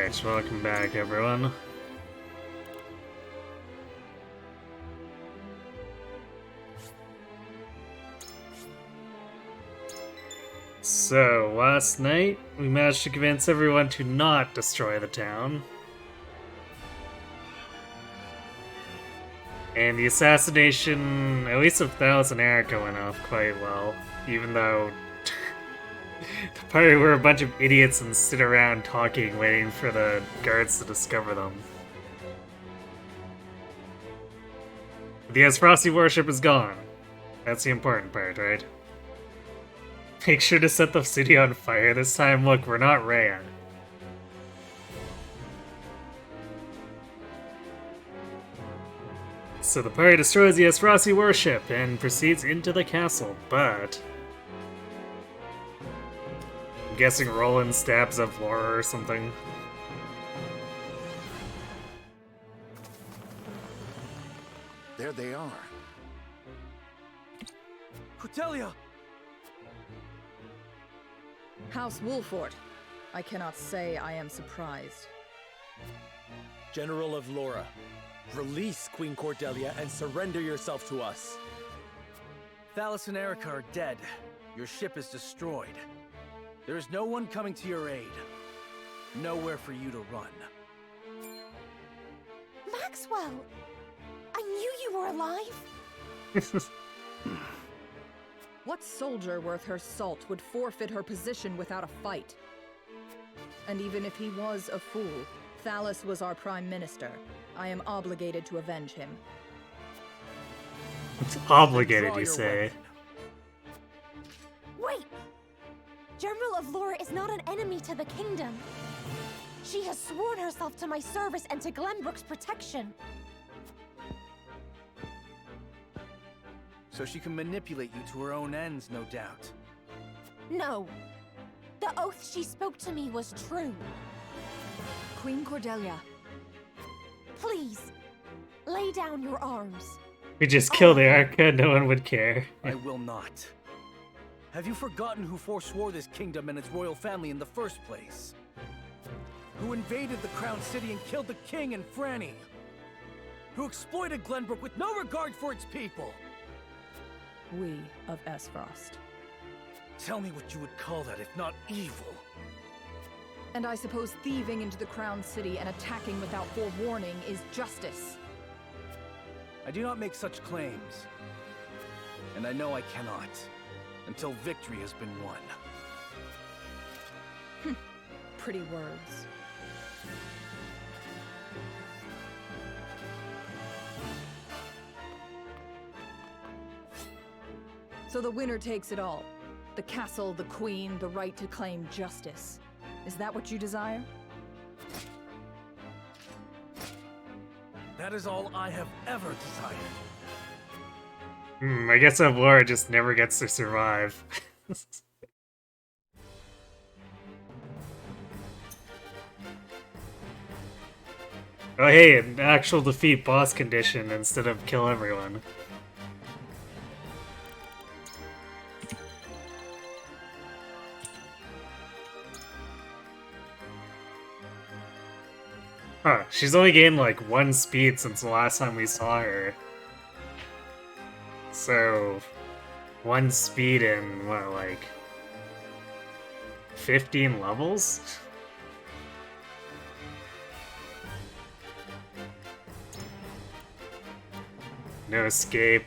Alright, welcome back, everyone. So, last night, we managed to convince everyone to not destroy the town. And the assassination, at least of Thalos and Erica, went off quite well, even though the party were a bunch of idiots and sit around talking, waiting for the guards to discover them. The Asfrosti worship is gone. That's the important part, right? Make sure to set the city on fire this time. Look, we're not Rhea. So the party destroys the Asfrosti worship and proceeds into the castle, but I'm guessing Roland stabs up Laura or something. There they are. Cordelia! House Wolford. I cannot say I am surprised. General of Laura, release Queen Cordelia and surrender yourself to us. Thalos and Erica are dead. Your ship is destroyed. There is no one coming to your aid. Nowhere for you to run. Maxwell! I knew you were alive! What soldier worth her salt would forfeit her position without a fight? And even if he was a fool, Thalos was our prime minister. I am obligated to avenge him. It's obligated, you say. Wait! General of Laura is not an enemy to the kingdom. She has sworn herself to my service and to Glenbrook's protection. So she can manipulate you to her own ends, no doubt. No. The oath she spoke to me was true. Queen Cordelia. Please, lay down your arms. We just killed Erica, no one would care. I will not. Have you forgotten who forswore this kingdom and its royal family in the first place? Who invaded the Crown City and killed the king and Franny? Who exploited Glenbrook with no regard for its people? We of Esfrost. Tell me what you would call that, if not evil. And I suppose thieving into the Crown City and attacking without forewarning is justice. I do not make such claims. And I know I cannot, until victory has been won. Pretty words. So the winner takes it all. The castle, the queen, the right to claim justice. Is that what you desire? That is all I have ever desired. I guess that Laura just never gets to survive. Oh hey, an actual defeat boss condition instead of kill everyone. Huh, she's only gained like 1 speed since the last time we saw her. So, 1 speed in, what, like 15 levels? No escape.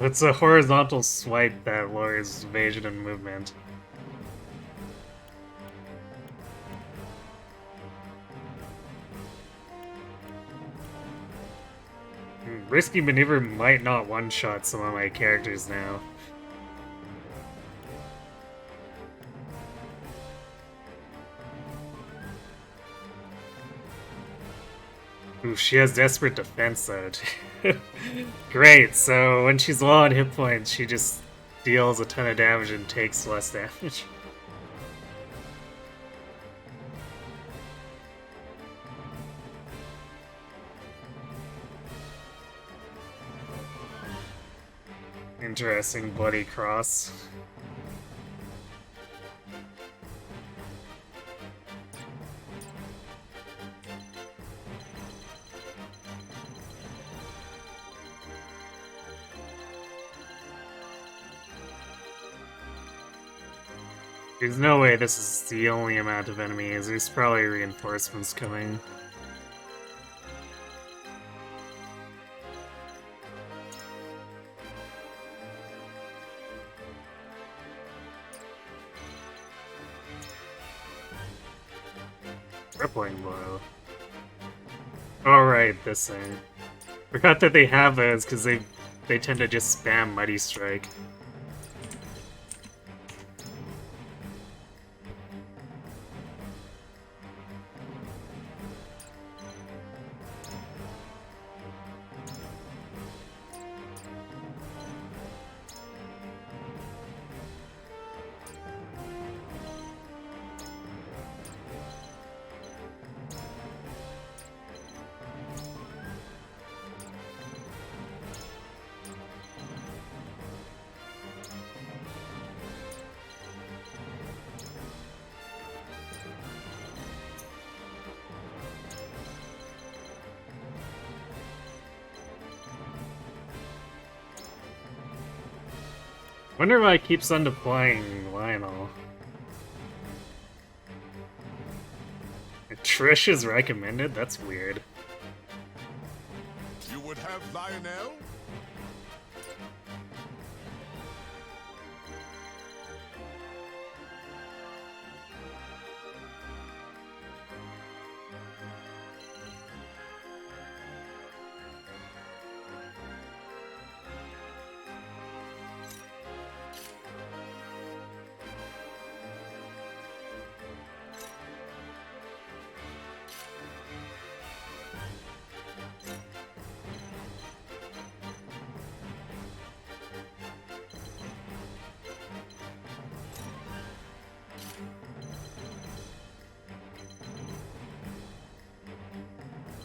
It's a horizontal swipe that lowers evasion and movement. Risky maneuver might not one-shot some of my characters now. Ooh, she has desperate defense though. Great, so when she's low on hit points, she just deals a ton of damage and takes less damage. Interesting bloody cross. There's no way this is the only amount of enemies. There's probably reinforcements coming. Crippling blow. Alright, this thing. Forgot that they have those because they tend to just spam Mighty Strike. Wonder why it keeps on deploying Lionel. Trish is recommended? That's weird. You would have Lionel?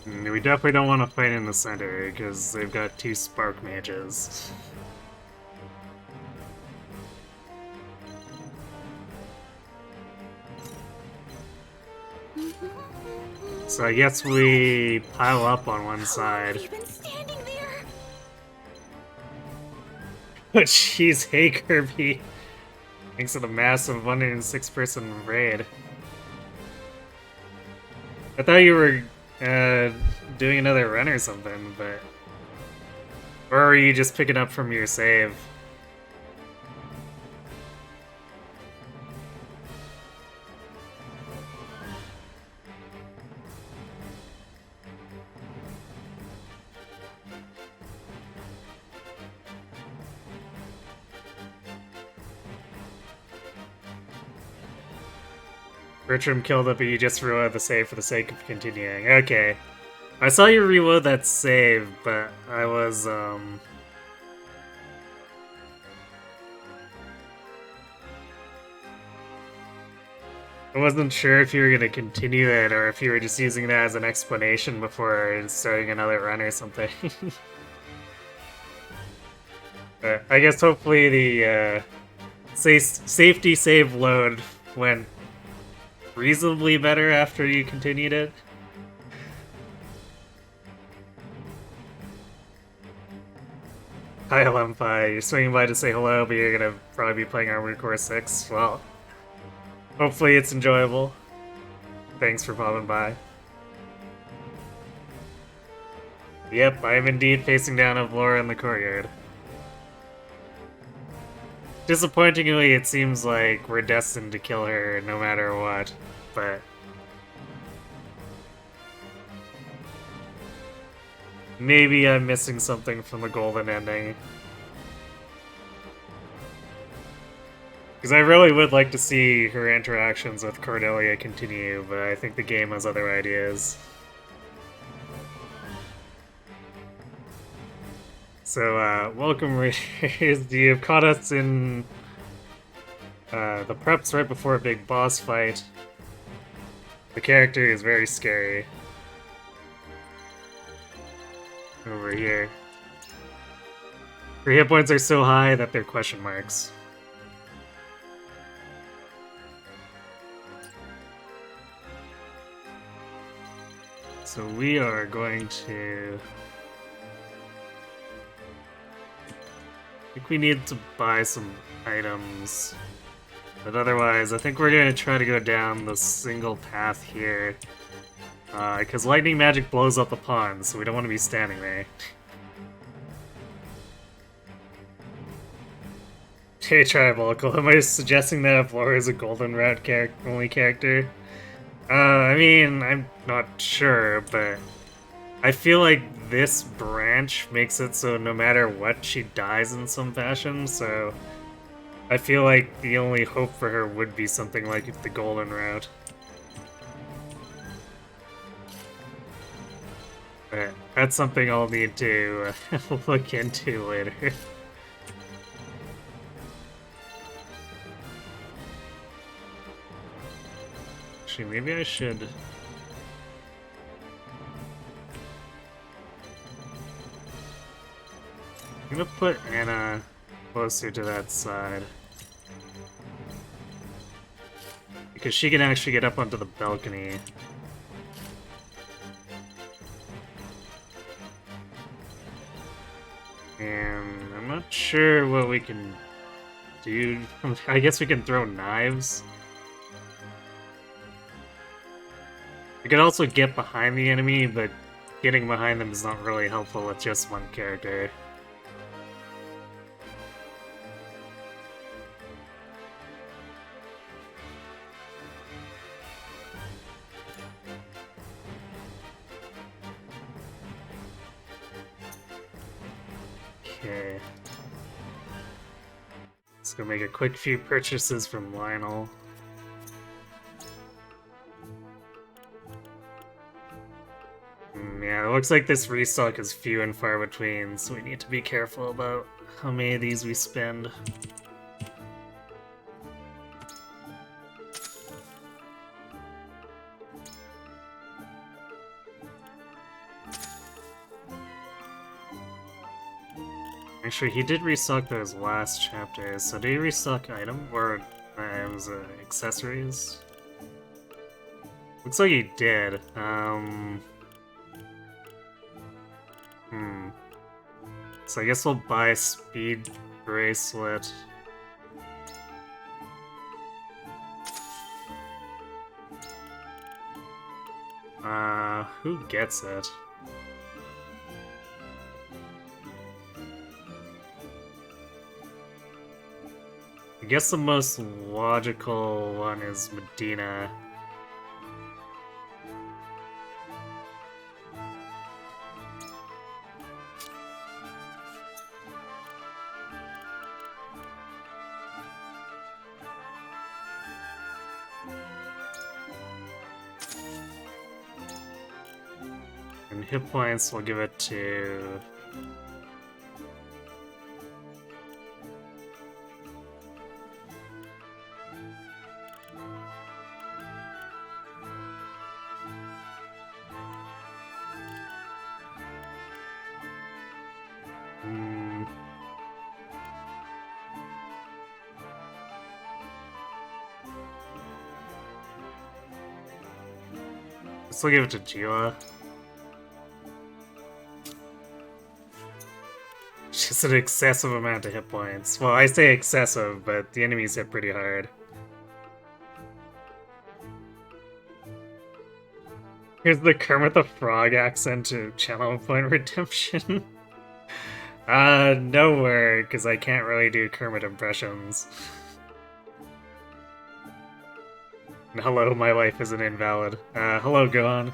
We definitely don't want to fight in the center, because they've got 2 spark mages. So I guess we pile up on one side. You've been standing there. But jeez, hey Kirby. Thanks to the massive 106-person raid. I thought you were doing another run or something, but... Or are you just picking up from your save? Bertram killed it, but you just reload the save for the sake of continuing. Okay. I saw you reload that save, but I was, I wasn't sure if you were gonna continue it, or if you were just using that as an explanation before starting another run or something. But I guess hopefully the, safety save load went reasonably better after you continued it. Hi Lempi, you're swinging by to say hello, but you're gonna probably be playing Armored Core 6. Well, hopefully it's enjoyable. Thanks for popping by. Yep, I am indeed facing down Avlora in the courtyard. Disappointingly, it seems like we're destined to kill her no matter what, but... Maybe I'm missing something from the golden ending. Because I really would like to see her interactions with Cordelia continue, but I think the game has other ideas. So, welcome, Raiders. You've caught us in the preps right before a big boss fight. The character is very scary. Over here. Her hit points are so high that they're question marks. So we are going to... I think we need to buy some items. But otherwise, I think we're going to try to go down the single path here. Because lightning magic blows up the pond, so we don't want to be standing there. Hey Tribal, am I suggesting that Flora is a Golden Route only character? I mean, I'm not sure, but I feel like this branch makes it so no matter what, she dies in some fashion, so I feel like the only hope for her would be something like the Golden Route. But that's something I'll need to look into later. Actually, maybe I should... I'm gonna put Anna closer to that side. Because she can actually get up onto the balcony. And I'm not sure what we can do. I guess we can throw knives. We could also get behind the enemy, but getting behind them is not really helpful with just one character. Okay. Let's go make a quick few purchases from Lionel. Yeah, it looks like this restock is few and far between, so we need to be careful about how many of these we spend. Actually, he did restock those last chapters, so did he restock item or items, accessories? Looks like he did. So I guess we'll buy a speed bracelet. Who gets it? I guess the most logical one is Medina. And hit points, we'll give it to... Let's give it to Jila. Just an excessive amount of hit points. Well, I say excessive, but the enemies hit pretty hard. Here's the Kermit the Frog accent to Channel Point Redemption. Nowhere, because I can't really do Kermit impressions. And hello, my life isn't invalid. Hello, Gohan.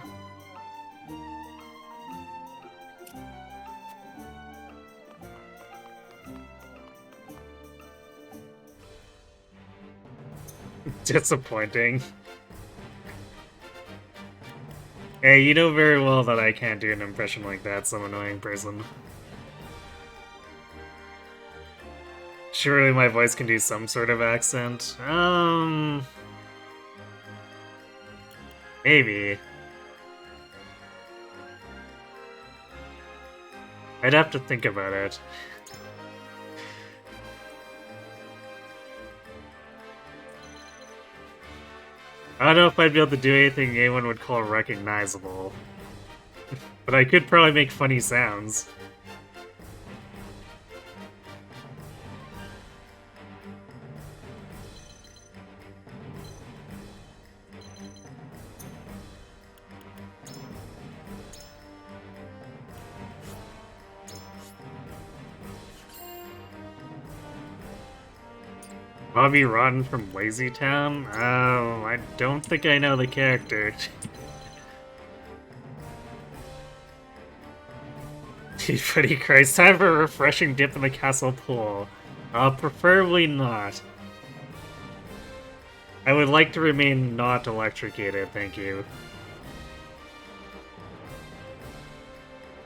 Disappointing. Hey, you know very well that I can't do an impression like that, some annoying person. Surely my voice can do some sort of accent. Maybe. I'd have to think about it. I don't know if I'd be able to do anything anyone would call recognizable. But I could probably make funny sounds. Bobby Rotten from Lazy Town? Oh, I don't think I know the character. Pretty Christ, time for a refreshing dip in the castle pool. Preferably not. I would like to remain not electrocuted, thank you.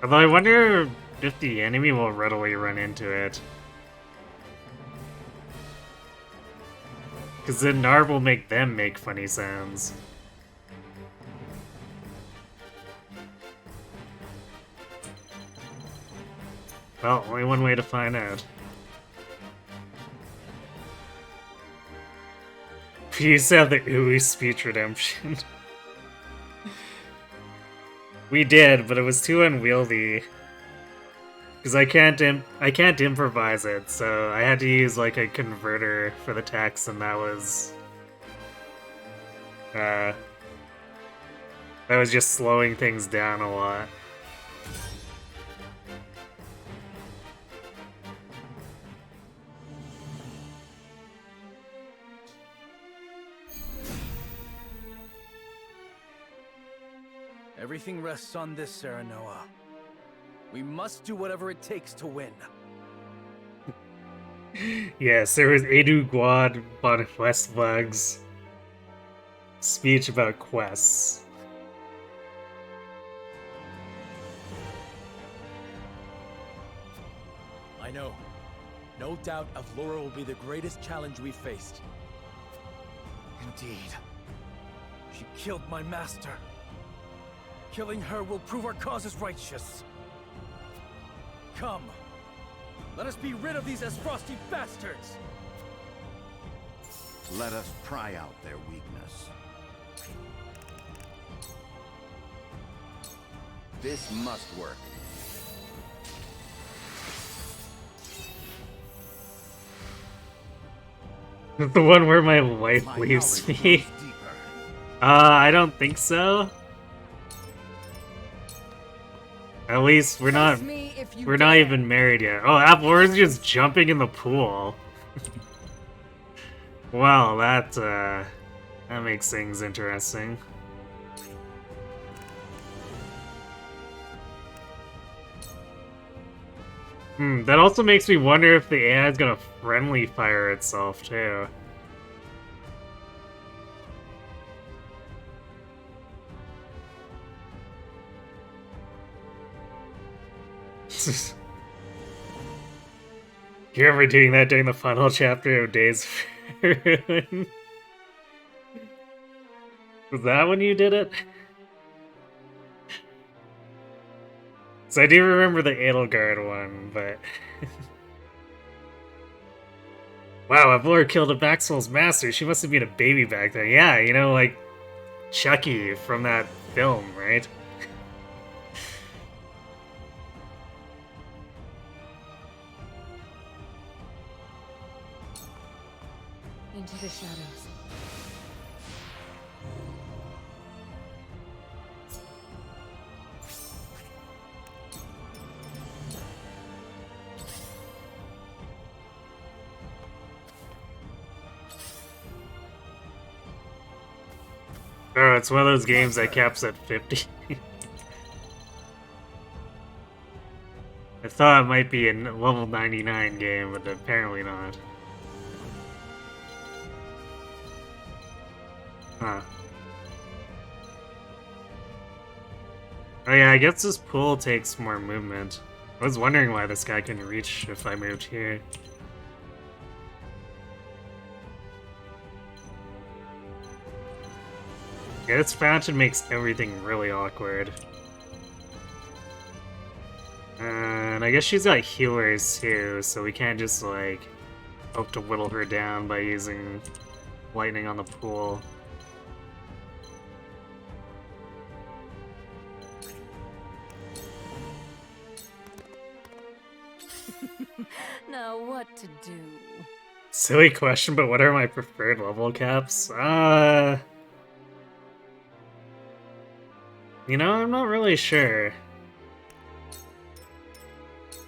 Although I wonder if the enemy will readily run into it. Because then Narb will make them make funny sounds. Well, only one way to find out. We used to have the ooey speech redemption. We did, but it was too unwieldy. Because I can't improvise it, so I had to use like a converter for the text, and that was just slowing things down a lot. Everything rests on this, Serenoa. We must do whatever it takes to win. Yes, there was Edu Guad von Westvug's speech about quests. I know. No doubt Avlora will be the greatest challenge we faced. Indeed. She killed my master. Killing her will prove our cause is righteous. Come. Let us be rid of these Asfrosti bastards! Let us pry out their weakness. This must work. The one where my wife My leaves knowledge me. goes deeper. I don't think so. At least we're not even married yet. Oh, Avlora's just jumping in the pool. Well, that makes things interesting. That also makes me wonder if the AI is gonna friendly fire itself too. You remember doing that during the final chapter of Days of Ruin? Was that when you did it? So I do remember the Edelgard one, but... Wow, Avlora killed a Maxwell's master. She must have been a baby back then. Yeah, you know, like Chucky from that film, right? Into the shadows. Oh, it's one of those games that caps at 50. I thought it might be a level 99 game, but apparently not. Huh. Oh yeah, I guess this pool takes more movement. I was wondering why this guy couldn't reach if I moved here. Yeah, this fountain makes everything really awkward. And I guess she's got healers too, so we can't just like hope to whittle her down by using lightning on the pool. Now what to do? Silly question, but what are my preferred level caps? You know, I'm not really sure.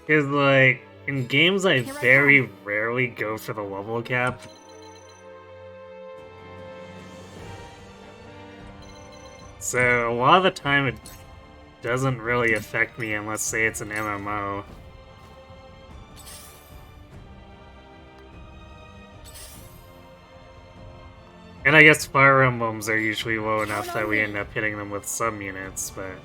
Cause like, in games I Here I very rarely go for the level cap. So a lot of the time it doesn't really affect me unless, say, it's an MMO. And I guess Fire Emblems are usually low enough that we end up hitting them with some units, but...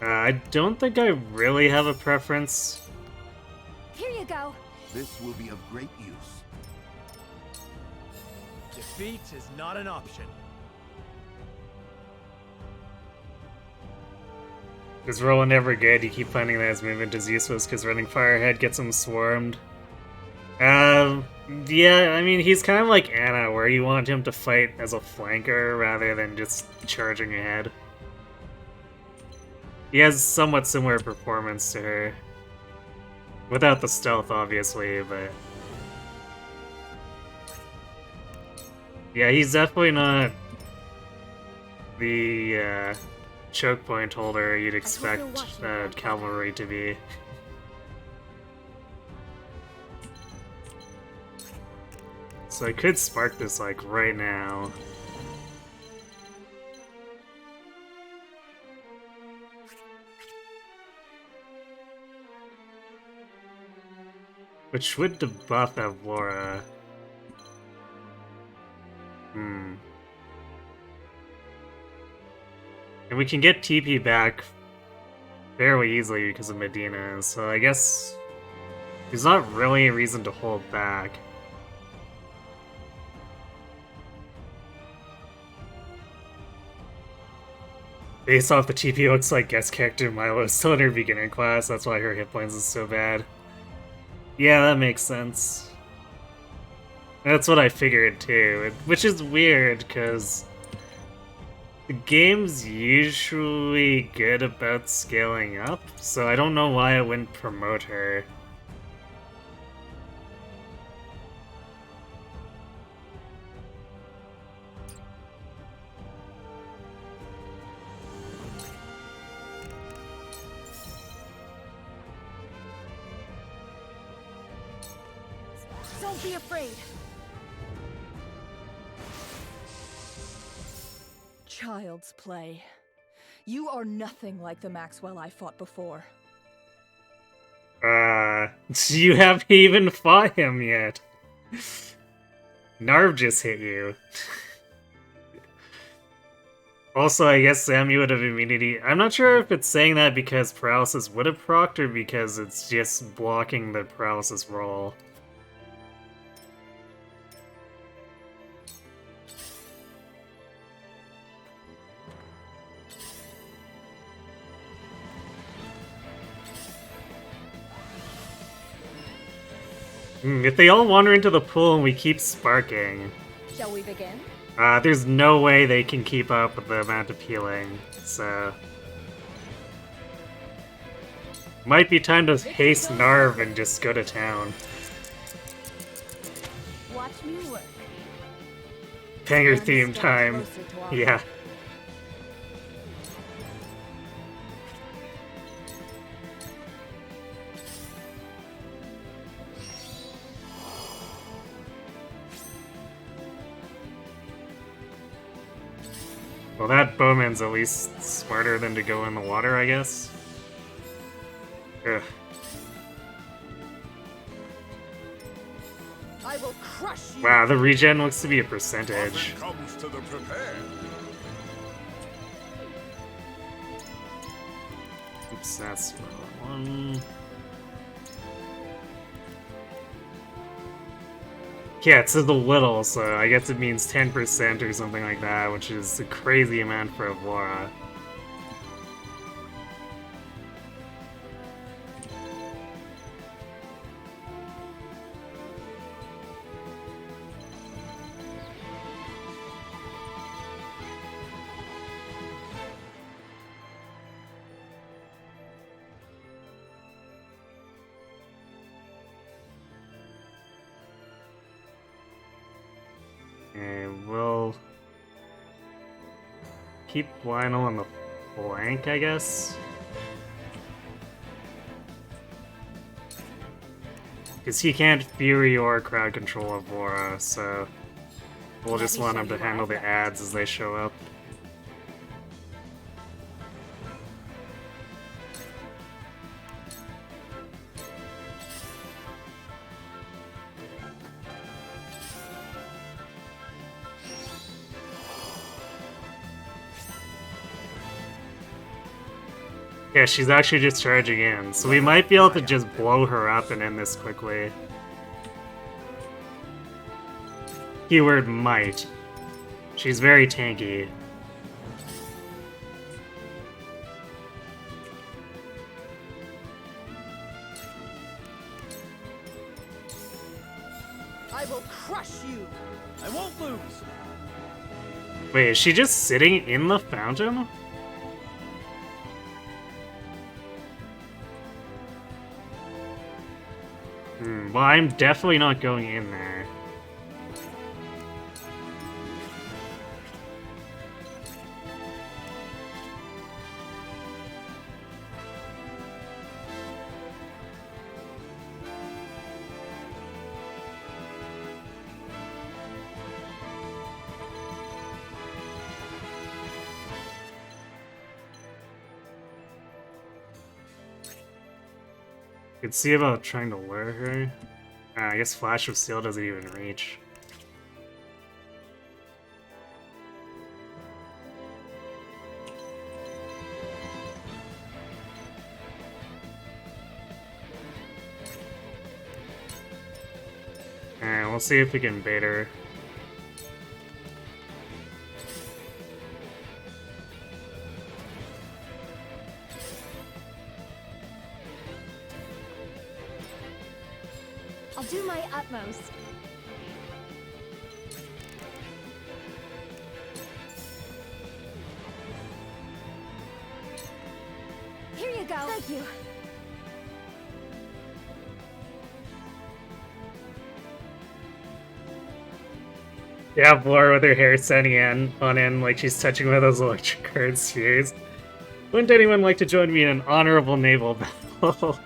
I don't think I really have a preference. Here you go. This will be of great use. Defeat is not an option. Is Roland ever good? You keep finding that his movement is useless because running Firehead gets him swarmed. Yeah, I mean, he's kind of like Anna, where you want him to fight as a flanker rather than just charging ahead. He has somewhat similar performance to her. Without the stealth, obviously, but... Yeah, he's definitely not the, choke point holder you'd expect cavalry to be. So I could spark this, like, right now. Which would debuff Avlora. And we can get TP back fairly easily because of Medina, so I guess there's not really a reason to hold back. Based off the TP, looks like guest character Milo is still in her beginner class, that's why her hit points is so bad. Yeah, that makes sense. That's what I figured too, which is weird, because the game's usually good about scaling up, so I don't know why I wouldn't promote her. Don't be afraid. Child's play. You are nothing like the Maxwell I fought before. You haven't even fought him yet. Narv just hit you. Also, I guess Sammy would have immunity. I'm not sure if it's saying that because paralysis would have procced or because it's just blocking the paralysis roll. If they all wander into the pool and we keep sparking, Shall we begin? there's no way they can keep up with the amount of healing, so... Might be time to haste Narv and just go to town. Watch me work. Banger One theme step time. closer to our Yeah. Well, that bowman's at least smarter than to go in the water, I guess. Ugh. I will crush you. Wow, the regen looks to be a percentage. Comes to the prepared. Oops, that's the wrong one. Yeah, it says a little, so I guess it means 10% or something like that, which is a crazy amount for Avlora. keep Lionel on the flank, I guess. Because he can't Fury or crowd control Avora, so we'll just want him to handle the ads as they show up. Yeah, she's actually just charging in, so we might be able to just blow her up and end this quickly. Keyword might. She's very tanky. I will crush you! I won't lose! Wait, is she just sitting in the fountain? Well, I'm definitely not going in there. Could see about trying to lure her. I guess Flash of Steel doesn't even reach. Alright, we'll see if we can bait her. I'll do my utmost. Here you go. Thank you. Yeah, Laura with her hair standing on end like she's touching one of those electric current spheres. Wouldn't anyone like to join me in an honorable naval battle?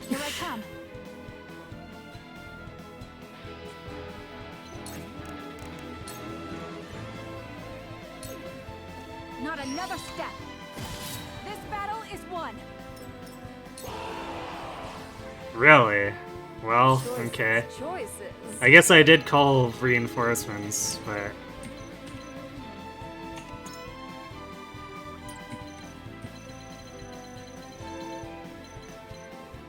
Here I come. Not another step. This battle is won. Really? Well, okay. Choices. I guess I did call reinforcements, but...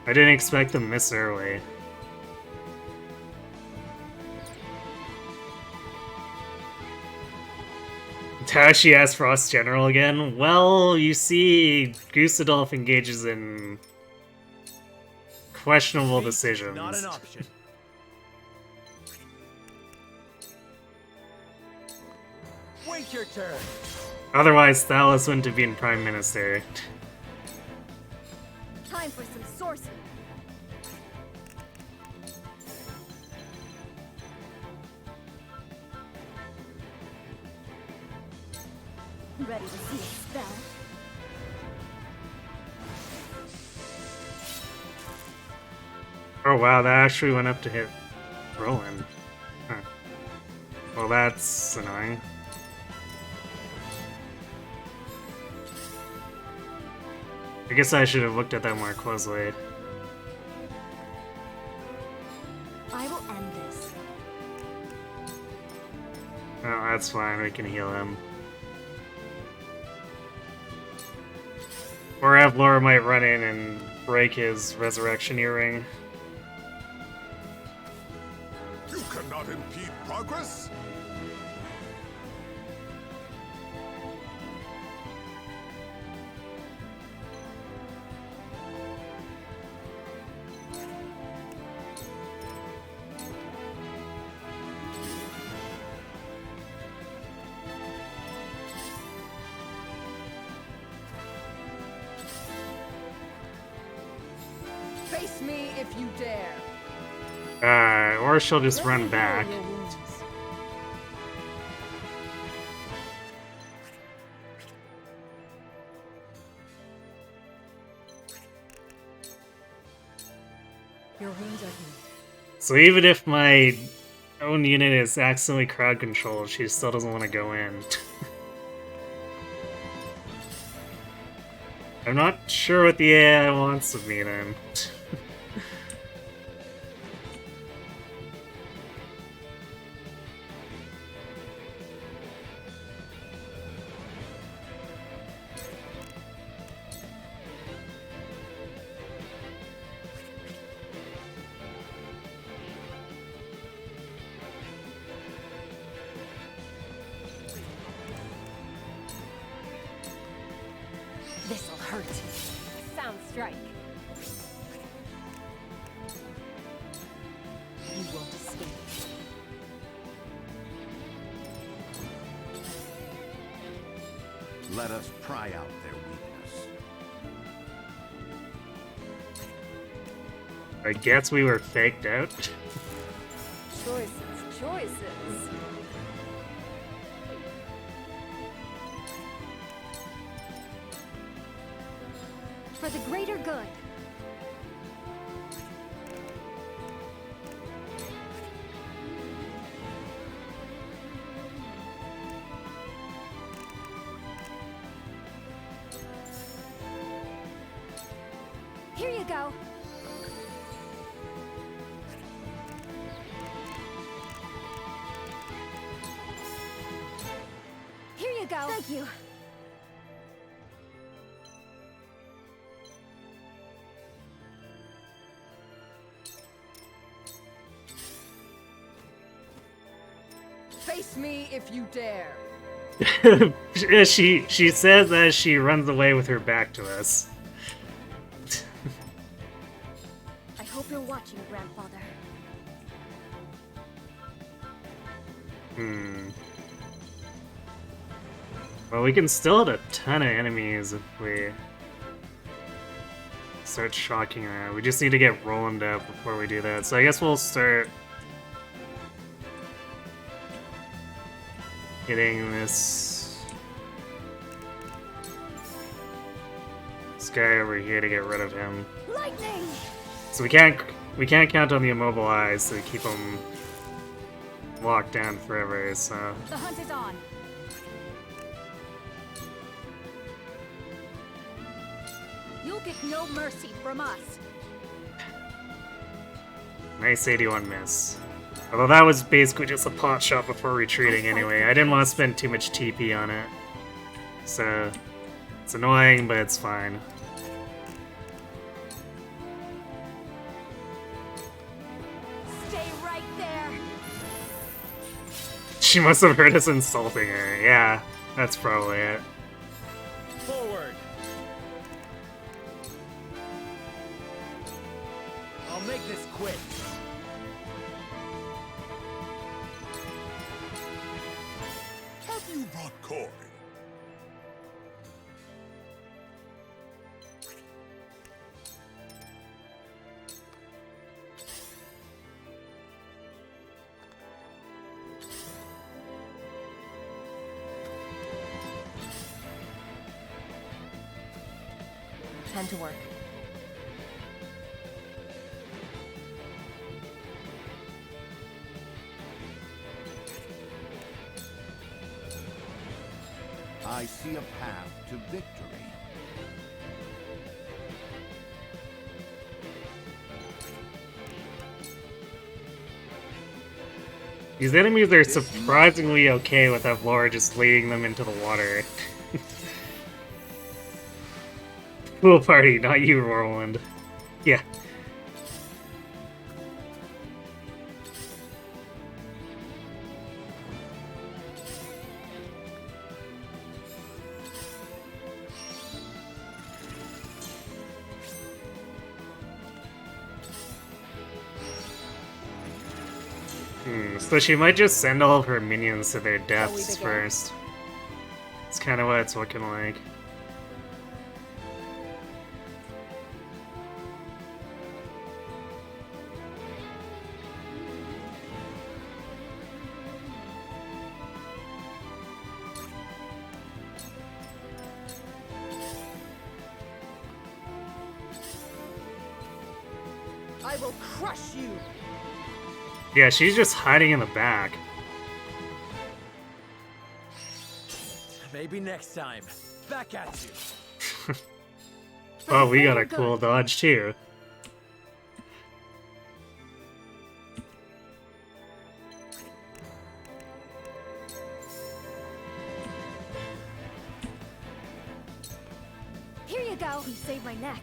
I didn't expect them this early. Tashi asked Frost General again. Well, you see, Goosadolf engages in questionable decisions. Not an option. Wait your turn. Otherwise, Thalos wouldn't have been Prime Minister. Time for some sorcery. Ready to see a spell? Oh wow, that actually went up to hit Roland. Huh. Well, that's annoying. I guess I should have looked at that more closely. I will end this. Oh, that's fine, we can heal him. Or have Laura might run in and break his resurrection earring. You cannot impede progress. Face me if you dare. Or she'll just Let me run heal back. your wounds. Your wounds are healed. So even if my own unit is accidentally crowd controlled, she still doesn't want to go in. I'm not sure what the AI wants of me then. This'll hurt. Sound strike. You won't escape. Let us pry out their weakness. I guess we were faked out. Choices, choices. For the greater good. Here you go. Here you go. Thank you. Face me if you dare. She says as she runs away with her back to us. I hope you're watching, Grandfather. Well, we can still hit a ton of enemies if we start shocking around. We just need to get Roland up before we do that. So I guess we'll start getting this guy over here to get rid of him. Lightning! So we can't count on the immobilized to keep him locked down forever. So The hunt is on. You'll get no mercy from us. nice 81 miss. Although that was basically just a pot shot before retreating anyway. I didn't want to spend too much TP on it. So it's annoying, but it's fine. Stay right there. She must have heard us insulting her. Yeah, that's probably it. Forward. I'll make this quick. Have you brought Corey? Time to work. I see a path to victory. These enemies are surprisingly okay with Avlora just leading them into the water. Pool party, not you, Roland. Yeah. So she might just send all of her minions to their deaths begin? first. It's kind of what it's looking like. I will crush you! Yeah, she's just hiding in the back. Maybe next time. Back at you. Oh, we got a cool dodge too. Here you go. You saved my neck.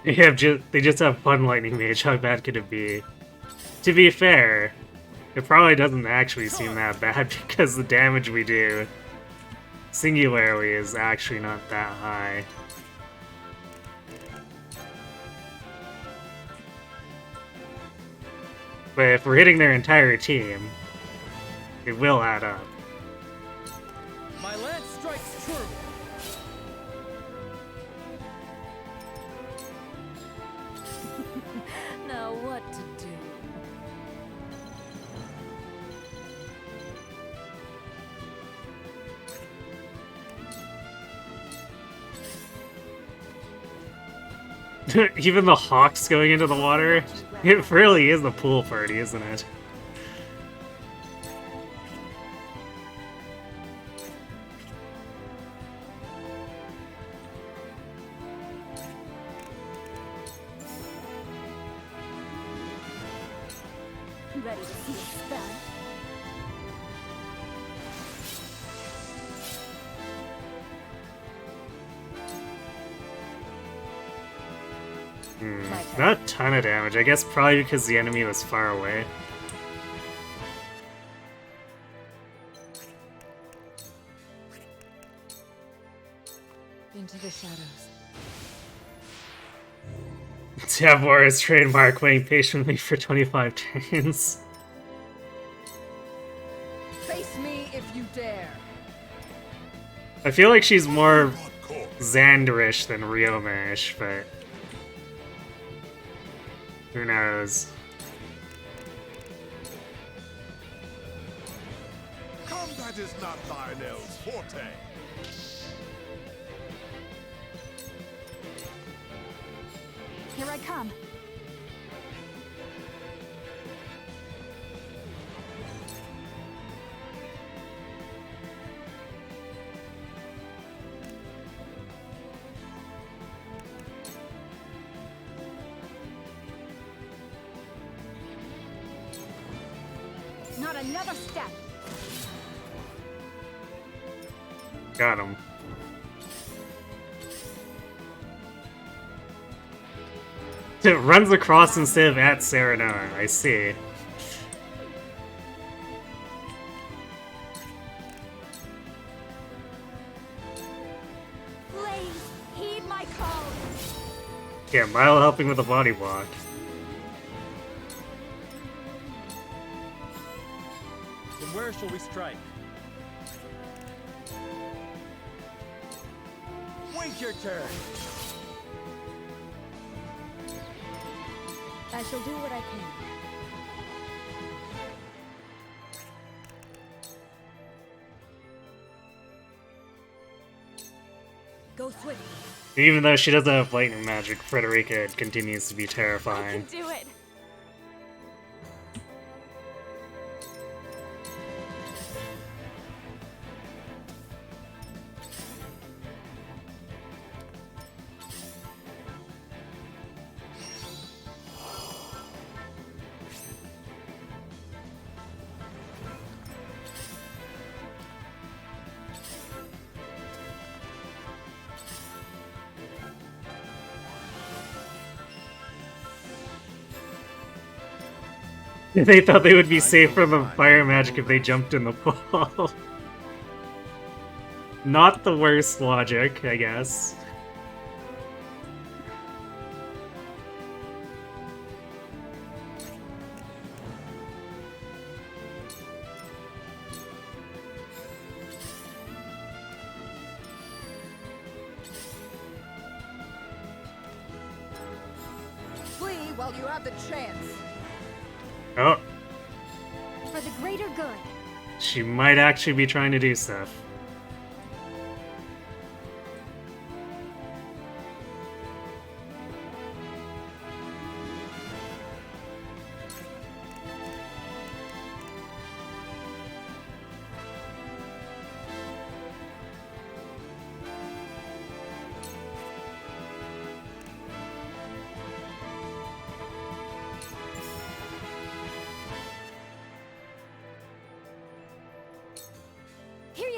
They just have fun lightning mage. How bad could it be? To be fair, it probably doesn't actually seem that bad because the damage we do singularly is actually not that high. But if we're hitting their entire team, it will add up. My lance strikes true. Now what to do? Even the hawks going into the water, it really is the pool party, isn't it? Ready to see it done? Not a ton of damage, I guess probably because the enemy was far away. Into the shadows. Tabor's trademark waiting patiently for 25 turns. Face me if you dare! I feel like she's more Not caught. Xanderish than Ryomerish, but who knows? Combat is not Lionel's forte. Here I come. Not another step. Got him. It runs across instead of at Serenora, I see. Please, heed my call. Yeah, Mile helping with the body block. Then where shall we strike? Wait your turn. I shall do what I can. Go swift. Even though she doesn't have lightning magic, Frederica continues to be I can terrifying. do it. They thought they would be safe from the fire magic if they jumped in the pool. Not the worst logic, I guess. Flee while you have the chance! Oh, For the greater good. she might actually be trying to do stuff.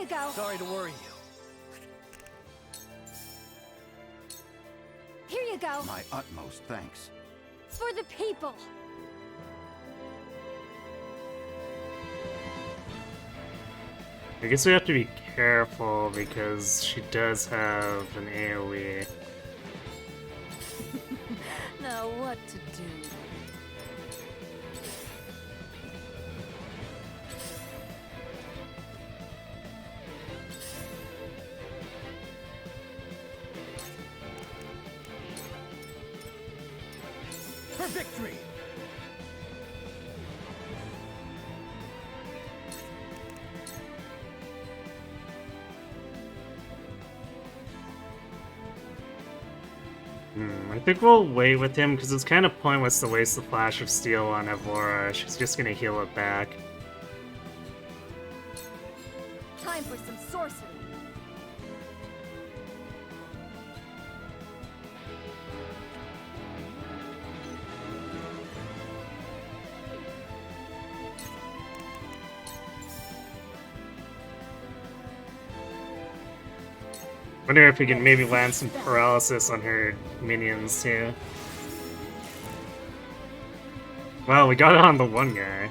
go. Sorry to worry you. Here you go. My utmost thanks. For the people. I guess we have to be careful because she does have an AoE. Now what to do? For victory! I think we'll wait with him because it's kind of pointless to waste the Flash of Steel on Evora. She's just gonna heal it back. Time for some sorcery. Wonder if we can maybe land some paralysis on her minions too. Well, we got it on the one guy.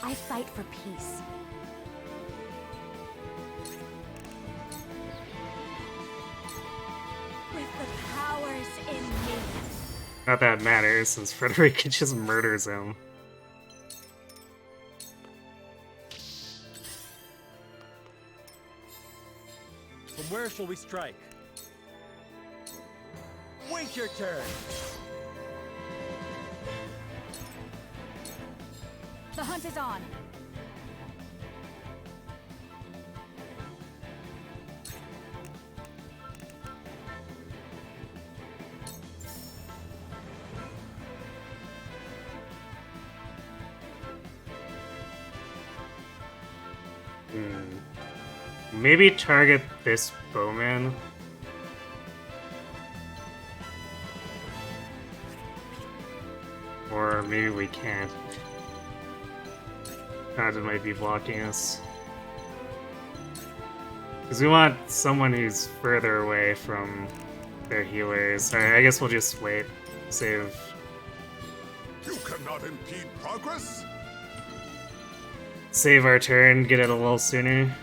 I fight for peace. With the powers in me. Not that it matters, since Frederica just murders him. From where shall we strike? Wait your turn! The hunt is on. Maybe target this bowman. Or maybe we can't. Conjure might be blocking us. Because we want someone who's further away from their healers. Alright, I guess we'll just wait. Save. You cannot impede progress? Save our turn, get it a little sooner.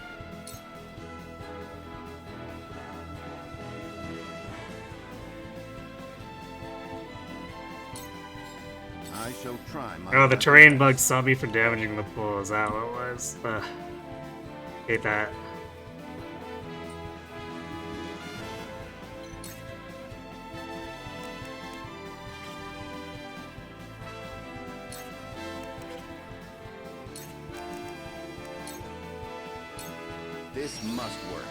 I shall try my Oh, the best. terrain bug stopped me from damaging the pool. Is that what it was? Ugh. Hate that. This must work.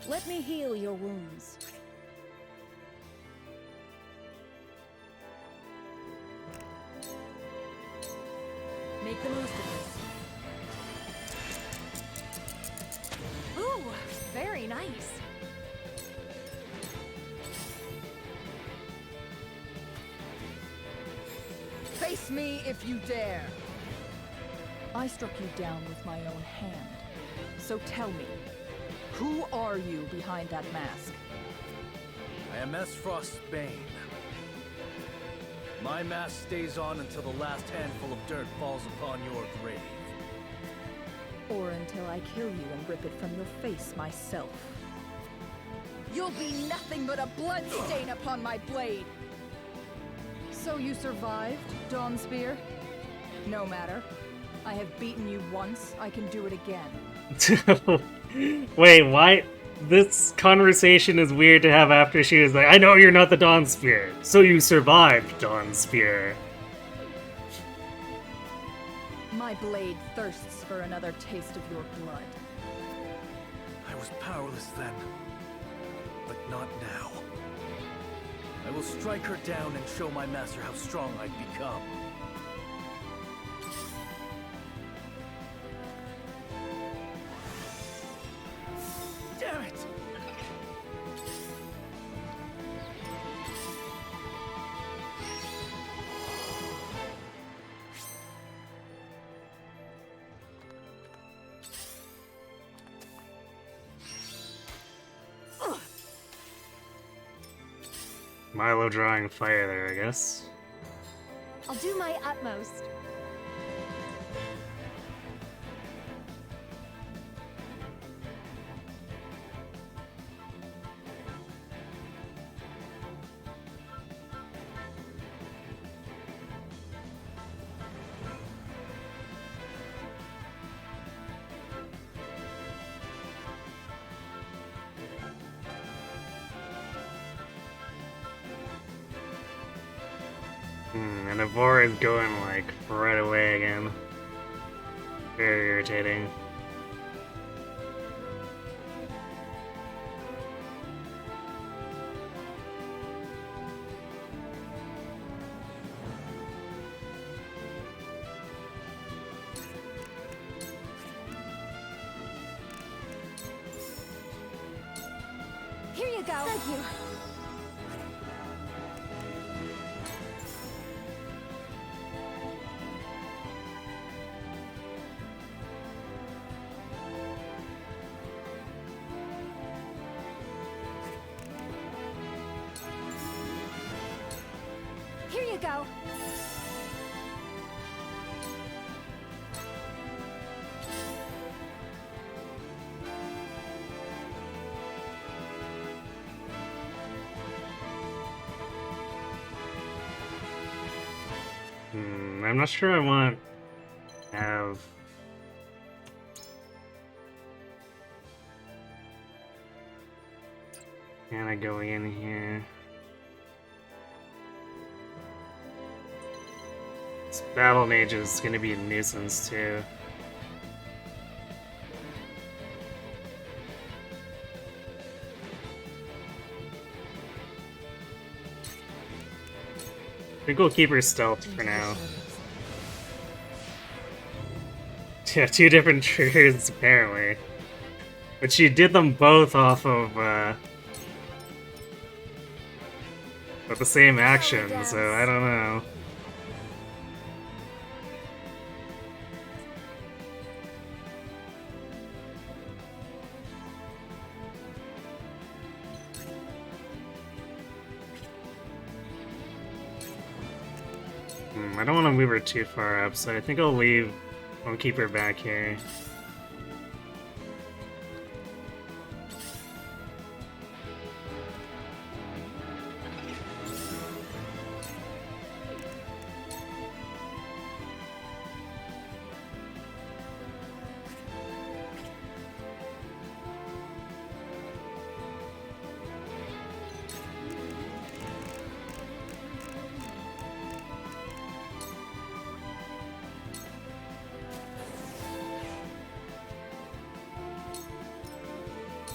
Let me heal your wounds. Make the most of this. Ooh, very nice. Face me if you dare! I struck you down with my own hand. So tell me, who are you behind that mask? I am S. Frost's Bane. My mask stays on until the last handful of dirt falls upon your grave. Or until I kill you and rip it from your face myself. You'll be nothing but a bloodstain upon my blade! So you survived, Dawnspear? No matter. I have beaten you once, I can do it again. Wait, why? This conversation is weird to have after she was like, I know you're not the Dawnspear, so you survived, Dawnspear. My blade thirsts for another taste of your blood. I was powerless then, but not now. I will strike her down and show my master how strong I've become. Milo drawing fire there, I guess. I'll do my utmost. And Avor is going like right away again. Very irritating. Here you go. Thank you. Here you go. I'm not sure I want to have... Can I go in here? This Battle Mage is going to be a nuisance too. I think we'll keep her stealth for now. Yeah, 2 different triggers apparently. But she did them both off of with the same action, so I don't know. I don't want to move her too far up, so I think I'll keep her back here.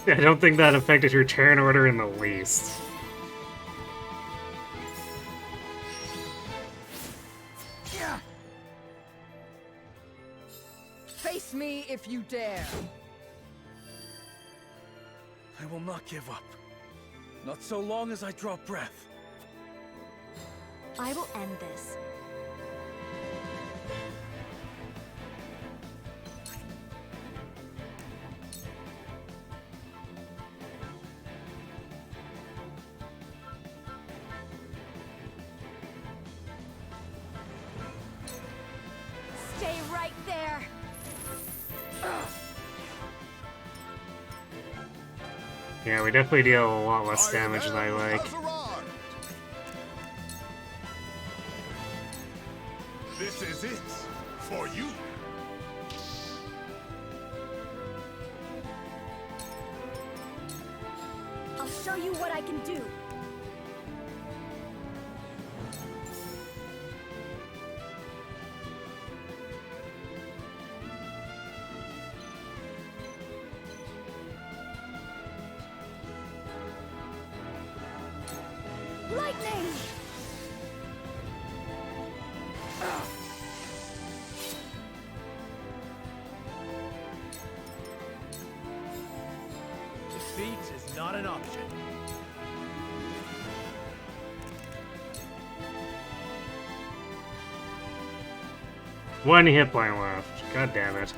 I don't think that affected her turn order in the least. Face me if you dare! I will not give up. Not so long as I draw breath. I will end this. Stay right there! Yeah, we definitely deal a lot less damage than I like. Has arrived. This is it for you. I'll show you what I can do. Lightning! Defeat is not an option. One hit point left. God damn it.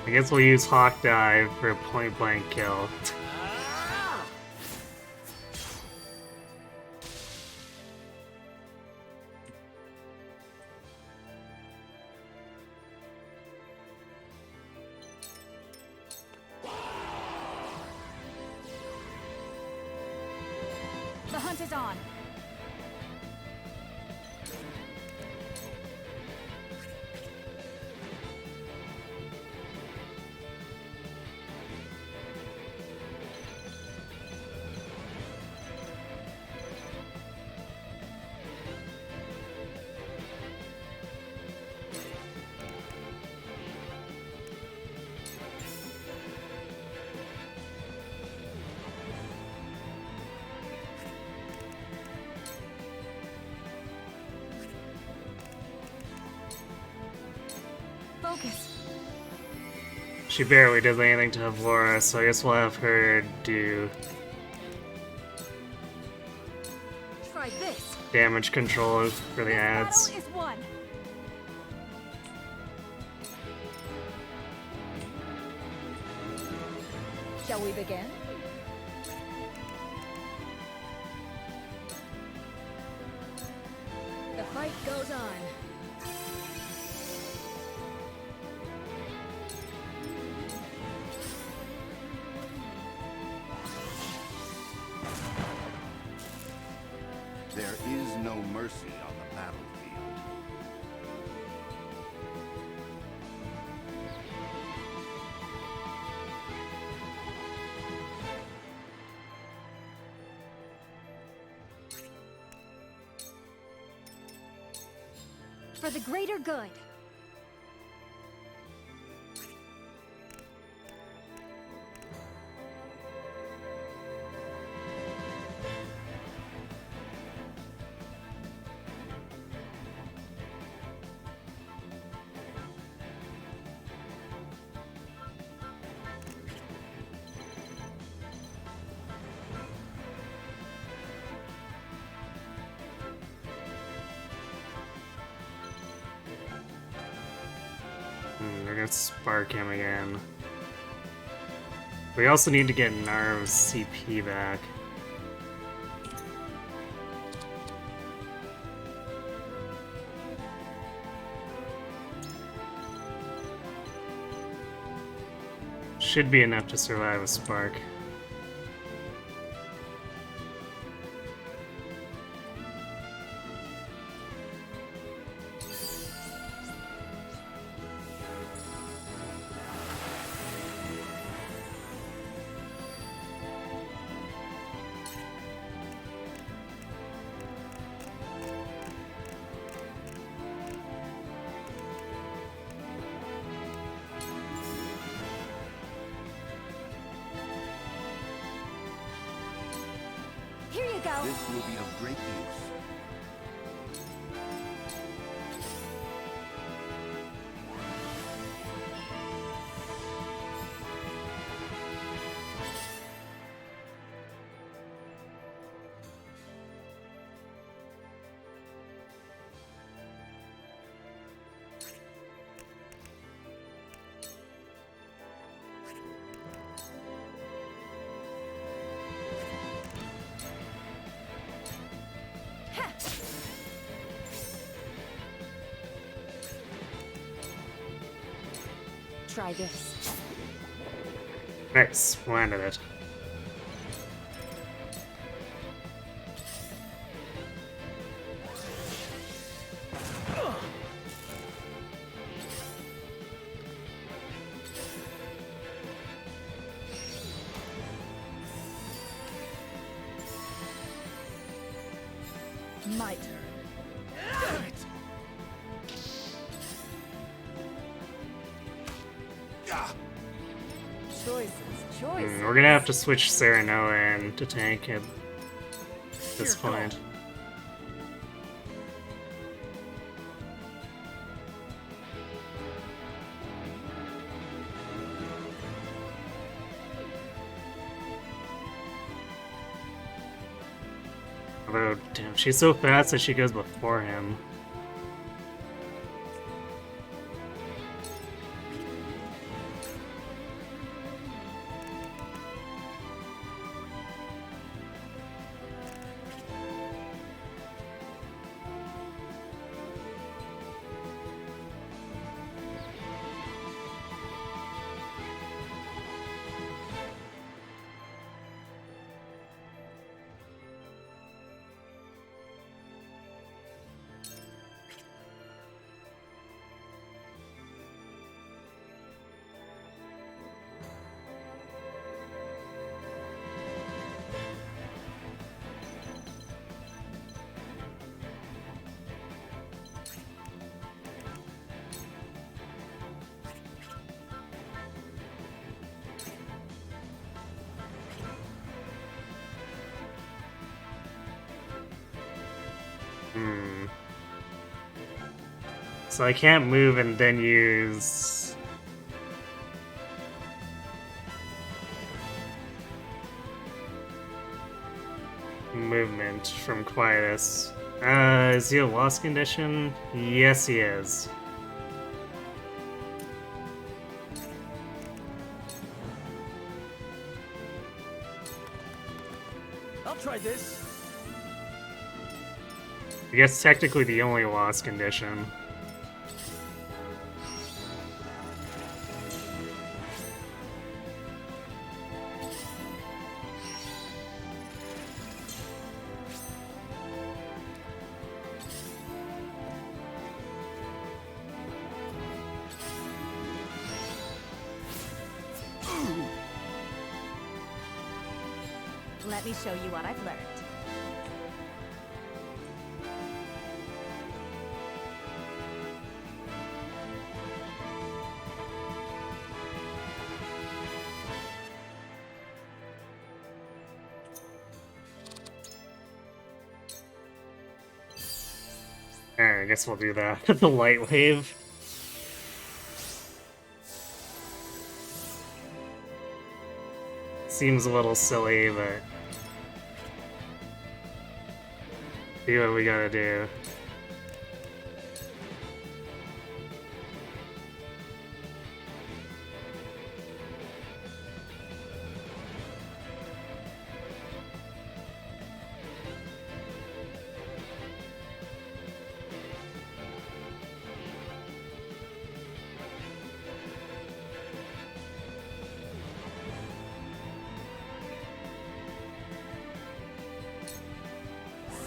I guess we'll use Hawk Dive for a point-blank kill. The hunt is on. Focus. She barely did anything to Avlora, so I guess we'll have her do Try this. damage control for the This ads. battle is won. Shall we begin? The fight goes on. There is no mercy on the battlefield. For the greater good. We're gonna spark him again. We also need to get Narv's CP back. Should be enough to survive a spark. Here you go. This will be of great use. Try this. Nice, landed it. My turn. Damn it! Choices, choices. We're gonna have to switch Serenoa in to tank at this Here, go. point. Although, damn, she's so fast that she goes before him. So I can't move and then use... movement from Quietus. Is he a lost condition? Yes, he is. I'll try this. I guess technically the only lost condition. Let me show you what I've learned. Alright, I guess we'll do that. The light wave. Seems a little silly, but... do what we gotta do.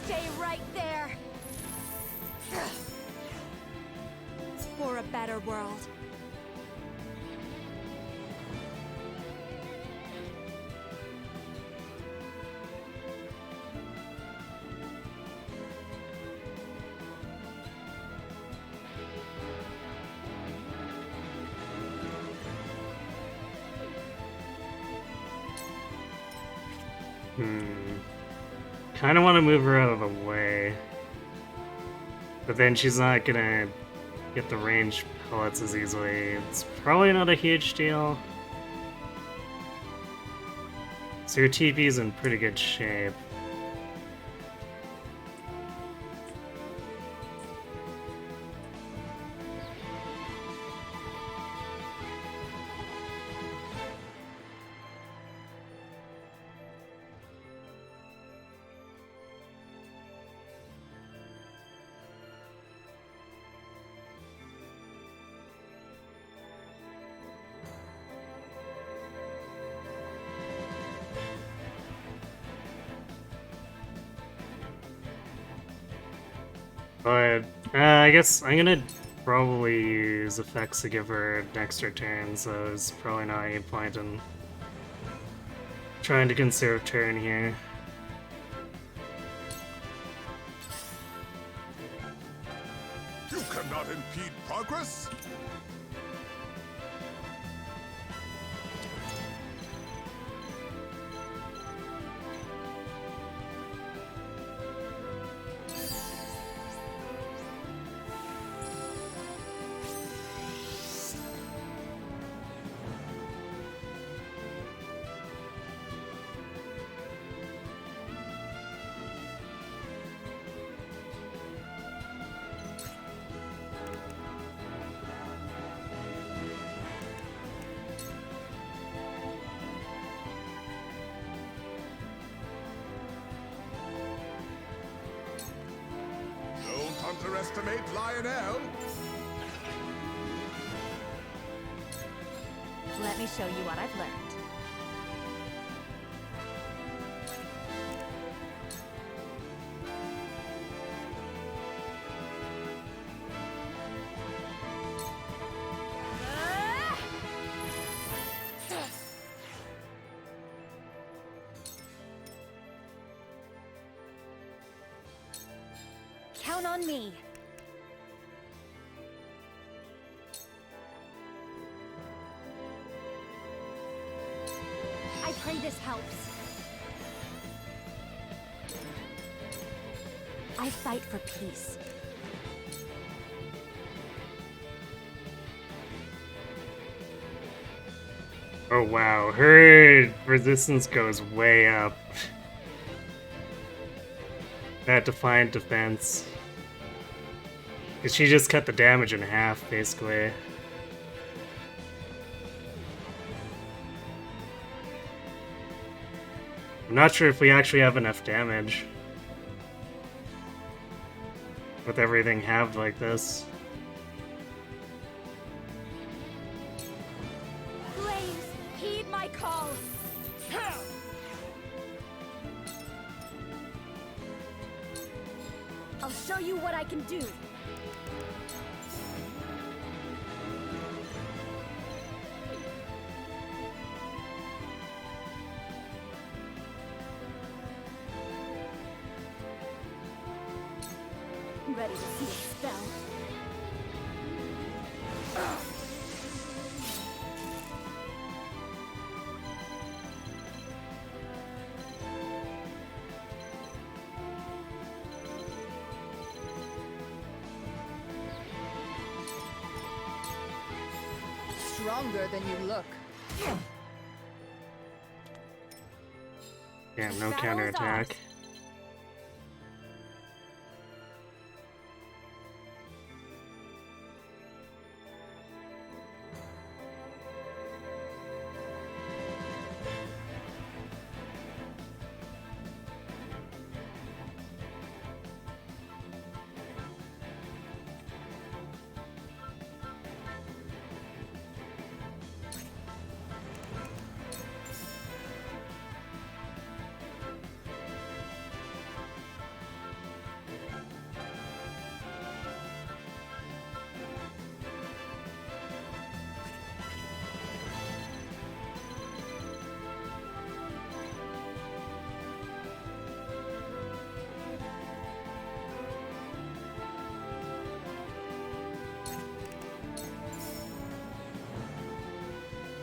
Stay right there! For a better world. Kind of want to move her out of the way. But then she's not gonna get the range pellets as easily. It's probably not a huge deal. So your TP's in pretty good shape. But, I guess I'm gonna probably use effects to give her an extra turn, so there's probably not any point in trying to conserve turn here. You cannot impede progress? Don't underestimate Lionel. Let me show you what I've learned. Count on me. I pray this helps. I fight for peace. Oh wow, her resistance goes way up. That Defiant Defense. Cause she just cut the damage in half, basically. I'm not sure if we actually have enough damage with everything halved like this. Flames, heed my call. I'll show you what I can do. Ready to see a spell? Stronger than you look. Yeah, no Battle is counterattack. ours.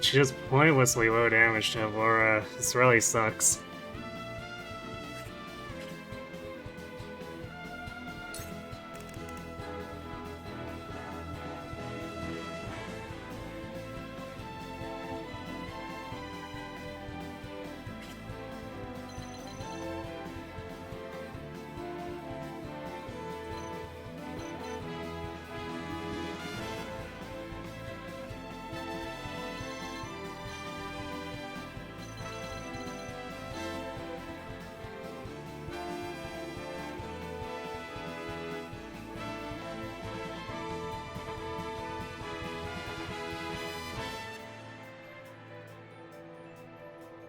She does pointlessly low damage to Avora. This really sucks.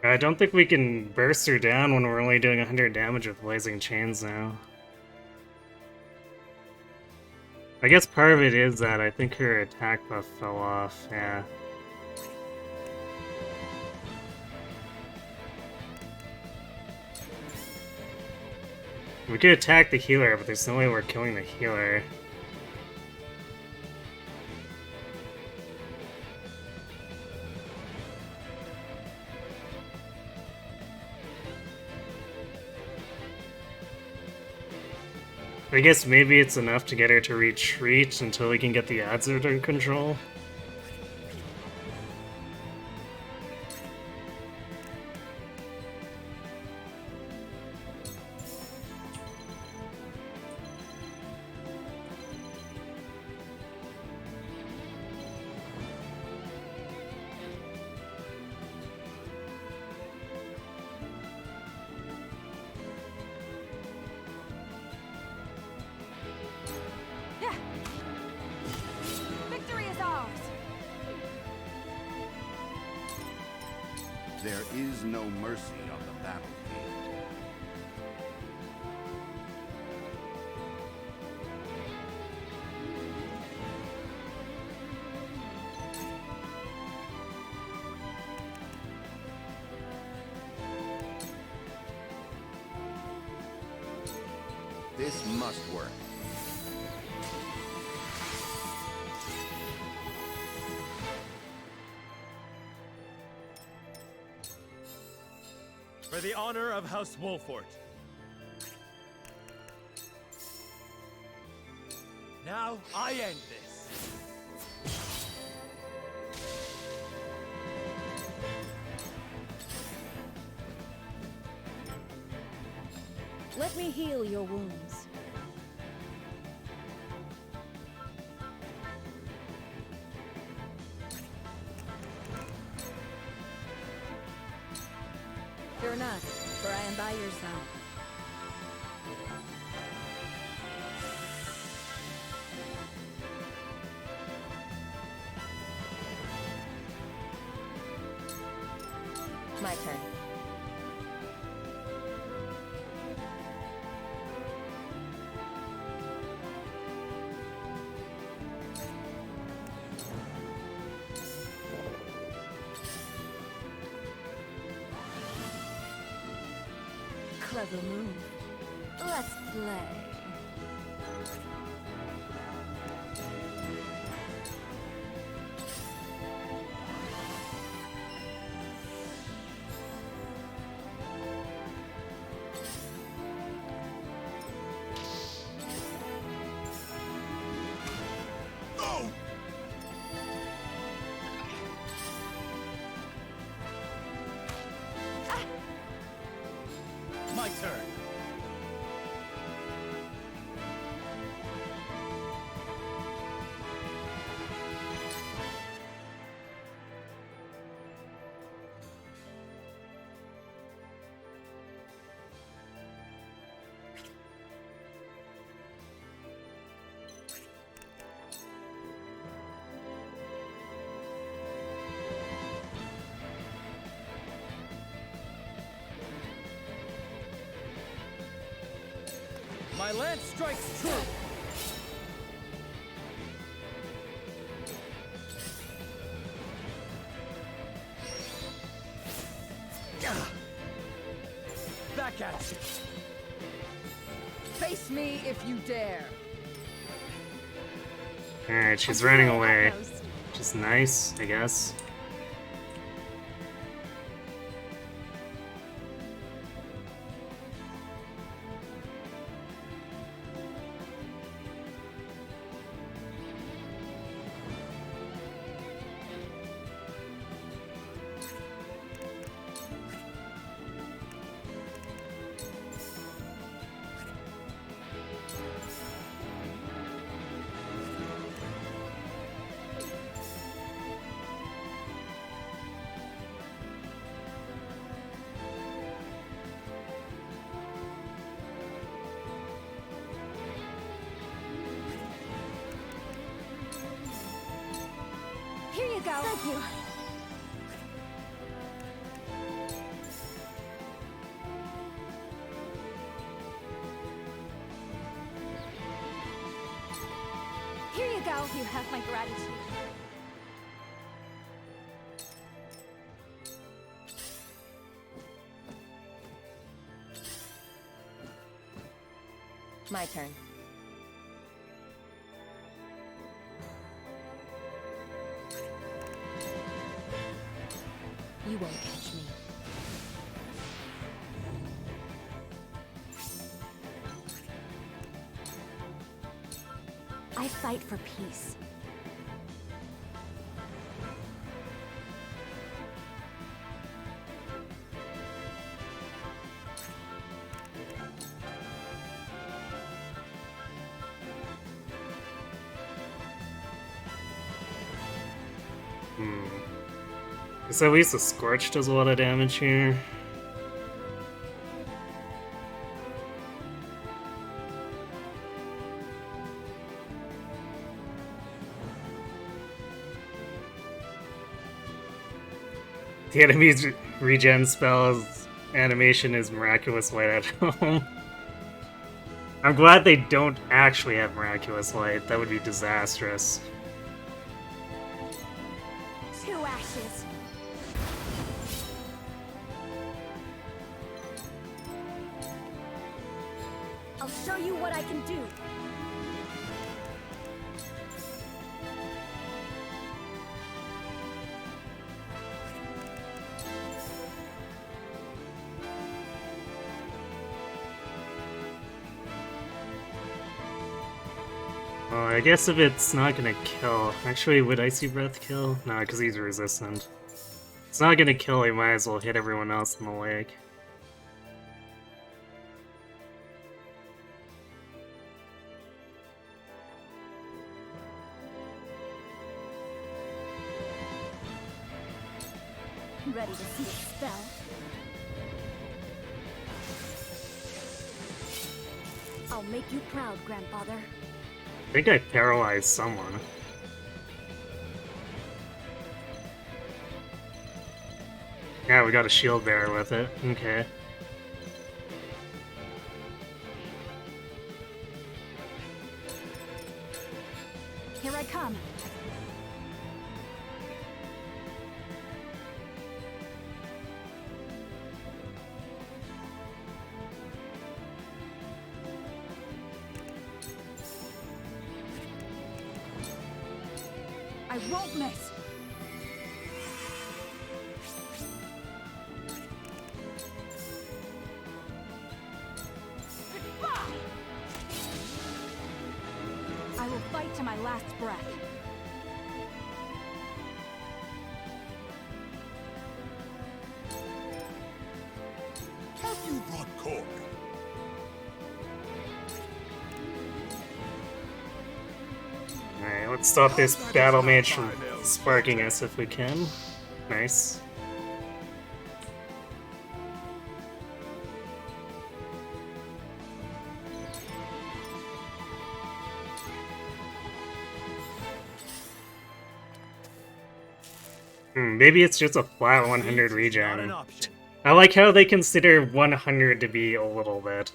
I don't think we can burst her down when we're only doing 100 damage with Blazing Chains now. I guess part of it is that I think her attack buff fell off, yeah. We could attack the healer, but there's no way we're killing the healer. I guess maybe it's enough to get her to retreat until we can get the odds under control. Victory is ours! There is no mercy on the battlefield. This must work. For the honor of House Wolfort. Now I end this. Let me heal your wounds. Fear not, for I am by your side. My turn. Clever move. Let's play. No! My turn. My lance strikes true. Back at you. Face me if you dare. Alright, she's running away. Which is nice, I guess. Here you go. Thank you. Here you go. You have my gratitude. My turn. You won't catch me. I fight for peace. Guess at least the Scorch does a lot of damage here. The enemy's regen spell's animation is Miraculous Light at home. I'm glad they don't actually have Miraculous Light. That would be disastrous. 2 ashes. I'll show you what I can do. Well, I guess if it's not gonna kill... Actually, would Icy Breath kill? No, because he's resistant. It's not gonna kill, we might as well hit everyone else in the lake. Ready to see a spell? I'll make you proud, Grandfather. I think I paralyzed someone. Yeah, we got a shield bearer with it. Okay. Here I come. I won't miss. I will fight to my last breath. Have you brought cork? Alright, let's stop this battle mage from sparking us if we can. Nice. Maybe it's just a flat 100 Not an regen. option. I like how they consider 100 to be a little bit.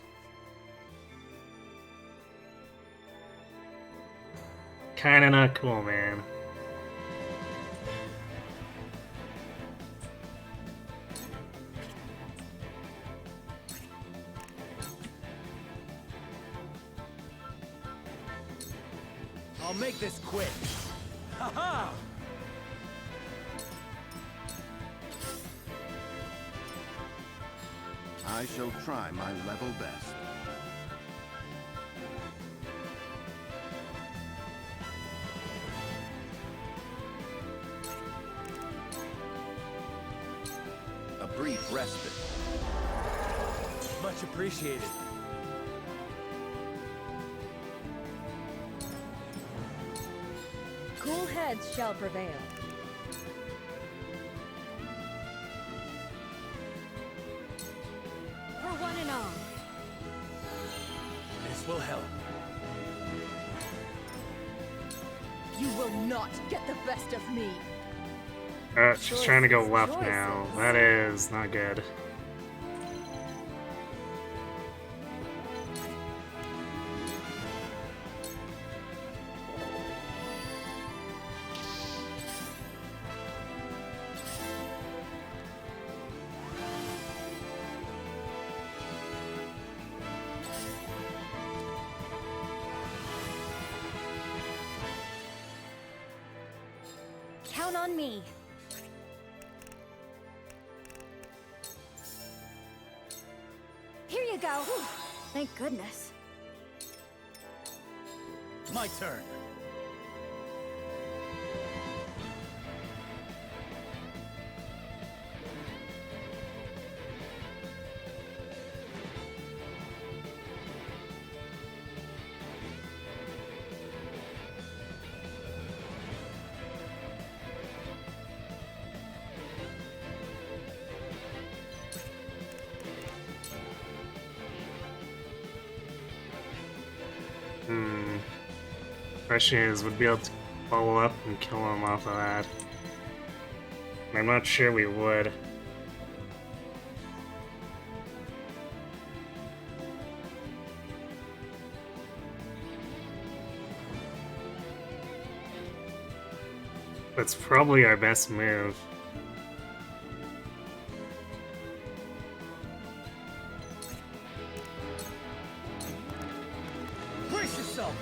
Kinda not cool, man. I'll make this quick. Ha-ha! I shall try my level best. A brief respite. Much appreciated. Cool heads shall prevail. For one and all. This will help. You will not get the best of me. She's trying to go left now. That is not good. Count on me. Here you go. Thank goodness. My turn. Question is, would we be able to follow up and kill him off of that? I'm not sure we would. That's probably our best move. Brace yourself!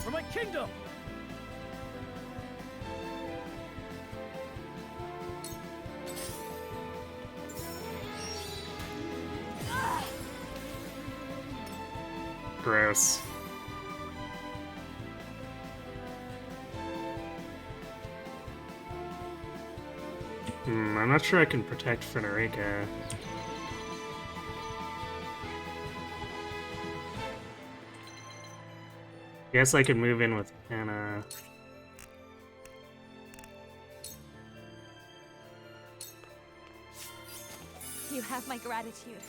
For my kingdom! Gross. I'm not sure I can protect Frederica. Guess I could move in with Anna. You have my gratitude.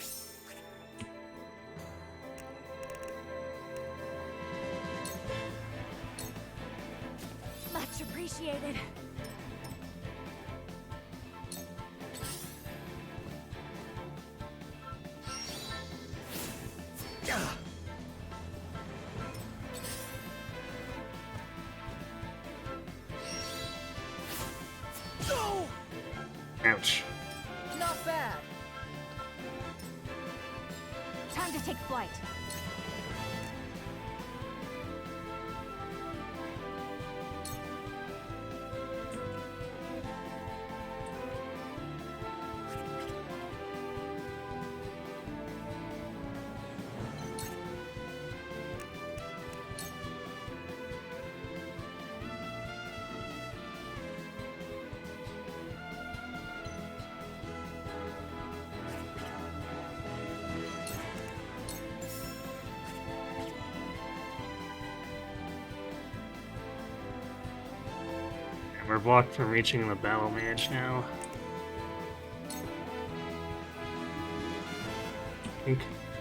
Much appreciated. Ouch. Not bad. Time to take flight. We're blocked from reaching the battle mage now. I think.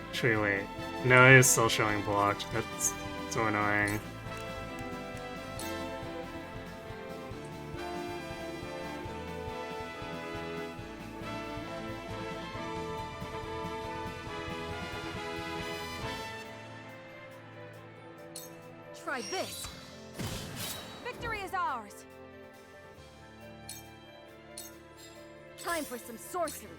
Actually, wait. No, it is still showing blocked. That's so annoying. Try this. Victory is ours. Time for some sorcery.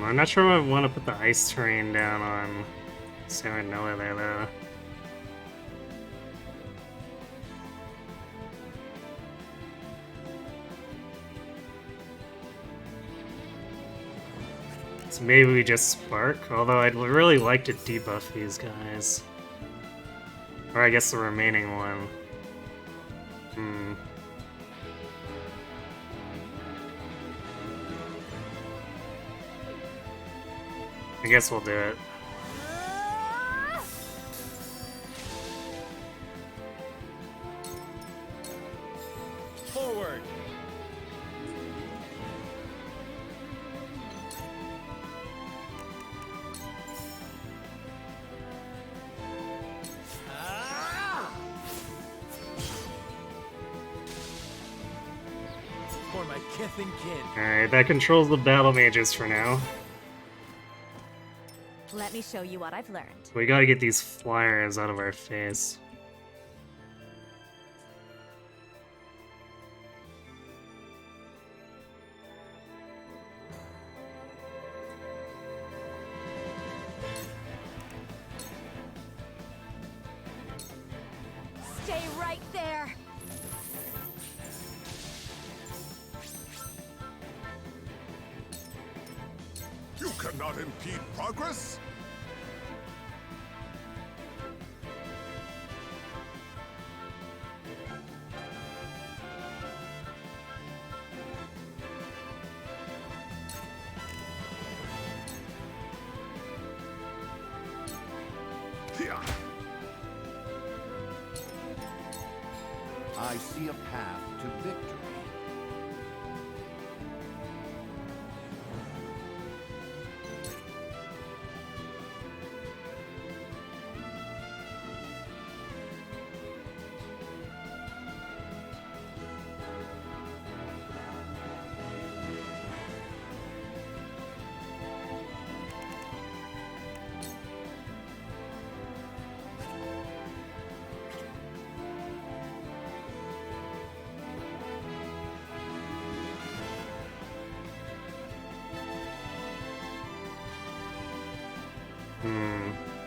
I'm not sure I want to put the ice terrain down on Saranoa there, though. So maybe we just Spark, although I'd really like to debuff these guys. Or I guess the remaining one. I guess we'll do it. Forward. For my kith and kin. Alright, that controls the battle mages for now. Let me show you what I've learned. We gotta get these flyers out of our face. Stay right there. You cannot impede progress? Here. I see a path to victory.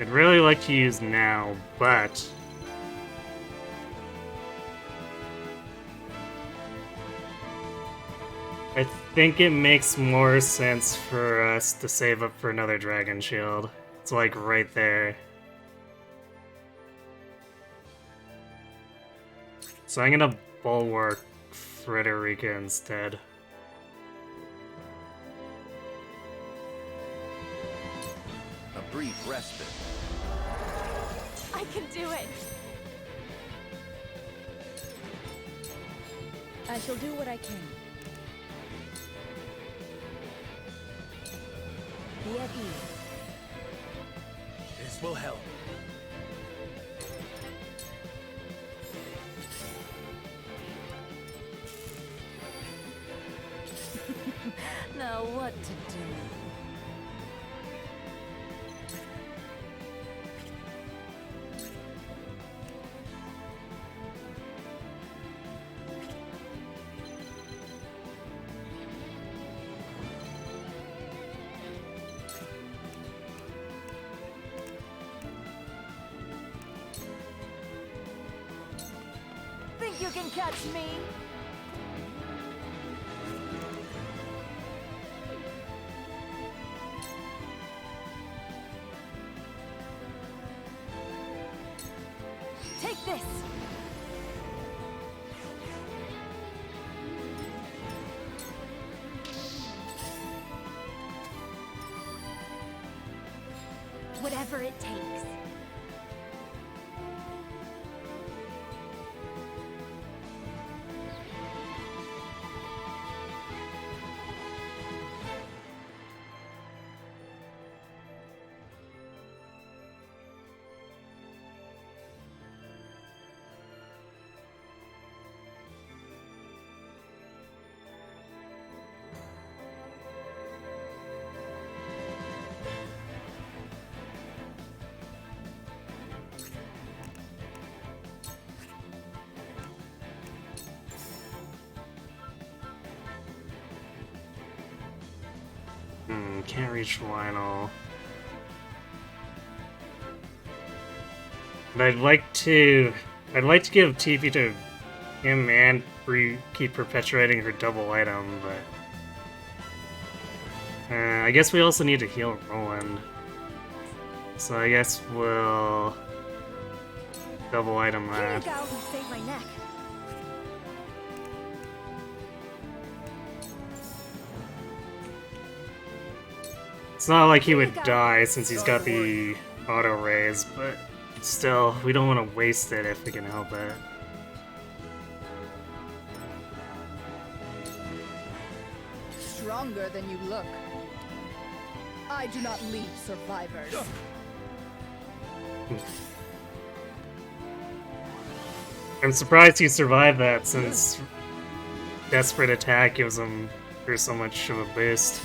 I'd really like to use now, but I think it makes more sense for us to save up for another Dragon Shield. It's like right there. So I'm gonna Bulwark Frederica instead. A brief respite. I can do it! I shall do what I can. Be at ease. This will help. Now what to do? Think you can catch me? Take this! Whatever it takes. Can't reach Lionel. But I'd like to give TP to him and keep perpetuating her double item, but I guess we also need to heal Roland. So I guess we'll double item Here you that. go and save my neck. It's not like he would die since he's got the auto raise, but still, we don't want to waste it if we can help it. Stronger than you look. I do not leave survivors. I'm surprised he survived that since Desperate Attack gives him for so much of a boost.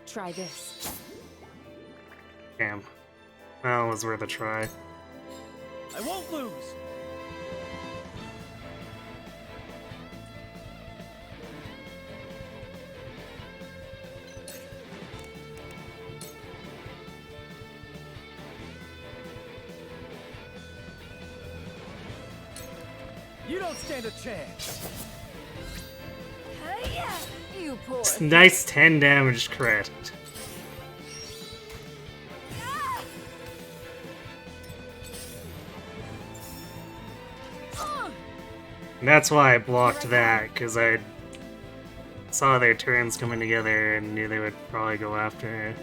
Try this. Damn. Well, it was worth a try. I won't lose! You don't stand a chance! Hey-ya! You poor It's nice 10 damage crit. And that's why I blocked that, because I saw their turns coming together and knew they would probably go after her.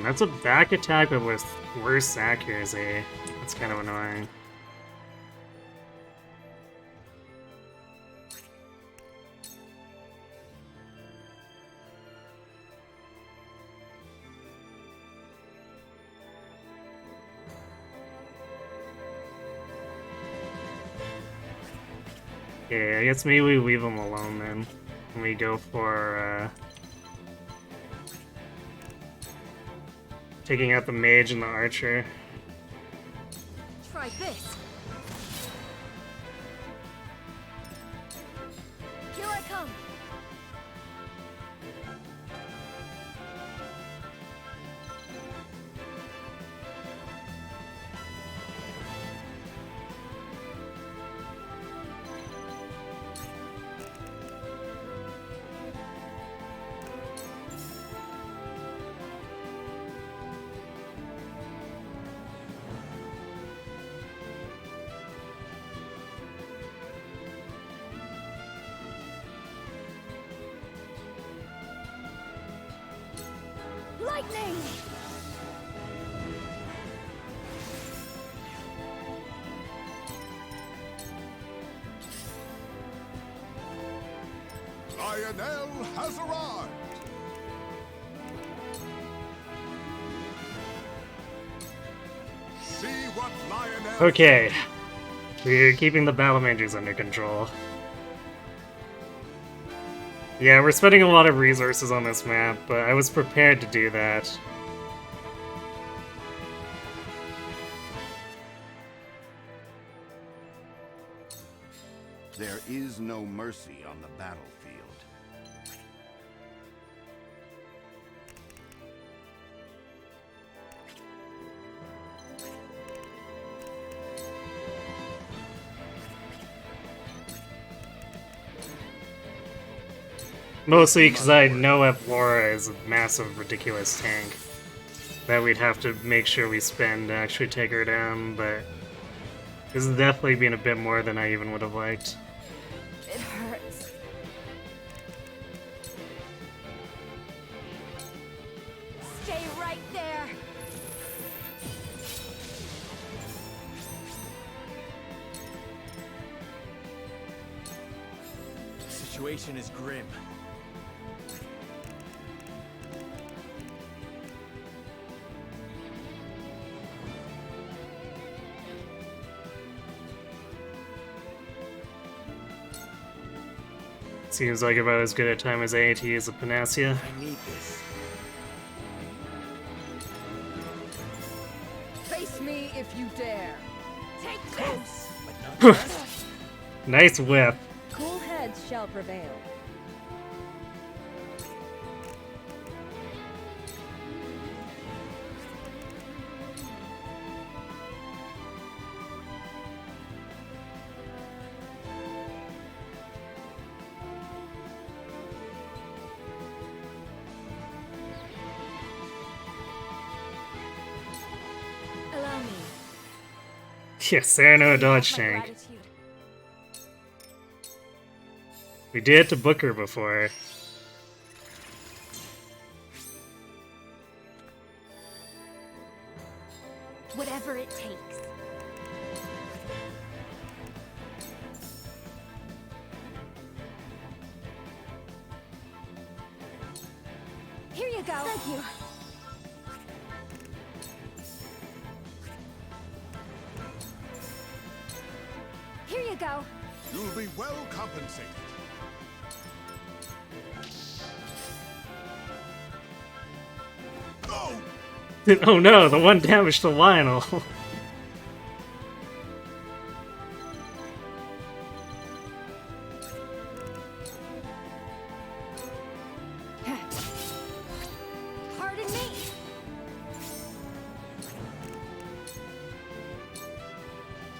That's a back attack, but with worse accuracy. That's kind of annoying. Yeah, I guess maybe we leave them alone then. And we go for, taking out the mage and the archer. Try this. Here I come. Lightning! Lionel has arrived! See what Lionel... Okay. We're keeping the battle mages under control. Yeah, we're spending a lot of resources on this map, but I was prepared to do that. There is no mercy on the battlefield. Mostly because I know Evlora is a massive, ridiculous tank that we'd have to make sure we spend to actually take her down, but this has definitely been a bit more than I even would have liked. It hurts. Stay right there. The situation is grim. Seems like about as good a time as AAT as a Panacea. I need this. Face me if you dare. Take this! But not just. Nice whip. Cool heads shall prevail. Allow me. Yes, Cyrano a dodge My tank. gratitude. We did it to Booker before. Whatever it takes. Here you go. Thank you. Here you go. You'll be well compensated. Oh! Oh no, the one damage to Lionel. Pardon me.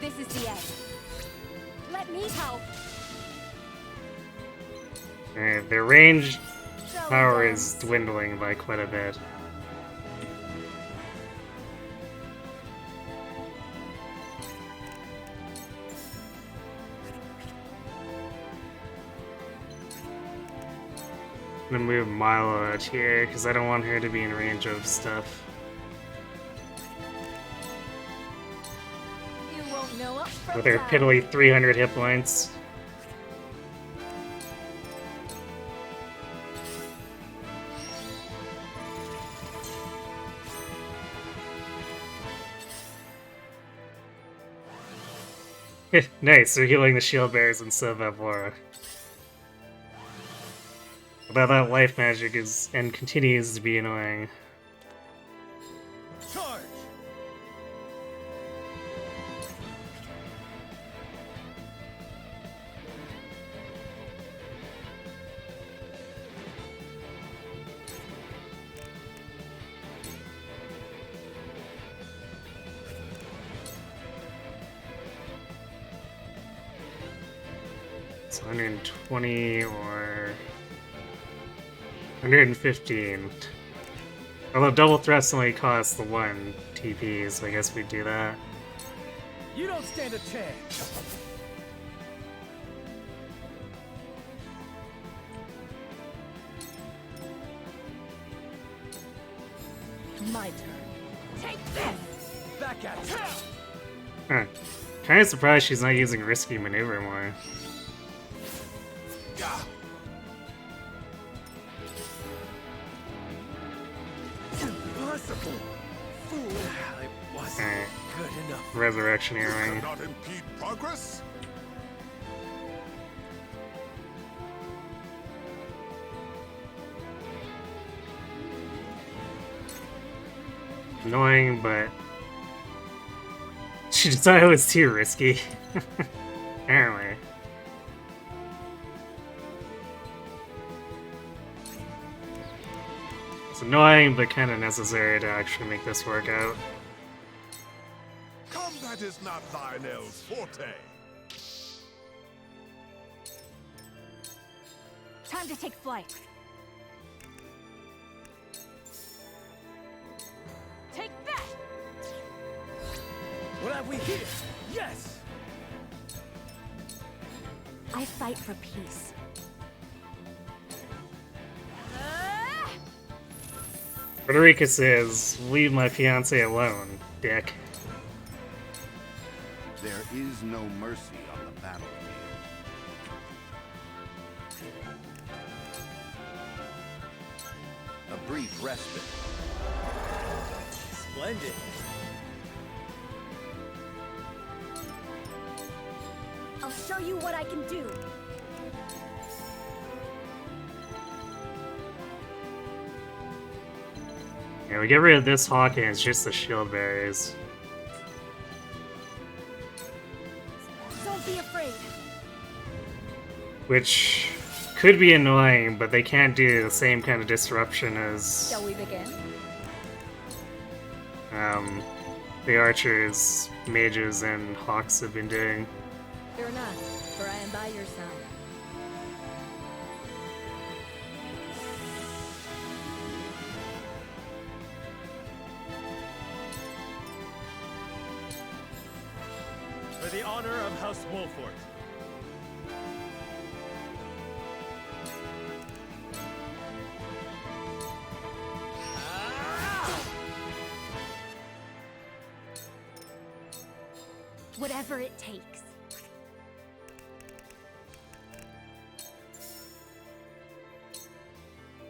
This is the end. Let me help. Alright, their range So power then. is dwindling by quite a bit. I'm gonna move Milo out here because I don't want her to be in range of stuff. No up from with her down. piddly 300 hit points. Nice, they're healing the shield bearers instead of Evora. Although that life magic is and continues to be annoying. Charge! It's 120 or 115. Although double thrust only costs the 1 TP, so I guess we'd do that. You don't stand a chance! My turn. Take this! Back at you! Huh. Kinda surprised she's not using risky maneuver more. Gah! Impossible! Fool! It wasn't Alright, good enough. resurrection You earring. cannot impede progress? Annoying, but she decided it was too risky. Apparently. It's annoying, but kind of necessary to actually make this work out. Combat is not Lionel's forte. Time to take flight. Take that! What have we here? Yes! I fight for peace. Frederica says, "Leave my fiance alone, dick." There is no mercy on the battlefield. A brief respite. Splendid! I'll show you what I can do. Yeah, we get rid of this Hawk and it's just the shield bearers. Don't be afraid. Which could be annoying, but they can't do the same kind of disruption as Shall we begin? the archers, mages, and hawks have been doing. Fear not, for I am by your side. For the honor of House Wolfort. Whatever it takes.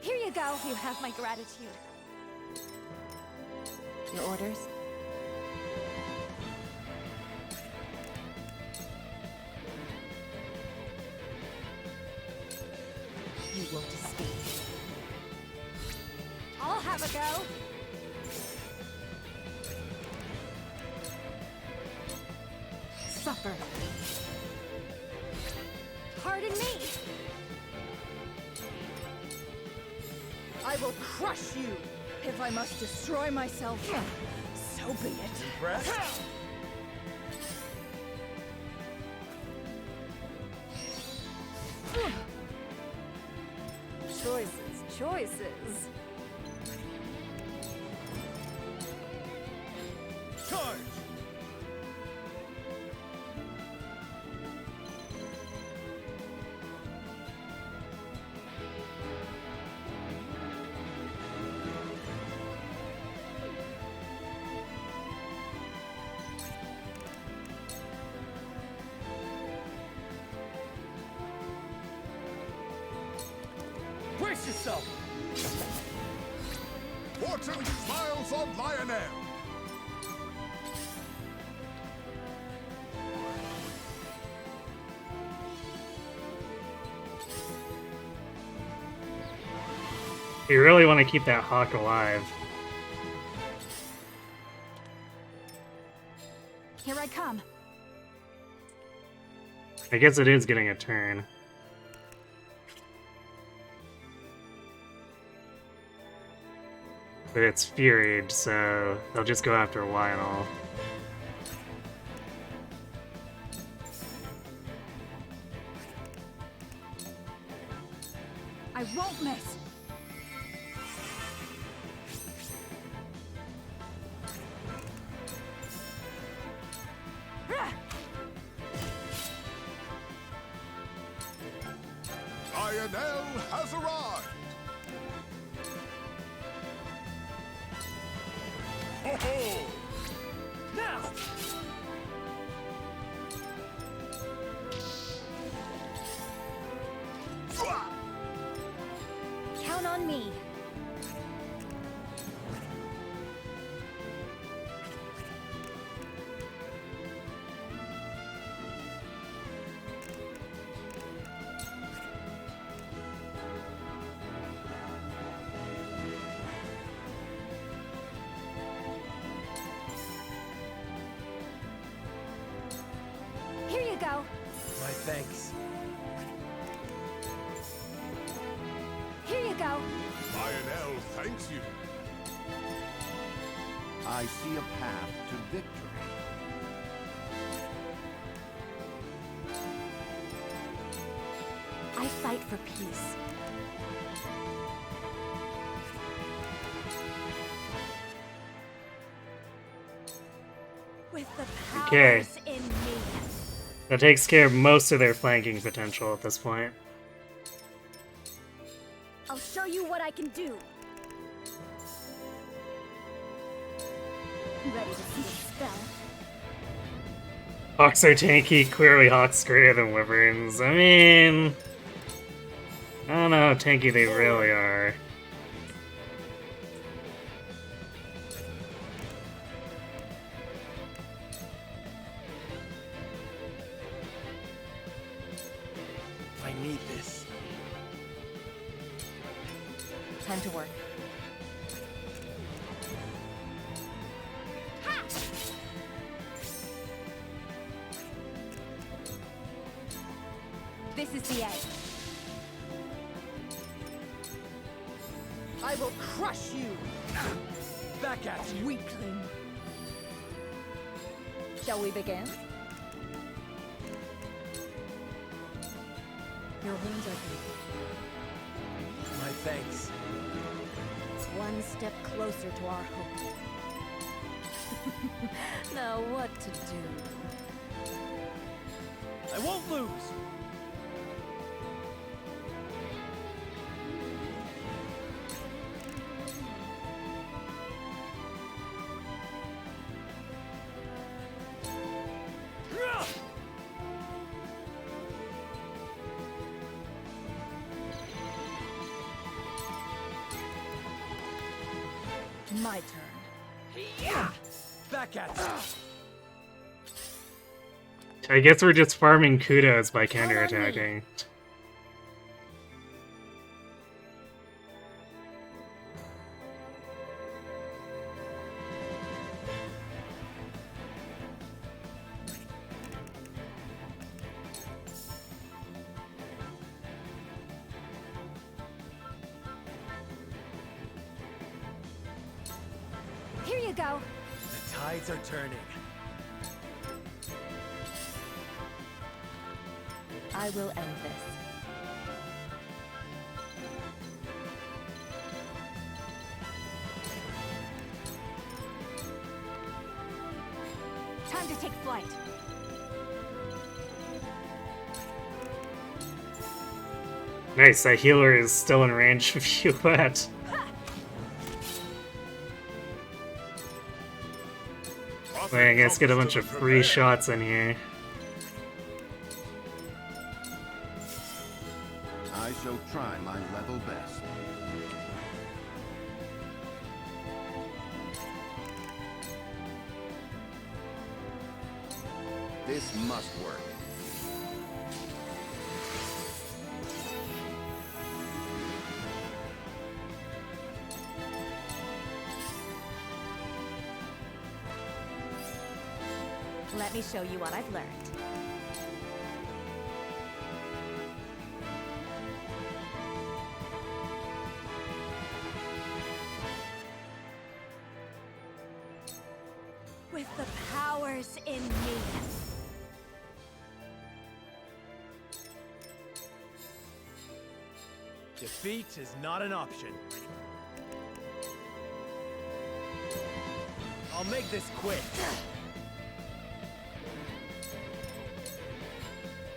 Here you go. You have my gratitude. Your orders? You won't escape. I'll have a go. Suffer. Pardon me. I will crush you. If I must destroy myself, so be it. Impressed? Choices. Charge! yourself! Fortune smiles on Lionel. You really want to keep that hawk alive. Here I come. I guess it is getting a turn. But it's furied, so they'll just go after Lionel. I won't miss. Lionel has arrived. Ho ho! Now! Count on me. Here you go. My thanks. Here you go. Lionel thanks you. I see a path to victory. I fight for peace. With the powers Okay. in me. That takes care of most of their flanking potential at this point. I'll show you what I can do. Ready to see the spell? Hawks are tanky, clearly Hawks greater than Wyverns. I mean... I don't know how tanky they really are. I need this. Time to work. This is the end. I will crush you, Back at you! weakling. Shall we begin? Your wounds are healed. My thanks. It's one step closer to our hope. Now what to do? I won't lose! My turn. Back at you! I guess we're just farming kudos by counterattacking. Here you go. The tides are turning. I will end this. Time to take flight. Nice, that healer is still in range of you at. Wait, let's get a bunch of free shots in here. I shall try my level best. This must work. Let me show you what I've learned. With the powers in me. Defeat is not an option. I'll make this quick.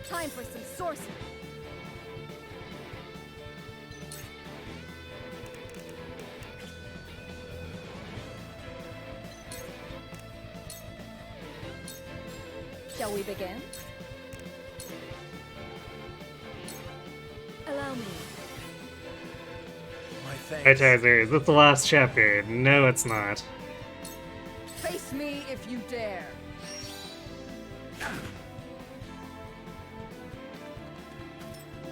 Time for some sorcery. Shall we begin? Allow me. My Hey thanks. Tizer, is this the last chapter? No, it's not. Face me if you dare.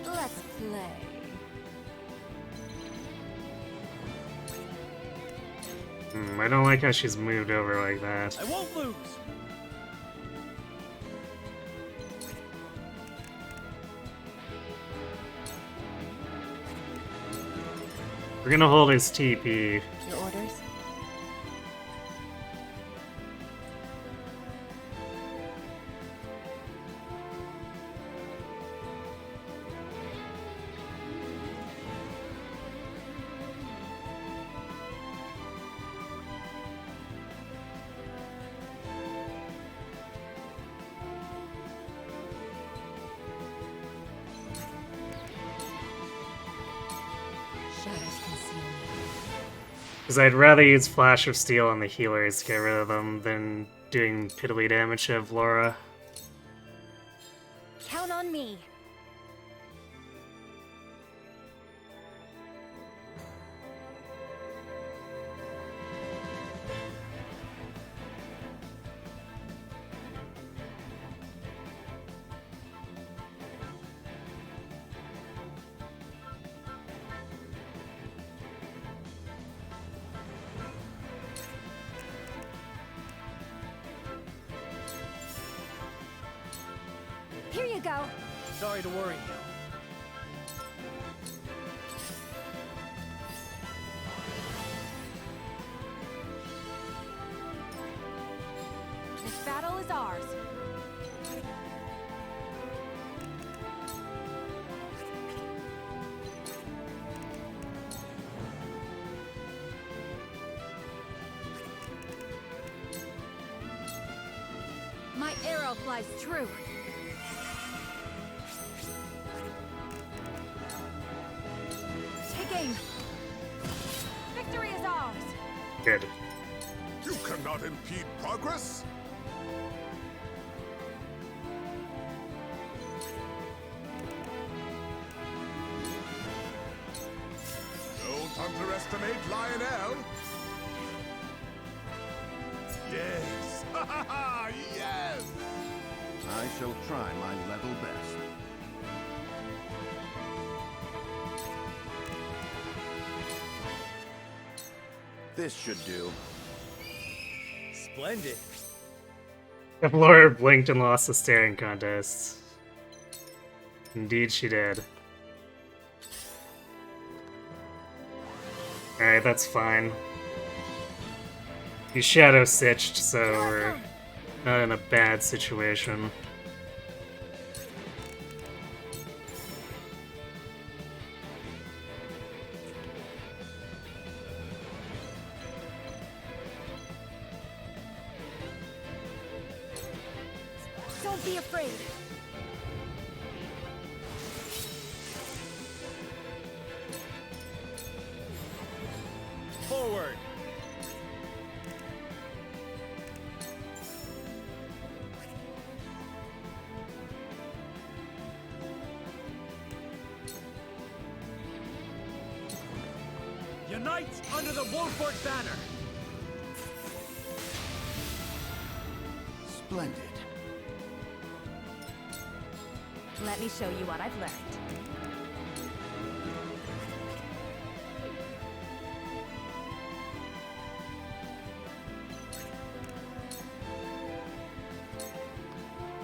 Let's play. I don't like how she's moved over like that. I won't lose. We're gonna hold his TP. Your orders? Shadows conceal me. Because I'd rather use Flash of Steel on the healers to get rid of them than doing piddly damage to Laura. Count on me. Here you go. Sorry to worry you. This battle is ours. My arrow flies true. Take aim. Victory is ours. Good. You cannot impede progress. Don't underestimate Lionel. Yes. Ha ha ha! Yes. I shall try my level best. This should do. Splendid. If Laura blinked and lost the staring contest. Indeed she did. Alright, that's fine. He's shadow stitched, so we're not in a bad situation. Don't be afraid. Forward. Unite under the Wolford banner. Splendid. Let me show you what I've learned.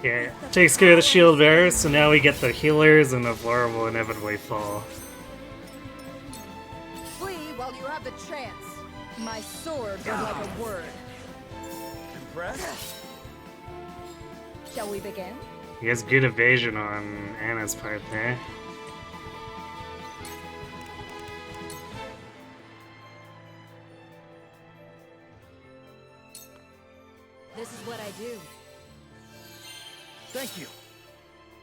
Yeah, takes care of the shield bearer, so now we get the healers, and Avlora will inevitably fall. Flee while you have the chance. My sword would like a word. Impressed? Shall we begin? He has good evasion on Anna's part there. This is what I do. Thank you.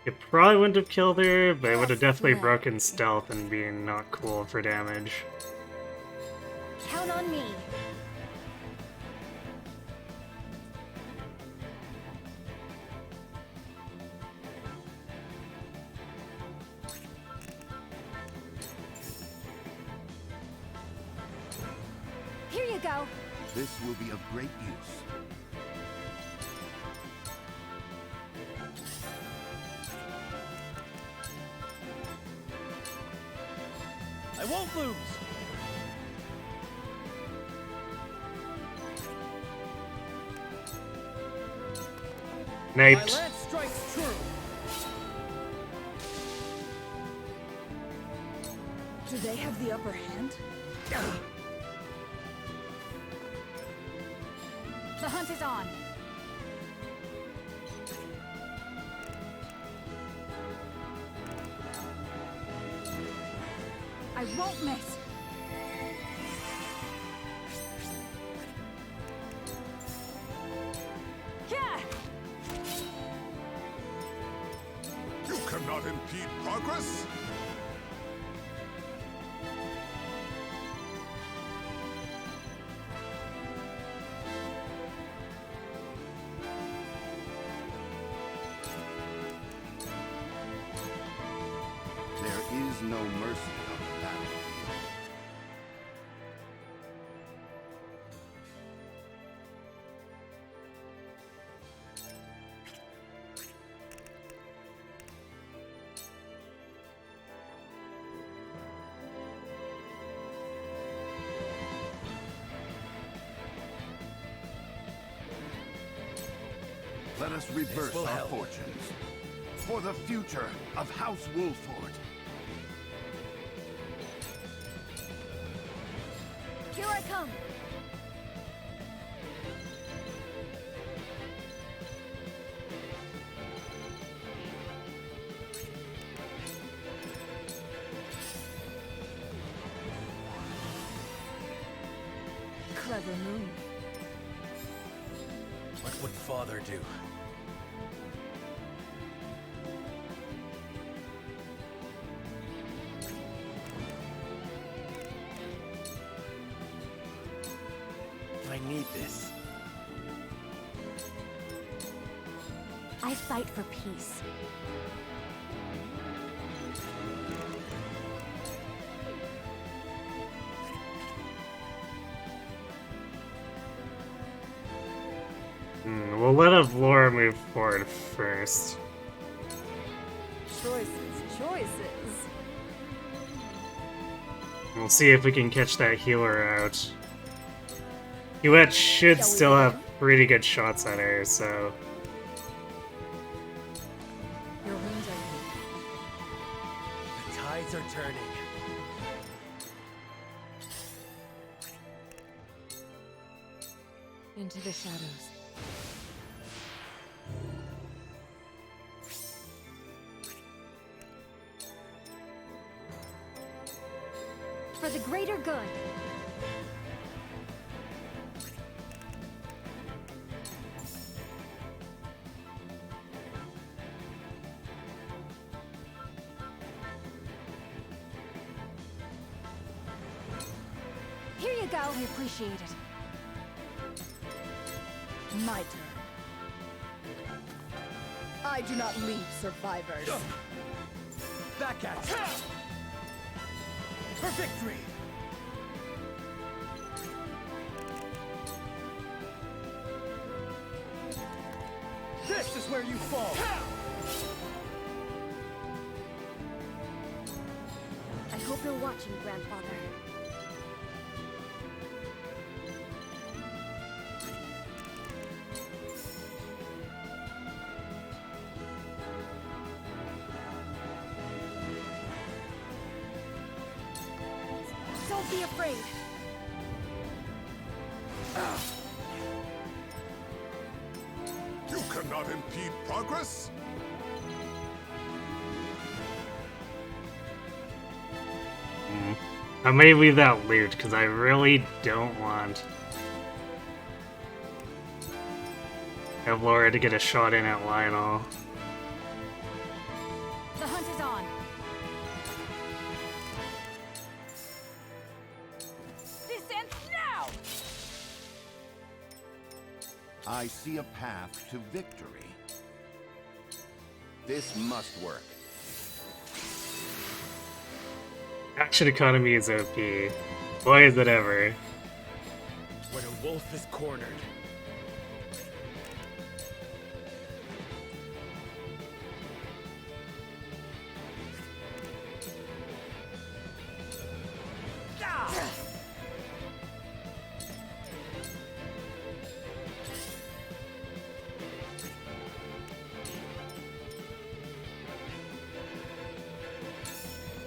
It probably wouldn't have killed her, but it would have definitely broken stealth and being not cool for damage. Count on me. Here you go. This will be of great use. I won't lose. My Sniped. lance strikes true. Do they have the upper hand? The hunt is on. I won't miss. Yeah. You cannot impede progress. There is no mercy on the battlefield. Let us reverse will our help. fortunes. For the future of House Wolford. Here I come. Clever move. What would father do? I need this. I fight for peace. We'll let Avlora move forward first. Choices, choices. We'll see if we can catch that healer out. Hewitt should Shall we still have begin? pretty good shots at her, so... Your wounds are healed. The tides are turning. Into the shadows. For the greater good. Here you go. I appreciate it. My turn. I do not leave survivors. Back at it. For victory! This is where you fall! hope you're watching, Grandfather. Don't be afraid. You cannot impede progress. I may leave that loot because I really don't want have Laura to get a shot in at Lionel. The hunt is on. This ends now! I see a path to victory. This must work. Action economy is OP. Boy, is it ever. When a wolf is cornered.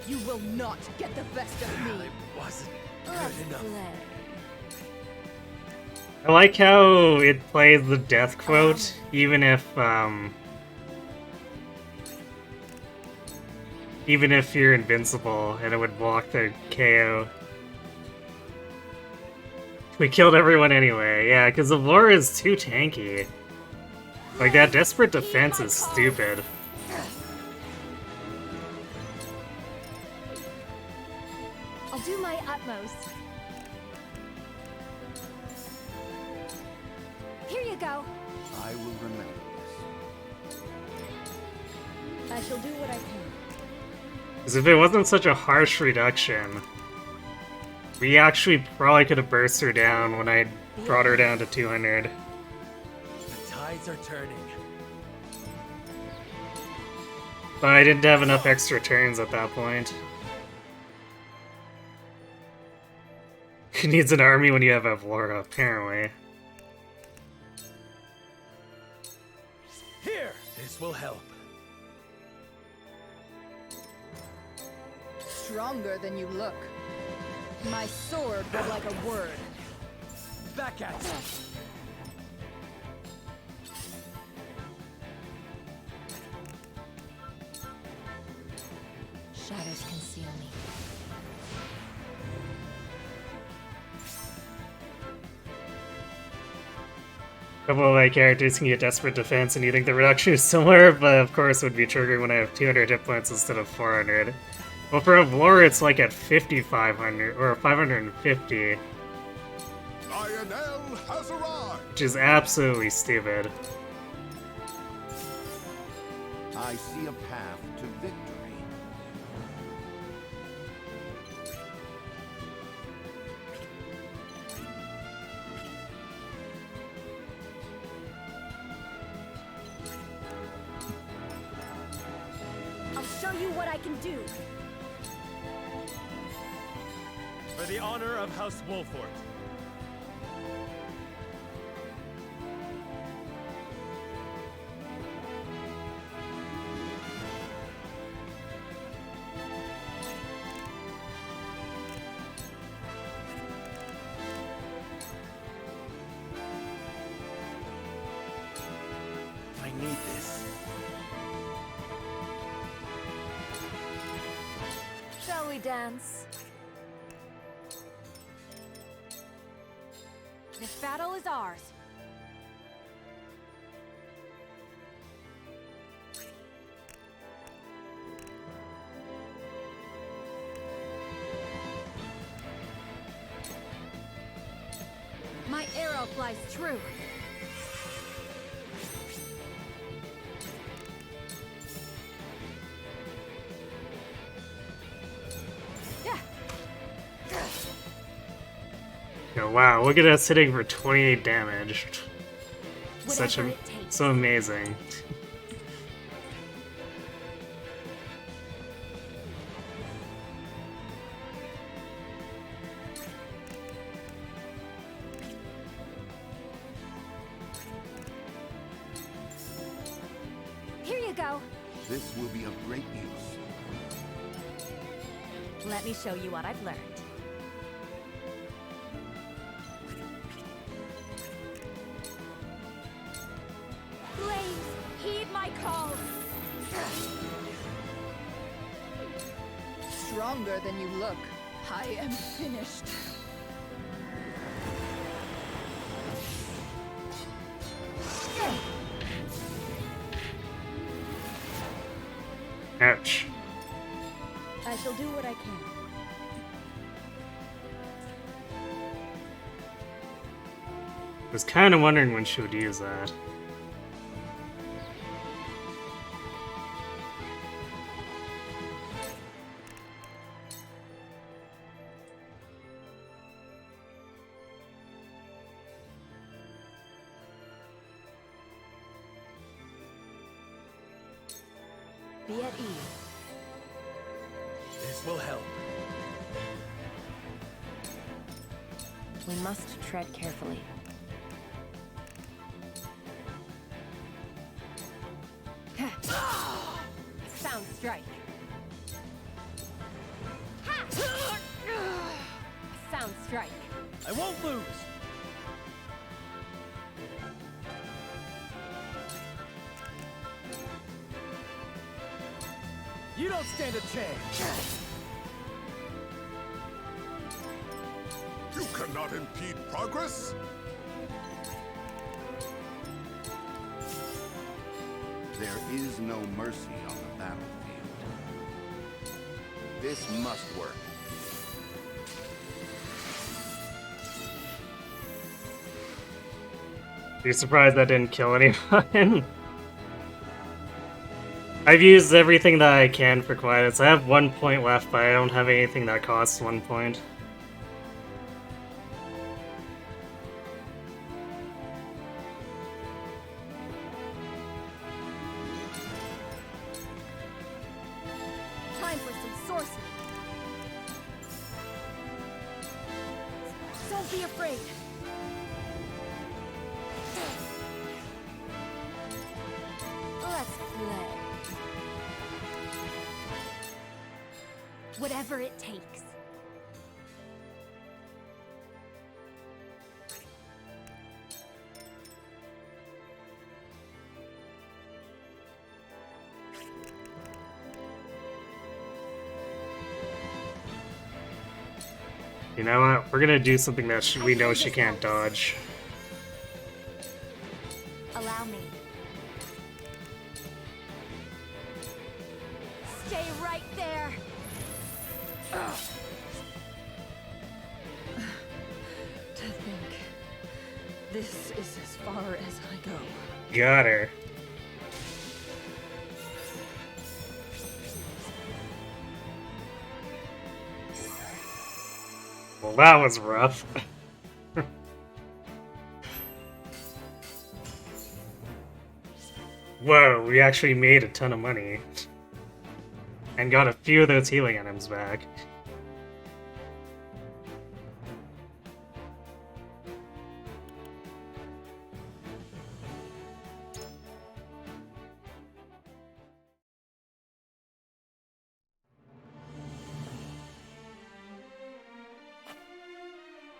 You will not get the best of me. It wasn't good enough. I like how it plays the death quote, even if you're invincible, and it would block the KO. We killed everyone anyway, yeah, because the Laura is too tanky. Like, that desperate defense is stupid. I'll do my utmost. Here you go. I will remember this. I shall do what I can. Because if it wasn't such a harsh reduction, we actually probably could have burst her down when I brought her down to 200. The tides are turning. But I didn't have enough extra turns at that point. Who needs an army when you have Avlora, apparently? Here! This will help. Stronger than you look. My sword was like a word. Back at you. Shadows conceal me. A couple of my characters can get desperate defense, and you think the reduction is similar, but of course it would be triggering when I have 200 hit points instead of 400. Well, for Avlora, it's like at 5,500 or 550, Lionel has arrived. which is absolutely stupid. I see a path to victory. I'll show you what I can do. For the honor of House Wolfort. I need this. Shall we dance? This battle is ours. My arrow flies true. Oh, wow, look at us hitting for 28 damage. Whatever it takes. So amazing. This will be of great use. Let me show you what I've learned. Flames, heed my call! Stronger than you look. I am finished. Ouch. I shall do what I can. Was kind of wondering when she would use that. Be at ease. This will help. We must tread carefully. Sound strike. Sound strike. I won't lose! You don't stand a chance! You cannot impede progress. There is no mercy on the battlefield. This must work. Are you surprised that didn't kill anyone? I've used everything that I can for Quietus. I have 1 point left, but I don't have anything that costs 1 point. Time for some sorcery. Don't be afraid. Let's play. Whatever it takes. You know what? We're gonna do something that we know she can't dodge. Allow me. Stay right there. To think, this is as far as I go. Got her. Well, that was rough. Whoa, we actually made a ton of money. And got a few of those healing items back.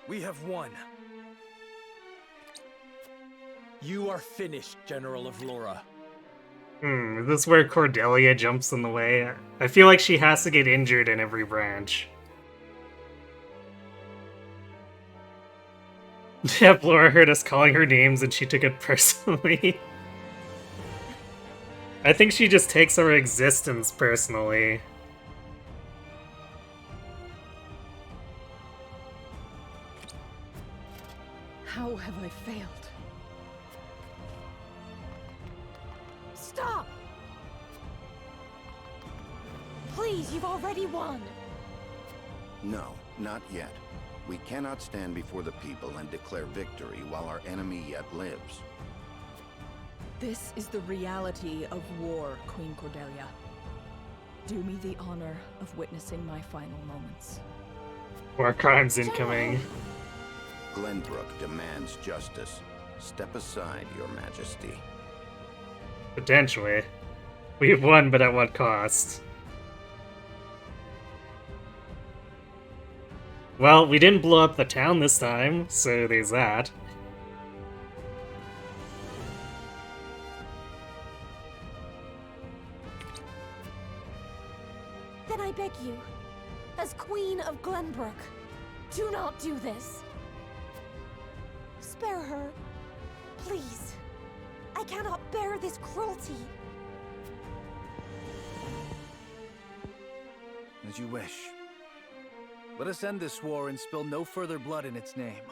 We have won. You are finished, General of Laura. Is this where Cordelia jumps in the way? I feel like she has to get injured in every branch. Yep, Laura heard us calling her names and she took it personally. I think she just takes our existence personally. How have I failed? Stop! Please, you've already won. No, not yet. We cannot stand before the people and declare victory while our enemy yet lives. This is the reality of war, Queen Cordelia. Do me the honor of witnessing my final moments. War crimes incoming. Glenbrook demands justice. Step aside, Your Majesty. Potentially. We've won, but at what cost? Well, we didn't blow up the town this time, so there's that. Then I beg you, as Queen of Glenbrook, do not do this. Spare her, please. I cannot bear this cruelty. As you wish. Let us end this war and spill no further blood in its name.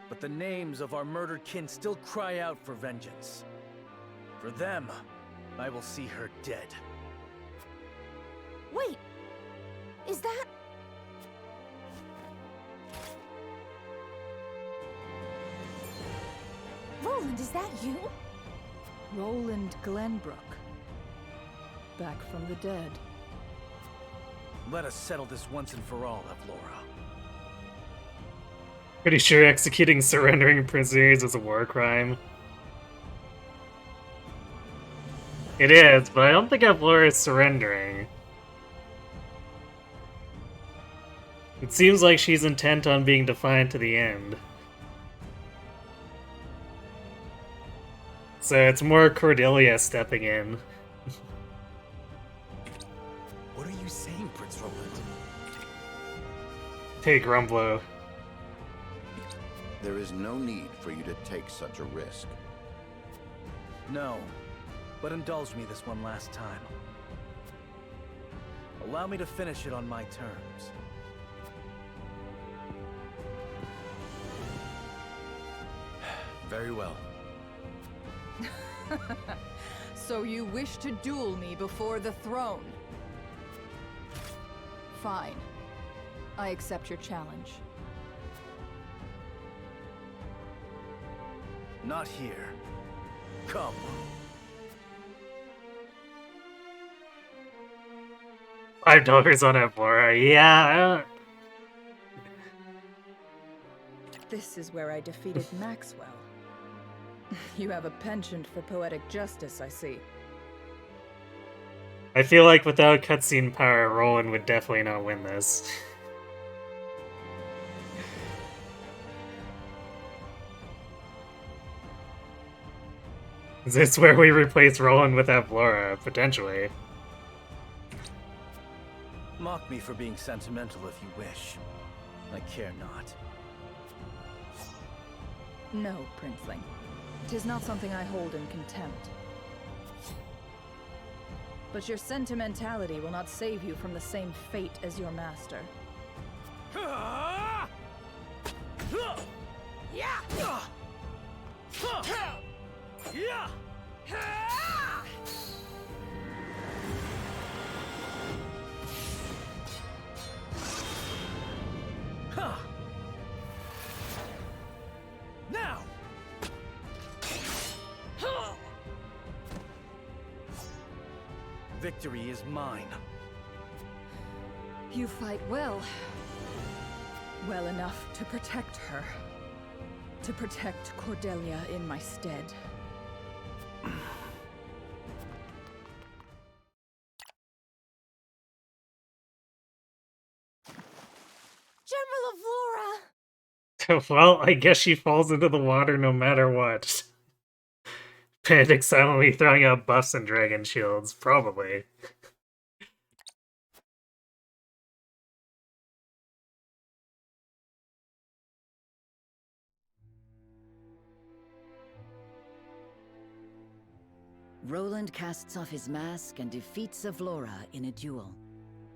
But the names of our murdered kin still cry out for vengeance. For them, I will see her dead. Wait, is that... Roland, is that you? Roland Glenbrook. Back from the dead. Let us settle this once and for all, Evlora. Pretty sure executing surrendering prisoners is a war crime. It is, but I don't think Evlora is surrendering. It seems like she's intent on being defiant to the end. So it's more Cordelia stepping in. What are you saying, Prince Roland? Hey, Grumblo. There is no need for you to take such a risk. No, but indulge me this one last time. Allow me to finish it on my terms. Very well. So you wish to duel me before the throne? Fine. I accept your challenge. Not here. Come. $5 on Evlora, yeah. This is where I defeated Maxwell. You have a penchant for poetic justice, I see. I feel like without cutscene power, Roland would definitely not win this. Is this where we replace Roland with Evlora, potentially? Mock me for being sentimental if you wish. I care not. No, Princeling. 'Tis not something I hold in contempt. But your sentimentality will not save you from the same fate as your master. Now! Victory is mine. You fight well. Well enough to protect her. To protect Cordelia in my stead. General of Laura! Well, I guess she falls into the water no matter what. Panic silently throwing out buffs and dragon shields, probably. Roland casts off his mask and defeats Evlora in a duel,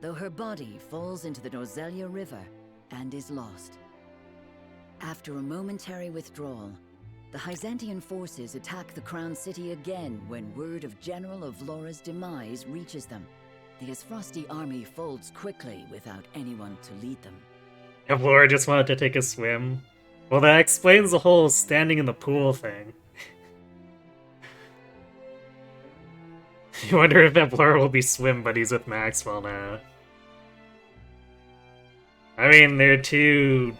though her body falls into the Nozelia River and is lost. After a momentary withdrawal, the Hyzantian forces attack the Crown City again when word of General Evlora's demise reaches them. The Asfrosti army folds quickly without anyone to lead them. Evlora just wanted to take a swim. Well, that explains the whole standing in the pool thing. You wonder if Evlora will be swim buddies with Maxwell now. I mean, they're two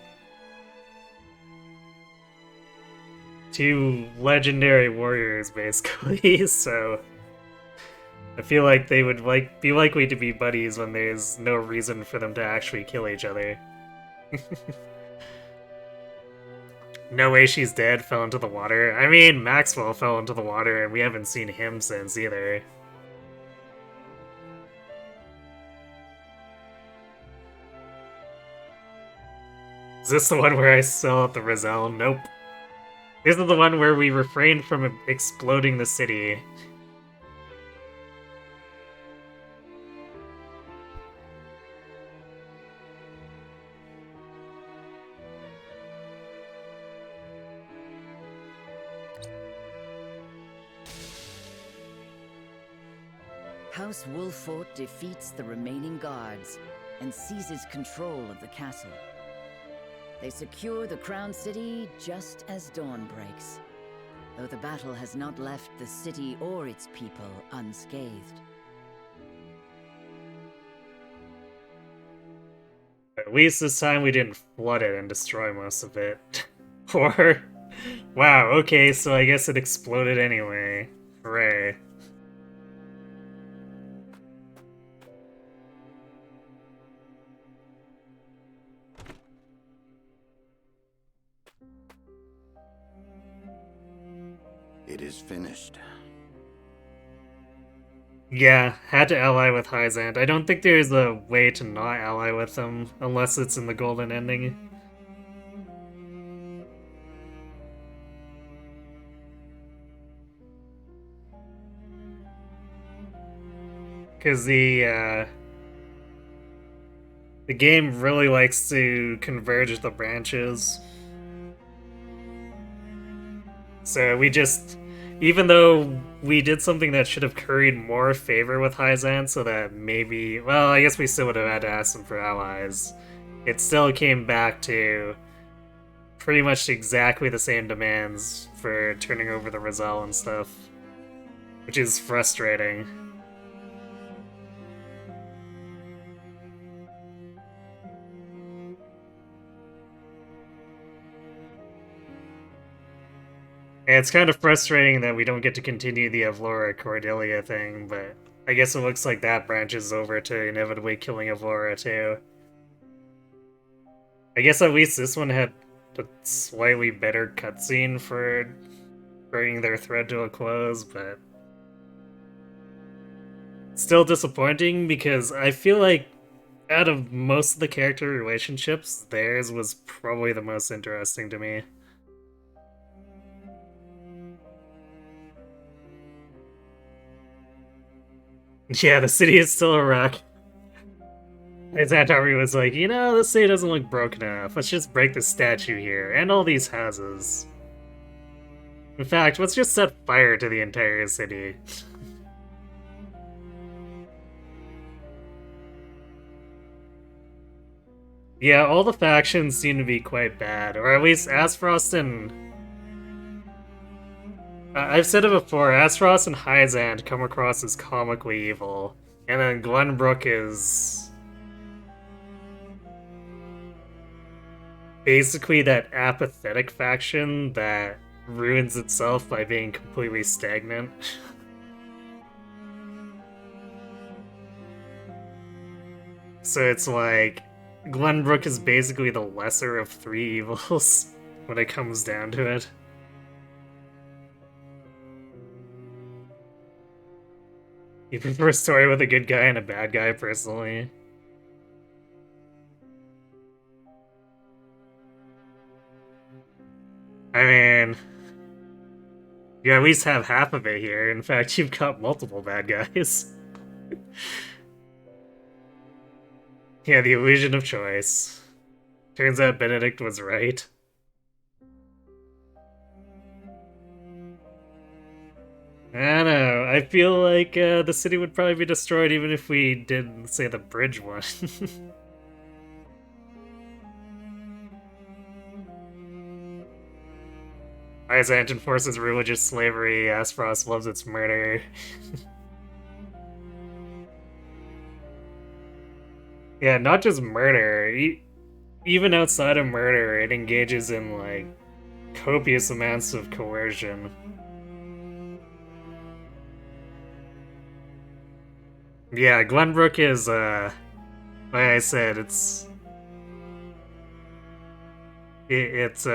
legendary warriors, basically, so I feel like they would be likely to be buddies when there's no reason for them to actually kill each other. No way she's dead, fell into the water. I mean, Maxwell fell into the water and we haven't seen him since either. Is this the one where I sell out the Roselle? Nope. This is the one where we refrained from exploding the city. House Wolffort defeats the remaining guards and seizes control of the castle. They secure the Crown City just as dawn breaks, though the battle has not left the city or its people unscathed. At least this time we didn't flood it and destroy most of it. Or... wow, okay, so I guess it exploded anyway. Hooray. It is finished. Yeah, had to ally with Hyzant. I don't think there's a way to not ally with them, unless it's in the golden ending. Because the game really likes to converge the branches. So we just... even though we did something that should have curried more favor with Hyzant, so that maybe... well, I guess we still would have had to ask them for allies. It still came back to pretty much exactly the same demands for turning over the Roselle and stuff. Which is frustrating. And it's kind of frustrating that we don't get to continue the Avlora Cordelia thing, but I guess it looks like that branches over to inevitably killing Avlora too. I guess at least this one had a slightly better cutscene for bringing their thread to a close, but still disappointing because I feel like out of most of the character relationships, theirs was probably the most interesting to me. Yeah, the city is still a rock. Xantari was like, you know, this city doesn't look broken enough. Let's just break the statue here, and all these houses. In fact, let's just set fire to the entire city. Yeah, all the factions seem to be quite bad, or at least Aspfrost and... I've said it before, Aspfrost and Hyzant come across as comically evil, and then Glenbrook is... basically that apathetic faction that ruins itself by being completely stagnant. So it's like, Glenbrook is basically the lesser of three evils when it comes down to it. You prefer a story with a good guy and a bad guy, personally? I mean... you at least have half of it here. In fact, you've got multiple bad guys. Yeah, the illusion of choice. Turns out Benedict was right. I don't know. I feel like the city would probably be destroyed even if we did, say, the bridge one. Hyzant enforces religious slavery. Aspfrost loves its murder. Yeah, not just murder. Even outside of murder, it engages in, like, copious amounts of coercion. Yeah, Glenbrook is, like I said, it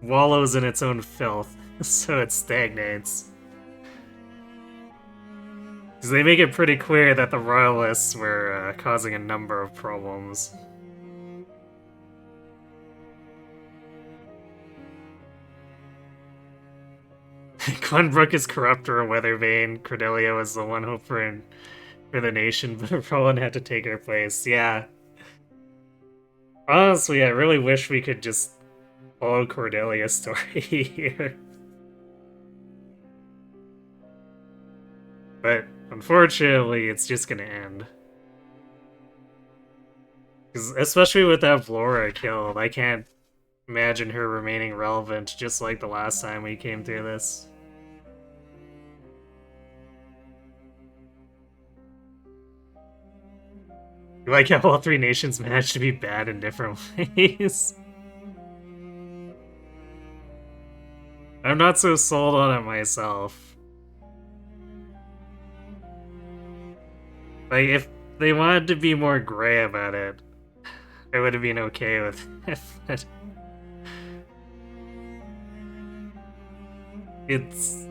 wallows in its own filth, so it stagnates. Because they make it pretty clear that the Royalists were causing a number of problems. Glenbrook is corrupt or a weathervane. Cordelia was the one hope for the nation, but Roland had to take her place. Yeah. Honestly, I really wish we could just follow Cordelia's story here. But unfortunately, it's just gonna end. Because especially without Vlora killed, I can't imagine her remaining relevant just like the last time we came through this. You like how all three nations managed to be bad in different ways? I'm not so sold on it myself. Like, if they wanted to be more gray about it, I would have been okay with it, but it's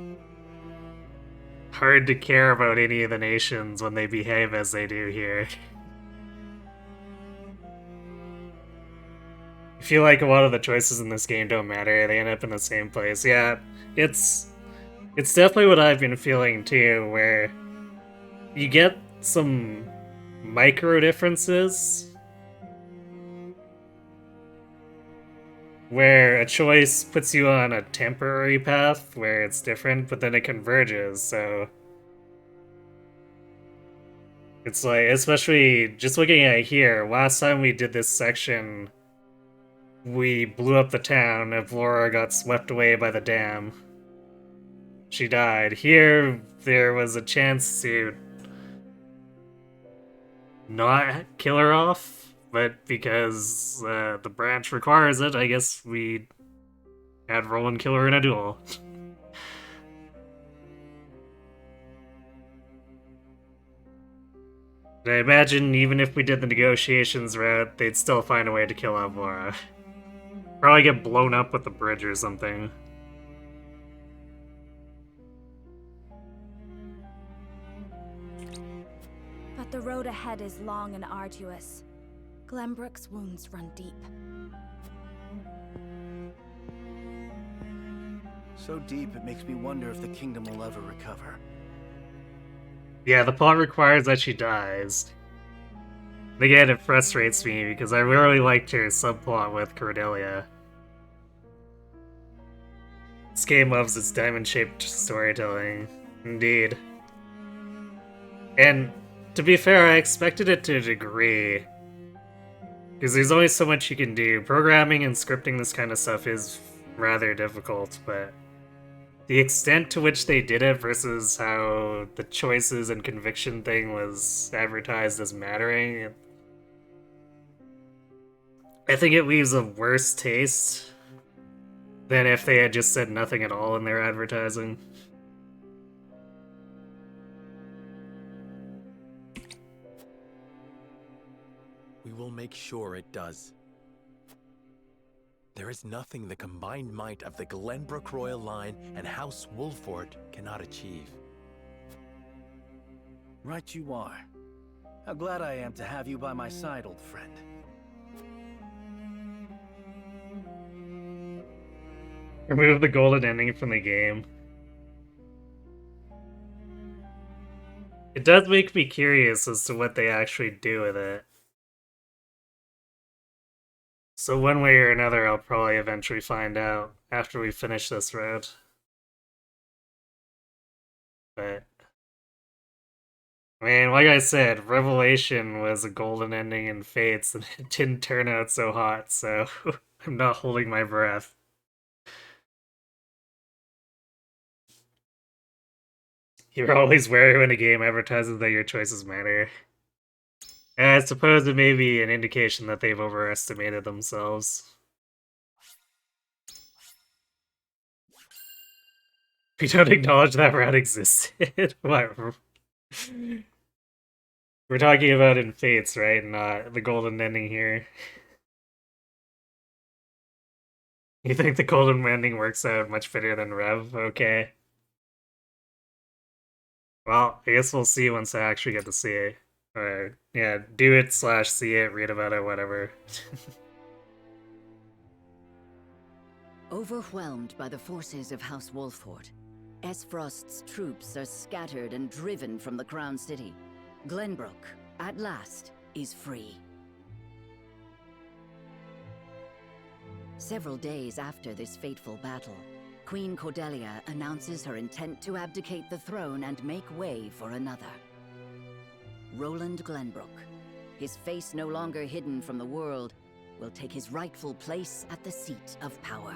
hard to care about any of the nations when they behave as they do here. I feel like a lot of the choices in this game don't matter, they end up in the same place. Yeah, it's definitely what I've been feeling too, where you get some micro differences where a choice puts you on a temporary path where it's different, but then it converges, so it's like, especially just looking at it here, last time we did this section, we blew up the town, and Vlora got swept away by the dam. She died. Here, there was a chance to not kill her off, but because the branch requires it, I guess we had Roland kill her in a duel. And I imagine even if we did the negotiations route, they'd still find a way to kill Vlora. Probably get blown up with the bridge or something. But the road ahead is long and arduous. Glenbrook's wounds run deep. So deep, it makes me wonder if the kingdom will ever recover. Yeah, the plot requires that she dies. And again, it frustrates me because I really liked her subplot with Cordelia. This game loves its diamond-shaped storytelling. Indeed. And, to be fair, I expected it to a degree. Because there's only so much you can do. Programming and scripting this kind of stuff is rather difficult, but the extent to which they did it versus how the choices and conviction thing was advertised as mattering, I think it leaves a worse taste than if they had just said nothing at all in their advertising. We will make sure it does. There is nothing the combined might of the Glenbrook Royal Line and House Wolford cannot achieve. Right you are. How glad I am to have you by my side, old friend. Remove the golden ending from the game. It does make me curious as to what they actually do with it. So one way or another, I'll probably eventually find out after we finish this route. But I mean, like I said, Revelation was a golden ending in Fates, and it didn't turn out so hot, so I'm not holding my breath. You're always wary when a game advertises that your choices matter. And I suppose it may be an indication that they've overestimated themselves. We don't acknowledge that route existed. What? We're talking about in Fates, right? Not the golden ending here. You think the golden ending works out much better than Rev? Okay. Well, I guess we'll see once I actually get to see it. Or, yeah, do it / see it, read about it, whatever. Overwhelmed by the forces of House Wolford, Esfrost's troops are scattered and driven from the Crown City. Glenbrook, at last, is free. Several days after this fateful battle, Queen Cordelia announces her intent to abdicate the throne and make way for another. Roland Glenbrook, his face no longer hidden from the world, will take his rightful place at the seat of power.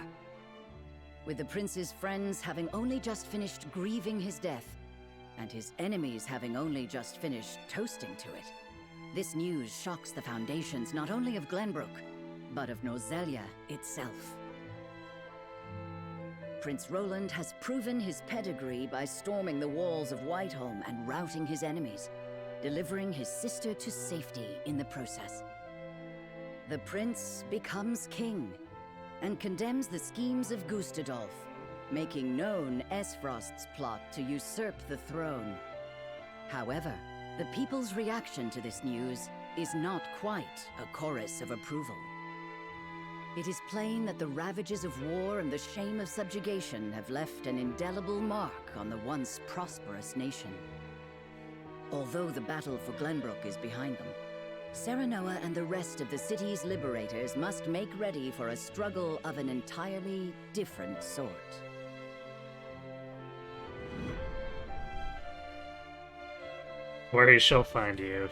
With the prince's friends having only just finished grieving his death, and his enemies having only just finished toasting to it, this news shocks the foundations not only of Glenbrook, but of Nozelia itself. Prince Roland has proven his pedigree by storming the walls of Whiteholm and routing his enemies, delivering his sister to safety in the process. The prince becomes king, and condemns the schemes of Gustadolf, making known Esfrost's plot to usurp the throne. However, the people's reaction to this news is not quite a chorus of approval. It is plain that the ravages of war and the shame of subjugation have left an indelible mark on the once prosperous nation. Although the battle for Glenbrook is behind them, Serenoa and the rest of the city's liberators must make ready for a struggle of an entirely different sort. Where he shall find you.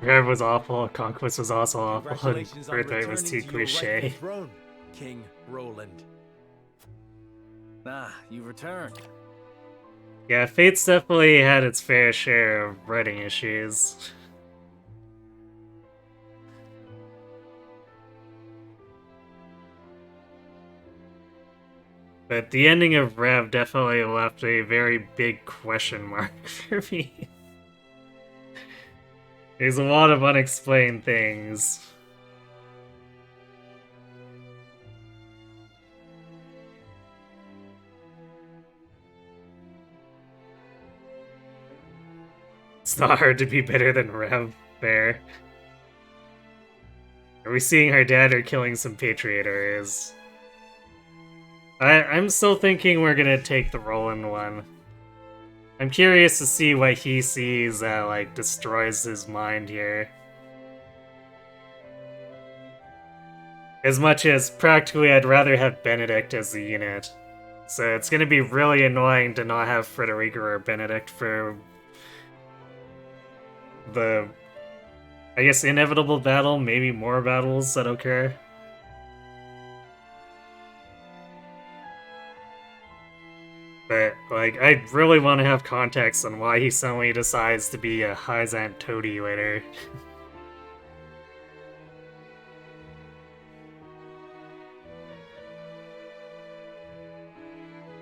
Rev was awful, Conquest was also awful, and Congratulations on Birthright was returning too to your cliche. rightful throne, King Roland. Ah, you've returned. Yeah, Fate's definitely had its fair share of writing issues. But the ending of Rev definitely left a very big question mark for me. There's a lot of unexplained things. It's not hard to be better than Rev, fair. Are we seeing our dad or killing some Patriotors? I'm still thinking we're gonna take the Roland one. I'm curious to see what he sees that, like, destroys his mind here. As much as, practically, I'd rather have Benedict as the unit. So it's gonna be really annoying to not have Frederica or Benedict for the, I guess, inevitable battle, maybe more battles that occur. But, like, I really want to have context on why he suddenly decides to be a Hyzant toady later.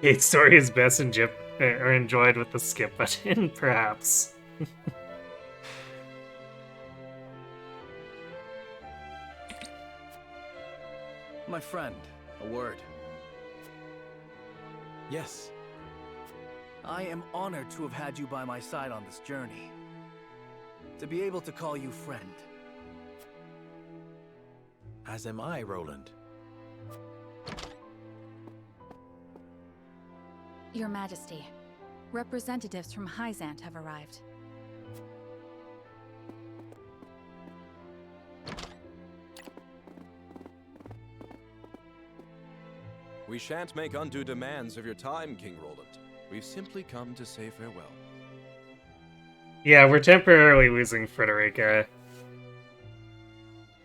Its story is best enjoyed with the skip button, perhaps. My friend, a word. Yes. I am honored to have had you by my side on this journey. To be able to call you friend. As am I, Roland. Your Majesty, representatives from Hyzant have arrived. We shan't make undue demands of your time, King Roland. We've simply come to say farewell. Yeah, we're temporarily losing Frederica.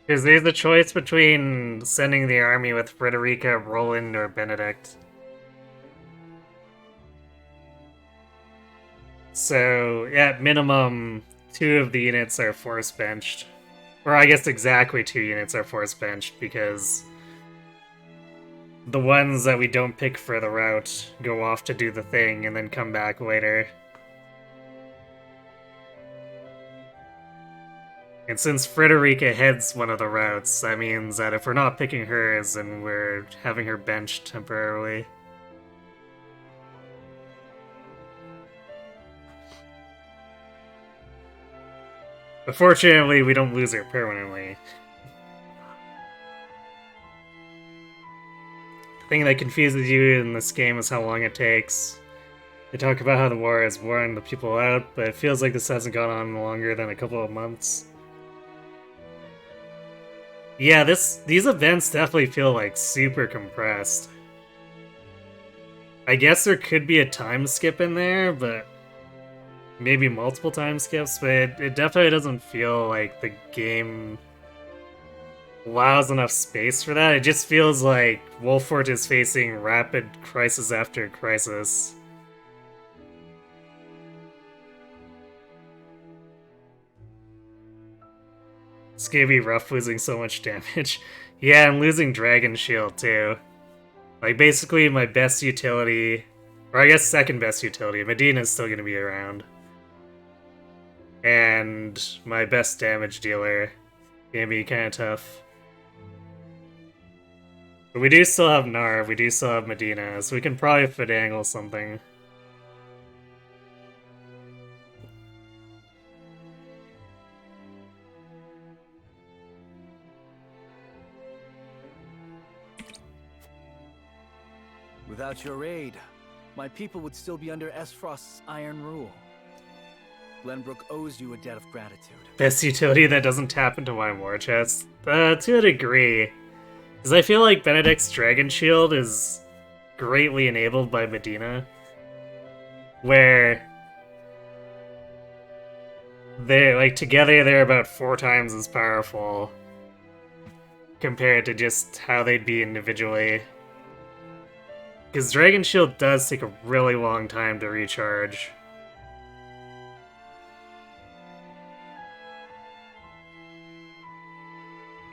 Because there's a choice between sending the army with Frederica, Roland, or Benedict. So, at minimum, 2 of the units are force benched. Or I guess exactly 2 units are force benched, because the ones that we don't pick for the route go off to do the thing and then come back later. And since Frederica heads one of the routes, that means that if we're not picking hers, then we're having her benched temporarily. But fortunately, we don't lose her permanently. The thing that confuses you in this game is how long it takes. They talk about how the war has worn the people out, but it feels like this hasn't gone on longer than a couple of months. Yeah, these events definitely feel like super compressed. I guess there could be a time skip in there, but maybe multiple time skips, but it definitely doesn't feel like the game allows enough space for that. It just feels like Wolfort is facing rapid crisis after crisis. It's gonna be rough losing so much damage. Yeah, I'm losing Dragon Shield too. Like, basically my best utility, or I guess second best utility, Medina's still gonna be around. And my best damage dealer, gonna be kinda tough. But we do still have Narv, we do still have Medina, so we can probably finagle something. Without your aid, my people would still be under Esfrost's iron rule. Glenbrook owes you a debt of gratitude. Best utility that doesn't tap into my war chest? To a degree. Because I feel like Benedict's Dragon Shield is greatly enabled by Medina. Where they're, like, together they're about 4 times as powerful compared to just how they'd be individually. Because Dragon Shield does take a really long time to recharge.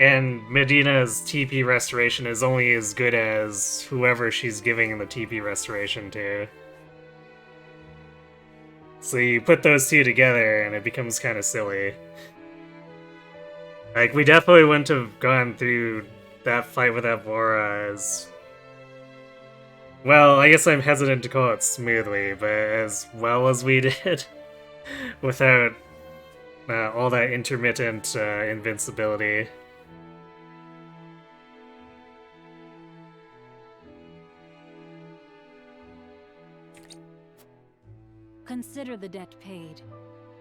And Medina's TP restoration is only as good as whoever she's giving the TP restoration to. So you put those two together and it becomes kind of silly. Like, we definitely wouldn't have gone through that fight with Avora as... Well, I guess I'm hesitant to call it smoothly, but as well as we did, without all that intermittent invincibility. Consider the debt paid.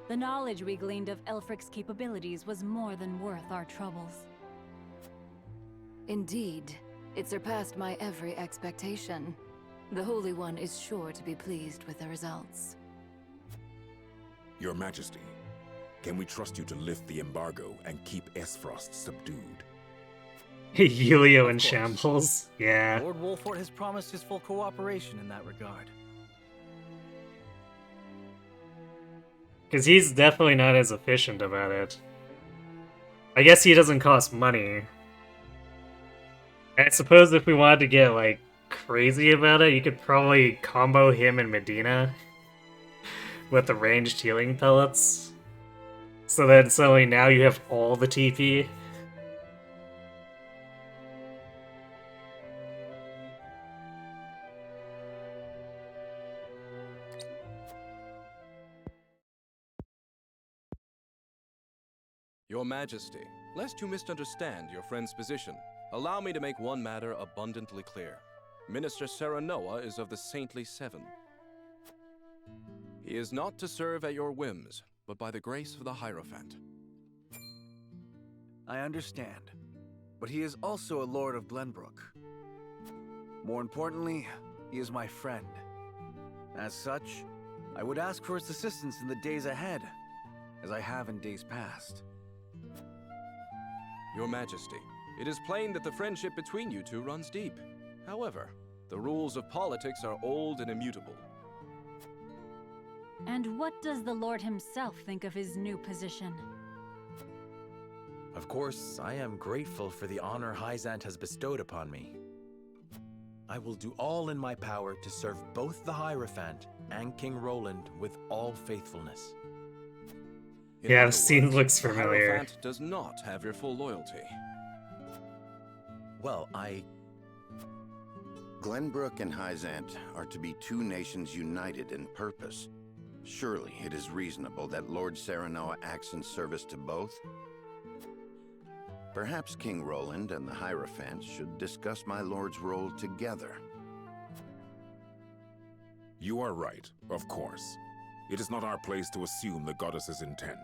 The knowledge we gleaned of Elfric's capabilities was more than worth our troubles. Indeed, it surpassed my every expectation. The Holy One is sure to be pleased with the results. Your Majesty, can we trust you to lift the embargo and keep Esfrost subdued? Yulio in shambles, yeah. Lord Wolfort has promised his full cooperation in that regard. Because he's definitely not as efficient about it. I guess he doesn't cost money. I suppose if we wanted to get, like, crazy about it, you could probably combo him and Medina with the ranged healing pellets. So that suddenly now you have all the TP. Your Majesty, lest you misunderstand your friend's position, allow me to make one matter abundantly clear. Minister Serenoa is of the Saintly Seven. He is not to serve at your whims, but by the grace of the Hierophant. I understand, but he is also a Lord of Glenbrook. More importantly, he is my friend. As such, I would ask for his assistance in the days ahead, as I have in days past. Your Majesty, it is plain that the friendship between you two runs deep. However, the rules of politics are old and immutable. And what does the Lord himself think of his new position? Of course, I am grateful for the honor Hyzant has bestowed upon me. I will do all in my power to serve both the Hierophant and King Roland with all faithfulness. In Yeah, other the scene words, looks the familiar. Hierophant does not have your full loyalty. Well, Glenbrook and Hyzant are to be two nations united in purpose. Surely it is reasonable that Lord Serenoa acts in service to both? Perhaps King Roland and the Hierophant should discuss my lord's role together. You are right, of course. It is not our place to assume the goddess's intent.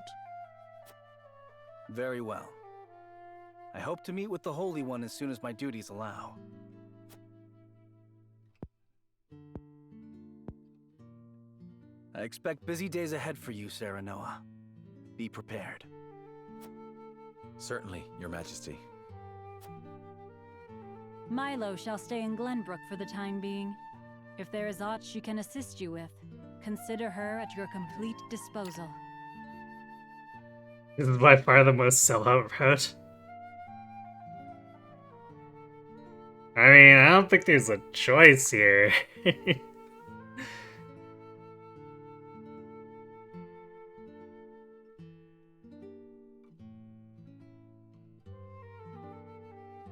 Very well. I hope to meet with the Holy One as soon as my duties allow. I expect busy days ahead for you, Serenoa. Be prepared. certainly, Your Majesty. Milo shall stay in Glenbrook for the time being. If there is aught she can assist you with, consider her at your complete disposal. This is by far the most sellout route. I mean, I don't think there's a choice here.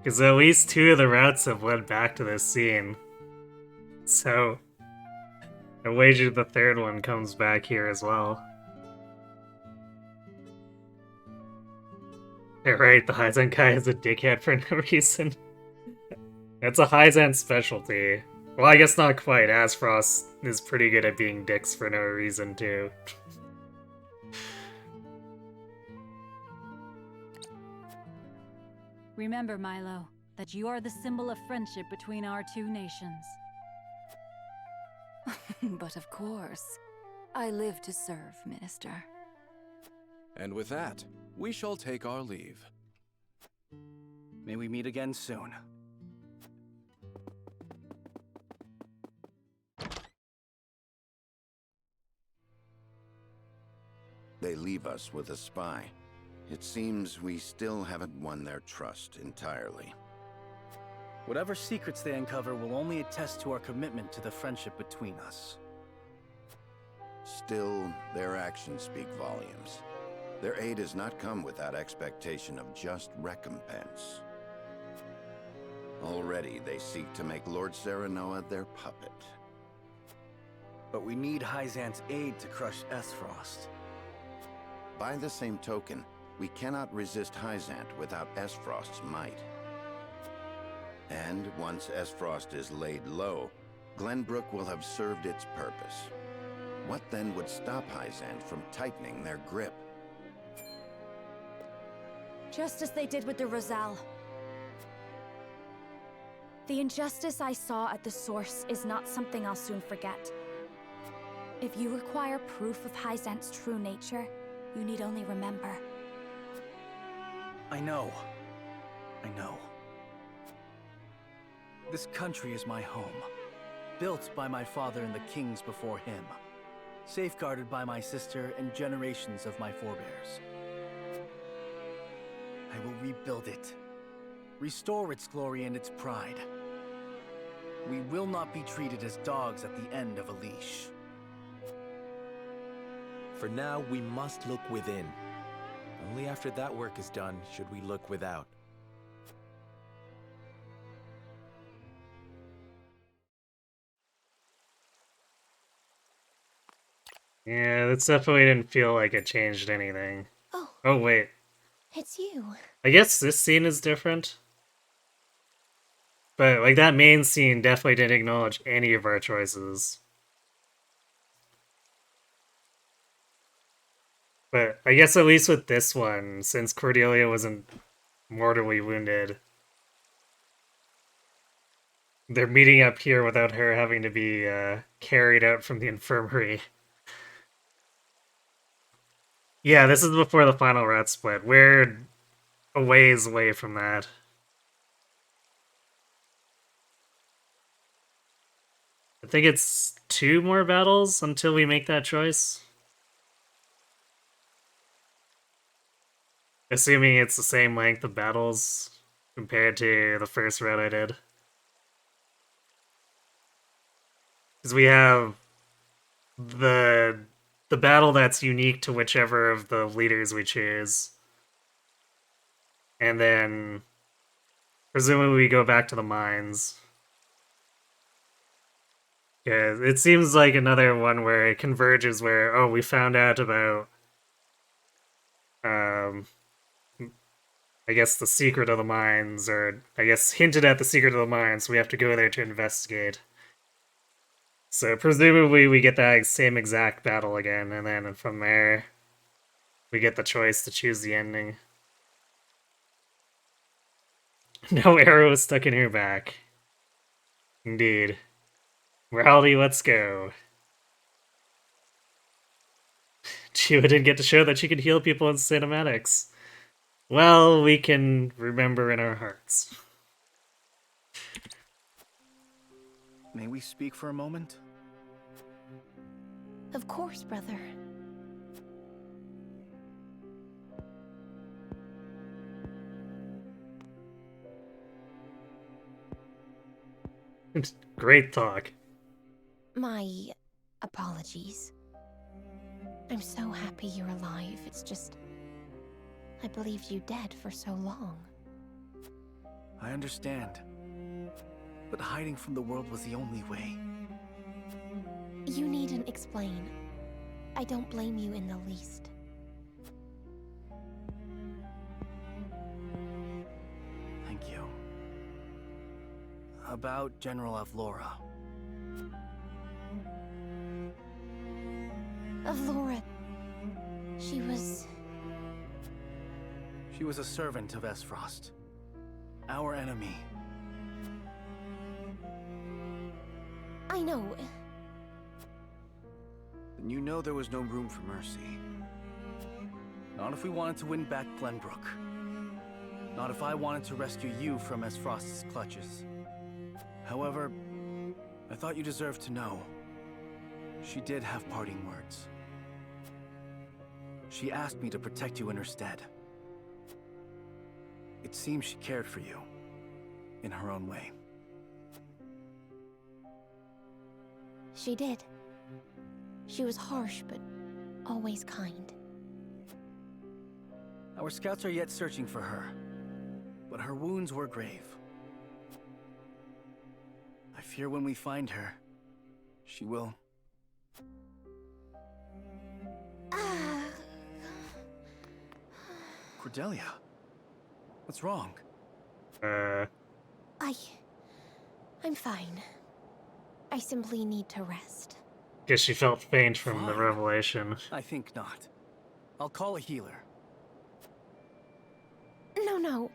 Because at least two of the routes have led back to this scene. So, I wager the third one comes back here as well. You're right, the Hyzan guy is a dickhead for no reason. That's a Hyzan specialty. Well, I guess not quite. Asfrost is pretty good at being dicks for no reason, too. Remember, Milo, that you are the symbol of friendship between our two nations. But of course, I live to serve, Minister. And with that, we shall take our leave. May we meet again soon. They leave us with a spy. It seems we still haven't won their trust entirely. Whatever secrets they uncover will only attest to our commitment to the friendship between us. Still, their actions speak volumes. Their aid has not come without expectation of just recompense. Already they seek to make Lord Serenoa their puppet. But we need Hyzant's aid to crush Esfrost. By the same token, we cannot resist Hyzant without Esfrost's might. And once Esfrost is laid low, Glenbrook will have served its purpose. What then would stop Hyzant from tightening their grip? Just as they did with the Rosal. The injustice I saw at the source is not something I'll soon forget. If you require proof of Hyzant's true nature, you need only remember. I know. This country is my home. Built by my father and the kings before him. Safeguarded by my sister and generations of my forebears. I will rebuild it. Restore its glory and its pride. We will not be treated as dogs at the end of a leash. For now, we must look within. Only after that work is done should we look without. Yeah, that definitely didn't feel like it changed anything. Oh, wait. It's you. I guess this scene is different. But, like, that main scene definitely didn't acknowledge any of our choices. But I guess at least with this one, since Cordelia wasn't mortally wounded, they're meeting up here without her having to be carried out from the infirmary. Yeah, this is before the final route split. We're a ways away from that. I think it's 2 more battles until we make that choice. Assuming it's the same length of battles compared to the first route I did. Because we have the battle that's unique to whichever of the leaders we choose. And then presumably we go back to the mines. Yeah, it seems like another one where it converges where, oh, we found out about I guess the secret of the mines, or I guess hinted at the secret of the mines, so we have to go there to investigate. So presumably we get that same exact battle again, and then from there we get the choice to choose the ending. No arrow is stuck in her back. Indeed. Morality, let's go. Chiwa didn't get to show that she could heal people in cinematics. Well, we can remember in our hearts. May we speak for a moment? Of course, brother. Great talk. My apologies. I'm so happy you're alive. It's just... I believed you dead for so long. I understand. But hiding from the world was the only way. You needn't explain. I don't blame you in the least. Thank you. About General Avlora. Avlora... She was a servant of Esfrost. Our enemy. I know. Then you know there was no room for mercy. Not if we wanted to win back Glenbrook. Not if I wanted to rescue you from Esfrost's clutches. However, I thought you deserved to know. She did have parting words. She asked me to protect you in her stead. It seems she cared for you, in her own way. She did. She was harsh, but always kind. Our scouts are yet searching for her, but her wounds were grave. I fear when we find her, she will... Cordelia, what's wrong? I'm fine. I simply need to rest. Guess she felt faint from the revelation. I think not. I'll call a healer. No.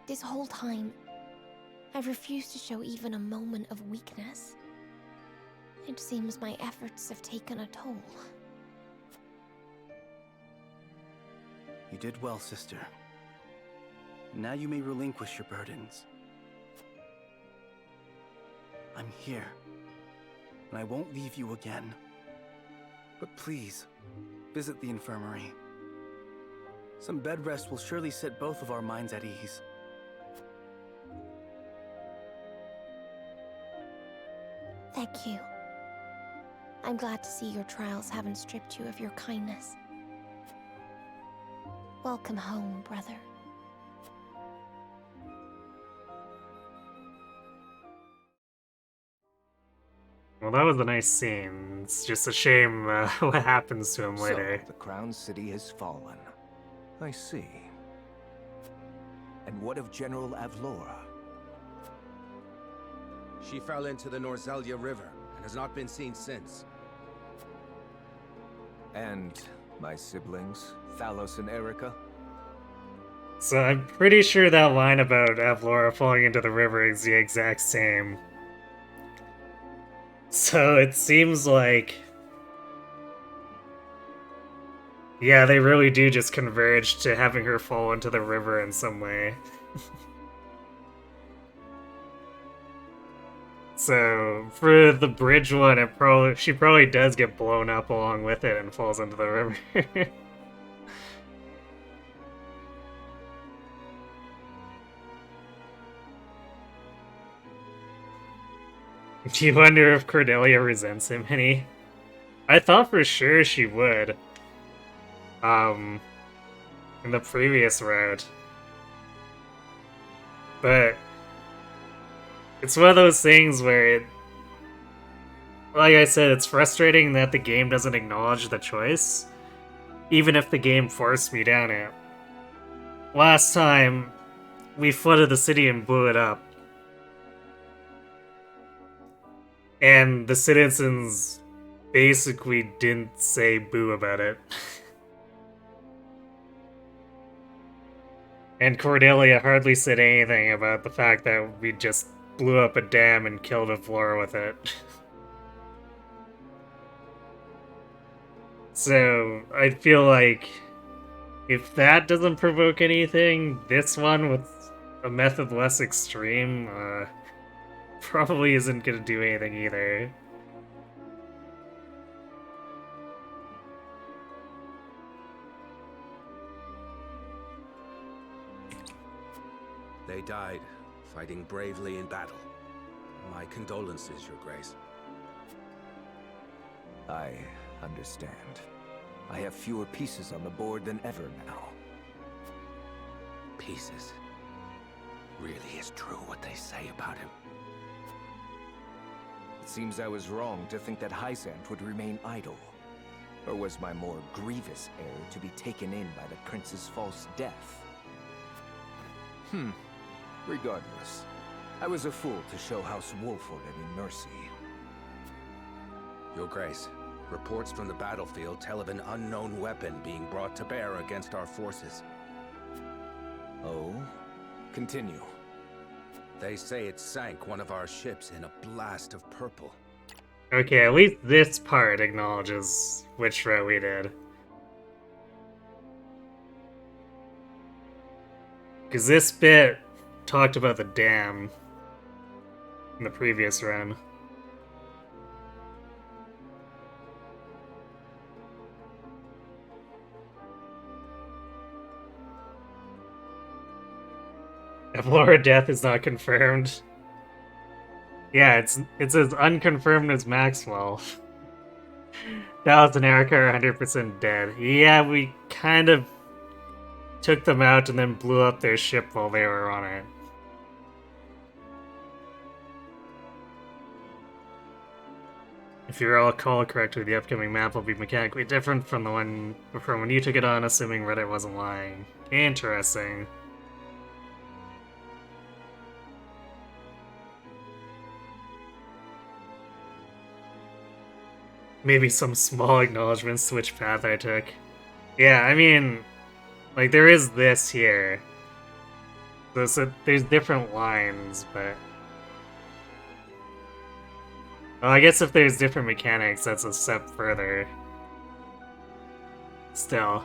This whole time, I've refused to show even a moment of weakness. It seems my efforts have taken a toll. You did well, sister. Now you may relinquish your burdens. I'm here, and I won't leave you again. But please, visit the infirmary. Some bed rest will surely set both of our minds at ease. Thank you. I'm glad to see your trials haven't stripped you of your kindness. Welcome home, brother. Well, that was a nice scene. It's just a shame what happens to him later. So, the Crown City has fallen. I see. And what of General Avlora? She fell into the Norzelia River and has not been seen since. And my siblings, Thalos and Erica? So I'm pretty sure that line about Avlora falling into the river is the exact same. So it seems like... yeah, they really do just converge to having her fall into the river in some way. So, for the bridge one, she probably does get blown up along with it and falls into the river. Do you wonder if Cordelia resents him any? I thought for sure she would. In the previous route. But it's one of those things where it, like I said, it's frustrating that the game doesn't acknowledge the choice, even if the game forced me down it. Last time, we flooded the city and blew it up. And the citizens basically didn't say boo about it. And Cordelia hardly said anything about the fact that we just blew up a dam and killed a floor with it. So, I feel like if that doesn't provoke anything, this one with a method less extreme, probably isn't gonna do anything either. They died, fighting bravely in battle. My condolences, Your Grace. I understand. I have fewer pieces on the board than ever now. Pieces? Really is true what they say about him. It seems I was wrong to think that Hyzant would remain idle. Or was my more grievous error to be taken in by the prince's false death? Regardless, I was a fool to show House Wolford any mercy. Your Grace, reports from the battlefield tell of an unknown weapon being brought to bear against our forces. Oh? Continue. They say it sank one of our ships in a blast of purple. Okay, at least this part acknowledges which route we did. Because this bit talked about the dam in the previous run. Avlora death is not confirmed. Yeah, it's as unconfirmed as Maxwell. Dallas and Erica are 100% dead. Yeah, we kind of took them out and then blew up their ship while they were on it. If you recall correctly, the upcoming map will be mechanically different from the one from when you took it on, assuming Reddit wasn't lying. Interesting. Maybe some small acknowledgements to which path I took. Yeah, I mean, like, there is this here. So there's different lines, but... Well, I guess if there's different mechanics, that's a step further. Still.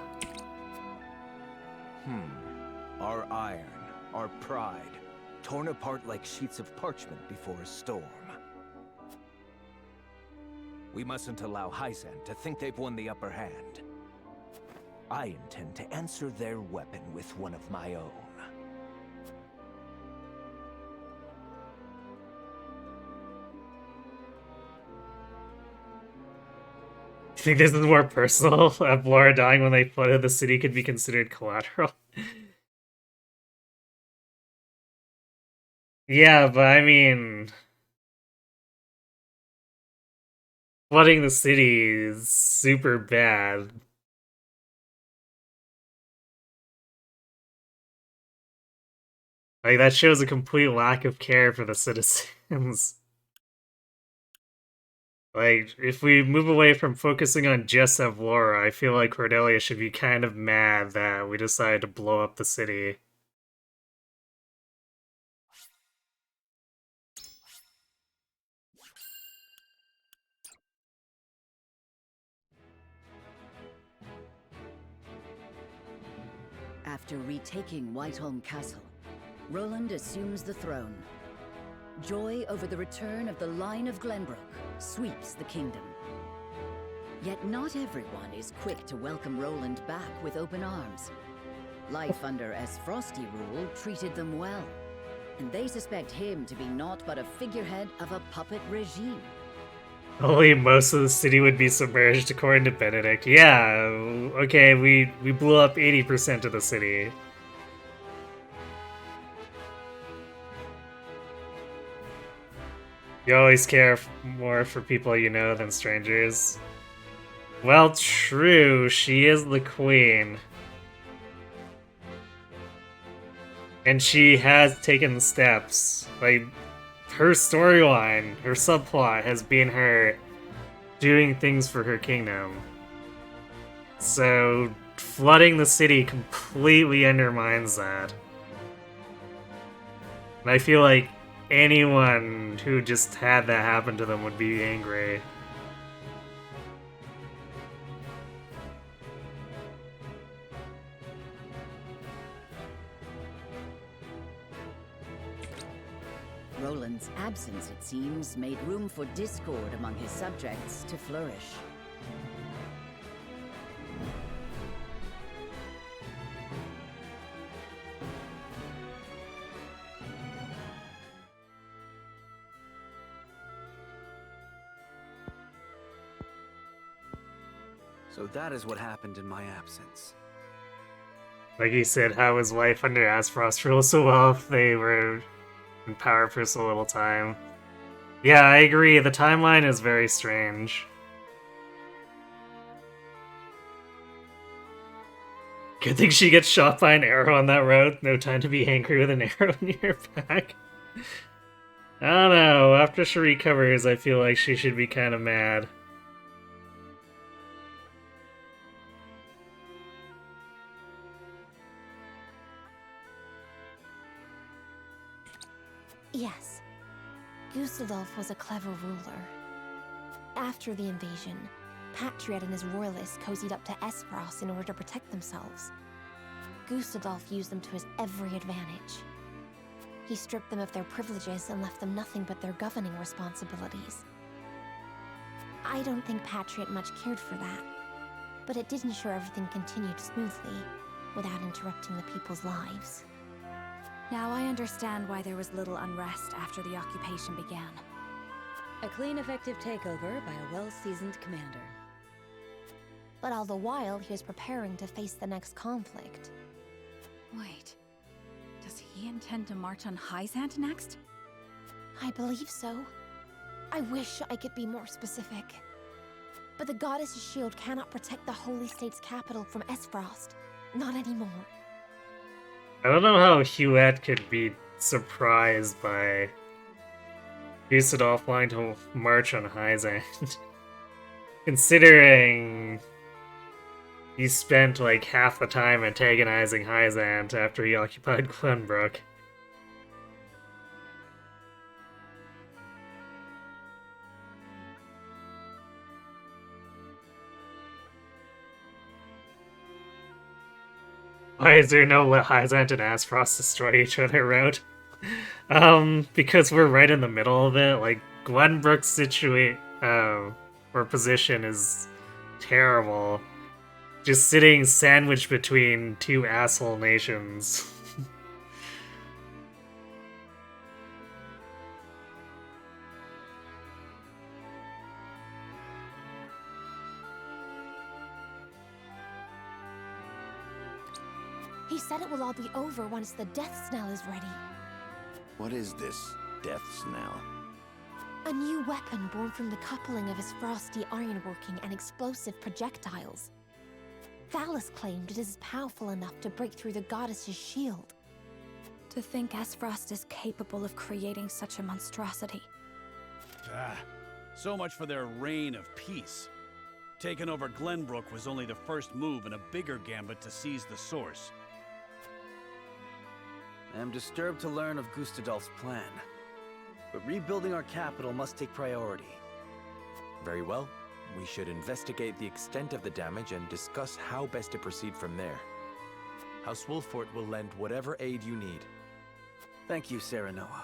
Our iron, our pride, torn apart like sheets of parchment before a storm. We mustn't allow Hyzant to think they've won the upper hand. I intend to answer their weapon with one of my own. Do you think this is more personal? Avlora dying when they flooded the city could be considered collateral? Yeah, but I mean... flooding the city is super bad. Like, that shows a complete lack of care for the citizens. Like, if we move away from focusing on just Avlora, I feel like Cordelia should be kind of mad that we decided to blow up the city. After retaking Whiteholm Castle, Roland assumes the throne. Joy over the return of the line of Glenbrook sweeps the kingdom. Yet not everyone is quick to welcome Roland back with open arms. Life under Esfrosti rule treated them well. and they suspect him to be naught but a figurehead of a puppet regime. Only most of the city would be submerged, according to Benedict. Yeah, okay, we blew up 80% of the city. You always care more for people you know than strangers. Well, true, she is the queen. And she has taken steps. Like, her storyline, her subplot has been her doing things for her kingdom. So, flooding the city completely undermines that. And I feel like anyone who just had that happen to them would be angry. Roland's absence, it seems, made room for discord among his subjects to flourish. So that is what happened in my absence. Like he said, how his life under Aspharos ruled so well if they were in power for so little time. Yeah, I agree. The timeline is very strange. Good thing she gets shot by an arrow on that road. No time to be angry with an arrow in your back. I don't know. After she recovers, I feel like she should be kind of mad. Yes. Gustadolf was a clever ruler. After the invasion, Patriot and his royalists cozied up to Aspharos in order to protect themselves. Gustadolf used them to his every advantage. He stripped them of their privileges and left them nothing but their governing responsibilities. I don't think Patriot much cared for that, but it did ensure everything continued smoothly, without interrupting the people's lives. Now I understand why there was little unrest after the occupation began. A clean, effective takeover by a well-seasoned commander. But all the while, he was preparing to face the next conflict. Wait, does he intend to march on Hyzant next? I believe so. I wish I could be more specific. But the Goddess's shield cannot protect the Holy State's capital from Aspharos. Not anymore. I don't know how Huet could be surprised by Gustadolf wanting to march on Hyzant. Considering he spent like half the time antagonizing Hyzant after he occupied Glenbrook. Why is there no let Hyzant and Aspharos destroy each other route? Because we're right in the middle of it. Like, Glenbrook's or position is terrible. Just sitting sandwiched between two asshole nations. He said it will all be over once the death snell is ready. What is this death snell? A new weapon born from the coupling of his frosty ironworking and explosive projectiles. Thalos claimed it is powerful enough to break through the Goddess's shield. To think Aspharos is capable of creating such a monstrosity. So much for their reign of peace. Taking over Glenbrook was only the first move in a bigger gambit to seize the source. I am disturbed to learn of Gustadolf's plan. But rebuilding our capital must take priority. Very well. We should investigate the extent of the damage and discuss how best to proceed from there. House Wolffort will lend whatever aid you need. Thank you, Serenoa.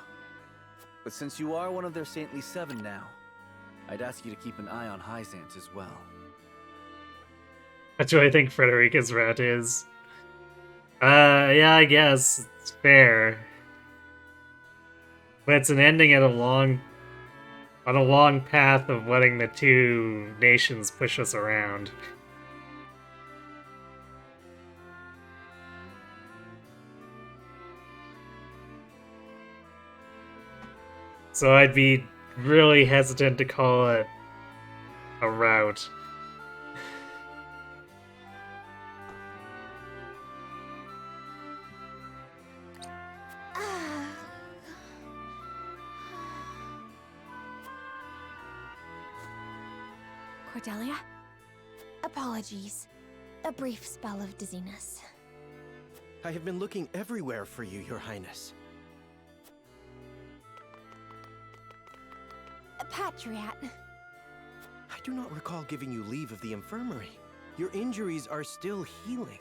But since you are one of their Saintly Seven now, I'd ask you to keep an eye on Hyzant as well. That's what I think Frederica's route is. Yeah, I guess. It's fair. But it's an ending on a long path of letting the two nations push us around. So I'd be really hesitant to call it a rout. Cordelia? Apologies. A brief spell of dizziness. I have been looking everywhere for you, Your Highness. Patriot. I do not recall giving you leave of the infirmary. Your injuries are still healing.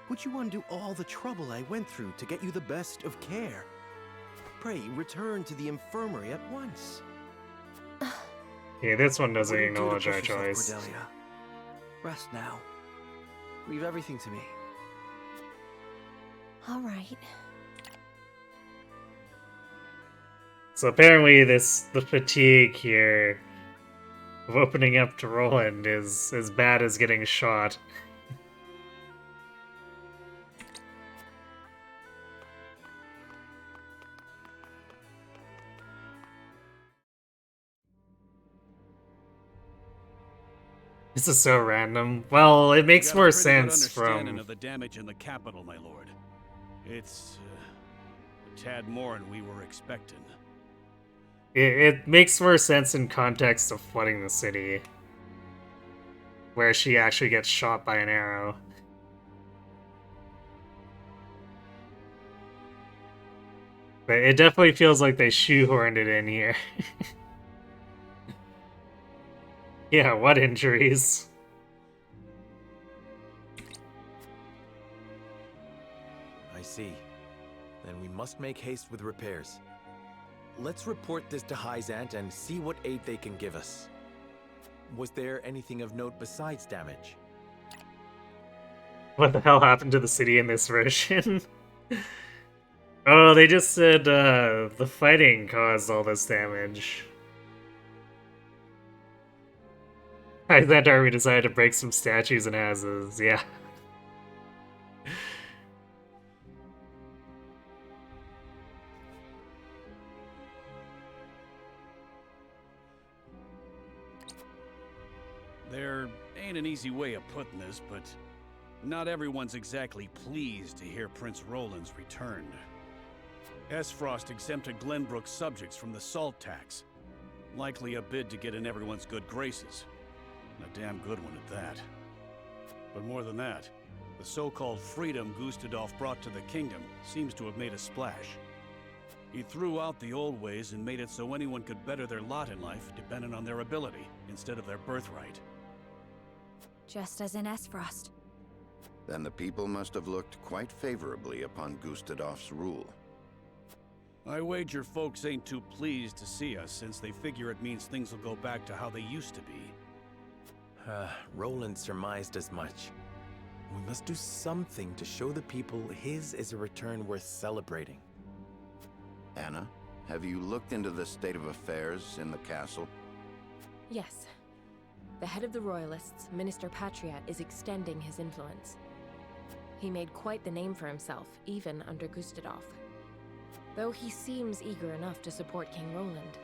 Would you undo all the trouble I went through to get you the best of care? Pray, return to the infirmary at once. Yeah, this one doesn't What do you do to acknowledge our push yourself, choice. Cordelia? Rest now. Leave everything to me. All right. So apparently the fatigue here of opening up to Roland is as bad as getting shot. This is so random. Well, it makes You got a more pretty good sense understanding from... of the damage in the capital, my lord. It's a tad more than we were expecting. It makes more sense in context of flooding the city, where she actually gets shot by an arrow. But it definitely feels like they shoehorned it in here. Yeah, what injuries? I see. Then we must make haste with repairs. Let's report this to Hyzant and see what aid they can give us. Was there anything of note besides damage? What the hell happened to the city in this version? Oh, they just said the fighting caused all this damage. That army decided to break some statues and houses, yeah. There ain't an easy way of putting this, but not everyone's exactly pleased to hear Prince Roland's returned. Esfrost exempted Glenbrook's subjects from the salt tax. Likely a bid to get in everyone's good graces. And a damn good one at that. But more than that, the so-called freedom Gustadolf brought to the kingdom seems to have made a splash. He threw out the old ways and made it so anyone could better their lot in life dependent on their ability instead of their birthright. Just as in Esfrost. Then the people must have looked quite favorably upon Gustadolf's rule. I wager folks ain't too pleased to see us since they figure it means things will go back to how they used to be. Roland surmised as much. We must do something to show the people his is a return worth celebrating. Anna, have you looked into the state of affairs in the castle? Yes. The head of the Royalists, Minister Patriot, is extending his influence. He made quite the name for himself, even under Gustadolf. Though he seems eager enough to support King Roland,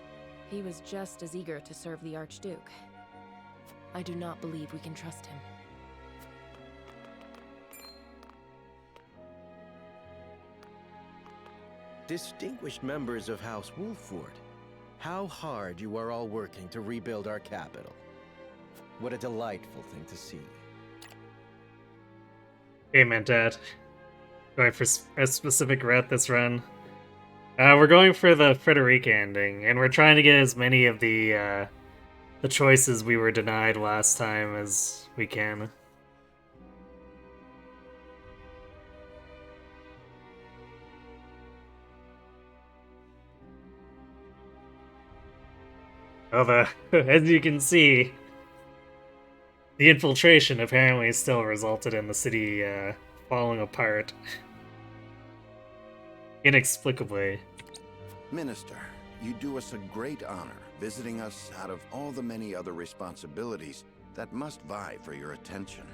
he was just as eager to serve the Archduke. I do not believe we can trust him. Distinguished members of House Wolford, how hard you are all working to rebuild our capital. What a delightful thing to see. Amen, Dad. Going for a specific route this run. We're going for the Frederica ending, and we're trying to get as many of the choices we were denied last time as we can. Although, as you can see, the infiltration apparently still resulted in the city falling apart. Inexplicably. Minister, you do us a great honor visiting us out of all the many other responsibilities that must vie for your attention.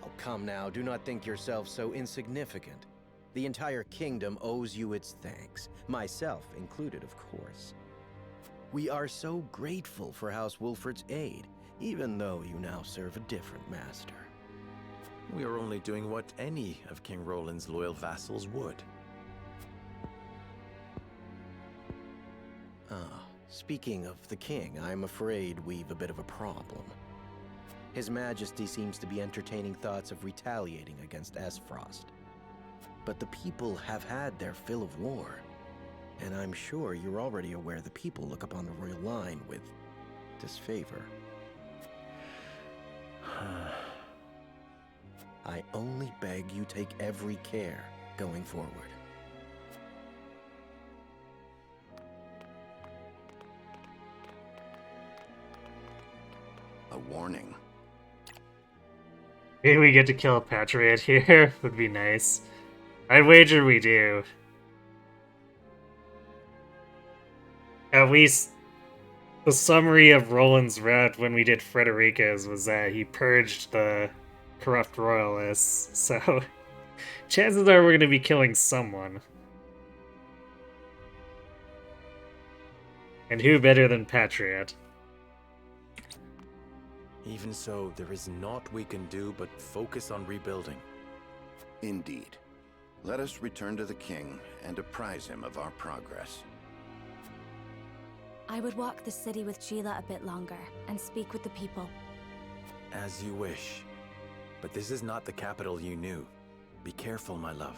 Oh, come now, do not think yourself so insignificant. The entire kingdom owes you its thanks, myself included, of course. We are so grateful for House Wolford's aid, even though you now serve a different master. We are only doing what any of King Roland's loyal vassals would. Speaking of the king, I'm afraid we've a bit of a problem. His Majesty seems to be entertaining thoughts of retaliating against Esfrost. But the people have had their fill of war, and I'm sure you're already aware the people look upon the royal line with disfavor. I only beg you take every care going forward. A warning. Maybe we get to kill a Patriot here. Would be nice. I'd wager we do. At least the summary of Roland's route when we did Frederica's was that he purged the corrupt royalists, so chances are we're going to be killing someone. And who better than Patriot? Even so, there is naught we can do but focus on rebuilding. Indeed. Let us return to the king and apprise him of our progress. I would walk the city with Sheila a bit longer and speak with the people. As you wish. But this is not the capital you knew. Be careful, my love.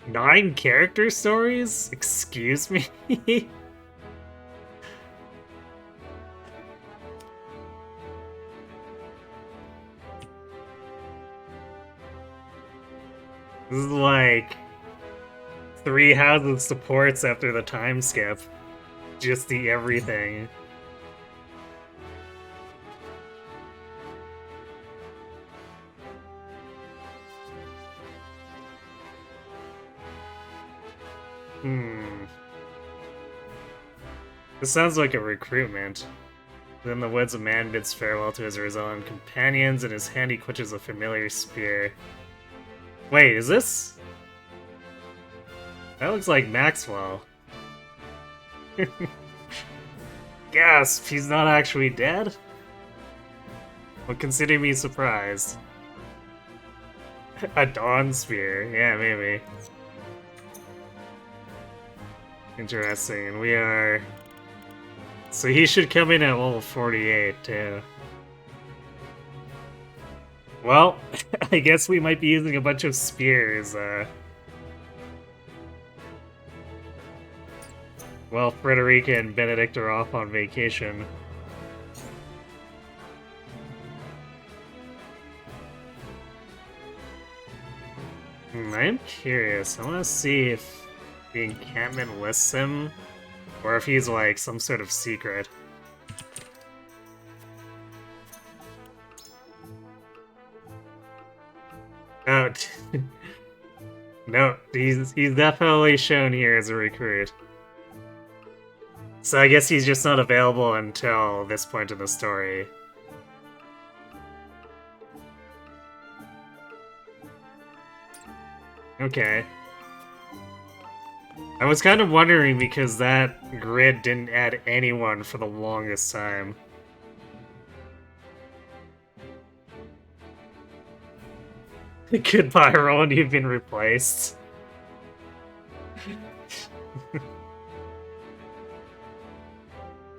Nine character stories? Excuse me? This is like 3 houses supports after the time skip. Just the everything. This sounds like a recruitment. Then the woods, a man bids farewell to his Rizal companions, and his hand he quenches a familiar spear. Wait, is this? That looks like Maxwell. Gasp, he's not actually dead? Well, consider me surprised. A Dawn Spear, yeah, maybe. Interesting, and we are... So he should come in at level 48, too. Well, I guess we might be using a bunch of spears, Well, Frederica and Benedict are off on vacation. I'm curious. I want to see if the encampment lists him, or if he's like some sort of secret. Oh, no, he's definitely shown here as a recruit. So I guess he's just not available until this point in the story. Okay. I was kind of wondering because that grid didn't add anyone for the longest time. Goodbye, Roland, you've been replaced.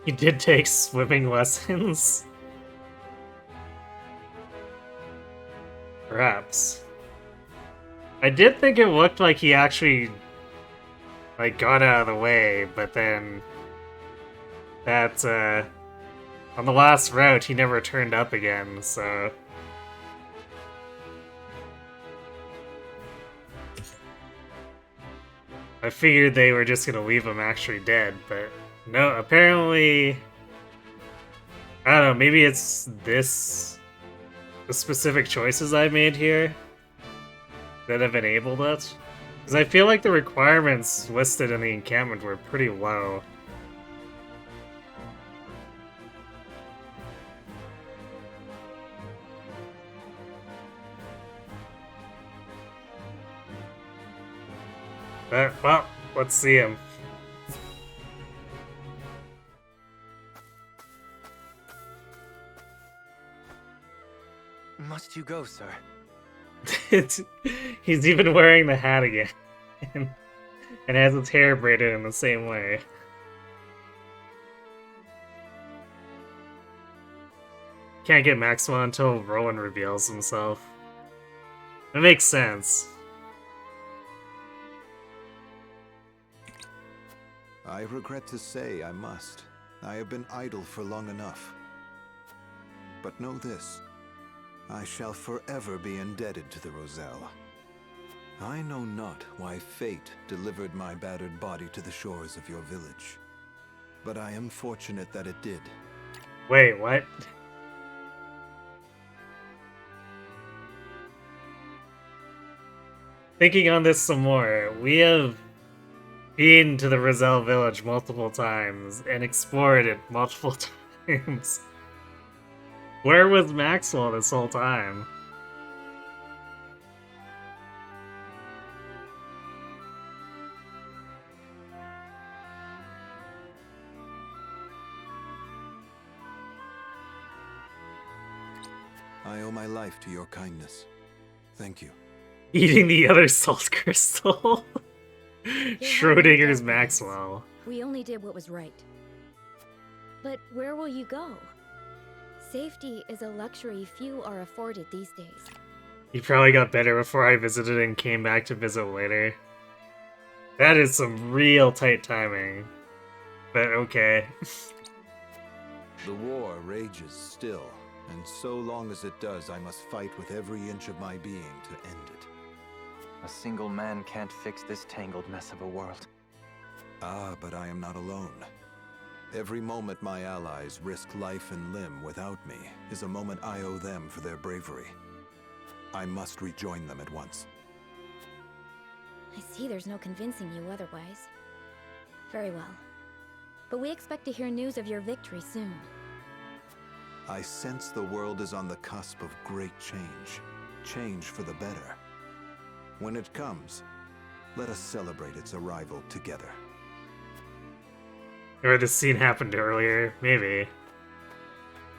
You did take swimming lessons? Perhaps. I did think it looked like he actually, like, got out of the way, but then... That, on the last route, he never turned up again, so... I figured they were just gonna leave him actually dead, but no, apparently I don't know, maybe it's the specific choices I made here that have enabled it? Because I feel like the requirements listed in the encampment were pretty low. Well, let's see him. Must you go, sir? He's even wearing the hat again. And has its hair braided in the same way. Can't get Maxwell until Rowan reveals himself. It makes sense. I regret to say I must. I have been idle for long enough. But know this. I shall forever be indebted to the Roselle. I know not why fate delivered my battered body to the shores of your village. But I am fortunate that it did. Wait, what? Thinking on this some more, we have been to the Roselle village multiple times and explored it multiple times. Where was Maxwell this whole time? I owe my life to your kindness. Thank you. Eating the other salt crystal? Schrodinger's Maxwell. We only did what was right. But where will you go? Safety is a luxury few are afforded these days. He probably got better before I visited and came back to visit later. That is some real tight timing. But okay. The war rages still, and so long as it does, I must fight with every inch of my being to end it. A single man can't fix this tangled mess of a world. Ah, but I am not alone. Every moment my allies risk life and limb without me is a moment I owe them for their bravery. I must rejoin them at once. I see there's no convincing you otherwise. Very well. But we expect to hear news of your victory soon. I sense the world is on the cusp of great change. Change for the better. When it comes, let us celebrate its arrival together. Or this scene happened earlier, maybe.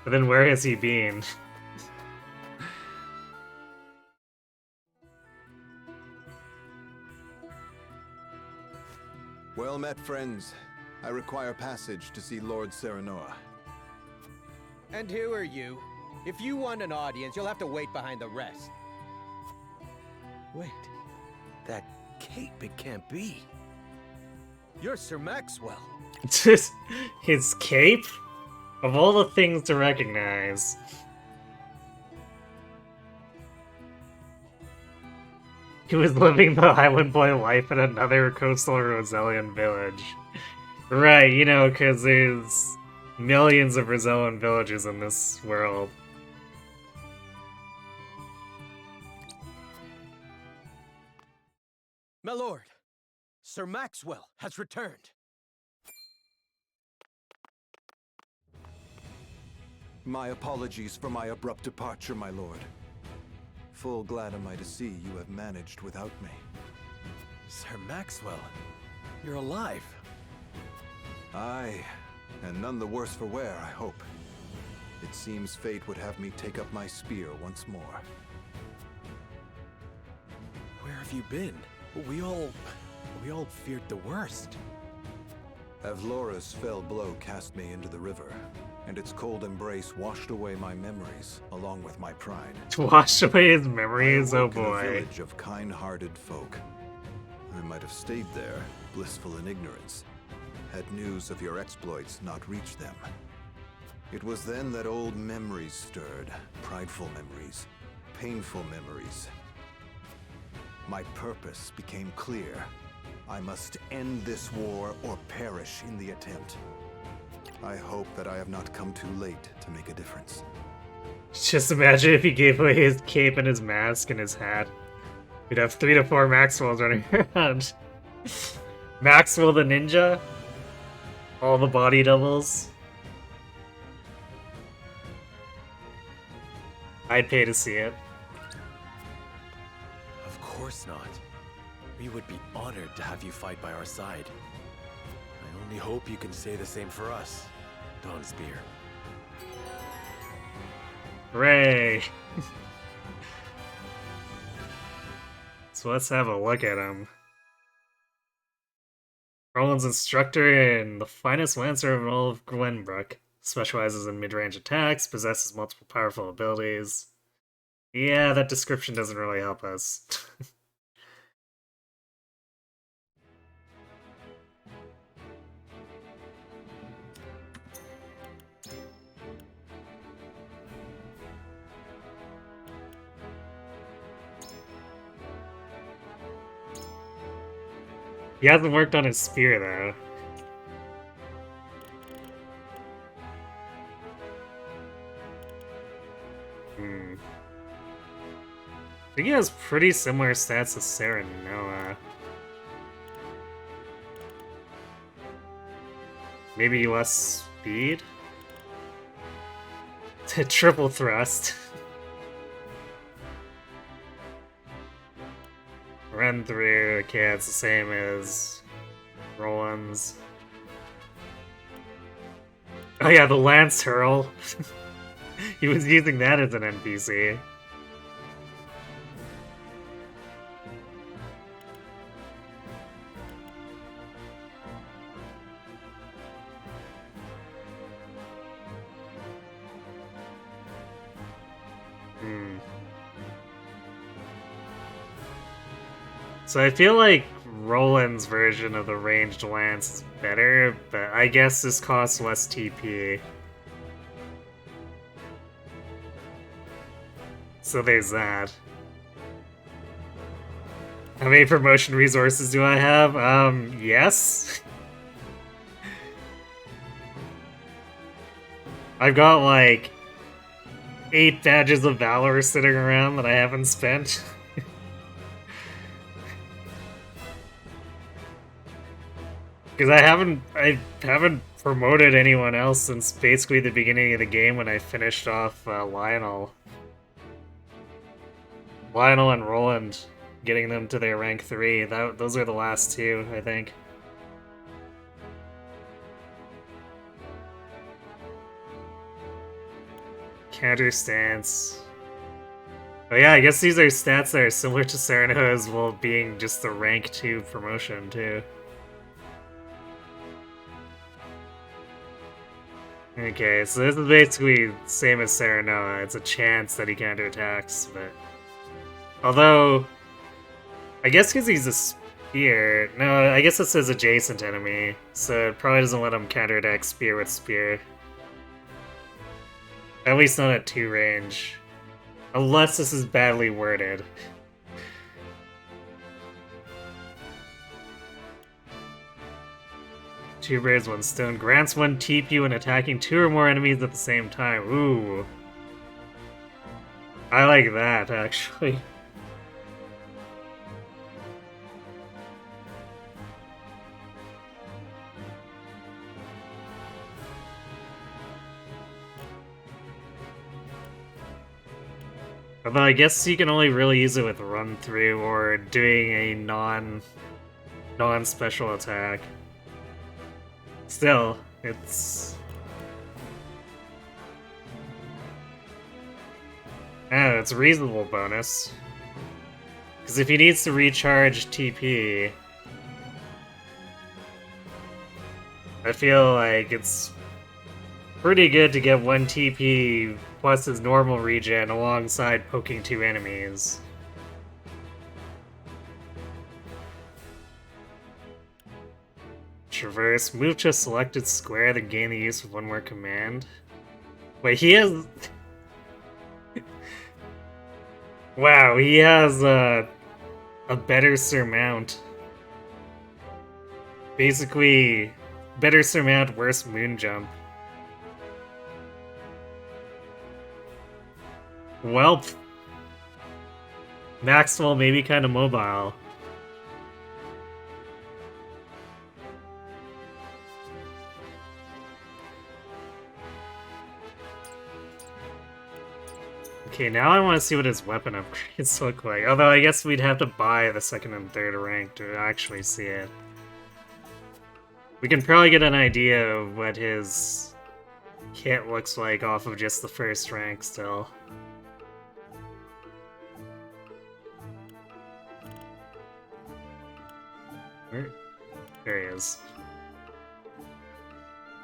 But then where has he been? Well met, friends. I require passage to see Lord Serenoa. And who are you? If you want an audience, you'll have to wait behind the rest. Wait. That cape, it can't be. You're Sir Maxwell. His cape? Of all the things to recognize. He was living the Highland Boy life in another coastal Rosellian village. Right, you know, because there's millions of Rosellian villages in this world. My lord, Sir Maxwell has returned. My apologies for my abrupt departure, my lord. Full glad am I to see you have managed without me. Sir Maxwell, you're alive. Aye, and none the worse for wear, I hope. It seems fate would have me take up my spear once more. Where have you been? We all feared the worst. Avlora's fell blow cast me into the river, and its cold embrace washed away my memories, along with my pride. Washed away his memories, oh boy. In a village of kind-hearted folk. I might have stayed there, blissful in ignorance, had news of your exploits not reached them. It was then that old memories stirred, prideful memories, painful memories. My purpose became clear. I must end this war or perish in the attempt. I hope that I have not come too late to make a difference. Just imagine if he gave away his cape and his mask and his hat. We'd have 3 to 4 Maxwells running around. Maxwell the ninja? All the body doubles? I'd pay to see it. Of course not. We would be honored to have you fight by our side. I only hope you can say the same for us, Dawnspear. Hooray! So let's have a look at him. Roland's instructor and the finest lancer of all of Glenbrook. Specializes in mid-range attacks, possesses multiple powerful abilities. Yeah, that description doesn't really help us. He hasn't worked on his spear, though. I think he has pretty similar stats to Serenoa. Maybe less speed? Triple thrust. Run through, okay, it's the same as Roland's. Oh yeah, the Lance Hurl. He was using that as an NPC. So I feel like Roland's version of the ranged lance is better, but I guess this costs less TP. So there's that. How many promotion resources do I have? Yes. I've got like 8 badges of valor sitting around that I haven't spent. Because I haven't promoted anyone else since basically the beginning of the game when I finished off Lionel. Lionel and Roland, getting them to their rank 3. Those are the last 2, I think. Counter stance. Oh yeah, I guess these are stats that are similar to Serenoa's while being just the rank 2 promotion too. Okay, so this is basically the same as Serenoa. It's a chance that he counterattacks, but... Although... I guess because he's a spear... No, I guess it says adjacent enemy, so it probably doesn't let him counterattack spear with spear. At least not at 2 range. Unless this is badly worded. Two birds, one stone. Grants 1 TP when attacking 2 or more enemies at the same time. Ooh. I like that, actually. Although I guess you can only really use it with run through or doing a non-special attack. Still, it's... Oh, it's a reasonable bonus. Because if he needs to recharge TP, I feel like it's pretty good to get 1 TP plus his normal regen alongside poking 2 enemies. Traverse. Move to a selected square, then gain the use of 1 more command. Wait, he has... Wow, he has a better surmount. Basically, better surmount, worse moon jump. Well, Maxwell may be kind of mobile. Okay, now I want to see what his weapon upgrades look like. Although I guess we'd have to buy the second and third rank to actually see it. We can probably get an idea of what his kit looks like off of just the first rank still. There he is.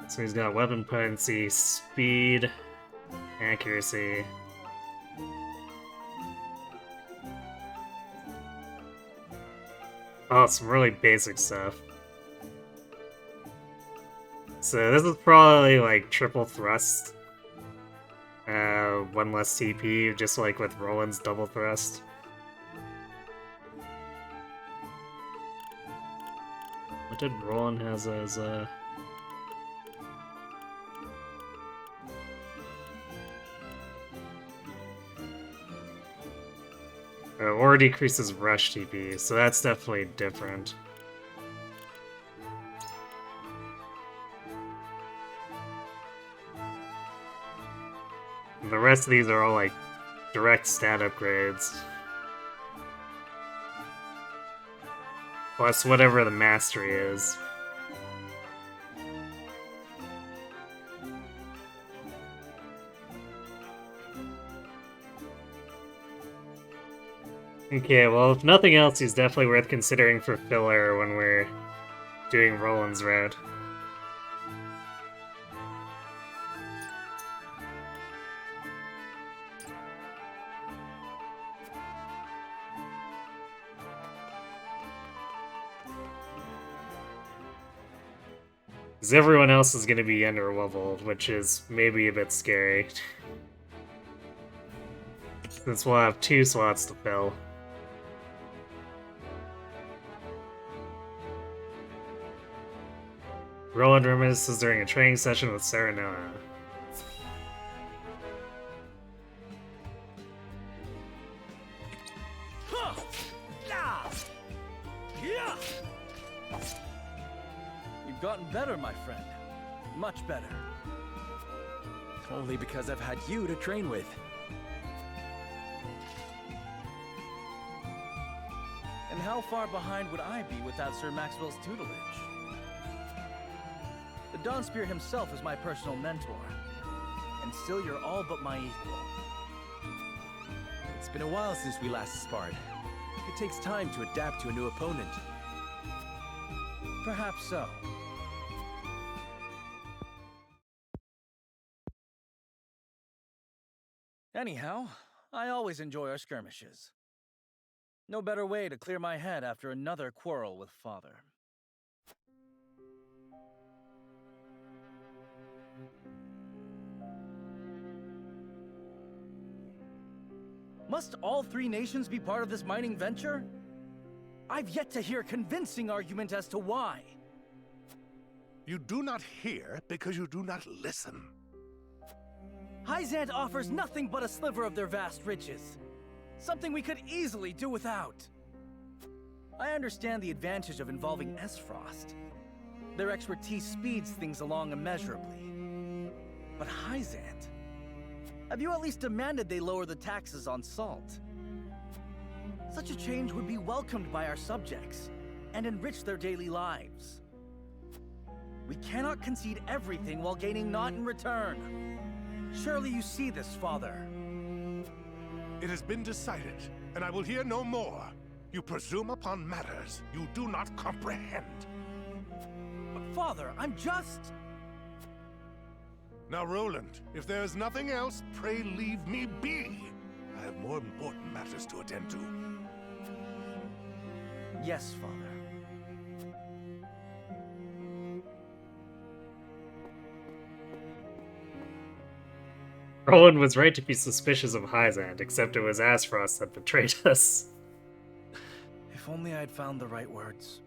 So he's got weapon potency, speed, accuracy. Oh, some really basic stuff. So this is probably like triple thrust. One less TP, just like with Roland's double thrust. What did Roland has as or decreases rush TP, so that's definitely different. The rest of these are all like direct stat upgrades. Plus whatever the mastery is. Okay, well, if nothing else, he's definitely worth considering for filler when we're doing Roland's route. Because everyone else is going to be under-leveled, which is maybe a bit scary. Since we'll have 2 slots to fill. Roland reminisces during a training session with Sarah Noah. You've gotten better, my friend. Much better. Only because I've had you to train with. And how far behind would I be without Sir Maxwell's tutelage? The Dawnspear himself is my personal mentor. And still you're all but my equal. It's been a while since we last sparred. It takes time to adapt to a new opponent. Perhaps so. Anyhow, I always enjoy our skirmishes. No better way to clear my head after another quarrel with Father. Must all 3 nations be part of this mining venture? I've yet to hear a convincing argument as to why. You do not hear because you do not listen. Hyzant offers nothing but a sliver of their vast riches. Something we could easily do without. I understand the advantage of involving Esfrost. Their expertise speeds things along immeasurably. But Hyzant? Have you at least demanded they lower the taxes on salt? Such a change would be welcomed by our subjects, and enrich their daily lives. We cannot concede everything while gaining naught in return. Surely you see this, Father. It has been decided, and I will hear no more. You presume upon matters you do not comprehend. But Father, I'm just... Now, Roland, if there is nothing else, pray leave me be. I have more important matters to attend to. Yes, Father. Roland was right to be suspicious of Hyzant, except it was Asfrost that betrayed us. If only I'd found the right words.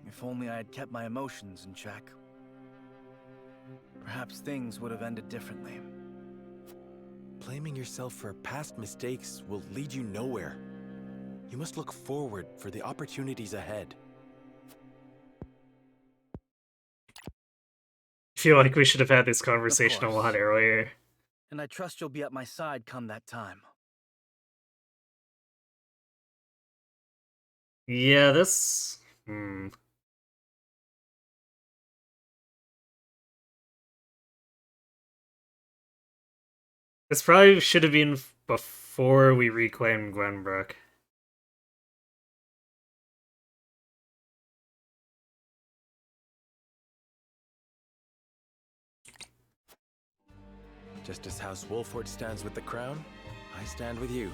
If only I had kept my emotions in check. Perhaps things would have ended differently. Blaming yourself for past mistakes will lead you nowhere. You must look forward for the opportunities ahead. I feel like we should have had this conversation a lot earlier. And I trust you'll be at my side come that time. Yeah, this... This probably should have been before we reclaimed Glenbrook. Just as House Wolford stands with the crown, I stand with you.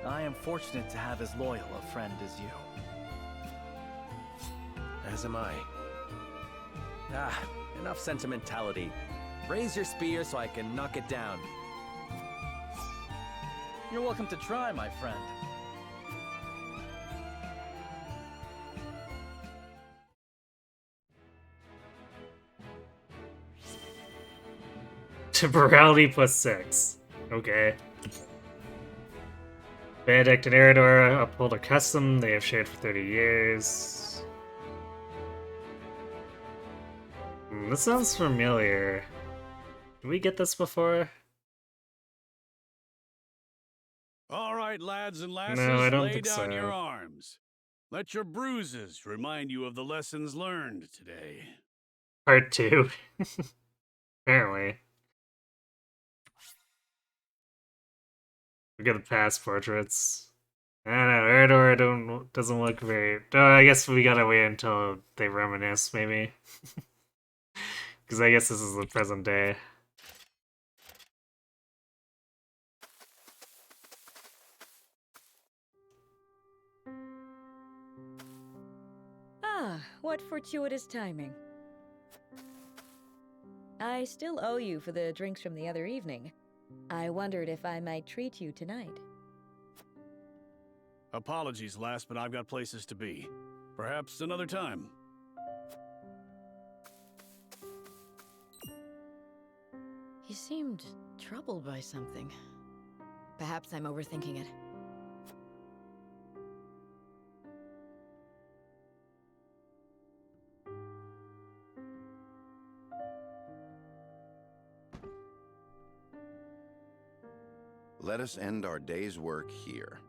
I am fortunate to have as loyal a friend as you. As am I. Enough sentimentality. Raise your spear so I can knock it down. You're welcome to try, my friend. Temporality +6. Okay. Benedict and Eridor uphold a custom they have shared for 30 years. This sounds familiar. Did we get this before? All right, lads and lasses, No, I don't lay think down so. your arms. Let your bruises remind you of the lessons learned today. Part 2. Apparently. Look at the past portraits. I don't know, Eridor doesn't look very... Oh, I guess we gotta wait until they reminisce, maybe. Because I guess this is the present day. Ah, what fortuitous timing. I still owe you for the drinks from the other evening. I wondered if I might treat you tonight. Apologies, lass, but I've got places to be. Perhaps another time. You seemed troubled by something. Perhaps I'm overthinking it. Let us end our day's work here.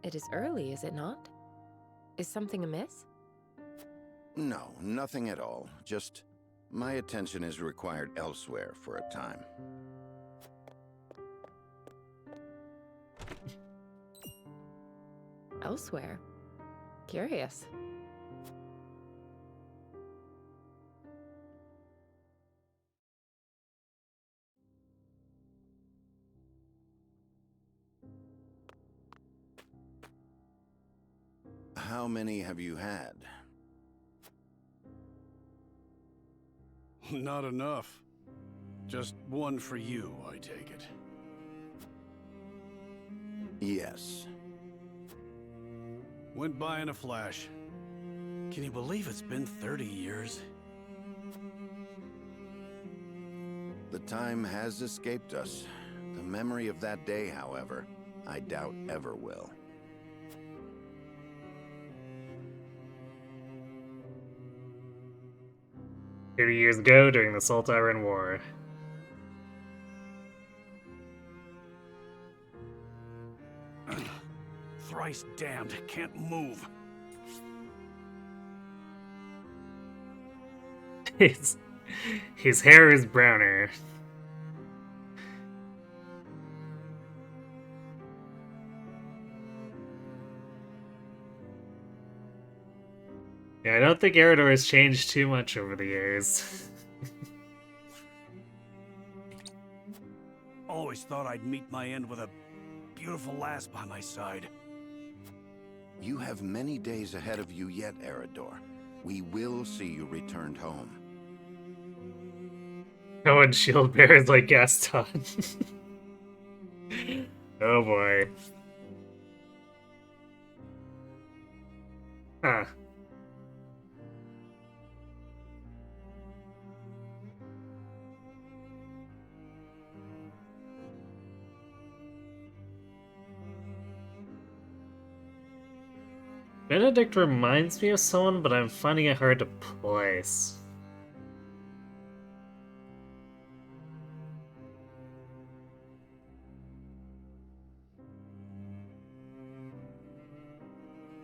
It is early, is it not? Is something amiss? No, nothing at all. Just my attention is required elsewhere for a time. Elsewhere? Curious. How many have you had? Not enough. Just one for you, I take it. Yes. Went by in a flash. Can you believe it's been 30 years? The time has escaped us. The memory of that day, however, I doubt ever will. Years ago, during the Saltiran War. Thrice damned, can't move. His hair is browner. Yeah, I don't think Eridor has changed too much over the years. Always thought I'd meet my end with a beautiful lass by my side. You have many days ahead of you yet, Eridor. We will see you returned home. No one shield bears like Gaston. Oh boy. Huh. Benedict reminds me of someone, but I'm finding it hard to place.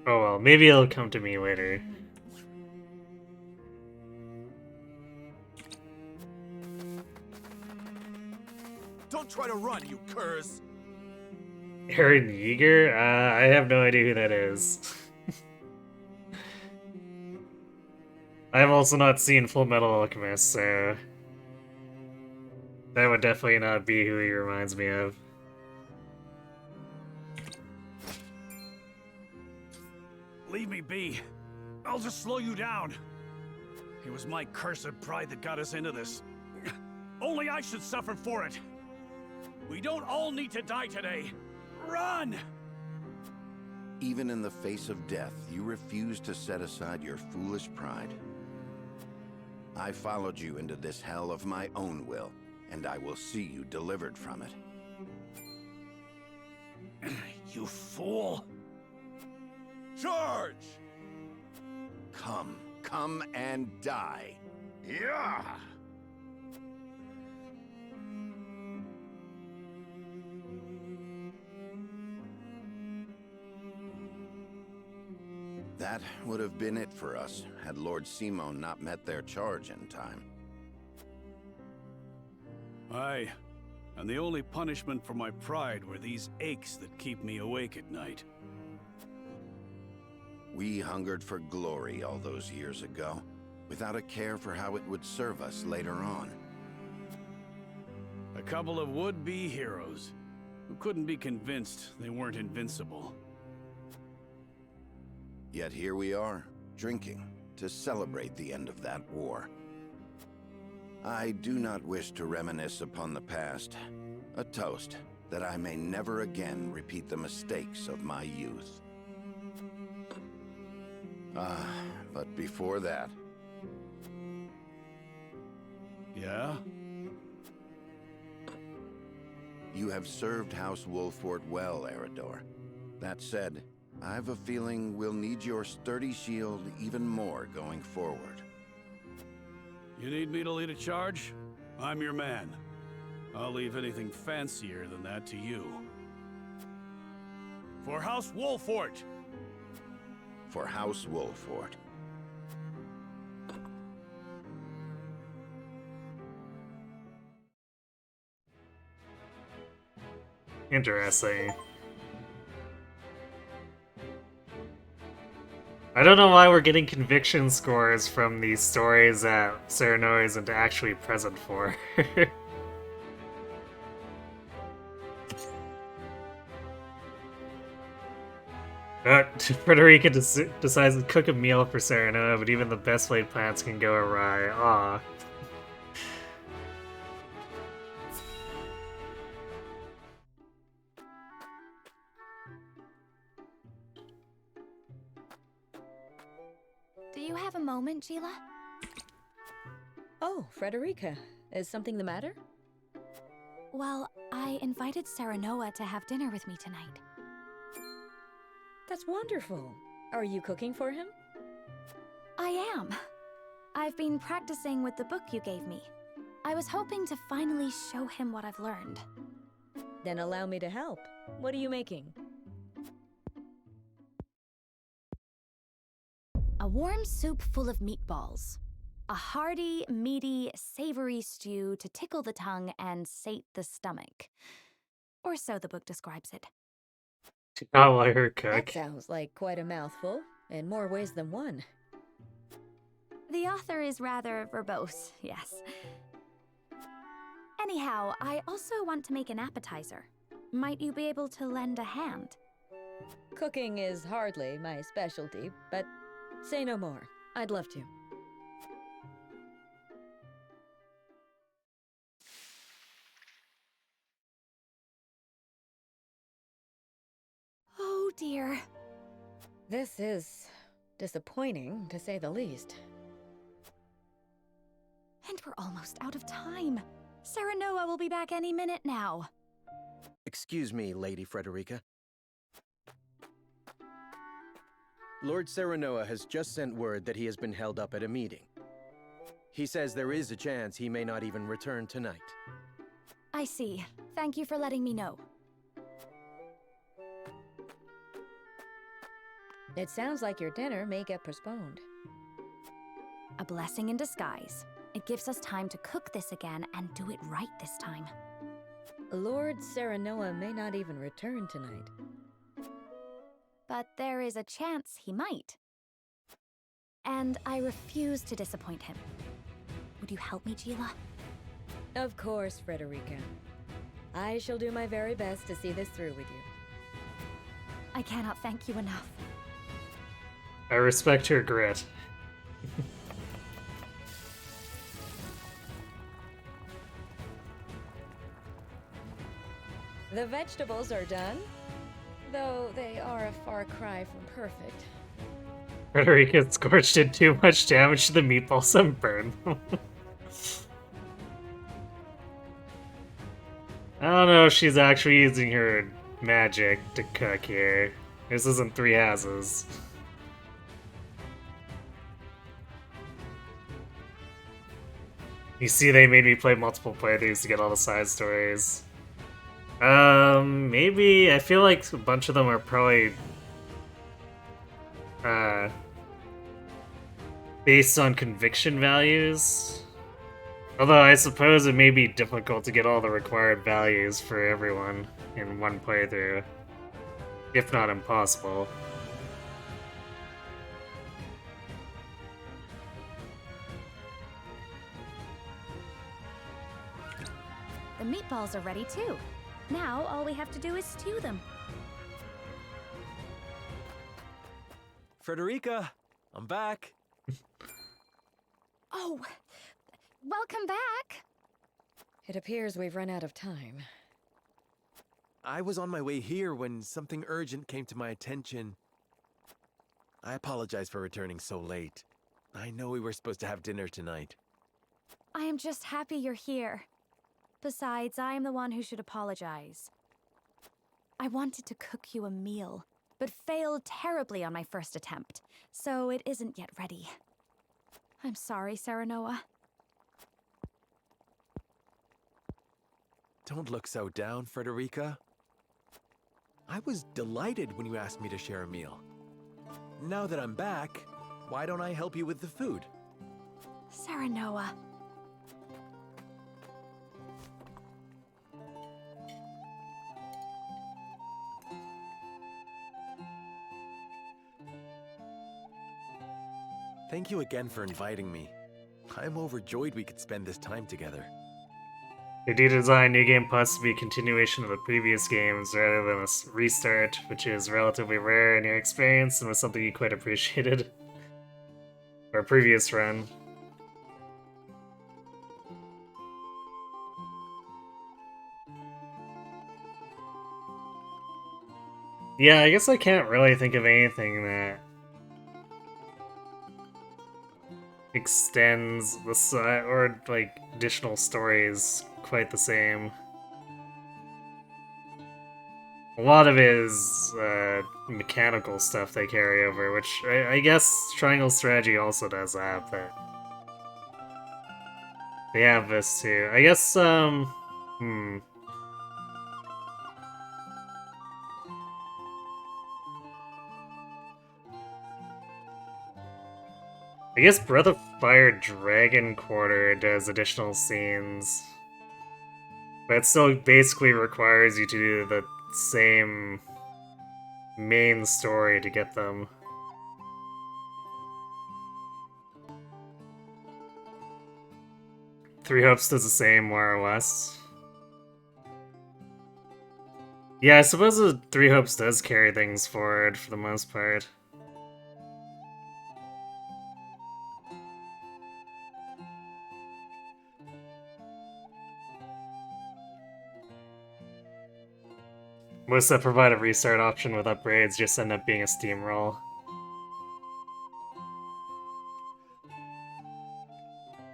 Oh well, maybe it'll come to me later. Don't try to run, you curs! Eren Yeager? I have no idea who that is. I've also not seen Full Metal Alchemist, so that would definitely not be who he reminds me of. Leave me be. I'll just slow you down. It was my cursed pride that got us into this. Only I should suffer for it. We don't all need to die today. Run! Even in the face of death, you refuse to set aside your foolish pride. I followed you into this hell of my own will, and I will see you delivered from it. You fool! Charge! Come and die. Yeah! That would have been it for us, had Lord Simon not met their charge in time. Aye, and the only punishment for my pride were these aches that keep me awake at night. We hungered for glory all those years ago, without a care for how it would serve us later on. A couple of would-be heroes, who couldn't be convinced they weren't invincible. Yet here we are, drinking, to celebrate the end of that war. I do not wish to reminisce upon the past. A toast that I may never again repeat the mistakes of my youth. But before that... Yeah? You have served House Wolfort well, Eredor. That said, I have a feeling we'll need your sturdy shield even more going forward. You need me to lead a charge? I'm your man. I'll leave anything fancier than that to you. For House Wolfort! For House Wolfort. Interesting. I don't know why we're getting conviction scores from these stories that Serenoa isn't actually present for. Frederica decides to cook a meal for Serenoa, but even the best laid plans can go awry. Aw. Do you have a moment, Sheila? Oh, Frederica. Is something the matter? Well, I invited Serenoa to have dinner with me tonight. That's wonderful. Are you cooking for him? I am. I've been practicing with the book you gave me. I was hoping to finally show him what I've learned. Then allow me to help. What are you making? A warm soup full of meatballs. A hearty, meaty, savory stew to tickle the tongue and sate the stomach. Or so the book describes it. I'll let her cook. That sounds like quite a mouthful, in more ways than one. The author is rather verbose, yes. Anyhow, I also want to make an appetizer. Might you be able to lend a hand? Cooking is hardly my specialty, but say no more. I'd love to. Oh dear. This is disappointing, to say the least. And we're almost out of time. Serenoa will be back any minute now. Excuse me, Lady Frederica. Lord Serenoa has just sent word that he has been held up at a meeting. He says there is a chance he may not even return tonight. I see. Thank you for letting me know. It sounds like your dinner may get postponed. A blessing in disguise. It gives us time to cook this again and do it right this time. Lord Serenoa may not even return tonight. But there is a chance he might. And I refuse to disappoint him. Would you help me, Gila? Of course, Frederica. I shall do my very best to see this through with you. I cannot thank you enough. I respect her grit. The vegetables are done, though they are a far cry from perfect. Frederica Scorch did too much damage to the meatballs and burned them. I don't know if she's actually using her magic to cook here. This isn't Three Houses. You see, they made me play multiple playthroughs to get all the side stories. Maybe, I feel like a bunch of them are probably, based on conviction values. Although I suppose it may be difficult to get all the required values for everyone in one playthrough, if not impossible. The meatballs are ready too. Now all we have to do is stew them. Frederica, I'm back. Oh, welcome back. It appears we've run out of time. I was on my way here when something urgent came to my attention. I apologize for returning so late. I know we were supposed to have dinner tonight. I am just happy you're here. Besides, I am the one who should apologize. I wanted to cook you a meal, but failed terribly on my first attempt, so it isn't yet ready. I'm sorry, Serenoa. Don't look so down, Frederica. I was delighted when you asked me to share a meal. Now that I'm back, why don't I help you with the food? Serenoa. Thank you again for inviting me. I'm overjoyed we could spend this time together. They do design New Game Plus to be a continuation of the previous games rather than a restart, which is relatively rare in your experience and was something you quite appreciated. Or previous run. Yeah, I guess I can't really think of anything that extends the side or like additional stories quite the same. A lot of it is mechanical stuff they carry over, which I guess Triangle Strategy also does that, but they have this too. I guess I guess Breath of Fire Dragon Quarter does additional scenes. But it still basically requires you to do the same main story to get them. Three Hopes does the same, more or less. Yeah, I suppose the Three Hopes does carry things forward for the most part. Most that provide a restart option with upgrades just end up being a steamroll.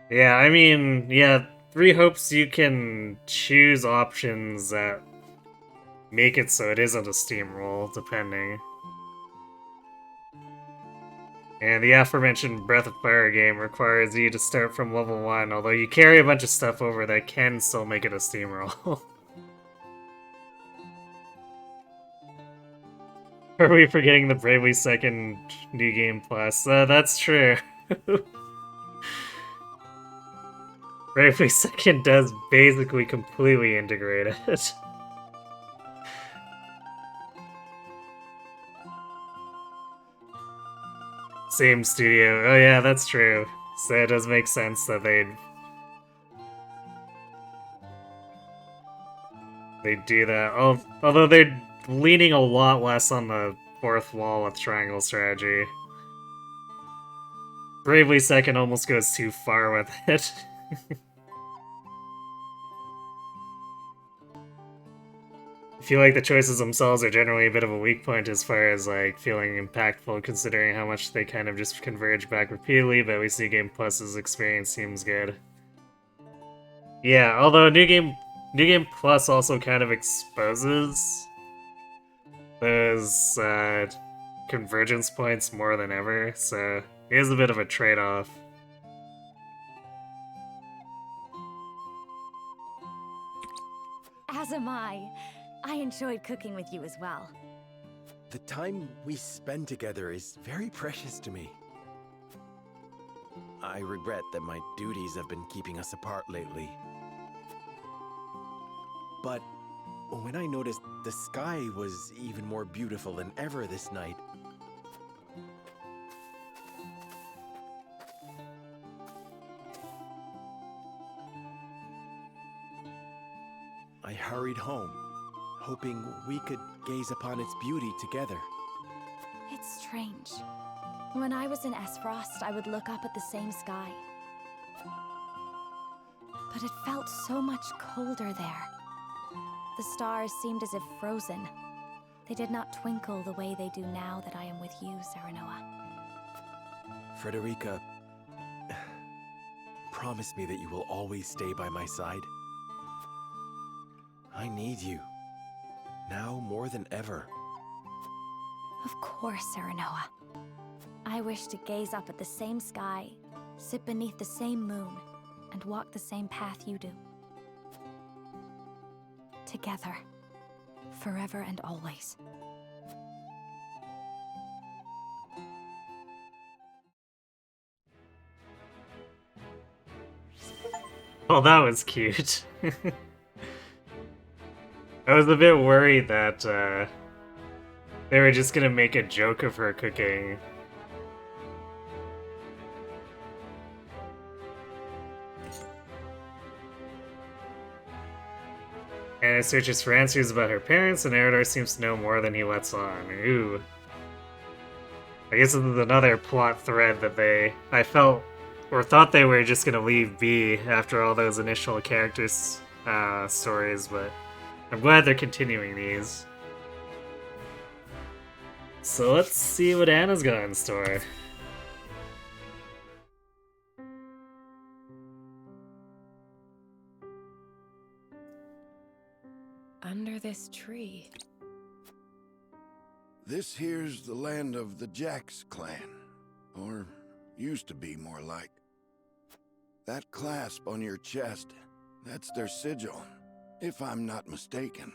Yeah, I mean, yeah, Three Hopes you can choose options that make it so it isn't a steamroll, depending. And the aforementioned Breath of Fire game requires you to start from level 1, although you carry a bunch of stuff over that can still make it a steamroll. Are we forgetting the Bravely Second New Game Plus? That's true. Bravely Second does basically completely integrate it. Same studio. Oh yeah, that's true. So it does make sense that they'd do that. Although they're leaning a lot less on the fourth wall with triangle strategy. Bravely Second almost goes too far with it. I feel like the choices themselves are generally a bit of a weak point as far as like feeling impactful, considering how much they kind of just converge back repeatedly, but we see Game Plus's experience seems good. Yeah, although New Game Plus also kind of exposes those convergence points more than ever, so it is a bit of a trade-off. As am I. I enjoyed cooking with you as well. The time we spend together is very precious to me. I regret that my duties have been keeping us apart lately. But when I noticed the sky was even more beautiful than ever this night, I hurried home, hoping we could gaze upon its beauty together. It's strange. When I was in Esfrost, I would look up at the same sky. But it felt so much colder there. The stars seemed as if frozen. They did not twinkle the way they do now that I am with you, Serenoa. Frederica, promise me that you will always stay by my side. I need you. Now more than ever. Of course, Serenoa. I wish to gaze up at the same sky, sit beneath the same moon, and walk the same path you do. Together. Forever and always. Oh, that was cute. I was a bit worried that they were just gonna make a joke of her cooking. Anna searches for answers about her parents, and Eredar seems to know more than he lets on. Ooh. I guess this is another plot thread that I felt, or thought they were just gonna leave be after all those initial characters' stories, but I'm glad they're continuing these. So let's see what Anna's got in store. Under this tree. This here's the land of the Jax clan. Or used to be, more like. That clasp on your chest, that's their sigil, if I'm not mistaken.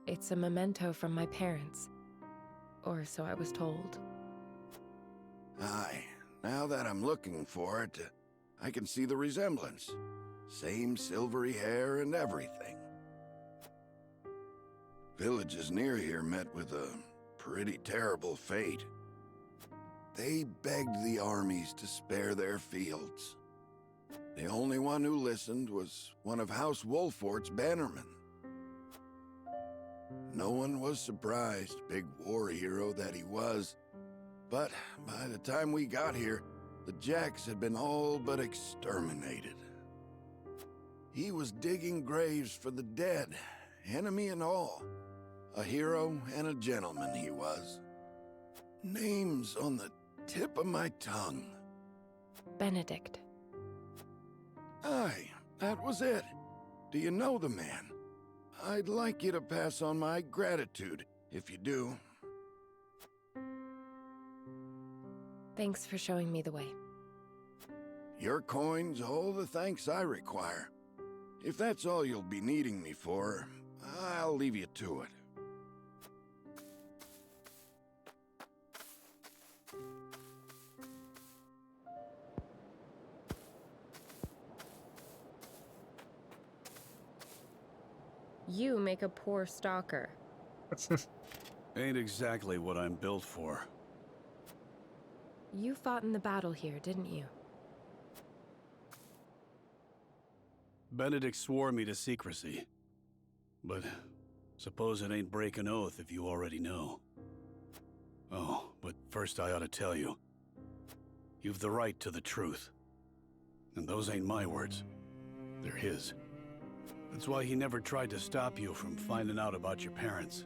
It's a memento from my parents. Or so I was told. Aye, now that I'm looking for it, I can see the resemblance. Same silvery hair and everything. Villages near here met with a pretty terrible fate. They begged the armies to spare their fields. The only one who listened was one of House Wolfort's bannermen. No one was surprised, big war hero that he was. But by the time we got here, the Jax had been all but exterminated. He was digging graves for the dead, enemy and all. A hero and a gentleman he was. Names on the tip of my tongue. Benedict. Aye, that was it. Do you know the man? I'd like you to pass on my gratitude, if you do. Thanks for showing me the way. Your coins hold the thanks I require. If that's all you'll be needing me for, I'll leave you to it. You make a poor stalker. Ain't exactly what I'm built for. You fought in the battle here, didn't you? Benedict swore me to secrecy. But suppose it ain't breaking oath if you already know. Oh, but first I ought to tell you. You've the right to the truth. And those ain't my words. They're his. That's why he never tried to stop you from finding out about your parents.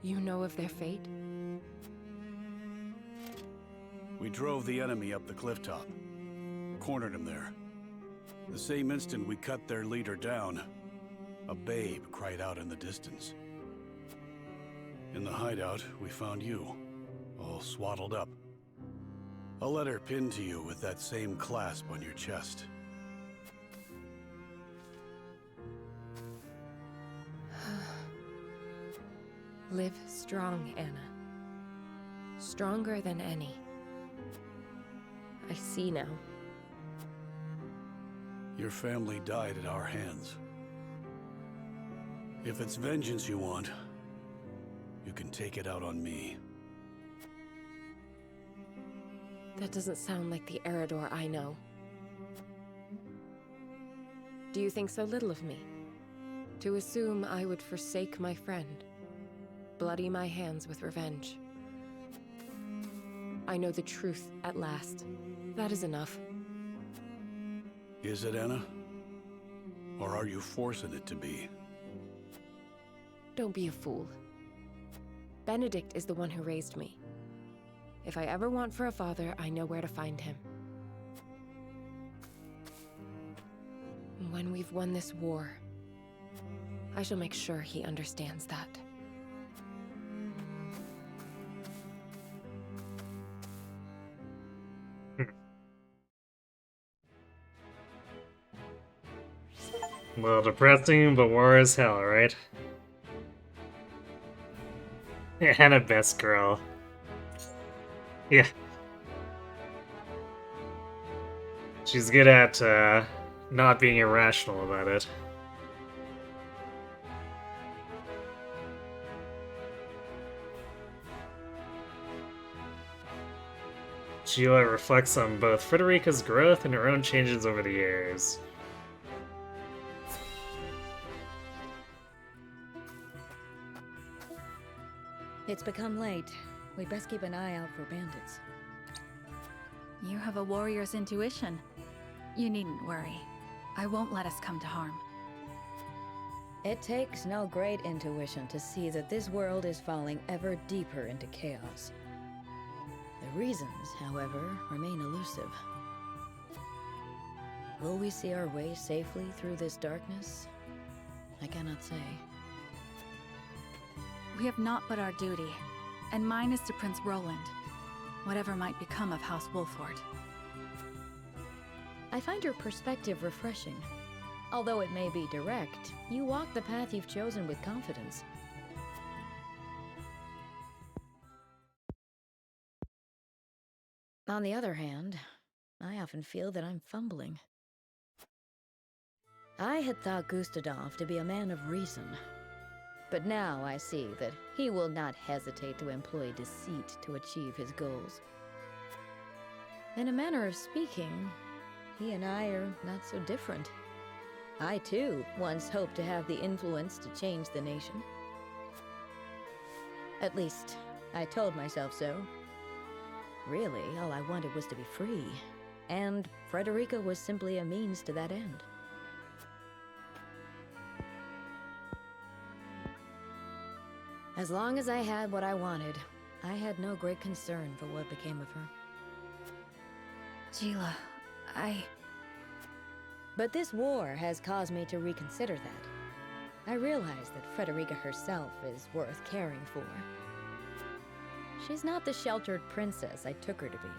You know of their fate? We drove the enemy up the cliff top. Cornered him there. The same instant we cut their leader down, a babe cried out in the distance. In the hideout, we found you, all swaddled up. A letter pinned to you with that same clasp on your chest. Live strong, Anna. Stronger than any. I see now. Your family died at our hands. If it's vengeance you want, you can take it out on me. That doesn't sound like the Eredor I know. Do you think so little of me? To assume I would forsake my friend, bloody my hands with revenge. I know the truth at last. That is enough. Is it, Anna? Or are you forcing it to be? Don't be a fool. Benedict is the one who raised me. If I ever want for a father, I know where to find him. When we've won this war, I shall make sure he understands that. Well, depressing, but war as hell, right? And a best girl. Yeah. She's good at, not being irrational about it. Sheila reflects on both Frederica's growth and her own changes over the years. It's become late. We'd best keep an eye out for bandits. You have a warrior's intuition. You needn't worry. I won't let us come to harm. It takes no great intuition to see that this world is falling ever deeper into chaos. The reasons, however, remain elusive. Will we see our way safely through this darkness? I cannot say. We have naught but our duty, and mine is to Prince Roland, whatever might become of House Wolford. I find your perspective refreshing. Although it may be direct, you walk the path you've chosen with confidence. On the other hand, I often feel that I'm fumbling. I had thought Gustadolf to be a man of reason. But now I see that he will not hesitate to employ deceit to achieve his goals. In a manner of speaking, he and I are not so different. I too once hoped to have the influence to change the nation. At least, I told myself so. Really, all I wanted was to be free, and Frederica was simply a means to that end. As long as I had what I wanted, I had no great concern for what became of her. Jila, But this war has caused me to reconsider that. I realize that Frederica herself is worth caring for. She's not the sheltered princess I took her to be.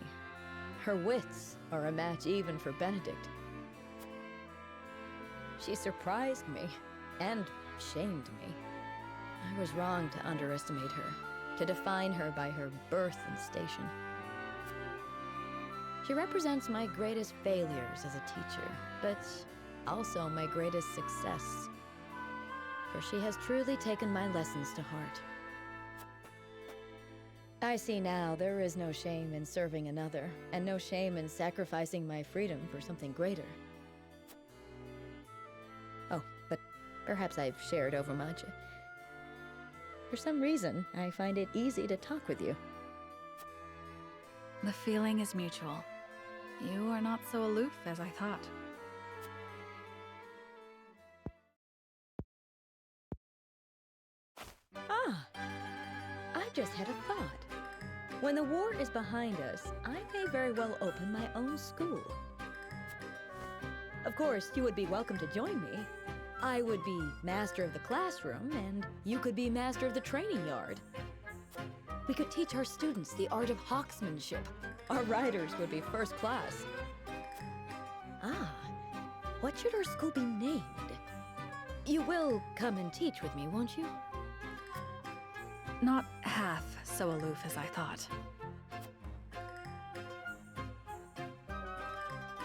Her wits are a match even for Benedict. She surprised me and shamed me. I was wrong to underestimate her, to define her by her birth and station. She represents my greatest failures as a teacher, but also my greatest success. For she has truly taken my lessons to heart. I see now there is no shame in serving another, and no shame in sacrificing my freedom for something greater. Oh, but perhaps I've shared overmuch. For some reason, I find it easy to talk with you. The feeling is mutual. You are not so aloof as I thought. Ah! I just had a thought. When the war is behind us, I may very well open my own school. Of course, you would be welcome to join me. I would be master of the classroom, and you could be master of the training yard. We could teach our students the art of hawksmanship. Our riders would be first class. Ah, what should our school be named? You will come and teach with me, won't you? Not half so aloof as I thought.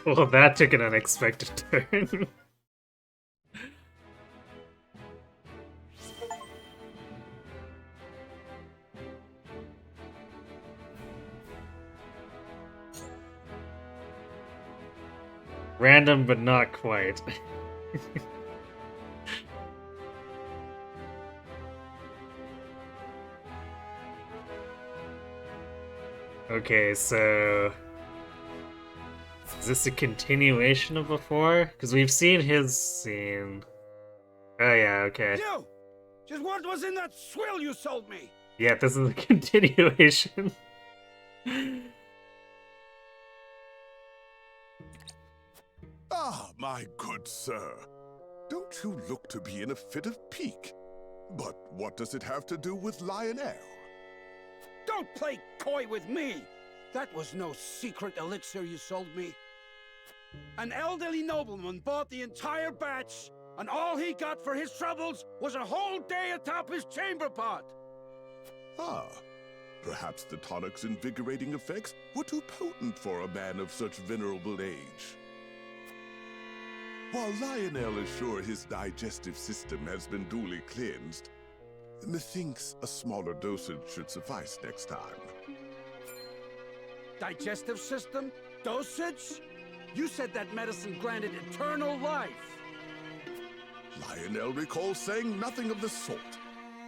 Well, that took an unexpected turn. Random, but not quite. Okay, so... is this a continuation of before? Because we've seen his scene. Oh yeah, okay. You! Just what was in that swill you sold me? Yeah, this is a continuation. Ah, my good sir. Don't you look to be in a fit of pique? But what does it have to do with Lionel? Don't play coy with me! That was no secret elixir you sold me. An elderly nobleman bought the entire batch, and all he got for his troubles was a whole day atop his chamber pot. Ah, perhaps the tonic's invigorating effects were too potent for a man of such venerable age. While Lionel is sure his digestive system has been duly cleansed, methinks a smaller dosage should suffice next time. Digestive system? Dosage? You said that medicine granted eternal life. Lionel recalls saying nothing of the sort.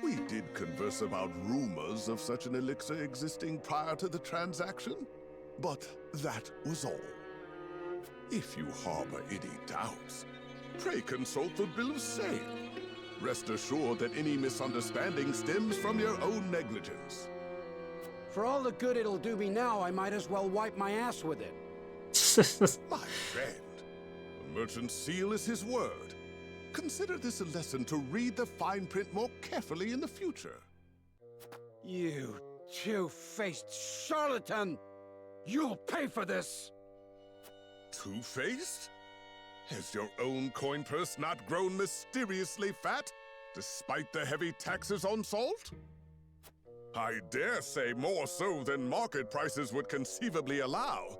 We did converse about rumors of such an elixir existing prior to the transaction, but that was all. If you harbor any doubts, pray consult the bill of sale. Rest assured that any misunderstanding stems from your own negligence. For all the good it'll do me now, I might as well wipe my ass with it. My friend, a merchant's seal is his word. Consider this a lesson to read the fine print more carefully in the future. You two-faced charlatan! You'll pay for this! Two-faced? Has your own coin purse not grown mysteriously fat, despite the heavy taxes on salt? I dare say more so than market prices would conceivably allow.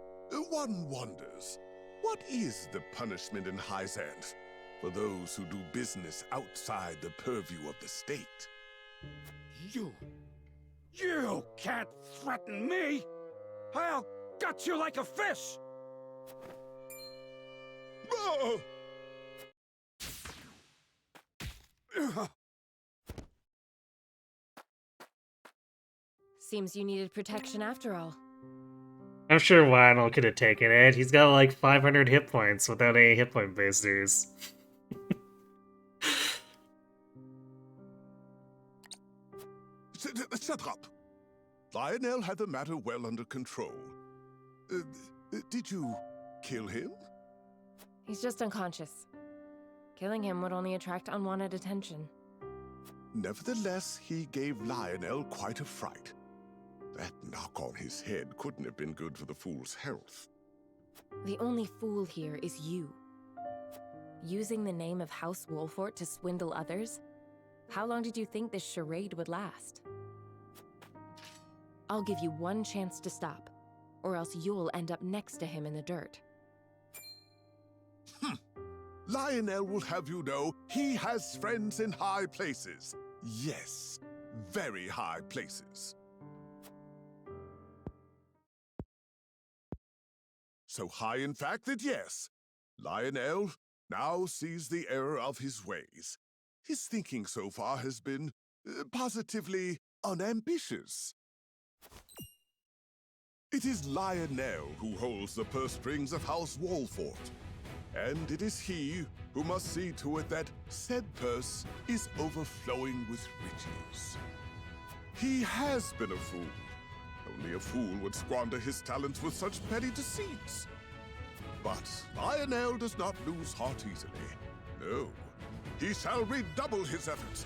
One wonders, what is the punishment in Hyzanth for those who do business outside the purview of the state? You can't threaten me! I'll gut you like a fish! Oh! Seems you needed protection after all. I'm sure Lionel could have taken it. He's got like 500 hit points without any hit point boosters. Shut up! Lionel had the matter well under control. Did you kill him? He's just unconscious. Killing him would only attract unwanted attention. Nevertheless, he gave Lionel quite a fright. That knock on his head couldn't have been good for the fool's health. The only fool here is you. Using the name of House Wolfort to swindle others? How long did you think this charade would last? I'll give you one chance to stop, or else you'll end up next to him in the dirt. Lionel will have you know he has friends in high places. Yes, very high places. So high, in fact, that yes, Lionel now sees the error of his ways. His thinking so far has been positively unambitious. It is Lionel who holds the purse strings of House Wolfort, and it is he who must see to it that said purse is overflowing with riches. He has been a fool. Only a fool would squander his talents with such petty deceits. But Lionel does not lose heart easily. No, he shall redouble his efforts.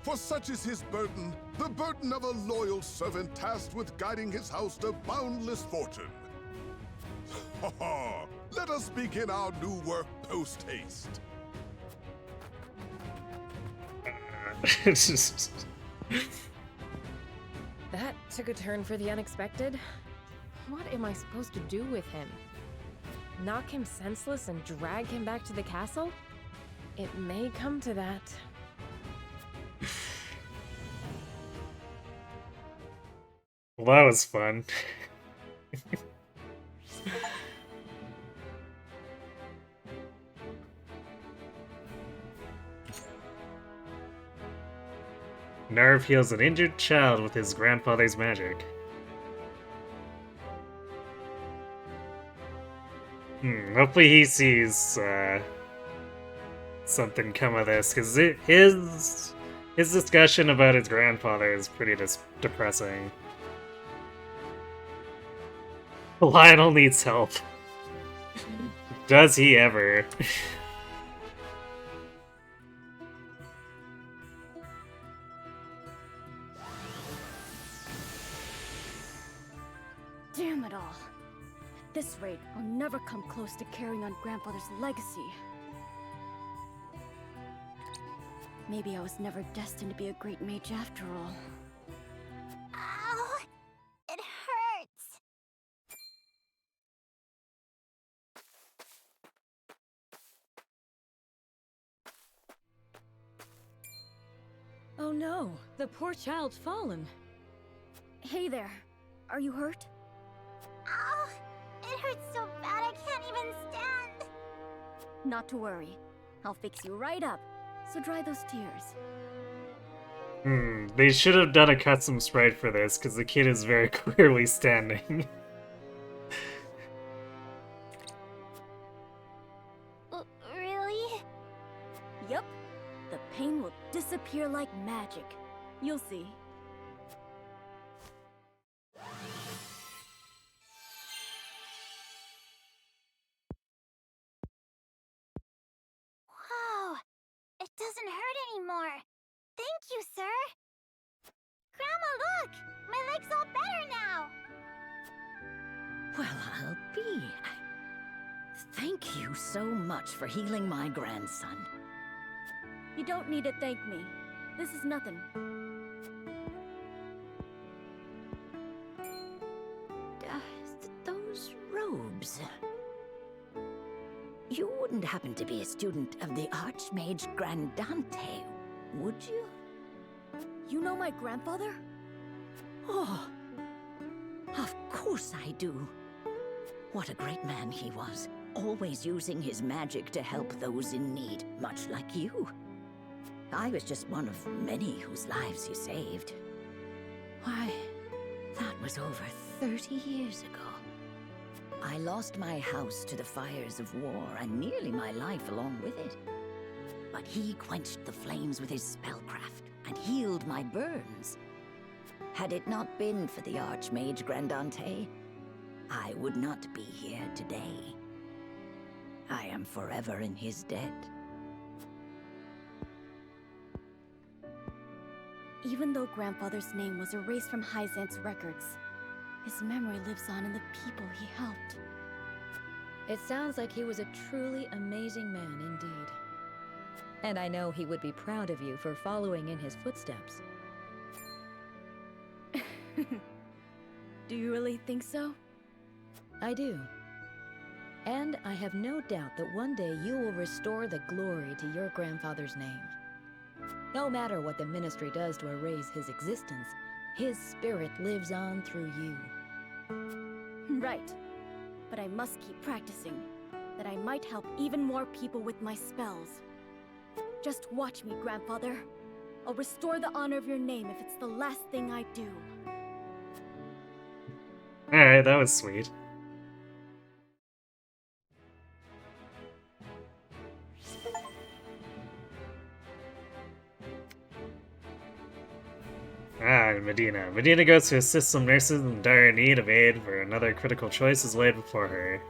For such is his burden, the burden of a loyal servant tasked with guiding his house to boundless fortune. Ha ha! Let us begin our new work post-haste. That took a turn for the unexpected. What am I supposed to do with him? Knock him senseless and drag him back to the castle? It may come to that. Well, that was fun. Nerve heals an injured child with his grandfather's magic. Hopefully he sees something come of this, because his discussion about his grandfather is pretty depressing. Lionel needs help. Does he ever? Damn it all. At this rate, I'll never come close to carrying on Grandfather's legacy. Maybe I was never destined to be a great mage after all. Ow! It hurts! Oh no, the poor child's fallen. Hey there, are you hurt? Ow! It hurts so bad I can't even stand! Not to worry. I'll fix you right up, so dry those tears. They should have done a custom sprite for this, because the kid is very clearly standing. Really? Yup. The pain will disappear like magic. You'll see. Wow! It doesn't hurt anymore. Thank you, sir. Grandma, look! My leg's all better now. Well, I'll be. Thank you so much for healing my grandson. You don't need to thank me. This is nothing. Those robes. You wouldn't happen to be a student of the Archmage Grandante, would you? You know my grandfather? Oh, of course I do. What a great man he was, always using his magic to help those in need, much like you. I was just one of many whose lives you saved. Why, that was over 30 years ago. I lost my house to the fires of war and nearly my life along with it. But he quenched the flames with his spellcraft and healed my burns. Had it not been for the Archmage Grandante, I would not be here today. I am forever in his debt. even though Grandfather's name was erased from Hyzant's records, his memory lives on in the people he helped. It sounds like he was a truly amazing man indeed. And I know he would be proud of you for following in his footsteps. Do you really think so? I do. And I have no doubt that one day you will restore the glory to your grandfather's name. No matter what the Ministry does to erase his existence, his spirit lives on through you. Right. But I must keep practicing, that I might help even more people with my spells. Just watch me, Grandfather. I'll restore the honor of your name if it's the last thing I do. Alright, that was sweet. Medina. Medina goes to assist some nurses in dire need of aid where another critical choice is laid before her.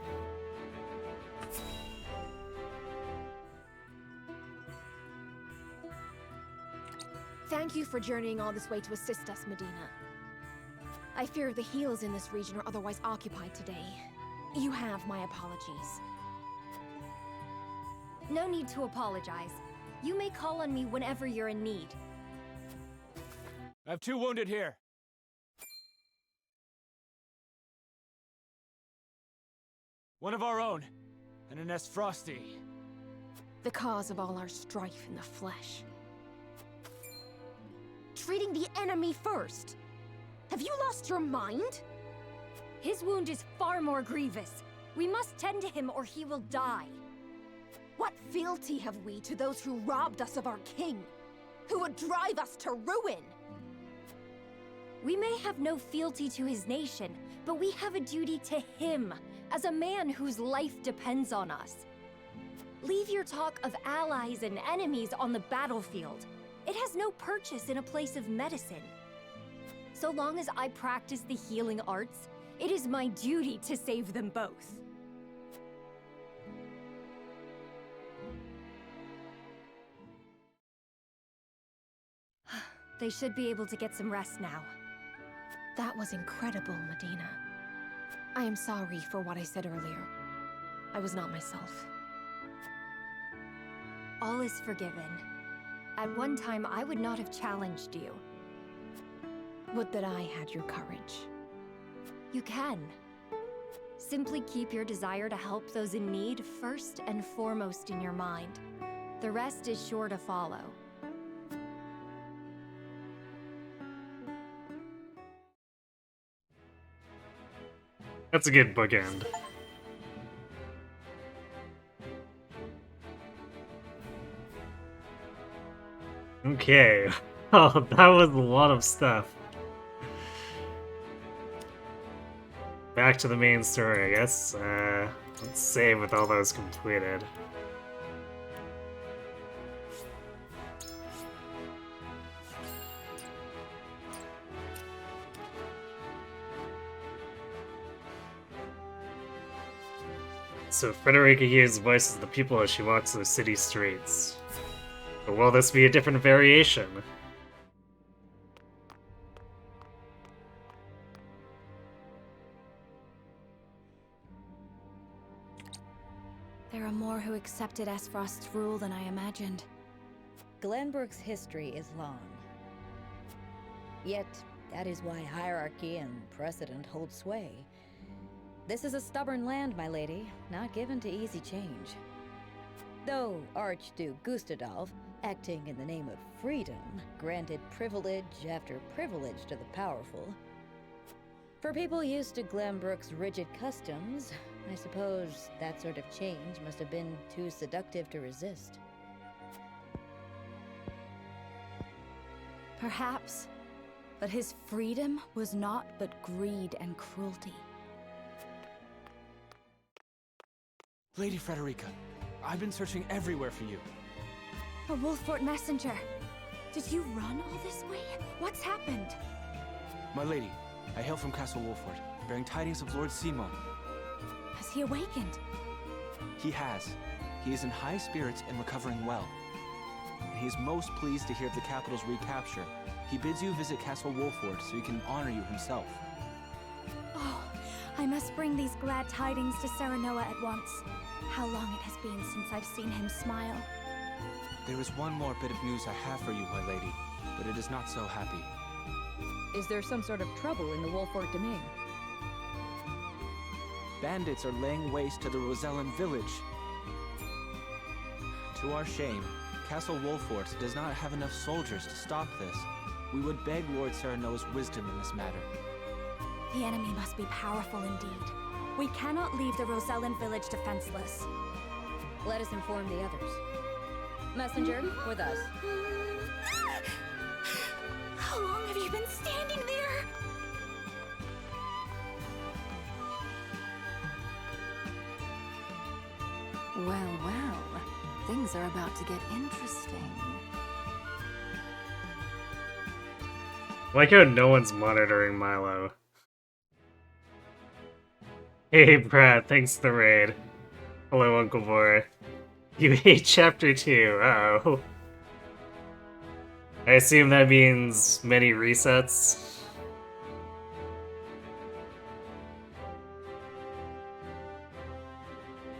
Thank you for journeying all this way to assist us, Medina. I fear the heals in this region are otherwise occupied today. You have my apologies. No need to apologize. You may call on me whenever you're in need. I have 2 wounded here. One of our own, and an Frosty. The cause of all our strife in the flesh. Treating the enemy first! Have you lost your mind? His wound is far more grievous. We must tend to him or he will die. What fealty have we to those who robbed us of our king? Who would drive us to ruin? We may have no fealty to his nation, but we have a duty to him, as a man whose life depends on us. Leave your talk of allies and enemies on the battlefield. It has no purchase in a place of medicine. So long as I practice the healing arts, it is my duty to save them both. They should be able to get some rest now. That was incredible, Medina. I am sorry for what I said earlier. I was not myself. All is forgiven. At one time, I would not have challenged you. Would that I had your courage. You can. Simply keep your desire to help those in need first and foremost in your mind. The rest is sure to follow. That's a good bookend. Okay. Oh, that was a lot of stuff. Back to the main story, I guess. Let's save with all those completed. So Frederica hears voices of the people as she walks through the city streets. But will this be a different variation? There are more who accepted Esfrost's rule than I imagined. Glenbrook's history is long. Yet, that is why hierarchy and precedent hold sway. This is a stubborn land, my lady, not given to easy change. Though Archduke Gustadolf, acting in the name of freedom, granted privilege after privilege to the powerful. For people used to Glenbrook's rigid customs, I suppose that sort of change must have been too seductive to resist. Perhaps, but his freedom was naught but greed and cruelty. Lady Frederica, I've been searching everywhere for you. A Wolffort messenger. Did you run all this way? What's happened? My lady, I hail from Castle Wolffort, bearing tidings of Lord Simon. Has he awakened? He has. He is in high spirits and recovering well. he is most pleased to hear of the capital's recapture. He bids you visit Castle Wolford so he can honor you himself. Oh, I must bring these glad tidings to Serenoa at once. How long it has been since I've seen him smile. There is one more bit of news I have for you, my lady, but it is not so happy. Is there some sort of trouble in the Wolford domain? Bandits are laying waste to the Rosellan village. To our shame, Castle Wolford does not have enough soldiers to stop this. We would beg Lord Serenoa's wisdom in this matter. The enemy must be powerful indeed. We cannot leave the Rosellan village defenseless. Let us inform the others. Messenger, with us. How long have you been standing there? Well, well. Things are about to get interesting. I like how no one's monitoring Milo. Hey Brad, thanks for the raid. Hello Uncle Bora. You hate chapter 2, uh-oh. I assume that means many resets.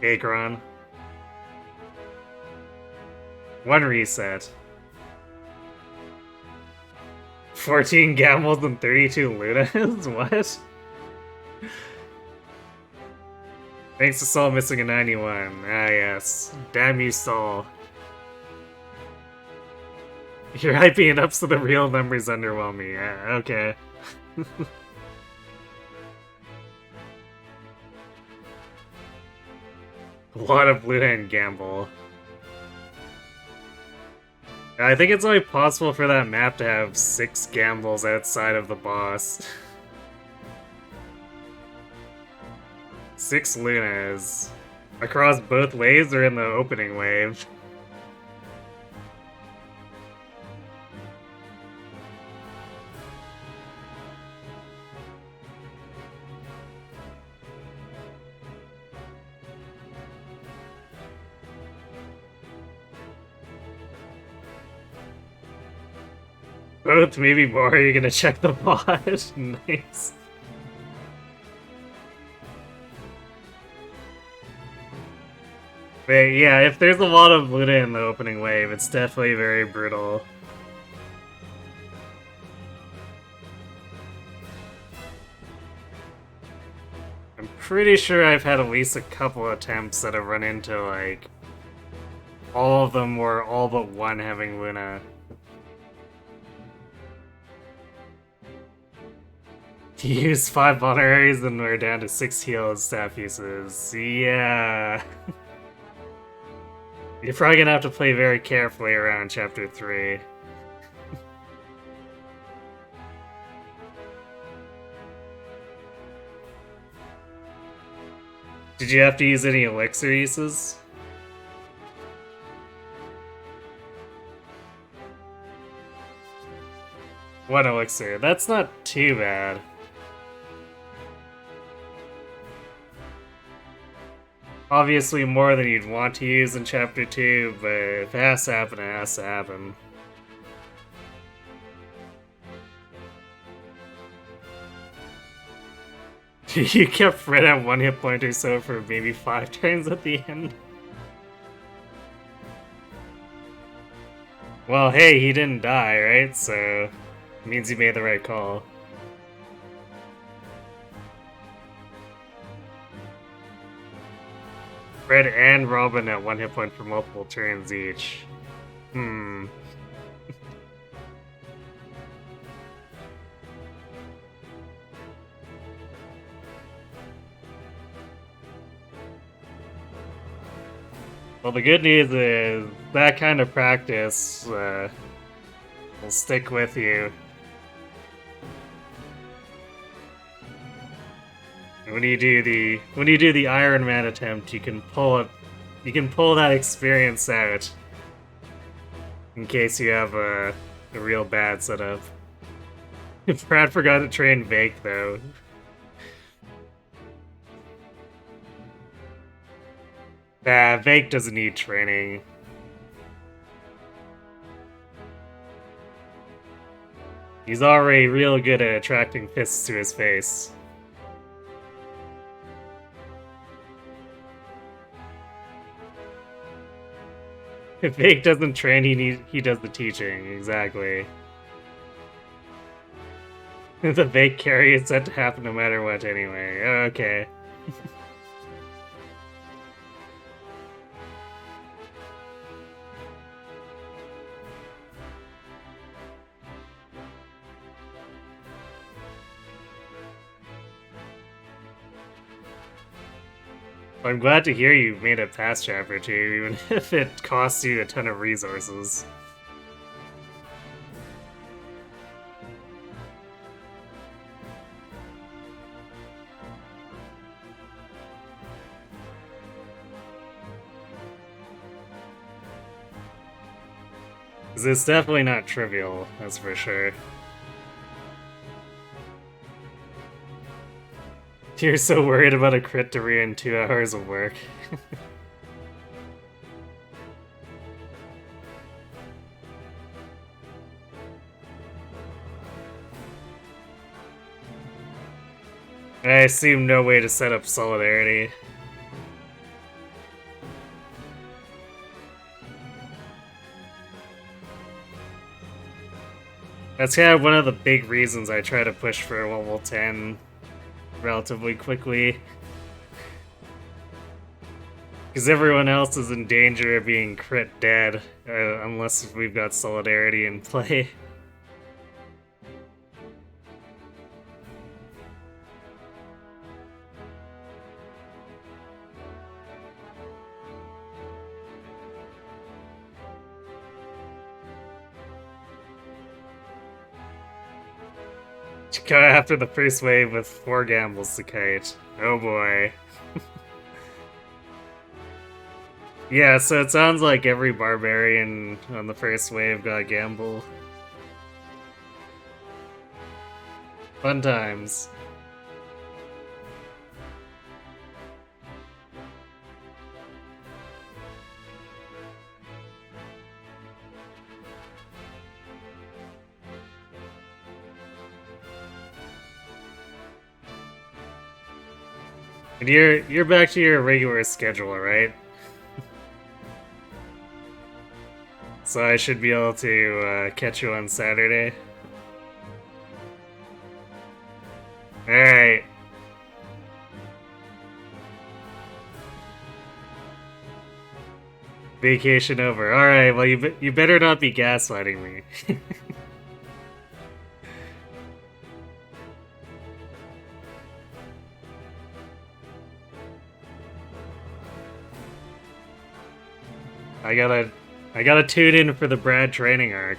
Akron. 1 reset. 14 Gambles and 32 Lunas? What? Thanks to Saul missing a 91. Ah yes. Damn you, Saul. You're hyping it up so the real numbers underwhelm me. Okay. A lot of Luna and Gamble. I think it's only possible for that map to have 6 Gambles outside of the boss. 6 Lunas. Across both waves or in the opening wave? Both, maybe more. You're gonna check the bot. Nice. But yeah, if there's a lot of Luna in the opening wave, it's definitely very brutal. I'm pretty sure I've had at least a couple attempts that have run into, like, all of them were all but one having Luna. You use 5 honoraries and we're down to 6 heal staff uses. Yeah. You're probably gonna have to play very carefully around chapter 3. Did you have to use any elixir uses? One elixir. That's not too bad. Obviously more than you'd want to use in chapter 2, but if it has to happen, it has to happen. You kept Fred at 1 hit point or so for maybe 5 turns at the end. Well, hey, he didn't die, right? So, it means you made the right call. Fred and Robin at 1 hit point for multiple turns each. Hmm. Well, the good news is that kind of practice will stick with you. When you do the Iron Man attempt, you can pull that experience out in case you have a real bad setup. Brad forgot to train Vake though. Vake doesn't need training. He's already real good at attracting fists to his face. If Vake doesn't train, he does the teaching, exactly. The Vake carry is set to happen no matter what anyway. Okay. I'm glad to hear you made it past chapter 2, even if it costs you a ton of resources. Because it's definitely not trivial, that's for sure. You're so worried about a crit to ruin 2 hours of work. I assume no way to set up Solidarity. That's kind of one of the big reasons I try to push for level 10 relatively quickly. Because everyone else is in danger of being crit dead, unless we've got Solidarity in play. Go after the first wave with 4 gambles to kite. Oh boy. Yeah, so it sounds like every barbarian on the first wave got a gamble. Fun times. And you're back to your regular schedule, right? So I should be able to catch you on Saturday. Alright. Vacation over. Alright, well you better not be gaslighting me. I gotta tune in for the Brad training arc.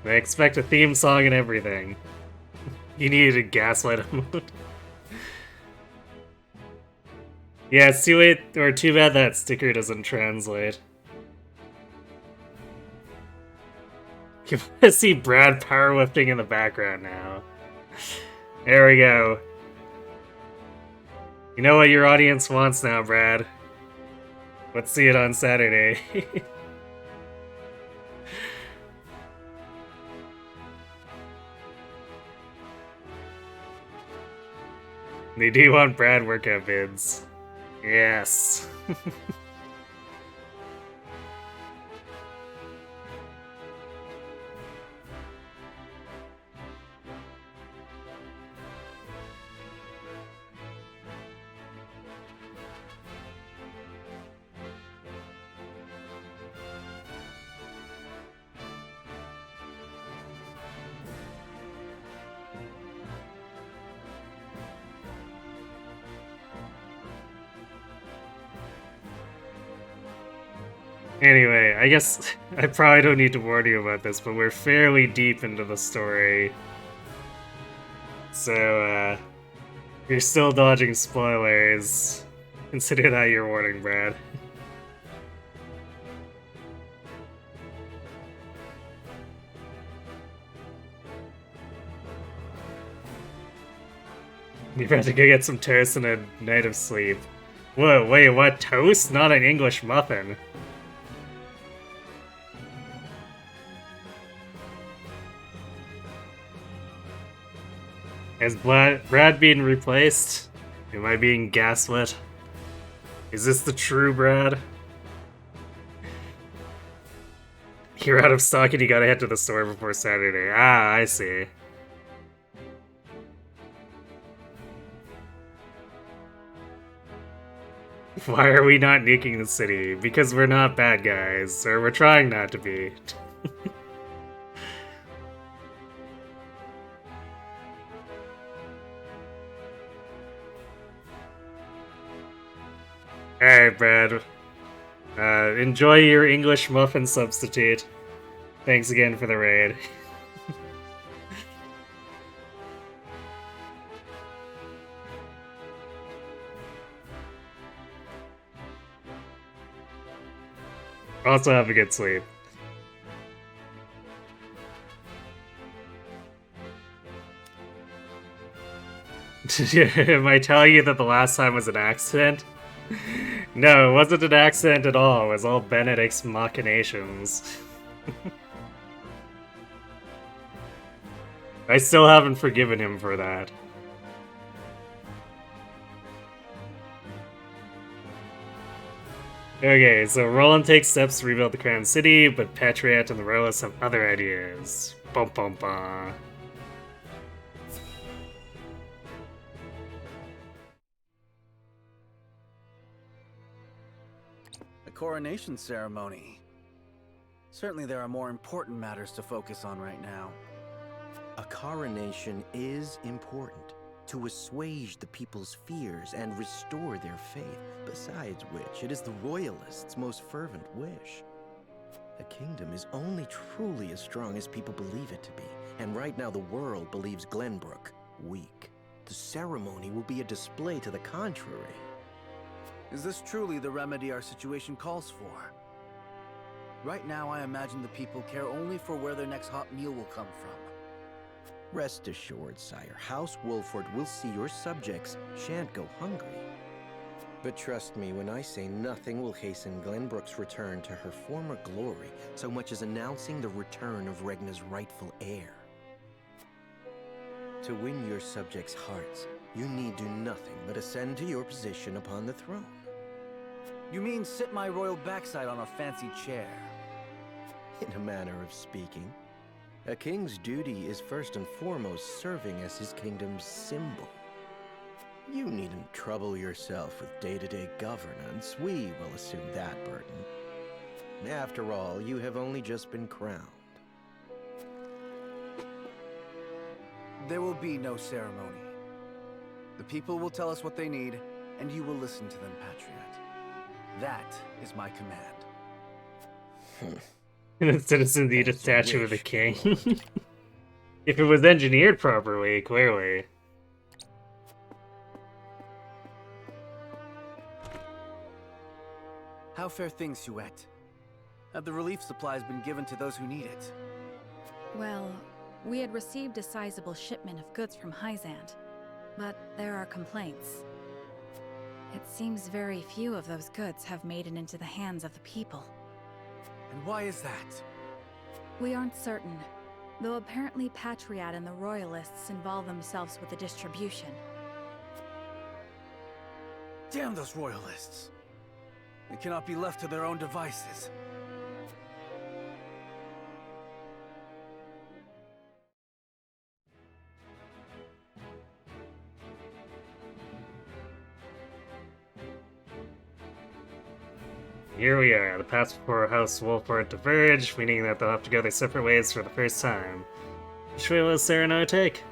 I expect a theme song and everything. You needed to gaslight him. Yeah, it's too late, or too bad that sticker doesn't translate. You want to see Brad powerlifting in the background now. There we go. You know what your audience wants now, Brad. Let's see it on Saturday. They do want Brad workout vids. Yes. Anyway, I guess I probably don't need to warn you about this, but we're fairly deep into the story. So, you're still dodging spoilers. Consider that your warning, Brad. You're about to go get some toast and a night of sleep. Whoa, wait, what? Toast? Not an English muffin. Is Brad being replaced? Am I being gaslit? Is this the true Brad? You're out of stock and you gotta head to the store before Saturday. Ah, I see. Why are we not nuking the city? Because we're not bad guys, or we're trying not to be. Alright, Brad. Enjoy your English muffin substitute. Thanks again for the raid. Also have a good sleep. Am I telling you that the last time was an accident? No, it wasn't an accident at all. It was all Benedict's machinations. I still haven't forgiven him for that. Okay, so Roland takes steps to rebuild the Crown City, but Patriot and the Royalists have other ideas. Bum bum bum. A coronation ceremony. Certainly there are more important matters to focus on right now. A coronation is important to assuage the people's fears and restore their faith, besides which it is the Royalists' most fervent wish. A kingdom is only truly as strong as people believe it to be, and right now the world believes Glenbrook weak. The ceremony will be a display to the contrary. Is this truly the remedy our situation calls for? Right now I imagine the people care only for where their next hot meal will come from. Rest assured, sire, House Wolford will see your subjects shan't go hungry. But trust me when I say nothing will hasten Glenbrook's return to her former glory so much as announcing the return of Regna's rightful heir. To win your subjects' hearts, you need do nothing but ascend to your position upon the throne. You mean sit my royal backside on a fancy chair? In a manner of speaking. A king's duty is first and foremost serving as his kingdom's symbol. You needn't trouble yourself with day-to-day governance. We will assume that burden. After all, you have only just been crowned. There will be no ceremony. The people will tell us what they need, and you will listen to them, Patriot. That is my command. The citizens need a statue of the king. If it was engineered properly, clearly. How fare things, Huette? Have the relief supplies been given to those who need it? Well, we had received a sizable shipment of goods from Hyzant, but there are complaints. It seems very few of those goods have made it into the hands of the people. And why is that? We aren't certain, though apparently Patriot and the Royalists involve themselves with the distribution. Damn those Royalists! They cannot be left to their own devices. Here we are. The paths before House Wolford diverge, meaning that they'll have to go their separate ways for the first time. Which way will Sarah and I take?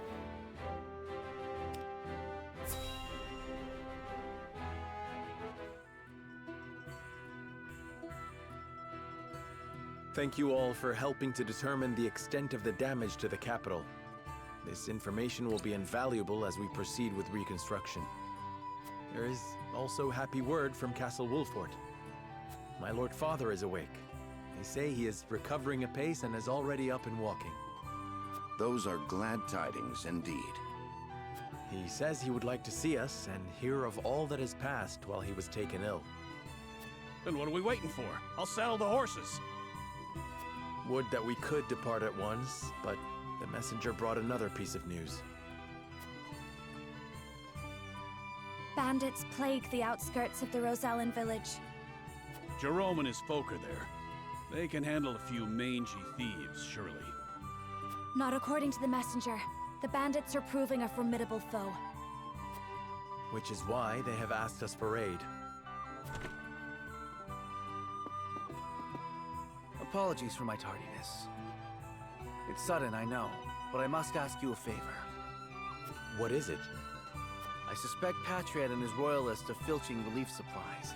Thank you all for helping to determine the extent of the damage to the capital. This information will be invaluable as we proceed with reconstruction. There is also happy word from Castle Wolford. My Lord Father is awake. They say he is recovering apace and is already up and walking. Those are glad tidings indeed. He says he would like to see us and hear of all that has passed while he was taken ill. Then what are we waiting for? I'll saddle the horses. Would that we could depart at once, but the messenger brought another piece of news. Bandits plague the outskirts of the Rosellan village. Jerome and his folk are there. They can handle a few mangy thieves, surely. Not according to the messenger. The bandits are proving a formidable foe. Which is why they have asked us for aid. Apologies for my tardiness. It's sudden, I know, but I must ask you a favor. What is it? I suspect Patriot and his royalists of filching relief supplies.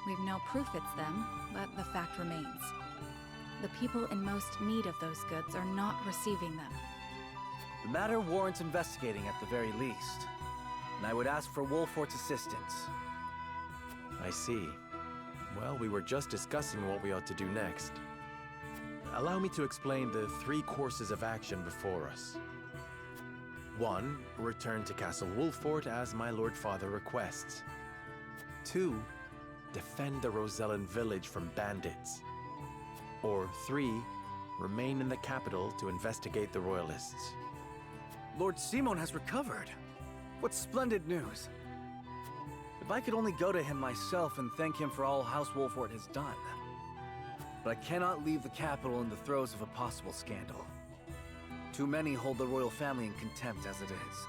We've no proof it's them, but the fact remains. The people in most need of those goods are not receiving them. The matter warrants investigating at the very least, and I would ask for Wolfort's assistance. I see. Well, we were just discussing what we ought to do next. Allow me to explain the 3 courses of action before us. 1. Return to Castle Wolfort as my Lord Father requests. 2. Defend the Rosellan village from bandits. Or 3. Remain in the capital to investigate the Royalists. Lord Simon has recovered! What splendid news! If I could only go to him myself and thank him for all House Wolfort has done. But I cannot leave the capital in the throes of a possible scandal. Too many hold the royal family in contempt as it is.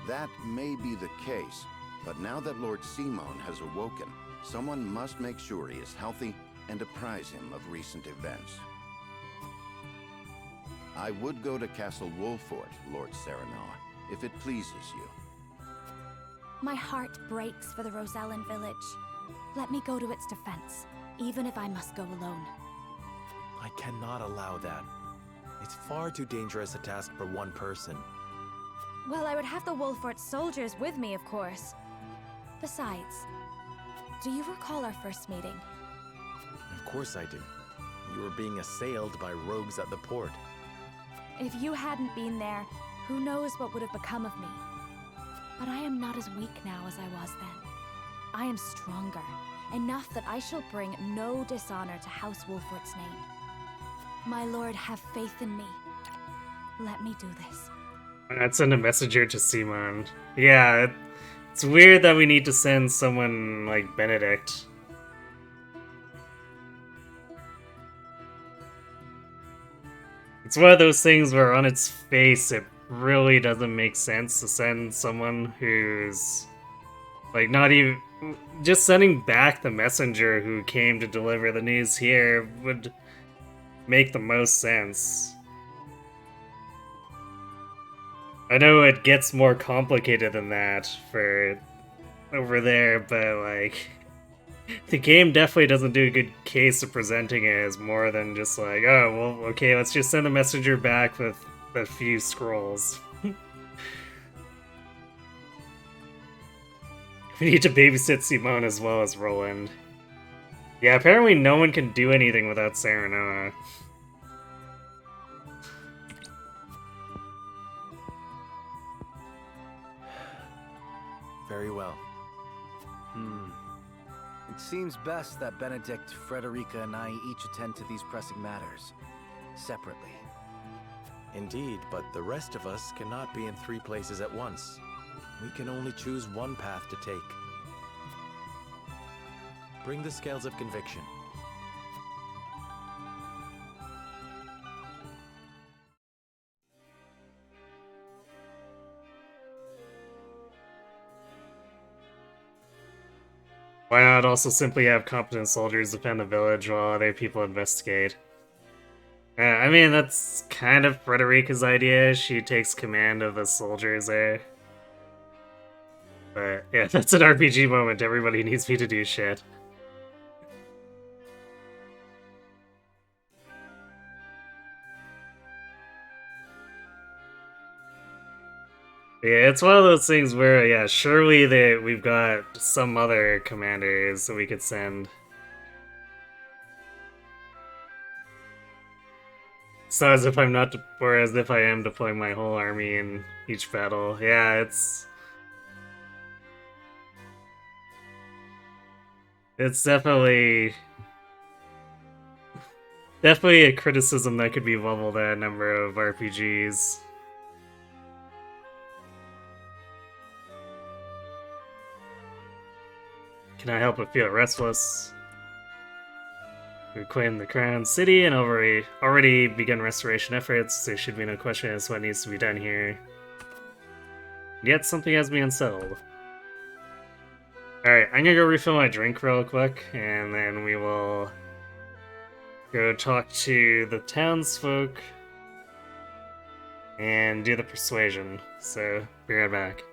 That may be the case, but now that Lord Simon has awoken, someone must make sure he is healthy and apprise him of recent events. I would go to Castle Wolfort, Lord Serenoa, if it pleases you. My heart breaks for the Rosellan village. Let me go to its defense, even if I must go alone. I cannot allow that. It's far too dangerous a task for one person. Well, I would have the Wolfort soldiers with me, of course. Besides, do you recall our first meeting? Of course I do. You were being assailed by rogues at the port. If you hadn't been there, who knows what would have become of me. But I am not as weak now as I was then. I am stronger, enough that I shall bring no dishonor to House Wolfort's name. My lord, have faith in me. Let me do this. I'd send a messenger to Simon. Yeah, it's weird that we need to send someone like Benedict. It's one of those things where on its face it really doesn't make sense to send someone who's like not even just sending back the messenger who came to deliver the news here would make the most sense. I know it gets more complicated than that for over there, but like the game definitely doesn't do a good case of presenting it as more than just like, oh, well, okay, let's just send the messenger back with a few scrolls. We need to babysit Simone as well as Roland. Yeah, apparently no one can do anything without Serenoa. Very well. It seems best that Benedict, Frederica, and I each attend to these pressing matters, separately. Indeed, but the rest of us cannot be in 3 places at once. We can only choose one path to take. Bring the scales of conviction. Why not also simply have competent soldiers defend the village while other people investigate? I mean, that's kind of Frederica's idea. She takes command of the soldiers there. But yeah, that's an RPG moment. Everybody needs me to do shit. Yeah, it's one of those things where, yeah, surely we've got some other commanders that we could send. So as if I'm not, or as if I am deploying my whole army in each battle. Yeah, it's definitely a criticism that could be leveled at a number of RPGs. Can I help but feel restless? We claim the Crown City and already begun restoration efforts. There should be no question as to what needs to be done here. Yet something has me unsettled. Alright, I'm gonna go refill my drink real quick, and then we will go talk to the townsfolk and do the persuasion. So, be right back.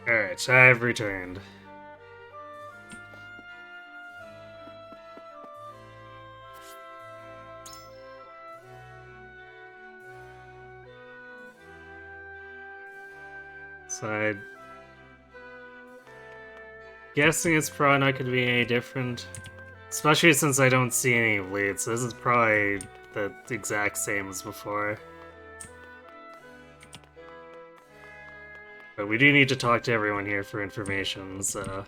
Alright, I've returned. So I'm guessing it's probably not going to be any different. Especially since I don't see any loot, so this is probably the exact same as before. But we do need to talk to everyone here for information, so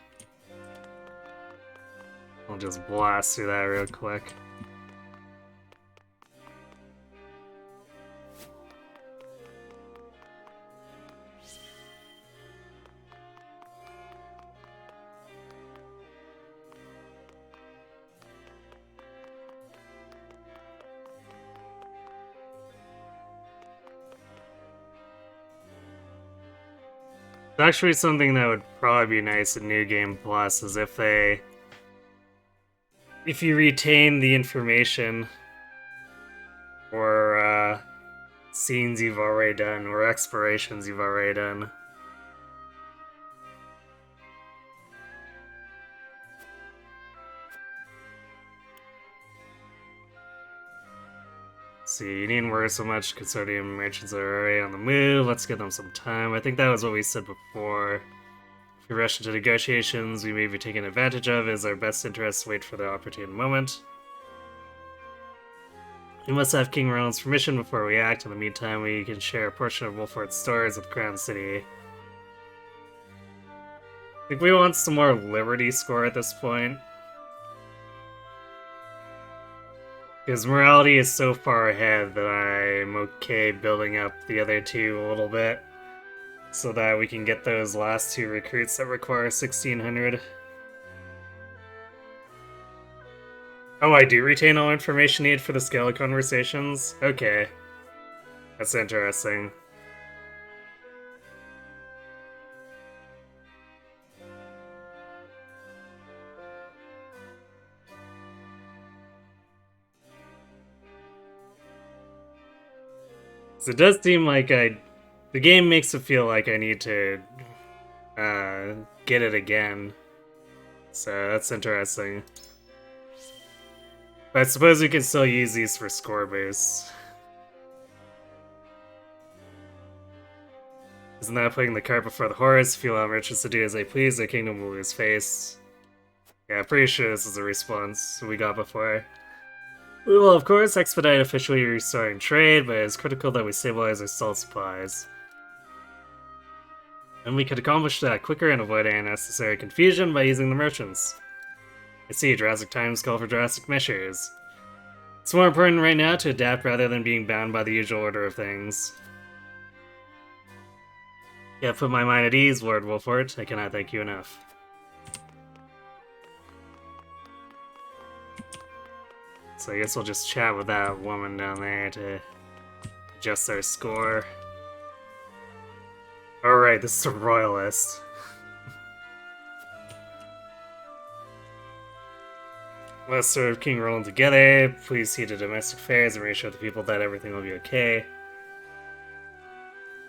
I'll just blast through that real quick. Actually, something that would probably be nice in New Game Plus is if you retain the information or scenes you've already done, or explorations you've already done. See, you needn't worry so much. Consortium merchants are already on the move. Let's give them some time. I think that was what we said before. If we rush into negotiations, we may be taken advantage of. It is our best interest to wait for the opportune moment. We must have King Roland's permission before we act. In the meantime, we can share a portion of Wolfort's stores with Crown City. I think we want some more Liberty score at this point. Because morality is so far ahead that I'm okay building up the other two a little bit. So that we can get those last two recruits that require 1600. Oh, I do retain all information needed for the scale of conversations? Okay. That's interesting. So it does seem like the game makes it feel like I need to get it again. So that's interesting. But I suppose we can still use these for score boosts. Isn't that putting the cart before the horse? If you allow merchants to do as they please, their kingdom will lose face. Yeah, I'm pretty sure this is a response we got before. We will, of course, expedite officially restoring trade, but it is critical that we stabilize our salt supplies. And we could accomplish that quicker and avoid any unnecessary confusion by using the merchants. I see, drastic times call for drastic measures. It's more important right now to adapt rather than being bound by the usual order of things. Yeah, put my mind at ease, Lord Wolfort. I cannot thank you enough. So I guess we'll just chat with that woman down there to adjust our score. Alright, this is a royalist. Let's serve King Roland together. Please see to domestic affairs and reassure the people that everything will be okay.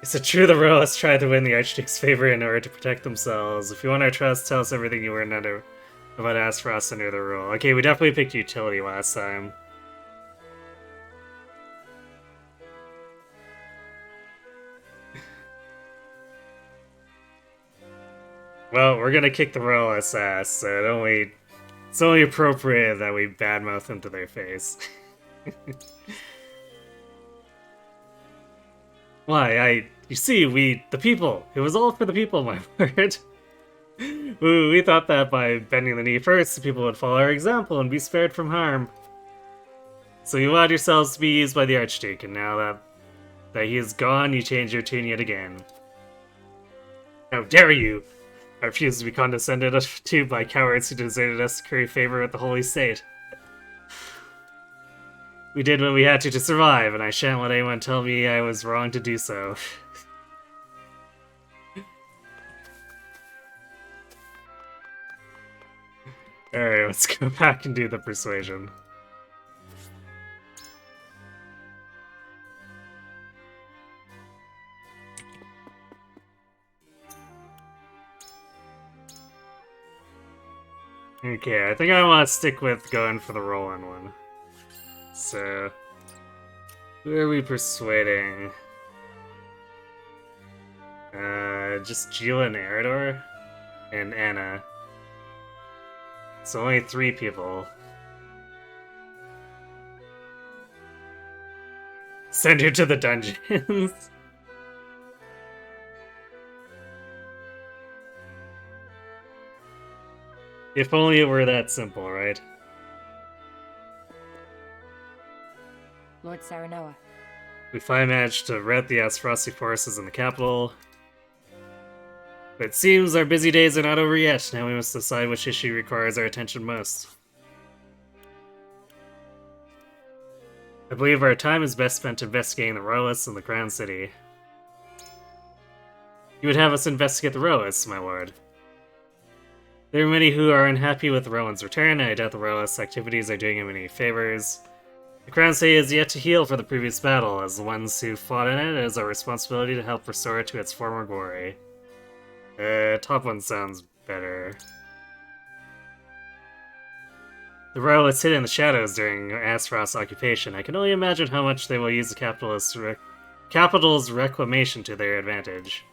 Is it true the royalists tried to win the Archduke's favor in order to protect themselves? If you want our trust, tell us everything you learned about Aspharos under the rule. Okay, we definitely picked utility last time. Well, we're gonna kick the royalists' ass, so it's only appropriate that we badmouth them to their face. Why, you see, the people, it was all for the people, my word. We thought that by bending the knee first, the people would follow our example and be spared from harm. So you allowed yourselves to be used by the Archduke, and now that he is gone, you change your tune yet again. How dare you! I refuse to be condescended to by cowards who deserted us to curry favor with the Holy State. We did what we had to survive, and I shan't let anyone tell me I was wrong to do so. Alright, let's go back and do the persuasion. Okay, I think I want to stick with going for the roll-in one. So, who are we persuading? Just Gila and Eridor? And Anna. So only 3 people. Send her to the dungeons. If only it were that simple, right? Lord Serenoa. We finally managed to rout the Asphrosty forces in the capital. But it seems our busy days are not over yet. Now we must decide which issue requires our attention most. I believe our time is best spent investigating the Royalists in the Crown City. You would have us investigate the Royalists, my lord. There are many who are unhappy with Roland's return, and I doubt the Royalists' activities are doing him any favors. The Crown City is yet to heal for the previous battle. As the ones who fought in it, it is our responsibility to help restore it to its former glory. Top one sounds better. The Royalists hid in the shadows during Aesfrost's occupation. I can only imagine how much they will use the capital's reclamation to their advantage.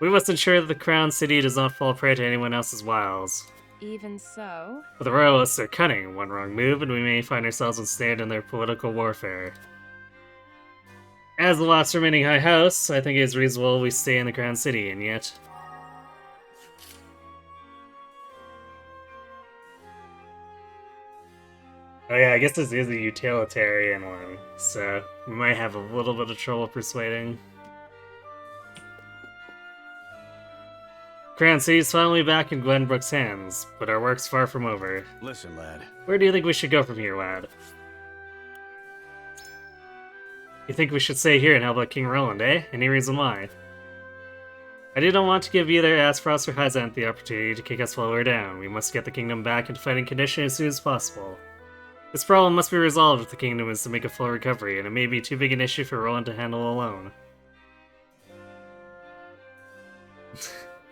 We must ensure that the Crown City does not fall prey to anyone else's wiles. Even so... But the Royalists are cunning. One wrong move and we may find ourselves ensnared in their political warfare. As the last remaining High House, I think it is reasonable we stay in the Crown City, and yet... Oh yeah, I guess this is a utilitarian one, so we might have a little bit of trouble persuading. Crown City's finally back in Glenbrook's hands, but our work's far from over. Listen, lad. Where do you think we should go from here, lad? You think we should stay here and help out King Roland, eh? Any reason why? I do not want to give either Aesfrost or Hyzanth the opportunity to kick us while we're down. We must get the kingdom back into fighting condition as soon as possible. This problem must be resolved if the kingdom is to make a full recovery, and it may be too big an issue for Roland to handle alone.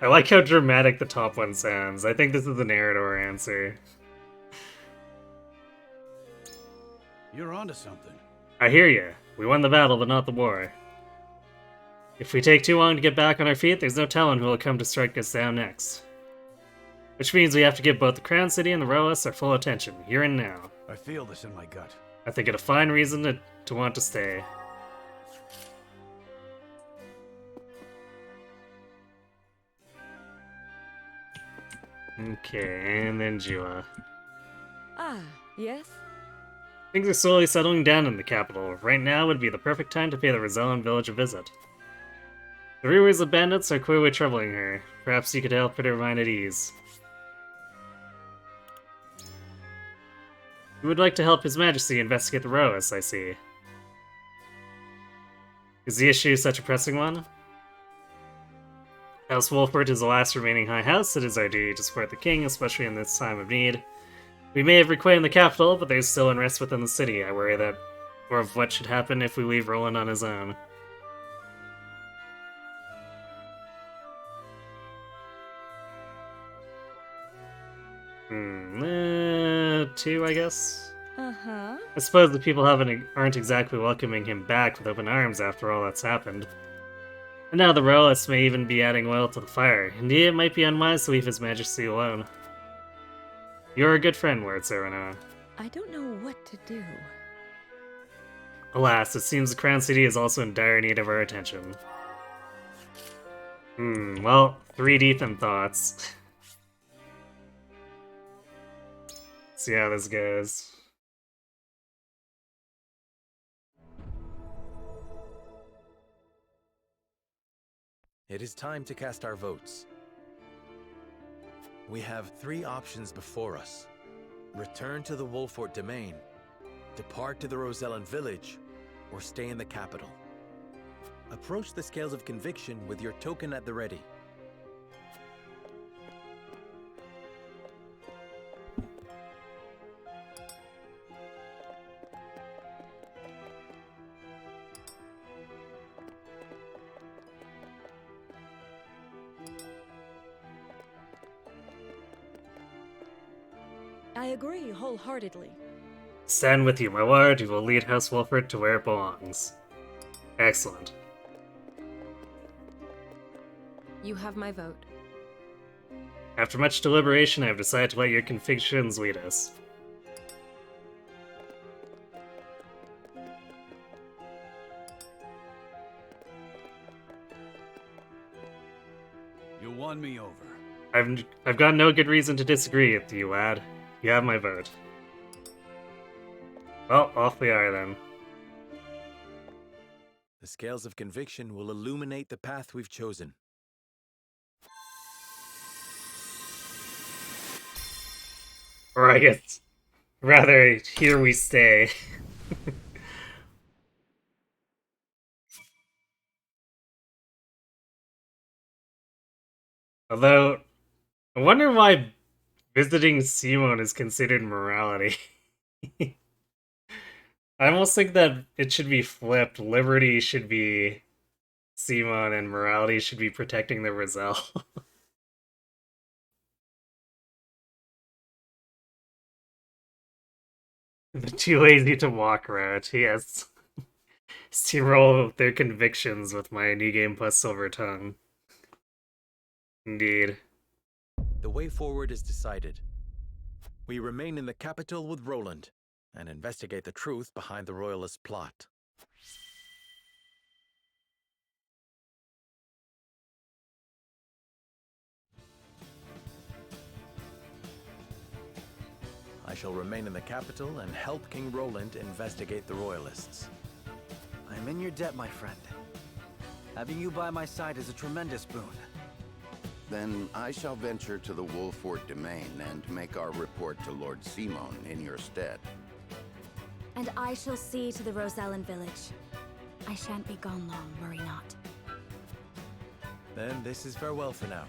I like how dramatic the top one sounds. I think this is the narrator answer. You're onto something. I hear you. We won the battle, but not the war. If we take too long to get back on our feet, there's no telling who will come to strike us down next. Which means we have to give both the Crown City and the Royalists our full attention, here and now. I feel this in my gut. I think it a fine reason to want to stay. Okay, and then Jua. Ah, yes? Things are slowly settling down in the capital. Right now would be the perfect time to pay the Rosellan village a visit. The rumors of bandits are clearly troubling her. Perhaps you could help put her mind at ease. You would like to help His Majesty investigate the Royalists, I see. Is the issue such a pressing one? House Wolford is the last remaining high house. It is our duty to support the king, especially in this time of need. We may have reclaimed the capital, but there's still unrest within the city. I worry that more of what should happen if we leave Roland on his own. Two, I guess? Uh-huh. I suppose the people aren't exactly welcoming him back with open arms after all that's happened. And now the Royalists may even be adding oil to the fire. Indeed, it might be unwise to leave His Majesty alone. You're a good friend, Lord Serenoa. I don't know what to do. Alas, it seems the Crown City is also in dire need of our attention. Well, 3 deep in thoughts. See how this goes. It is time to cast our votes. We have 3 options before us. Return to the Wolfort domain, depart to the Rosellan village, or stay in the capital. Approach the scales of conviction with your token at the ready. I agree wholeheartedly. Stand with you, my lord. You will lead House Wolford to where it belongs. Excellent. You have my vote. After much deliberation, I have decided to let your convictions lead us. You won me over. I've got no good reason to disagree with you, lad. You have my vote. Well, off we are then. The scales of conviction will illuminate the path we've chosen. Or I guess, rather, here we stay. Although, I wonder why visiting Simon is considered morality. I almost think that it should be flipped. Liberty should be Simon and morality should be protecting the Roselle. The too lazy to walk route, yes. Steamroll their convictions with my New Game Plus Silver Tongue. Indeed. The way forward is decided. We remain in the capital with Roland and investigate the truth behind the Royalist plot. I shall remain in the capital and help King Roland investigate the Royalists. I'm in your debt, my friend. Having you by my side is a tremendous boon. Then I shall venture to the Wolfort domain and make our report to Lord Simon in your stead. And I shall see to the Rosellen village. I shan't be gone long, worry not. Then this is farewell for now.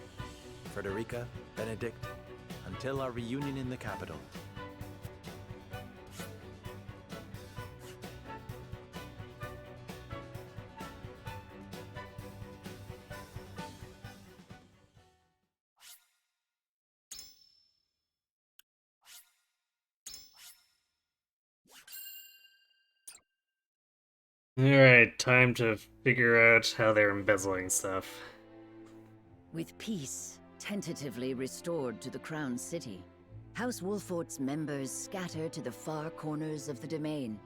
Frederica, Benedict, until our reunion in the capital. Alright, time to figure out how they're embezzling stuff. With peace tentatively restored to the Crown City, House Wolfort's members scatter to the far corners of the domain.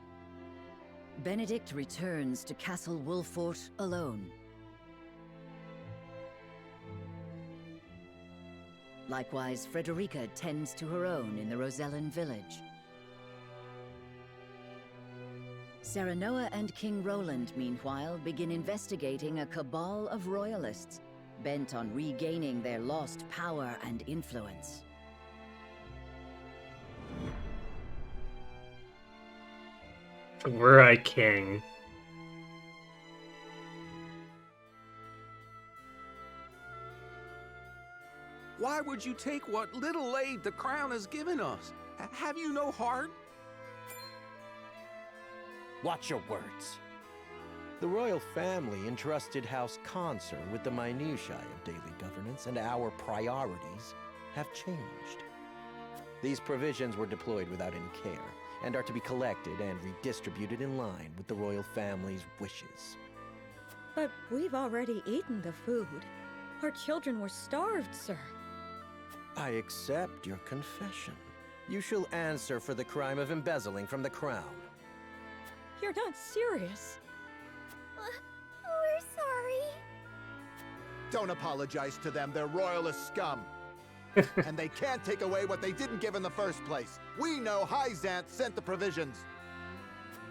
Benedict returns to Castle Wolfort alone. Likewise, Frederica tends to her own in the Rosellen village. Serenoa and King Roland, meanwhile, begin investigating a cabal of royalists, bent on regaining their lost power and influence. Were I king? Why would you take what little aid the crown has given us? Have you no heart? Watch your words. The royal family entrusted House Consor with the minutiae of daily governance, and our priorities have changed. These provisions were deployed without any care, and are to be collected and redistributed in line with the royal family's wishes. But we've already eaten the food. Our children were starved, sir. I accept your confession. You shall answer for the crime of embezzling from the crown. You're not serious. We're sorry. Don't apologize to them, they're royalist scum. And they can't take away what they didn't give in the first place. We know Hyzant sent the provisions.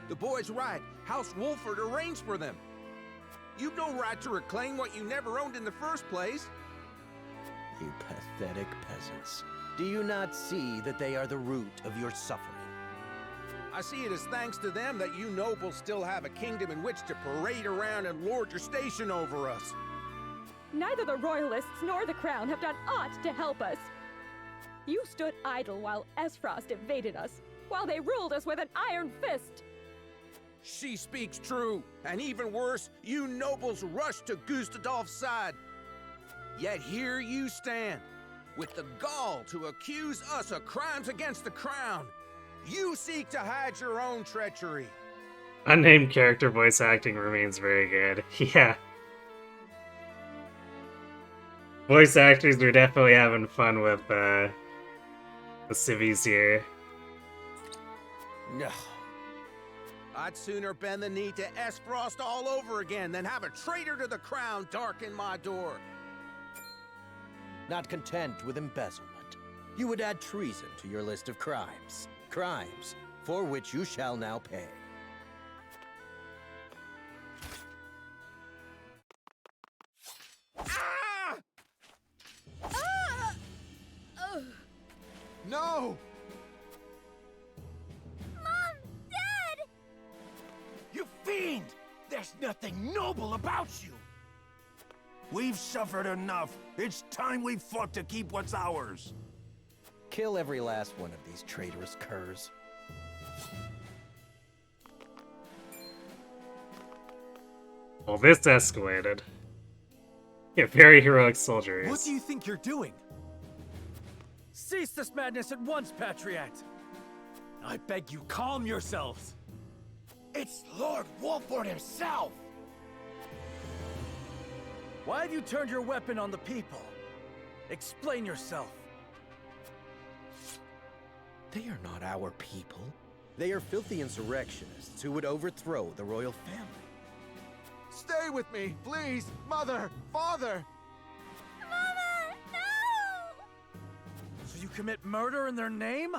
The boy's right. House Wolfort arranged for them. You've no right to reclaim what you never owned in the first place. You pathetic peasants. Do you not see that they are the root of your suffering? I see it as thanks to them that you nobles still have a kingdom in which to parade around and lord your station over us. Neither the Royalists nor the Crown have done aught to help us. You stood idle while Esfrost invaded us, while they ruled us with an iron fist. She speaks true, and even worse, you nobles rushed to Gustadolf's side. Yet here you stand, with the gall to accuse us of crimes against the crown. You seek to hide your own treachery. Unnamed character voice acting remains very good. Yeah. Voice actors are definitely having fun with the civvies here. No. I'd sooner bend the knee to Esfrost all over again than have a traitor to the crown darken my door. Not content with embezzlement, you would add treason to your list of crimes. Crimes for which you shall now pay. Ah! Ah! No! Mom! Dad! You fiend! There's nothing noble about you! We've suffered enough. It's time we fought to keep what's ours. Kill every last one of these traitorous curs. Well, this escalated. Yeah, very heroic soldiers. What do you think you're doing? Cease this madness at once, Patriot! I beg you, calm yourselves! It's Lord Wolford himself! Why have you turned your weapon on the people? Explain yourself. They are not our people. They are filthy insurrectionists who would overthrow the royal family. Stay with me, please! Mother! Father! Mother! No! So you commit murder in their name?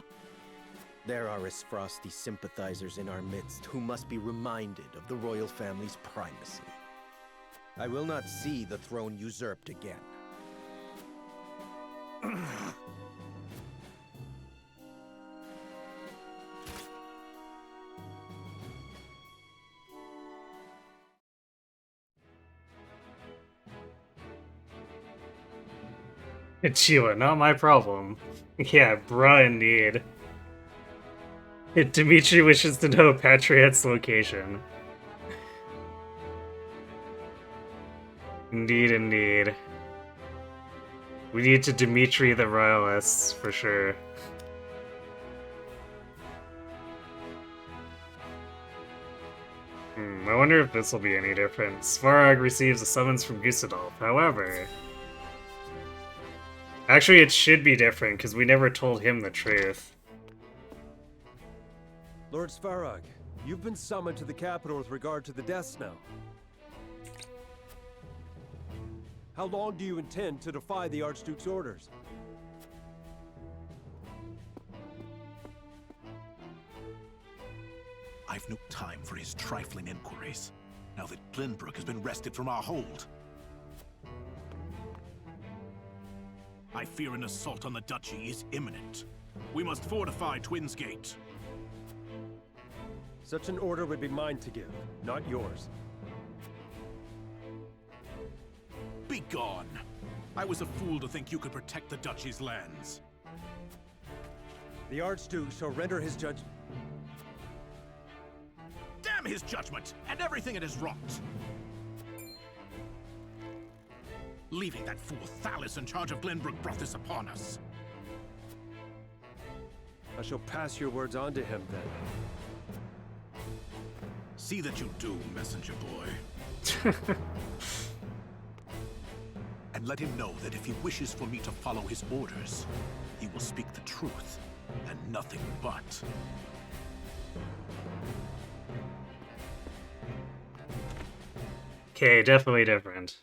There are Esfrosti sympathizers in our midst who must be reminded of the royal family's primacy. I will not see the throne usurped again. Sheila, not my problem. Yeah, bruh, indeed. Dimitri wishes to know Patriot's location. Indeed, indeed. We need to Dimitri the Royalists, for sure. I wonder if this will be any different. Svarog receives a summons from Gustadolf, however... Actually, it should be different, because we never told him the truth. Lord Svarog, you've been summoned to the capital with regard to the Death Snow. How long do you intend to defy the Archduke's orders? I've no time for his trifling inquiries, now that Glenbrook has been wrested from our hold. I fear an assault on the duchy is imminent. We must fortify Twins Gate. Such an order would be mine to give, not yours. Be gone! I was a fool to think you could protect the duchy's lands. The Archduke shall render his judgment. Damn his judgment, and everything it has wrought! Leaving that fool Thalis in charge of Glenbrook brought this upon us. I shall pass your words on to him, then. See that you do, messenger boy. And let him know that if he wishes for me to follow his orders, he will speak the truth, and nothing but. Okay, definitely different.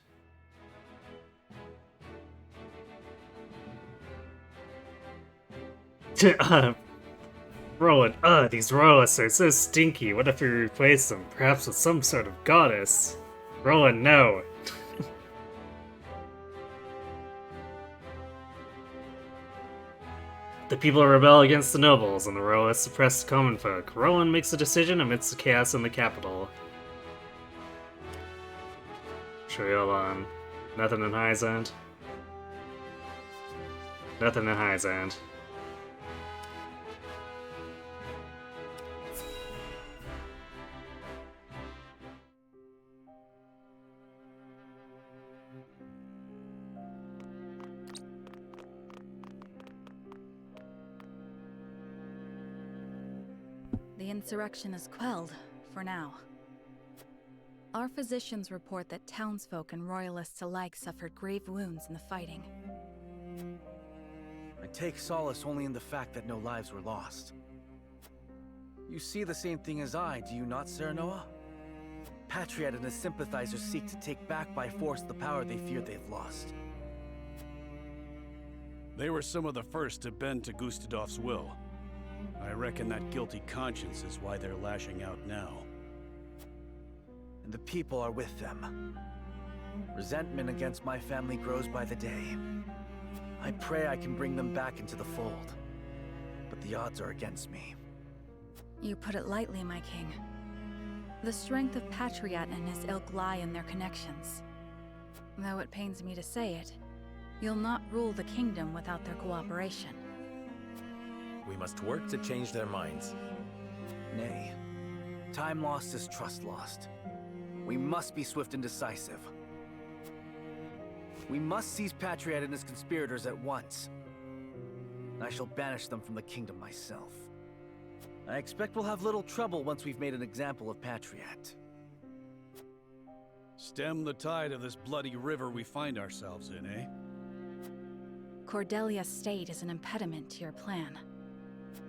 Roland, these royalists are so stinky. What if we replace them, perhaps with some sort of goddess? Roland, no. The people rebel against the nobles, and the royalists suppress the common folk. Roland makes a decision amidst the chaos in the capital. Sure, hold on. Nothing in Hyzant. Nothing in Hyzant. The insurrection is quelled, for now. Our physicians report that townsfolk and royalists alike suffered grave wounds in the fighting. I take solace only in the fact that no lives were lost. You see the same thing as I, do you not, Serenoa? Patriot and his sympathizers seek to take back by force the power they fear they've lost. They were some of the first to bend to Gustadolf's will. I reckon that guilty conscience is why they're lashing out now. And the people are with them. Resentment against my family grows by the day. I pray I can bring them back into the fold. But the odds are against me. You put it lightly, my king. The strength of Patriot and his ilk lie in their connections. Though it pains me to say it, you'll not rule the kingdom without their cooperation. We must work to change their minds. Nay, time lost is trust lost. We must be swift and decisive. We must seize Patriot and his conspirators at once. I shall banish them from the kingdom myself. I expect we'll have little trouble once we've made an example of Patriot. Stem the tide of this bloody river we find ourselves in, eh? Cordelia's state is an impediment to your plan.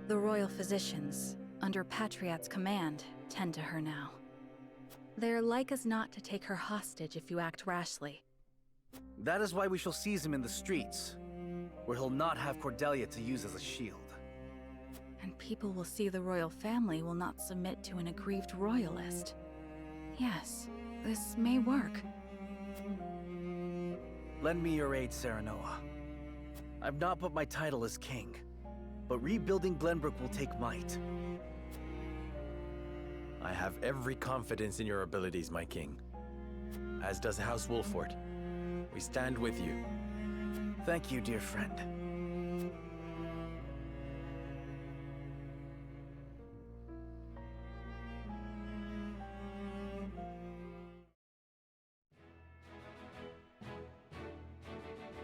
The royal physicians, under Patriot's command, tend to her now. They're like as not to take her hostage if you act rashly. That is why we shall seize him in the streets, where he'll not have Cordelia to use as a shield. And people will see the royal family will not submit to an aggrieved royalist. Yes, this may work. Lend me your aid, Serenoa. I've not put my title as king, but rebuilding Glenbrook will take might. I have every confidence in your abilities, my king. As does House Wolford. We stand with you. Thank you, dear friend.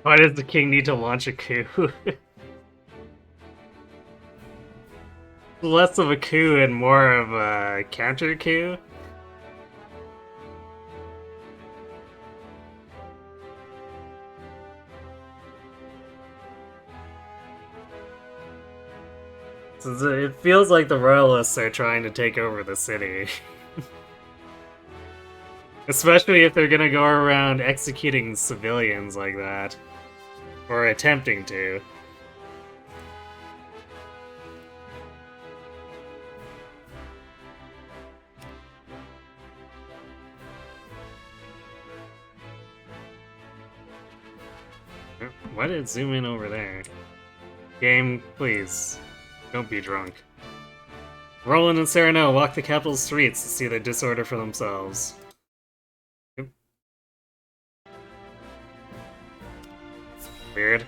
Why does the king need to launch a coup? Less of a coup and more of a counter coup? It feels like the royalists are trying to take over the city. Especially if they're gonna go around executing civilians like that. Or attempting to. Why did it zoom in over there? Game, please. Don't be drunk. Roland and Serenoa walk the capital streets to see the disorder for themselves. Yep. Weird.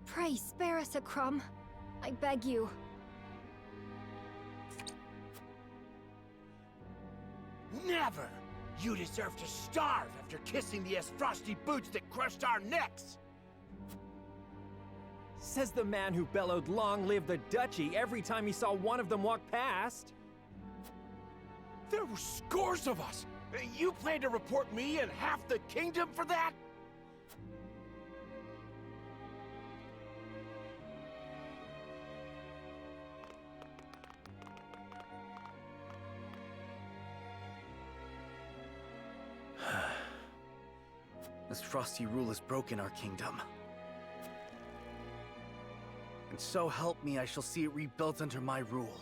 Pray spare us a crumb. I beg you. Never! You deserve to starve after kissing the frosty boots that crushed our necks! Says the man who bellowed "Long live the Duchy" every time he saw one of them walk past. There were scores of us! You plan to report me and half the kingdom for that? This frosty rule has broken our kingdom. And so help me, I shall see it rebuilt under my rule.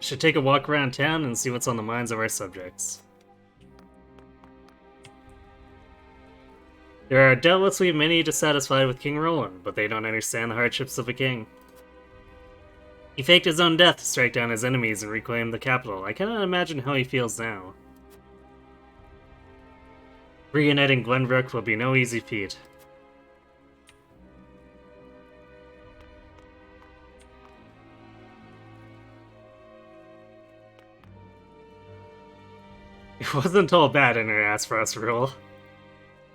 Should take a walk around town and see what's on the minds of our subjects. There are doubtlessly many dissatisfied with King Roland, but they don't understand the hardships of a king. He faked his own death to strike down his enemies and reclaim the capital. I cannot imagine how he feels now. Reuniting Glenbrook will be no easy feat. It wasn't all bad in her Aspharos rule.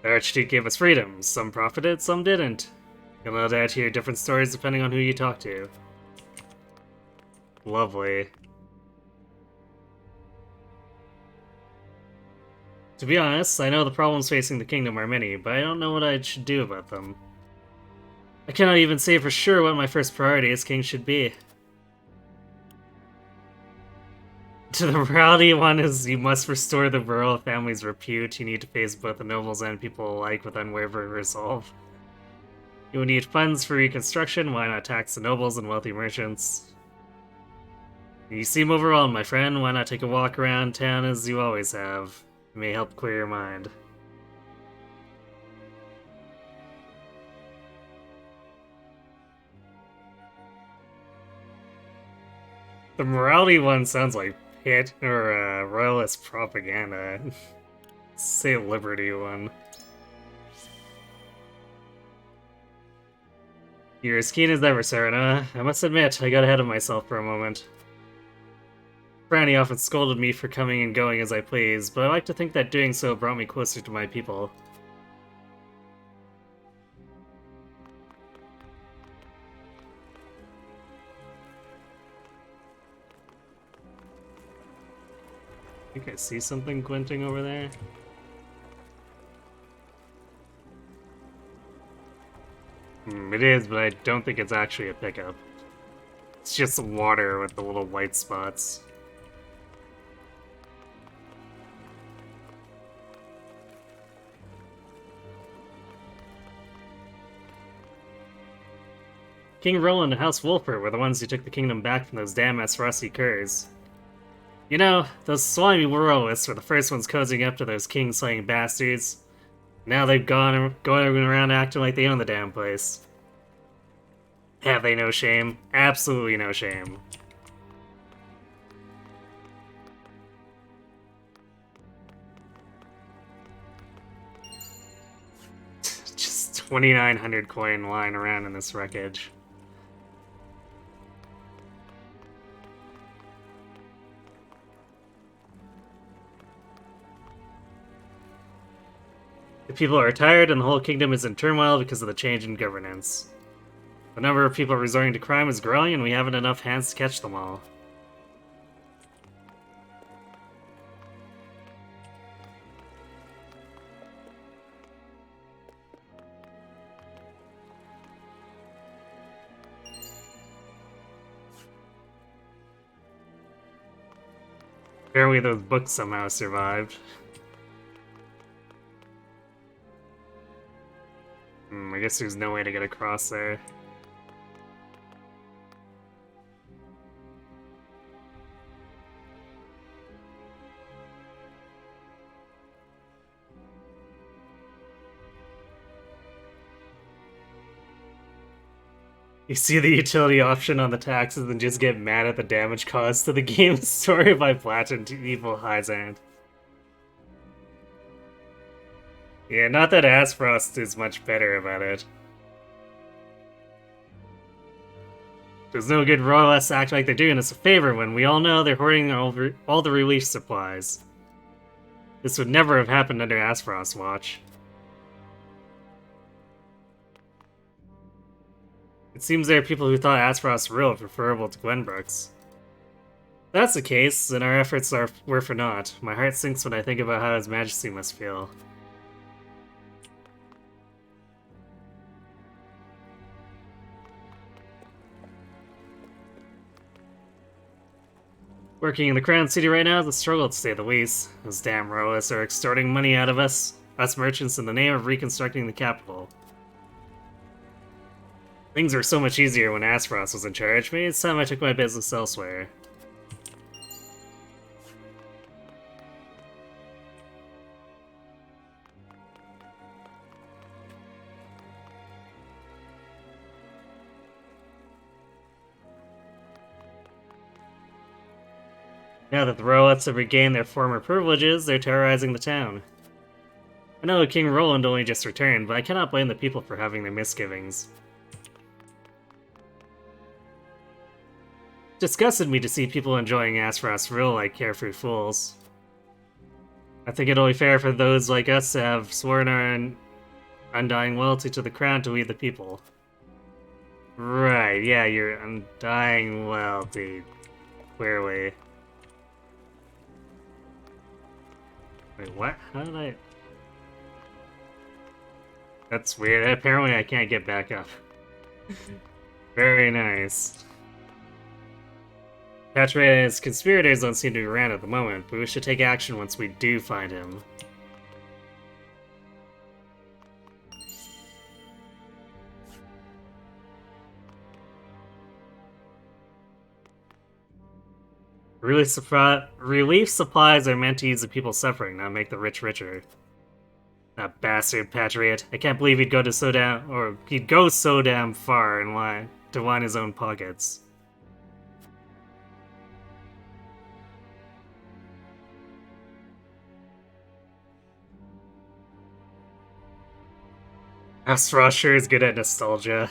The Archduke gave us freedom. Some profited, some didn't. You'll no doubt hear different stories depending on who you talk to. Lovely. To be honest, I know the problems facing the kingdom are many, but I don't know what I should do about them. I cannot even say for sure what my first priority as king should be. To the morality one is you must restore the royal family's repute. You need to face both the nobles and people alike with unwavering resolve. You will need funds for reconstruction. Why not tax the nobles and wealthy merchants? You seem overwhelmed, my friend. Why not take a walk around town as you always have? It may help clear your mind. The morality one sounds like hit or royalist propaganda. Say Liberty one. You're as keen as ever, Serena. I must admit, I got ahead of myself for a moment. Franny often scolded me for coming and going as I please, but I like to think that doing so brought me closer to my people. I think I see something glinting over there. It is, but I don't think it's actually a pickup. It's just water with the little white spots. King Roland and House Wolfert were the ones who took the kingdom back from those damn Esrasi curs. You know, those slimy royalists were the first ones cozying up to those king-slaying bastards. Now they've going around acting like they own the damn place. Have they no shame? Absolutely no shame. Just 2,900 coin lying around in this wreckage. The people are tired and the whole kingdom is in turmoil because of the change in governance. The number of people resorting to crime is growing and we haven't enough hands to catch them all. Apparently those books somehow survived. I guess there's no way to get across there. You see the utility option on the taxes and just get mad at the damage caused to the game. Story by Platinum to Evil Hyzant. Yeah, not that Asfrost is much better about it. There's no good royalists act like they're doing us a favor when we all know they're hoarding all the relief supplies. This would never have happened under Asfrost's watch. It seems there are people who thought Asfrost's rule was preferable to Glenbrook's. If that's the case, then our efforts were for naught. My heart sinks when I think about how His Majesty must feel. Working in the Crown City right now is a struggle, to say the least. Those damn royalists are extorting money out of us merchants, in the name of reconstructing the capital. Things were so much easier when Asfrost was in charge. Maybe it's time I took my business elsewhere. Now that the royalists have regained their former privileges, they're terrorizing the town. I know King Roland only just returned, but I cannot blame the people for having their misgivings. It disgusted me to see people enjoying Asfrost's rule like carefree fools. I think it only fair for those like us to have sworn our undying loyalty to the crown to lead the people. Right, yeah, your undying loyalty. Clearly. Wait, what? How did I... That's weird. Apparently I can't get back up. Very nice. Patriot and his conspirators don't seem to be around at the moment, but we should take action once we do find him. Relief supplies are meant to ease the people suffering, not make the rich richer. That bastard Patriot. I can't believe he'd go so damn far to line his own pockets. Azeroth sure is good at nostalgia.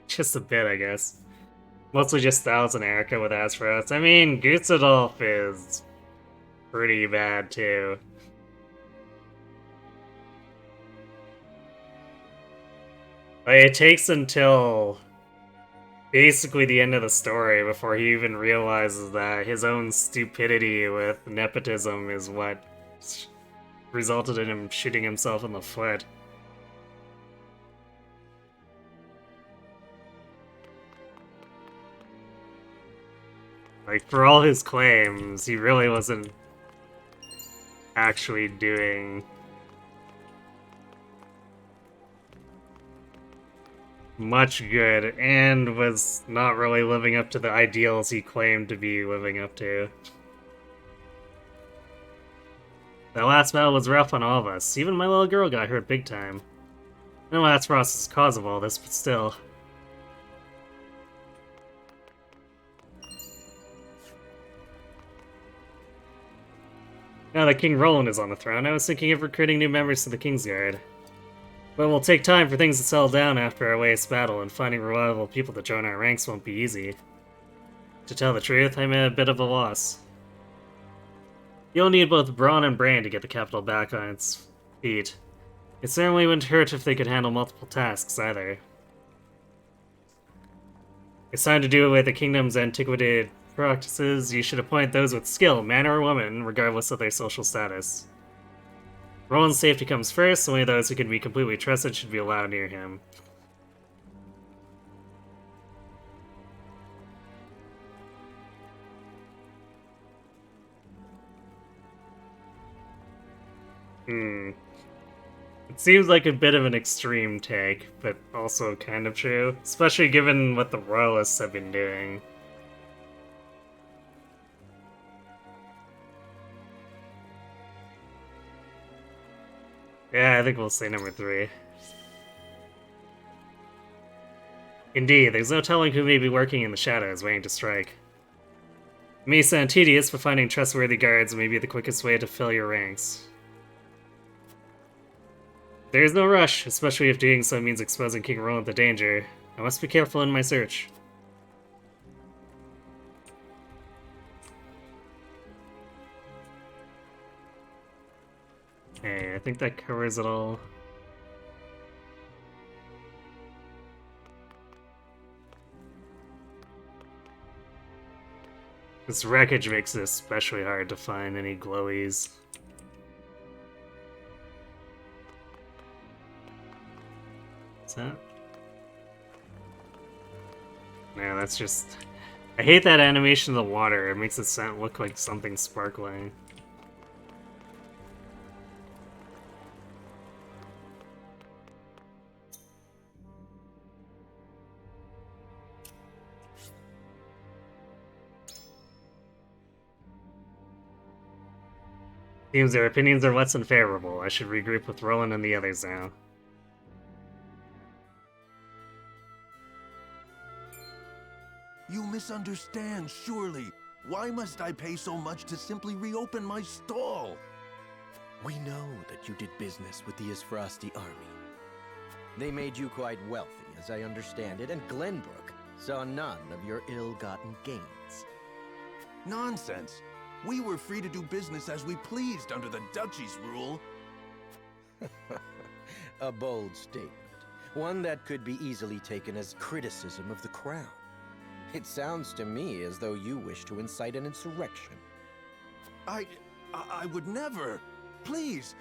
Just a bit, I guess. Mostly just Styles and Erica with Azeroth. I mean, Gustadolf is pretty bad too. Like, it takes until basically the end of the story before he even realizes that his own stupidity with nepotism is what resulted in him shooting himself in the foot. Like, for all his claims, he really wasn't actually doing much good, and was not really living up to the ideals he claimed to be living up to. That last battle was rough on all of us. Even my little girl got hurt big time. I know Azeroth is the cause of all this, but still. Now that King Roland is on the throne, I was thinking of recruiting new members to the Kingsguard. But it will take time for things to settle down after our latest battle, and finding reliable people to join our ranks won't be easy. To tell the truth, I'm at a bit of a loss. You'll need both brawn and brain to get the capital back on its feet. It certainly wouldn't hurt if they could handle multiple tasks, either. It's time to do away with the kingdom's antiquated practices. You should appoint those with skill, man or woman, regardless of their social status. Roland's safety comes first. Only those who can be completely trusted should be allowed near him. It seems like a bit of an extreme take, but also kind of true, especially given what the Royalists have been doing. Yeah, I think we'll say number 3. Indeed, there's no telling who may be lurking in the shadows, waiting to strike. It may sound tedious, but finding trustworthy guards may be the quickest way to fill your ranks. There is no rush, especially if doing so means exposing King Roland to danger. I must be careful in my search. Okay, I think that covers it all. This wreckage makes it especially hard to find any glowies. What's that? Man, that's just... I hate that animation of the water. It makes it look like something sparkling. Seems their opinions are less than favorable. I should regroup with Roland and the others now. You misunderstand, surely. Why must I pay so much to simply reopen my stall? We know that you did business with the Isfrosti army. They made you quite wealthy, as I understand it, and Glenbrook saw none of your ill-gotten gains. Nonsense! We were free to do business as we pleased under the Duchy's rule. A bold statement. One that could be easily taken as criticism of the crown. It sounds to me as though you wish to incite an insurrection. I would never. Please,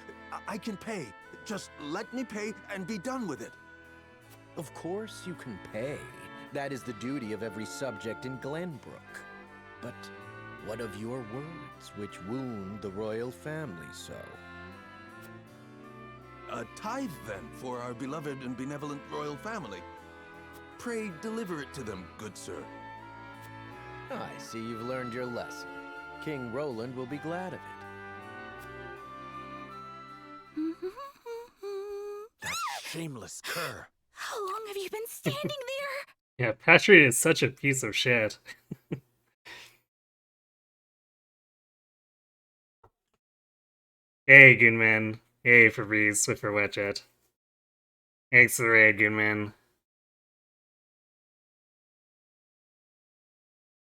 I can pay. Just let me pay and be done with it. Of course you can pay. That is the duty of every subject in Glenbrook. But what of your words, which wound the royal family so? A tithe, then, for our beloved and benevolent royal family. Pray deliver it to them, good sir. I see you've learned your lesson. King Roland will be glad of it. That shameless cur. How long have you been standing there? Yeah, Patriot is such a piece of shit. Hey, Goonman. Hey, Fabrice with her Wetjet. Thanks for the raid, good man.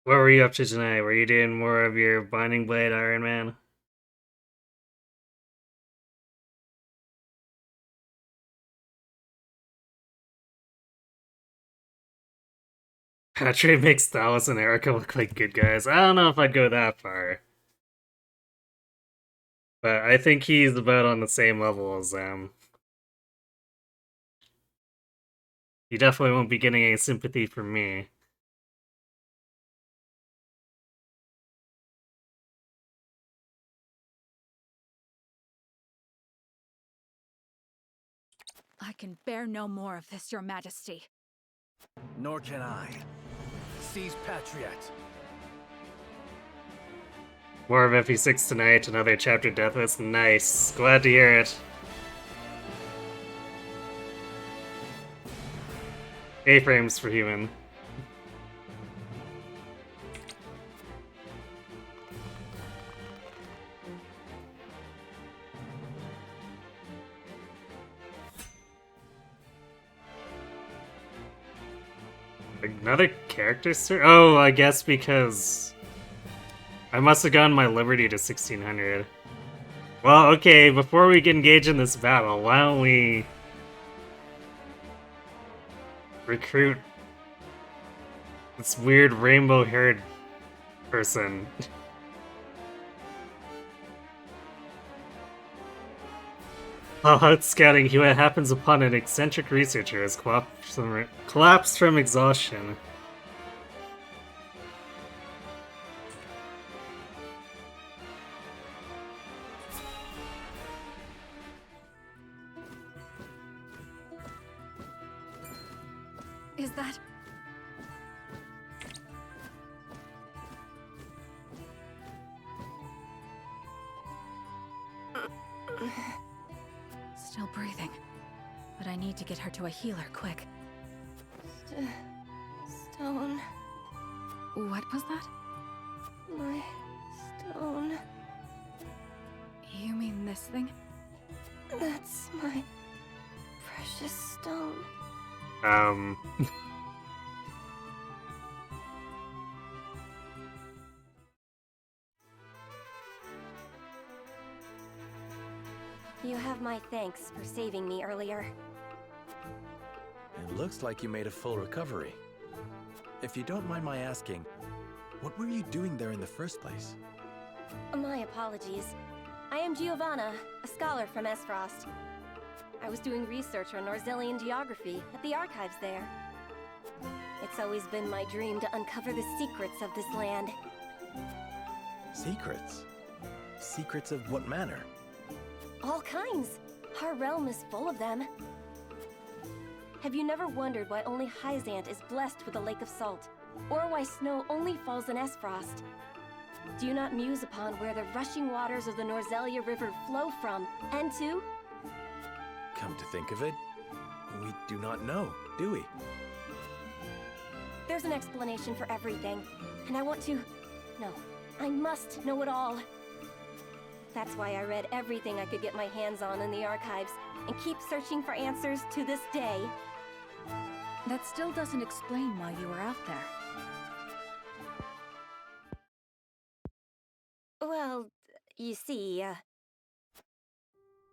What were you up to tonight? Were you doing more of your Binding Blade Iron Man? Patrick makes Thalos and Erica look like good guys. I don't know if I'd go that far. But I think he's about on the same level as them. He definitely won't be getting any sympathy from me. I can bear no more of this, Your Majesty. Nor can I. Seize Patriot. More of FE6 tonight, another chapter deathless. Nice. Glad to hear it. A-frames for human. Another character, sir? Oh, I guess because I must have gotten my Liberty to 1600. Well, okay, before we get engaged in this battle, why don't we recruit this weird rainbow-haired person? While scouting, what happens upon an eccentric researcher has collapsed from exhaustion. Is that... Still breathing. But I need to get her to a healer, quick. Stone. What was that? My stone. You mean this thing? That's my precious stone. You have my thanks for saving me earlier. It looks like you made a full recovery. If you don't mind my asking, what were you doing there in the first place? My apologies. I am Giovanna, a scholar from Esfrost. I was doing research on Norzelian geography at the archives there. It's always been my dream to uncover the secrets of this land. Secrets? Secrets of what manner? All kinds. Our realm is full of them. Have you never wondered why only Hyzant is blessed with a lake of salt? Or why snow only falls in Esfrost? Do you not muse upon where the rushing waters of the Norzelia River flow from, and to? Come to think of it, we do not know, do we? There's an explanation for everything, and I want to... No, I must know it all. That's why I read everything I could get my hands on in the archives, and keep searching for answers to this day. That still doesn't explain why you were out there. Well, you see,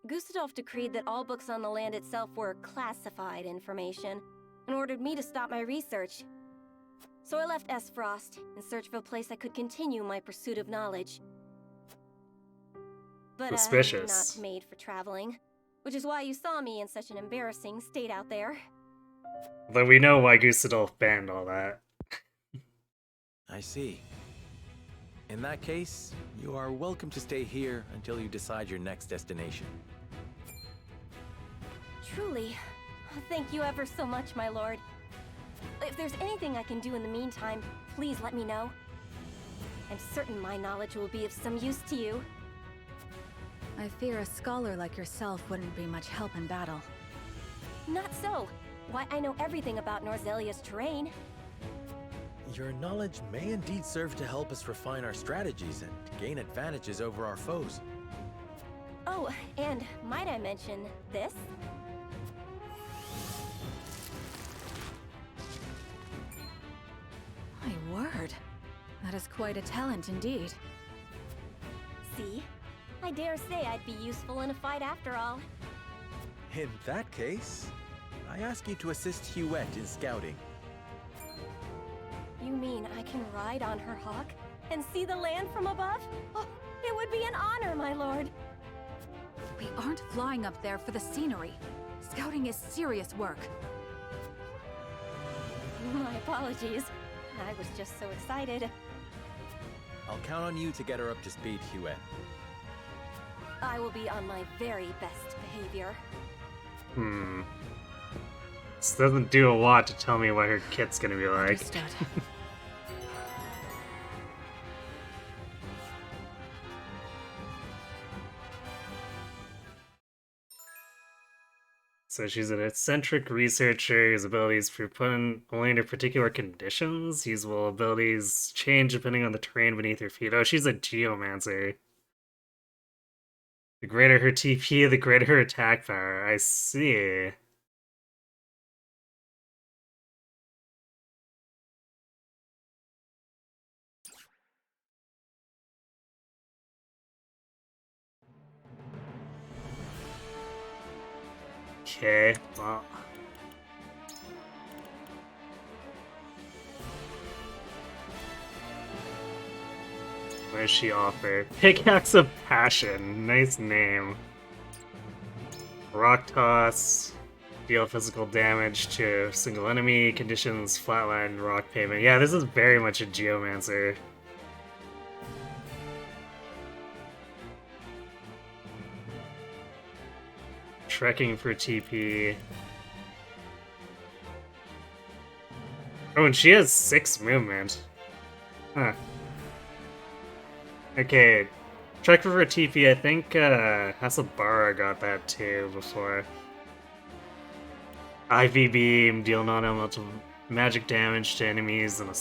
Gustadolf decreed that all books on the land itself were classified information, and ordered me to stop my research. So I left Esfrost in search of a place I could continue my pursuit of knowledge. But I'm not made for traveling, which is why you saw me in such an embarrassing state out there. Though we know why Gustadolf banned all that. I see. In that case, you are welcome to stay here until you decide your next destination. Truly. Thank you ever so much, my lord. If there's anything I can do in the meantime, please let me know. I'm certain my knowledge will be of some use to you. I fear a scholar like yourself wouldn't be much help in battle. Not so. Why, I know everything about Norzelia's terrain. Your knowledge may indeed serve to help us refine our strategies and gain advantages over our foes. Oh, and might I mention this? word. That is quite a talent indeed. See? I dare say I'd be useful in a fight after all. In that case, I ask you to assist Huette in scouting. You mean I can ride on her hawk and see the land from above? Oh, it would be an honor, my lord. We aren't flying up there for the scenery. Scouting is serious work. My apologies. I was just so excited. I'll count on you to get her up to speed, Huette. I will be on my very best behavior. This doesn't do a lot to tell me what her kit's gonna be like. Understood. So she's an eccentric researcher whose abilities are put in only under particular conditions. Usable abilities change depending on the terrain beneath her feet. Oh, she's a geomancer. The greater her TP, the greater her attack power. I see. Okay, well. What does she offer? Pickaxe of Passion. Nice name. Rock Toss. Deal physical damage to a single enemy. Conditions flatline rock pavement. Yeah, this is very much a geomancer. Trekking for TP. Oh, and she has 6 movement. Huh. Okay. Trek for TP, I think Hasselbara got that too before. IV Beam, deal non-elemental magic damage to enemies in a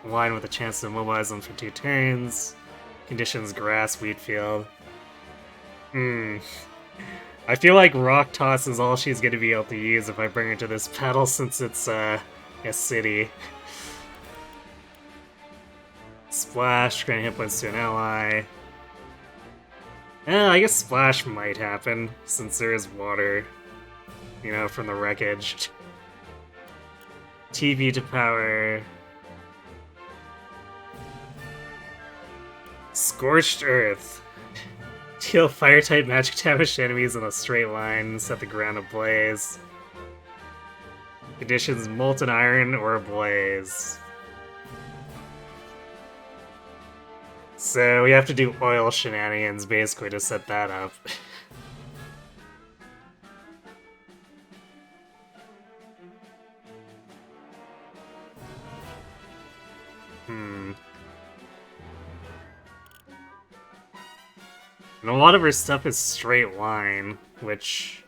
line with a chance to immobilize them for 2 turns. Conditions grass, wheat field. I feel like Rock Toss is all she's going to be able to use if I bring her to this battle since it's a city. Splash, grant hit points to an ally. I guess Splash might happen since there is water, you know, from the wreckage. TV to power. Scorched Earth. Deal fire-type magic damage to enemies in a straight line, set the ground ablaze. Conditions molten iron or ablaze. So we have to do oil shenanigans basically to set that up. And a lot of her stuff is straight line, which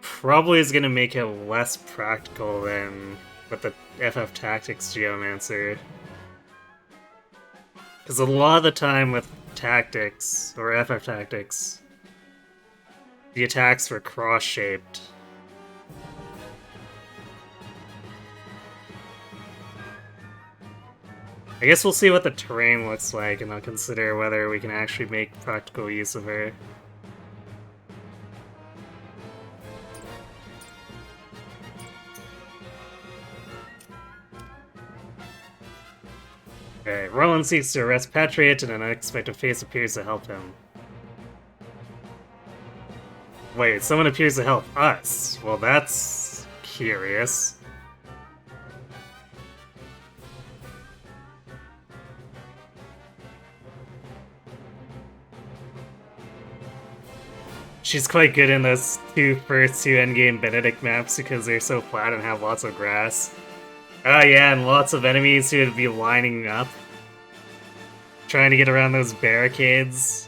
probably is going to make it less practical than with the FF Tactics Geomancer. Because a lot of the time with Tactics, or FF Tactics, the attacks were cross-shaped. I guess we'll see what the terrain looks like, and I'll consider whether we can actually make practical use of her. Okay, Roland seeks to arrest Patriot, and an unexpected face appears to help him. Wait, someone appears to help us. Well, that's curious. She's quite good in those first two endgame Benedict maps because they're so flat and have lots of grass. Oh yeah, and lots of enemies who would be lining up, trying to get around those barricades.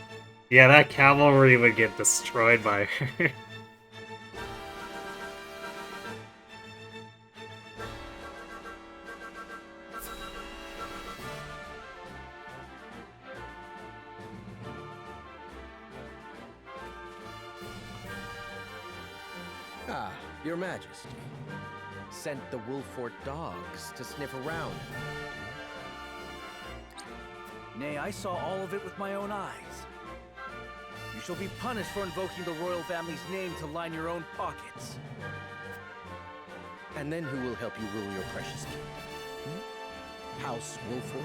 Yeah, that cavalry would get destroyed by her. Ah, Your Majesty. sent the Wolfort dogs to sniff around. Nay, I saw all of it with my own eyes. You shall be punished for invoking the royal family's name to line your own pockets. And then who will help you rule your precious kingdom? House Wolfort?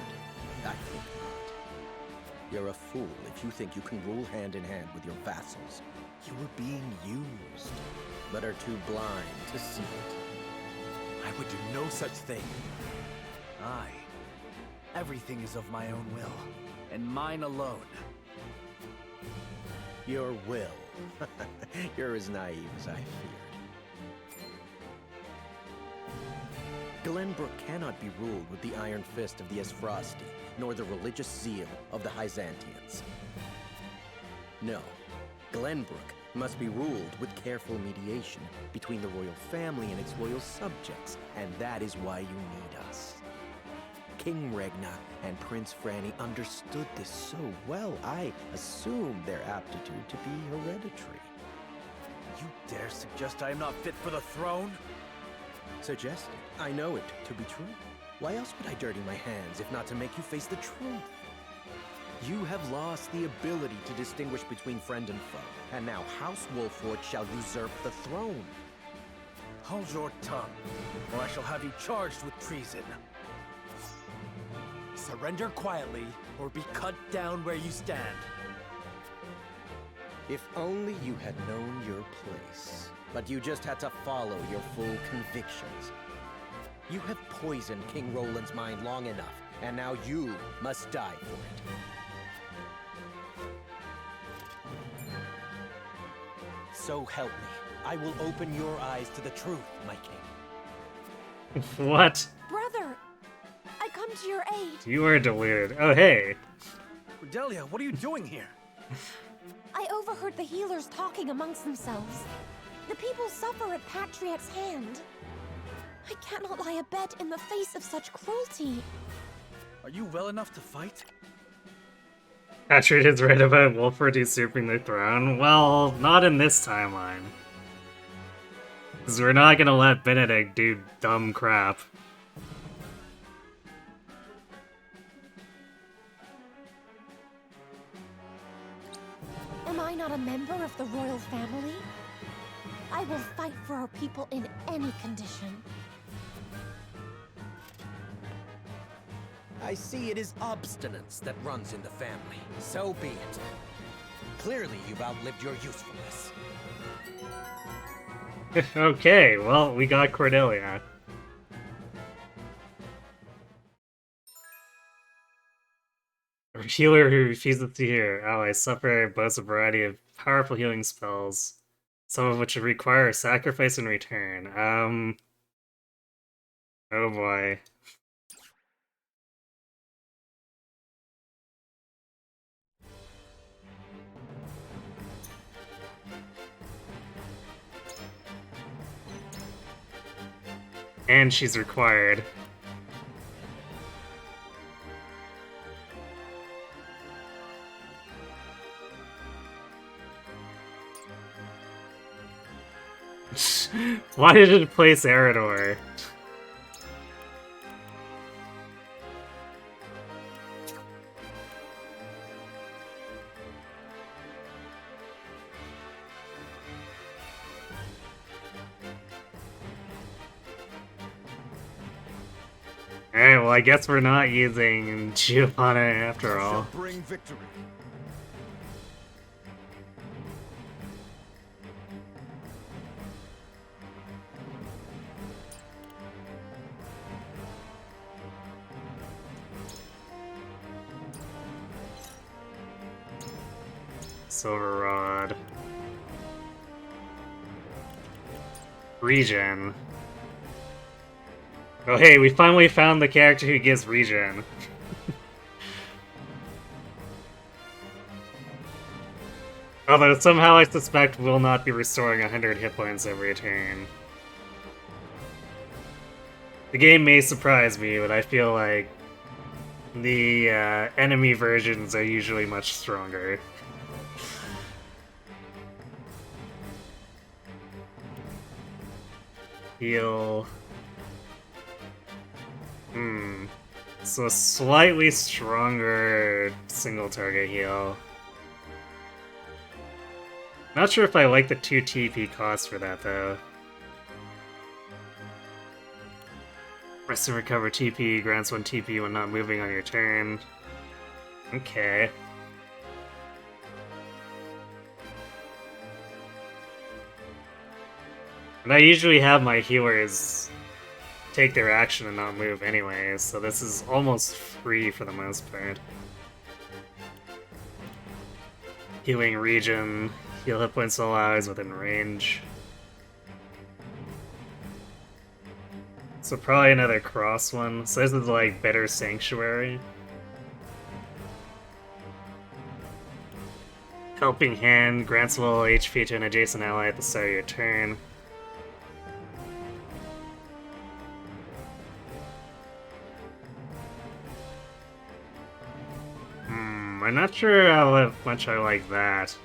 I think not. You're a fool if you think you can rule hand in hand with your vassals. You are being used, but are too blind to see it. I would do no such thing. Aye. Everything is of my own will, and mine alone. Your will? You're as naive as I feared. Glenbrook cannot be ruled with the iron fist of the Esfrosti, nor the religious zeal of the Hyzantians. No, Glenbrook must be ruled with careful mediation between the royal family and its loyal subjects, and that is why you need us. King Regna and Prince Franny understood this so well, I assumed their aptitude to be hereditary. You dare suggest I am not fit for the throne? Suggested. I know it to be true. Why else would I dirty my hands if not to make you face the truth? You have lost the ability to distinguish between friend and foe, and now House Wolfort shall usurp the throne. Hold your tongue, or I shall have you charged with treason. Surrender quietly, or be cut down where you stand. If only you had known your place. But you just had to follow your full convictions. You have poisoned King Roland's mind long enough, and now you must die for it. So help me. I will open your eyes to the truth, my king. What? Brother! I come to your aid! You are deluded. Oh, hey. Cordelia, what are you doing here? I overheard the healers talking amongst themselves. The people suffer at Patriot's hand. I cannot lie abed in the face of such cruelty. Are you well enough to fight? Patriot is right about Wolfort usurping the throne. Well, not in this timeline. Because we're not gonna let Benedict do dumb crap. Am I not a member of the royal family? I will fight for our people in any condition. I see it is obstinance that runs in the family. So be it. Clearly, you've outlived your usefulness. Okay, well, we got Cordelia. A healer who refuses to heal. Allies suffer both a variety of powerful healing spells, some of which require a sacrifice in return. Oh boy. And she's required. Why did it place Eredor? Alright, well I guess we're not using Giovanna after all. Bring victory. Silver Rod. Regen. Oh hey, we finally found the character who gives regen. Although somehow I suspect we'll not be restoring 100 hit points every turn. The game may surprise me, but I feel like the enemy versions are usually much stronger. Heal. So a slightly stronger single target heal. Not sure if I like the 2 TP cost for that though. Rest and recover TP, grants 1 TP when not moving on your turn. Okay. And I usually have my healers take their action and not move anyway, so this is almost free for the most part. Healing region, heal hit points to all allies within range. So probably another cross one. So this is like better sanctuary. Helping Hand grants a little HP to an adjacent ally at the start of your turn. I'm not sure how much I like that.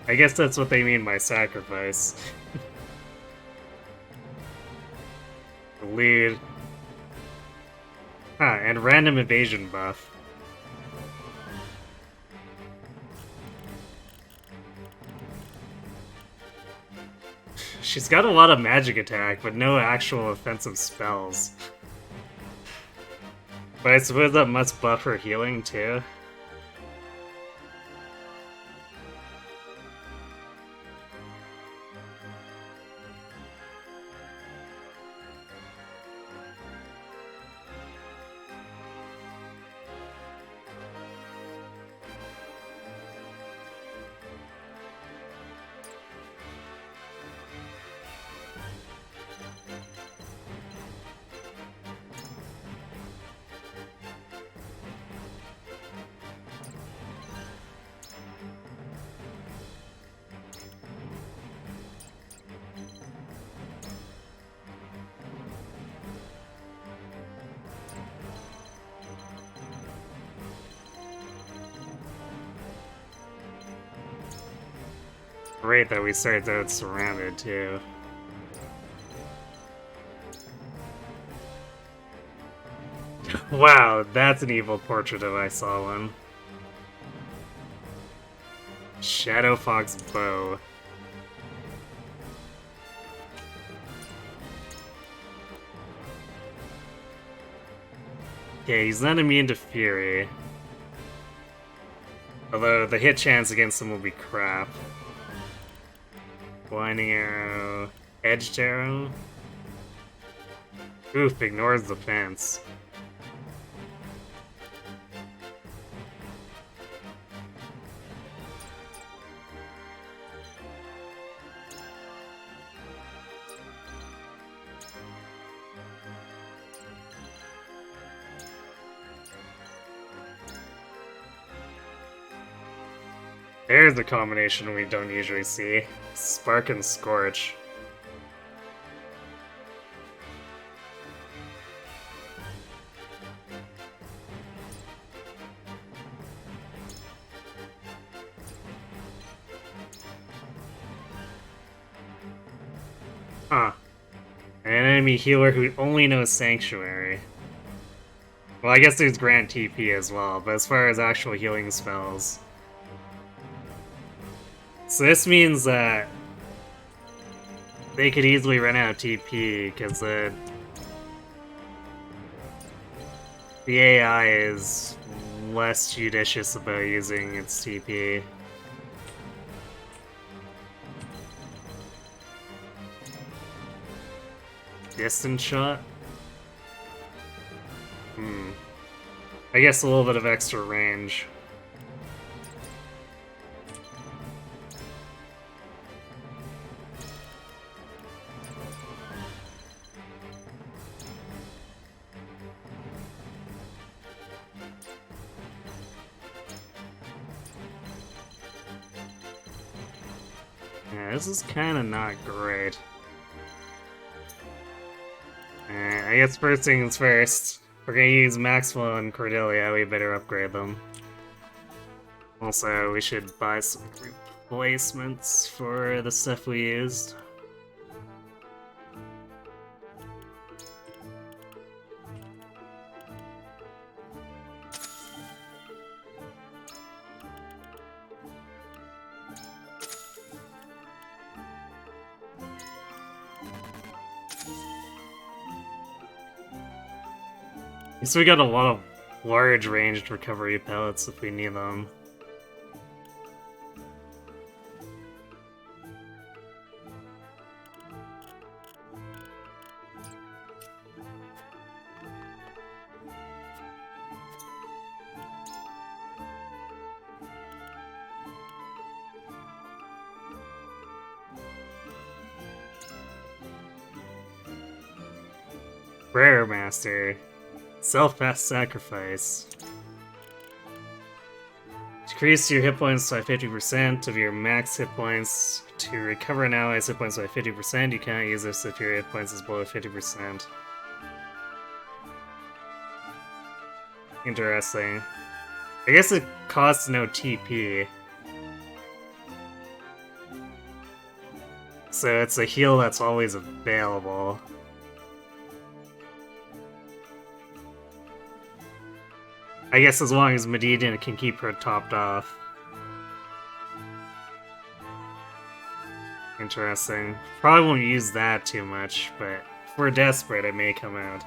I guess that's what they mean by sacrifice. Lead. And random evasion buff. She's got a lot of magic attack, but no actual offensive spells. But I suppose that must buff her healing too. Great that we started out surrounded too. Wow, that's an evil portrait if I saw one. Shadow Fox Bow. Okay, he's not immune to Fury. Although the hit chance against him will be crap. Blinding Arrow. Edged Arrow. Oof, ignores the fence. There's the combination we don't usually see. Spark and Scorch. Huh. An enemy healer who only knows Sanctuary. Well, I guess there's Grant TP as well, but as far as actual healing spells... So this means that they could easily run out of TP because the AI is less judicious about using its TP. Distance shot? I guess a little bit of extra range. Yeah, this is kind of not great. I guess first things first. We're gonna use Maxwell and Cordelia, we better upgrade them. Also, we should buy some group placements for the stuff we used. So we got a lot of large ranged recovery pellets if we need them. Prayer Master. Self-fast sacrifice. Decrease your hit points by 50% of your max hit points. To recover an ally's hit points by 50%, you cannot use this if your hit points is below 50%. Interesting. I guess it costs no TP. So it's a heal that's always available. I guess as long as Medina can keep her topped off. Interesting. Probably won't use that too much, but if we're desperate, it may come out.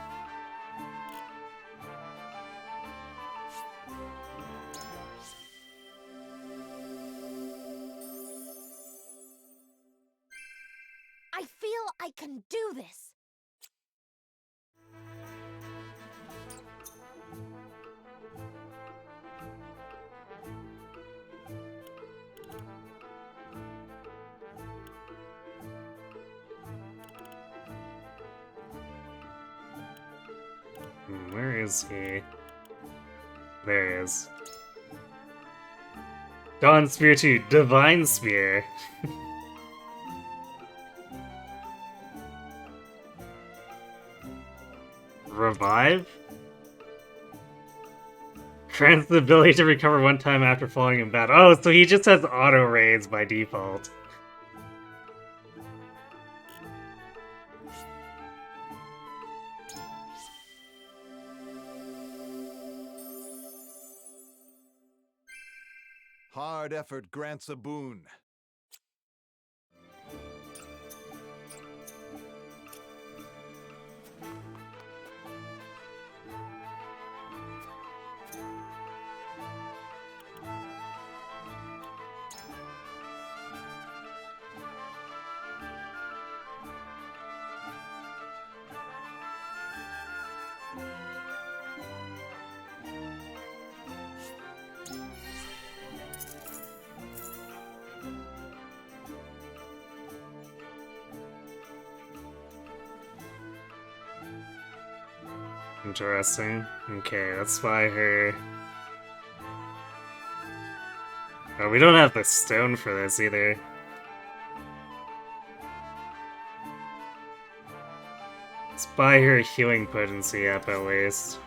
I feel I can do this. Where is he? There he is. Dawn Spear 2, Divine Spear. Revive? Grants the ability to recover one time after falling in battle. Oh, so he just has auto raids by default. Hard effort grants a boon. Interesting. Okay, let's buy her. Oh, we don't have the stone for this either. Let's buy her healing potency up at least.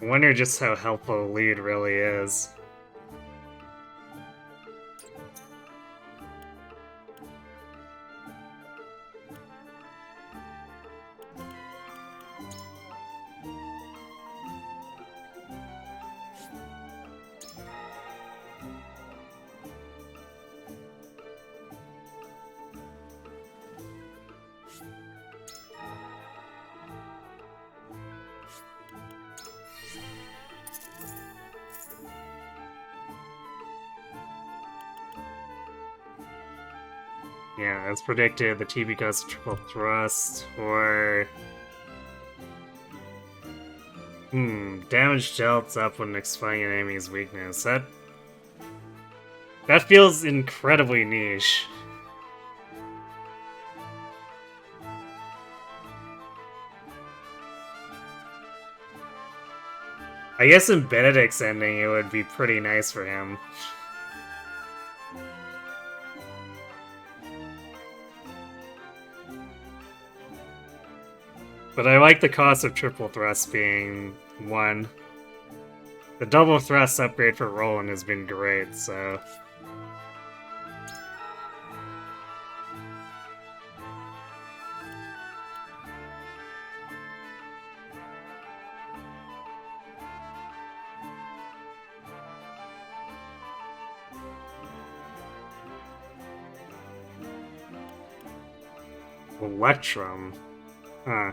I wonder just how helpful lead really is. Yeah, as predicted, the TB goes triple thrust, or... damage dealt up when expelling an enemy's weakness. That feels incredibly niche. I guess in Benedict's ending, it would be pretty nice for him. But I like the cost of triple thrust being 1. The double thrust upgrade for Roland has been great, so... Electrum. Huh.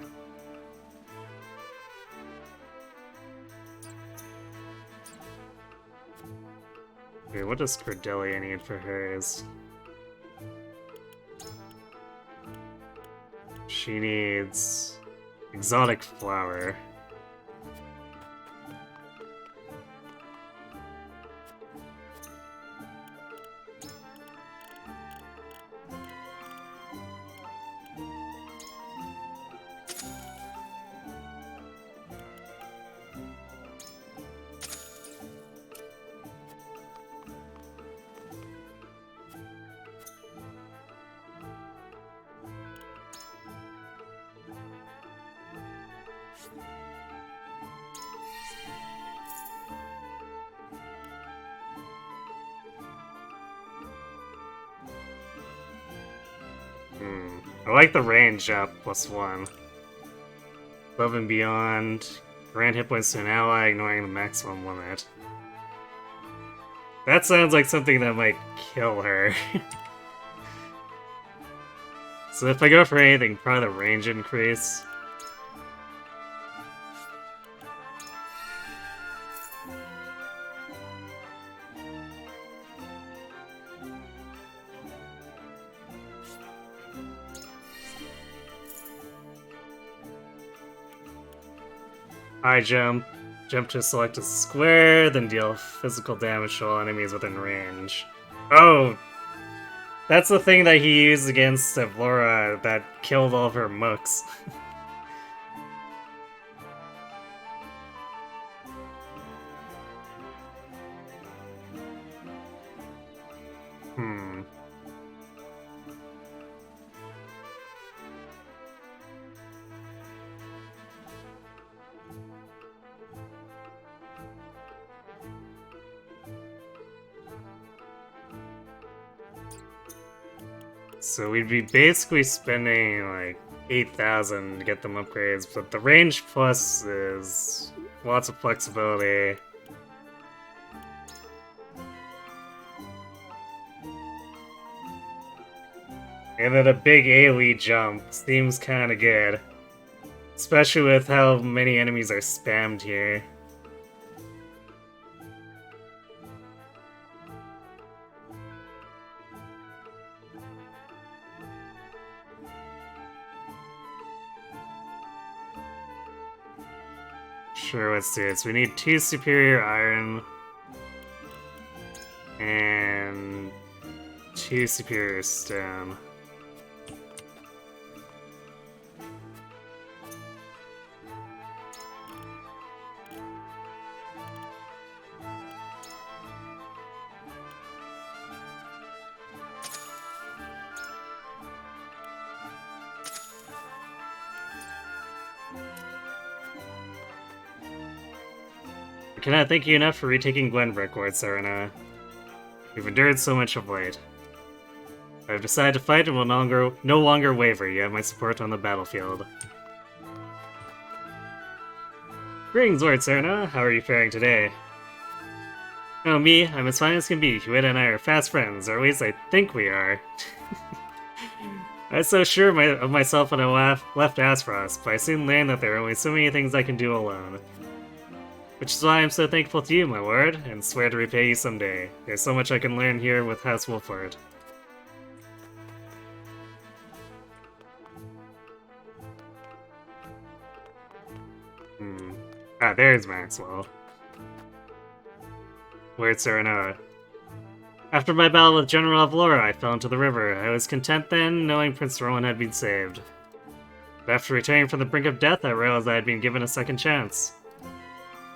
Okay, what does Cordelia need for hers? She needs exotic flower. I like the range up, +1. Above and beyond. Grant hit points to an ally, ignoring the maximum limit. That sounds like something that might kill her. So if I go for anything, probably the range increase. High jump. Jump to select a square, then deal physical damage to all enemies within range. Oh! That's the thing that he used against Evlora that killed all of her mooks. So we'd be basically spending like 8,000 to get them upgrades, but the range plus is lots of flexibility. And then a big AoE jump seems kinda good. Especially with how many enemies are spammed here. Sure, let's do it. So we need 2 superior iron and 2 superior stone. I cannot thank you enough for retaking Glenbrook, Lord Serena. You've endured so much of late. I have decided to fight and will no longer waver. You have my support on the battlefield. Greetings, Lord Serena. How are you faring today? Oh, me? I'm as fine as can be. Huida and I are fast friends, or at least I think we are. I was so sure of myself when I left Asphodel, but I soon learned that there are only so many things I can do alone. Which is why I'm so thankful to you, my lord, and swear to repay you someday. There's so much I can learn here with House Wolford. Ah, there's Maxwell. Lord Serena. After my battle with General Evlora, I fell into the river. I was content then, knowing Prince Roland had been saved. But after returning from the brink of death, I realized I had been given a second chance.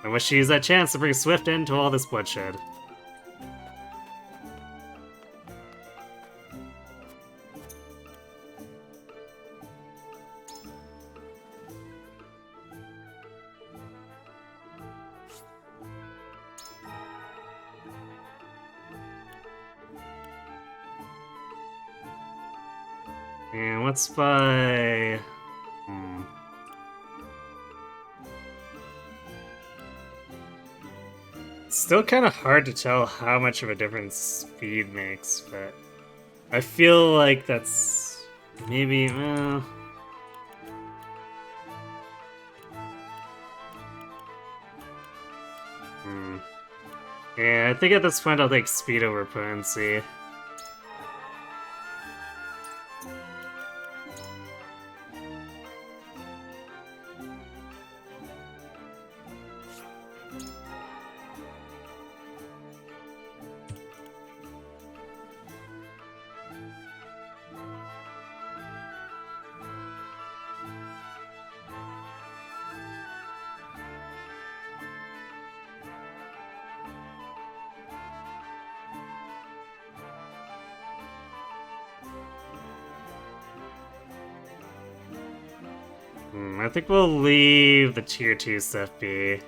I wish she used that chance to bring swift end to all this bloodshed. And let's buy... Still kind of hard to tell how much of a difference speed makes, but I feel like that's maybe, Yeah, I think at this point I'll take speed over potency. I think we'll leave the tier 2 stuff be. I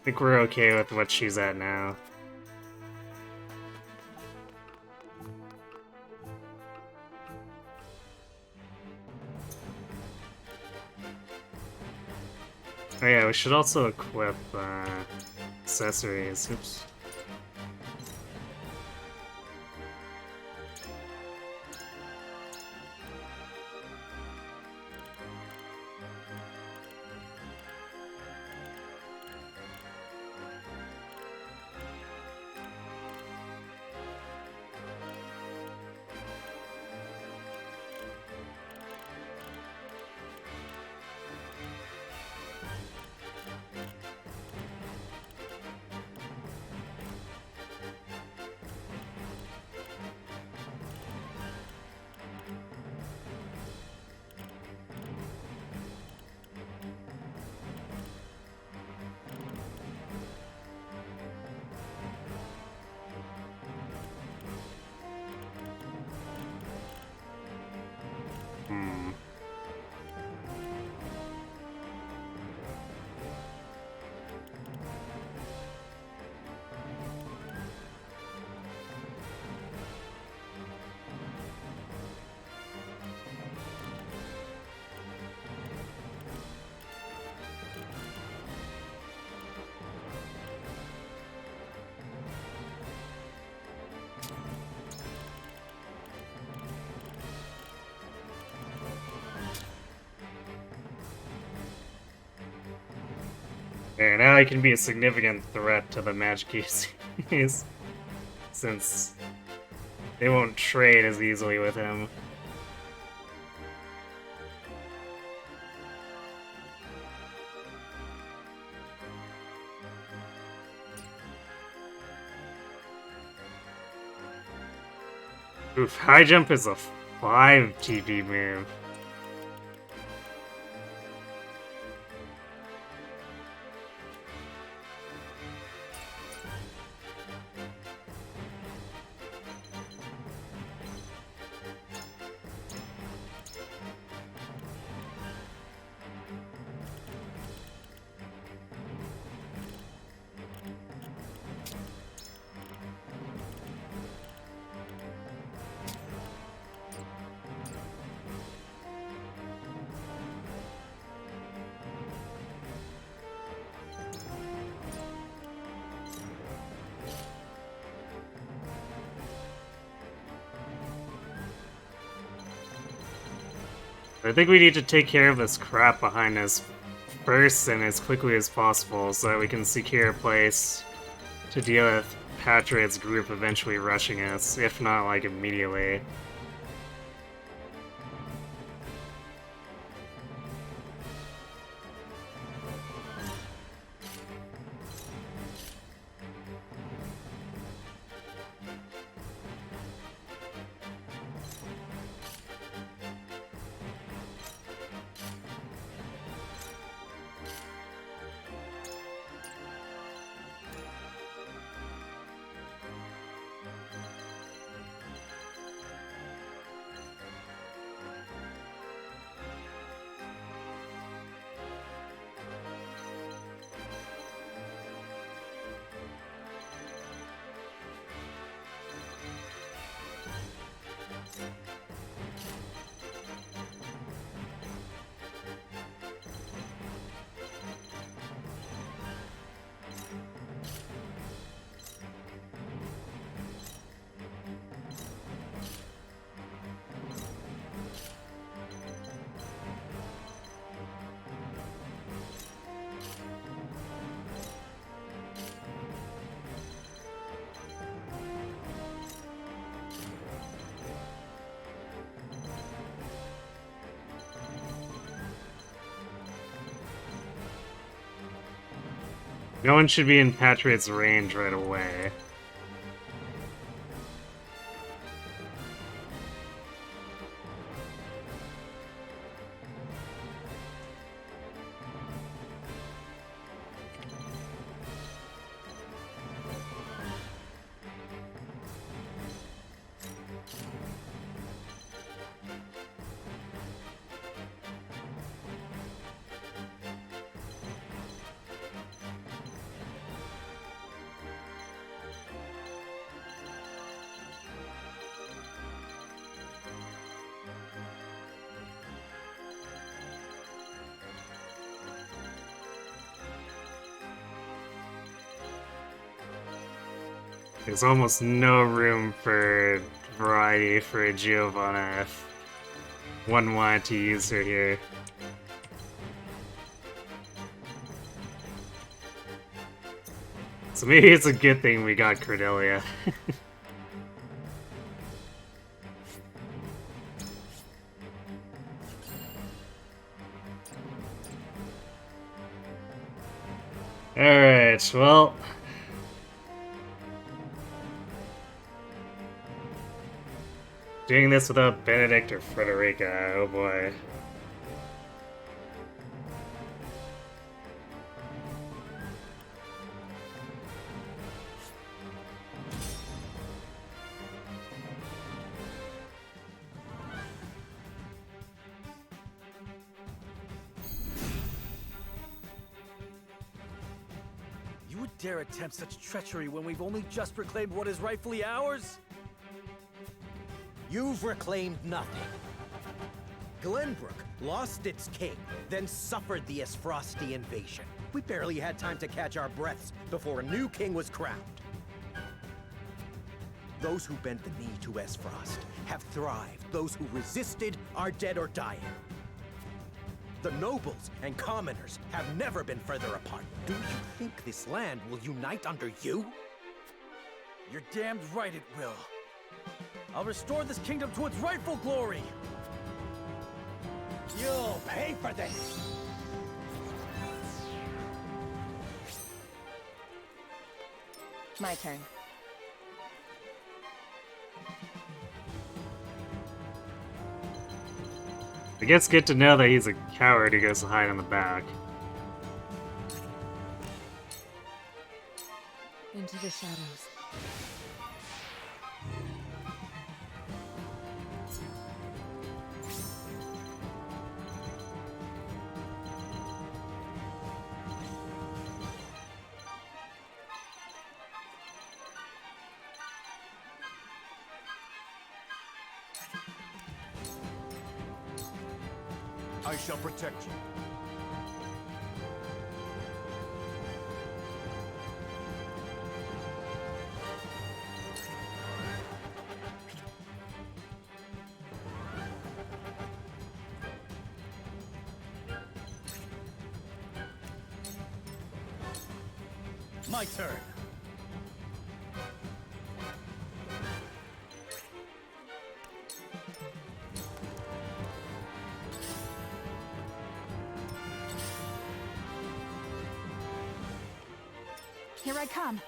think we're okay with what she's at now. Oh yeah, we should also equip accessories. Oops. Okay, now he can be a significant threat to the Magic UCs, since they won't trade as easily with him. Oof, high jump is a 5 TP move. I think we need to take care of this crap behind us first and as quickly as possible so that we can secure a place to deal with Patriot's group eventually rushing us, if not like immediately. No one should be in Patriot's range right away. There's almost no room for variety for Giovanna if one wanted to use her here. So maybe it's a good thing we got Cordelia. Alright, well... doing this without Benedict or Frederica, oh boy. You would dare attempt such treachery when we've only just reclaimed what is rightfully ours? You've reclaimed nothing. Glenbrook lost its king, then suffered the Esfrosti invasion. We barely had time to catch our breaths before a new king was crowned. Those who bent the knee to Esfrost have thrived. Those who resisted are dead or dying. The nobles and commoners have never been further apart. Do you think this land will unite under you? You're damned right it will. I'll restore this kingdom to its rightful glory! You'll pay for this! My turn. I guess good to know that he's a coward who goes to hide in the back. Into the shadows. I shall protect you. My turn. Here I come.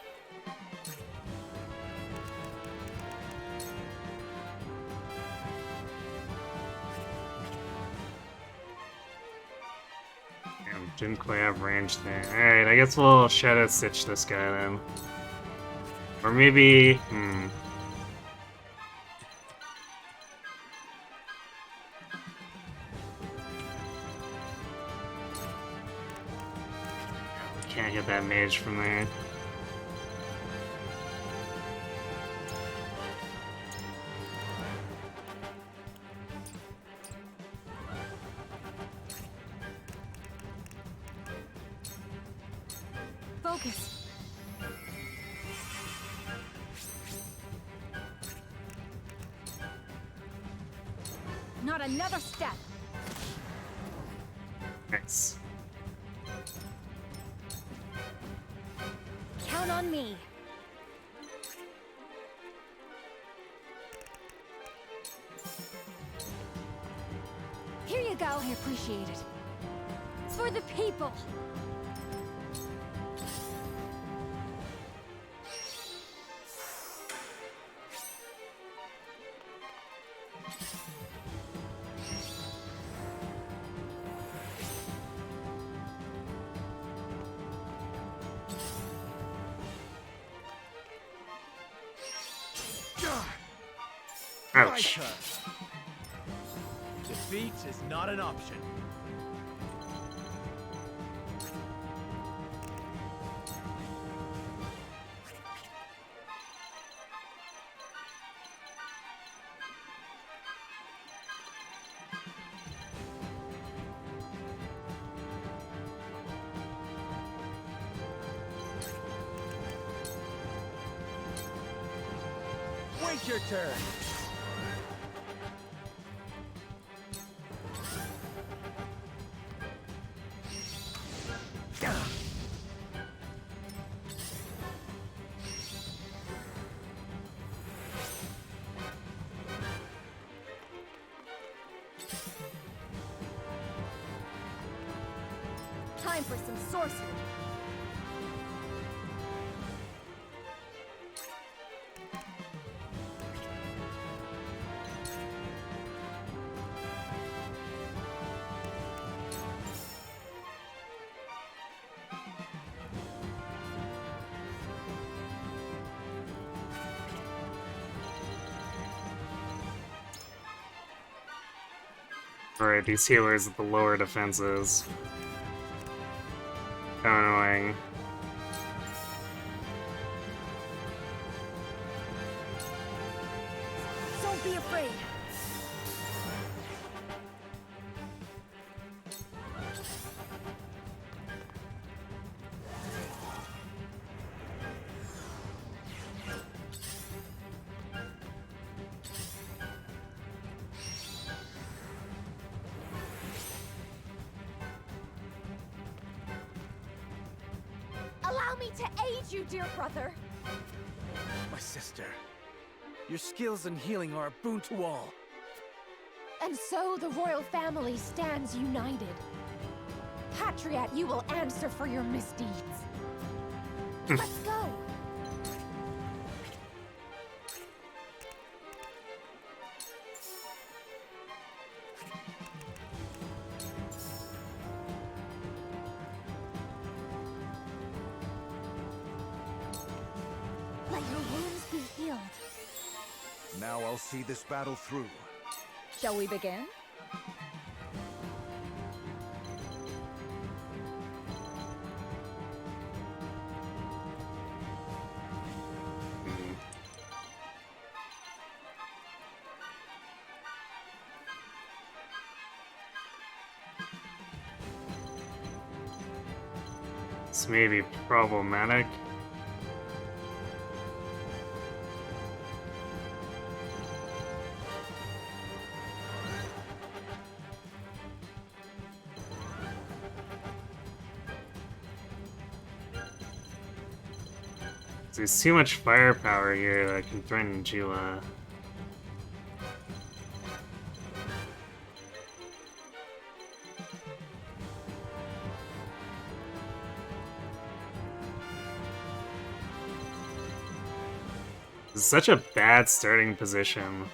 Damn, didn't quite have range there. Alright, I guess we'll Shadow Stitch this guy then. Or maybe... Can't hit that mage from there. Focus. Not another step. Nice. Count on me. Here you go. I appreciate it. For the people. Ouch. My turn. Defeat is not an option. Wait your turn. Time for some sorcery. Alright, these healers at the lower defenses. How annoying. Don't be afraid. Allow me to aid you, dear brother. My sister, your skills in healing are a boon to all. And so the royal family stands united. Patriot, you will answer for your misdeeds. Let's go. Let your wounds be healed. Now I'll see this battle through. Shall we begin? This may be problematic. There's too much firepower here that can threaten Jula. This is such a bad starting position.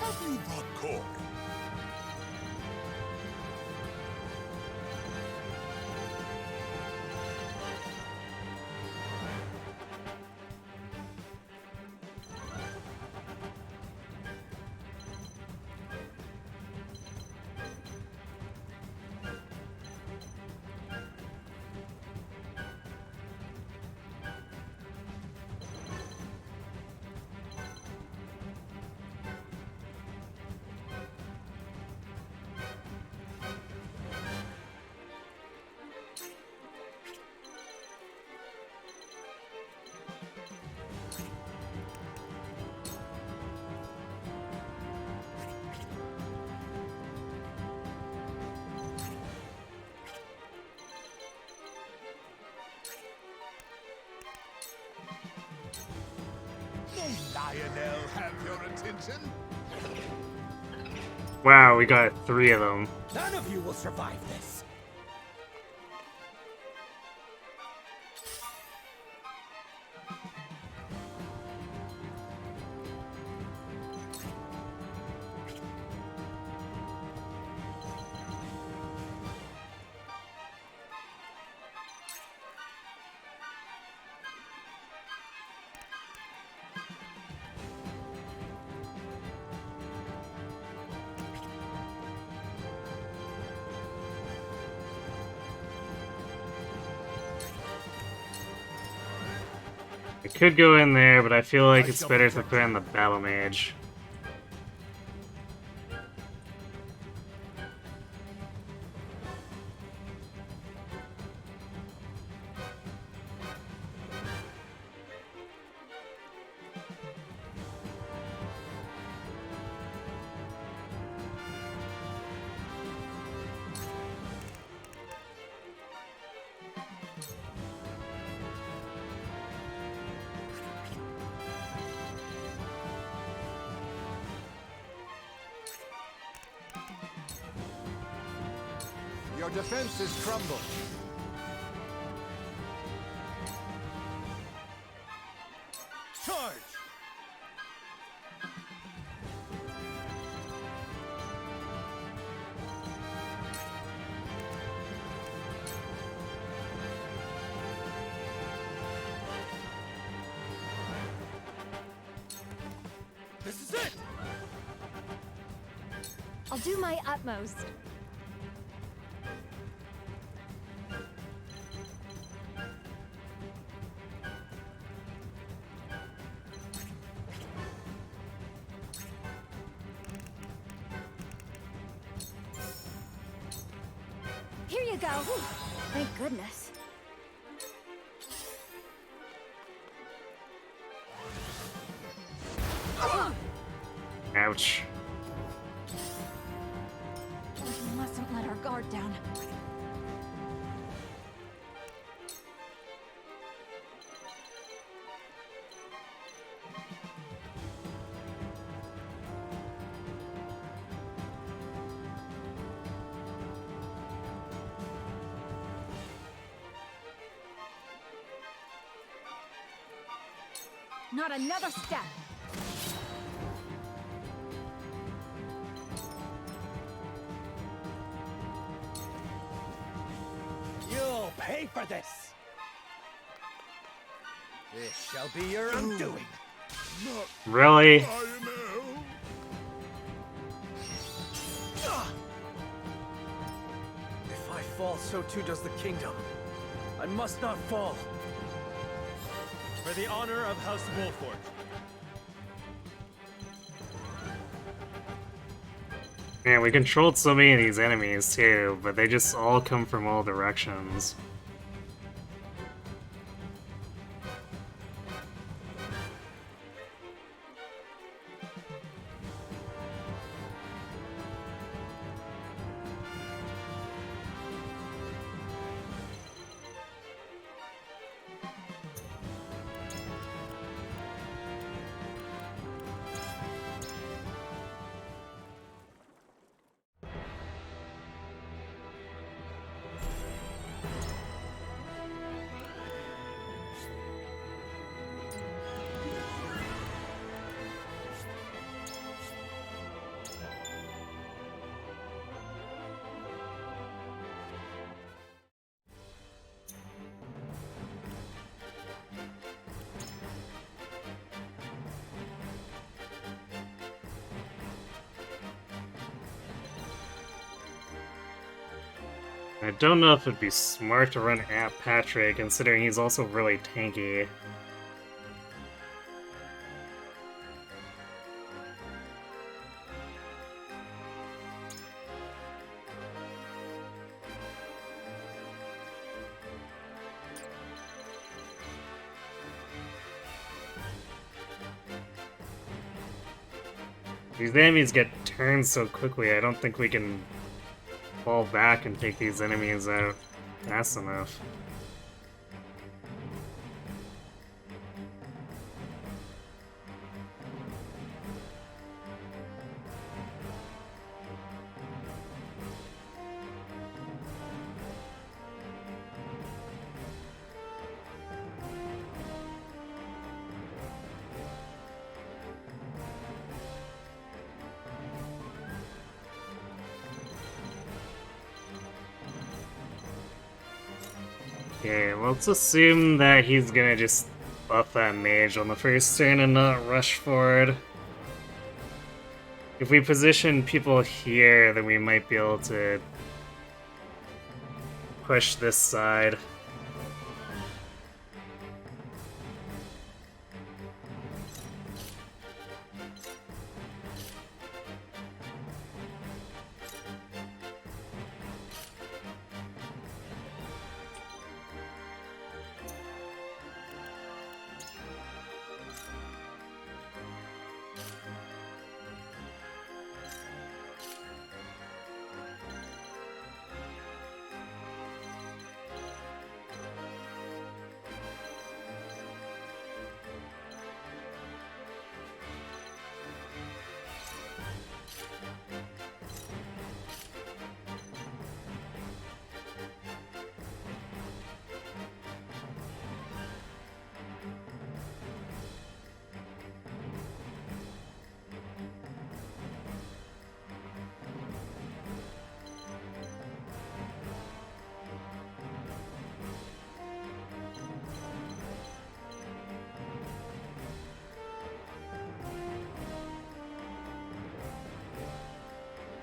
Have you brought cork? Lionel have your attention? Wow, we got 3 of them. None of you will survive this. I could go in there, but I feel like it's better to put in the Battle Mage. Your defenses crumble. Charge! This is it! I'll do my utmost. Here you go. Thank goodness. Ouch. We mustn't let our guard down. Not another step. You'll pay for this. This shall be your undoing. Really? If I fall, so too does the kingdom. I must not fall. For the honor of House Wolford. Man, we controlled so many of these enemies too, but they just all come from all directions. I don't know if it'd be smart to run at Patrick, considering he's also really tanky. These enemies get turned so quickly, I don't think we can fall back and take these enemies out fast enough. Okay, let's assume that he's gonna just buff that mage on the first turn and not rush forward. If we position people here, then we might be able to push this side.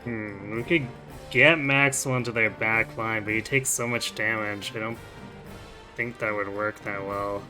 We could get Maxwell into their back line, but he takes so much damage. I don't think that would work that well.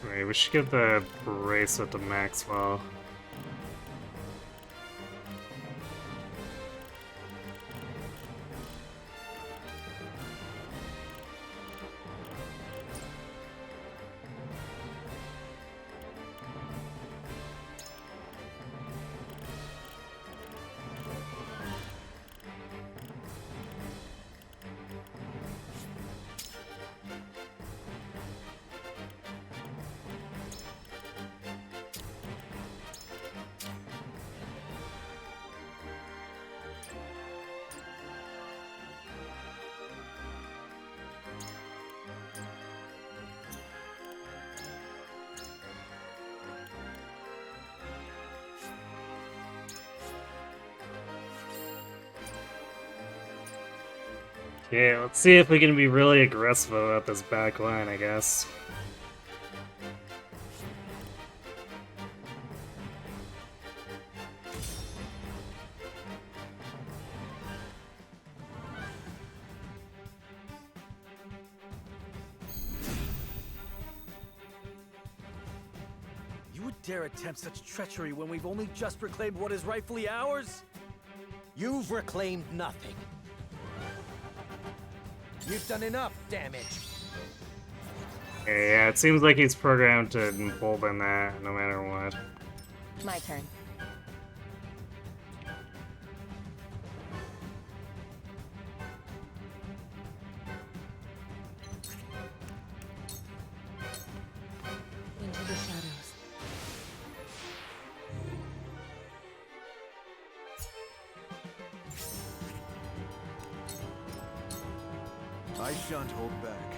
Right, we should give the bracelet to Maxwell. Okay, let's see if we can be really aggressive about this back line, I guess. You would dare attempt such treachery when we've only just reclaimed what is rightfully ours? You've reclaimed nothing. You've done enough damage. Okay, yeah, it seems like he's programmed to embolden that no matter what. My turn. Into the shadows. I shan't hold back.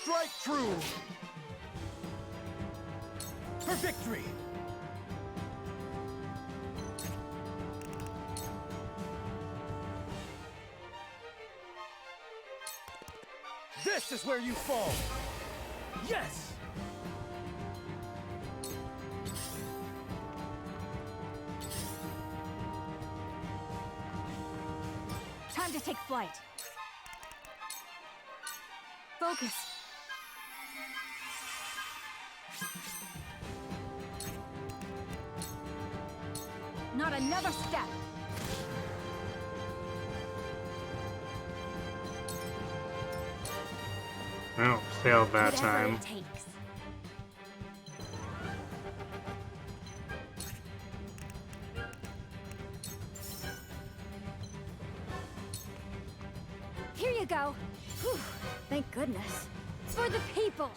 Strike true! For victory! This is where you fall! Yes! Time to take flight. Focus. Not another step. Oh, failed that Whatever time. it takes. Here you go. Whew, thank goodness. For the people.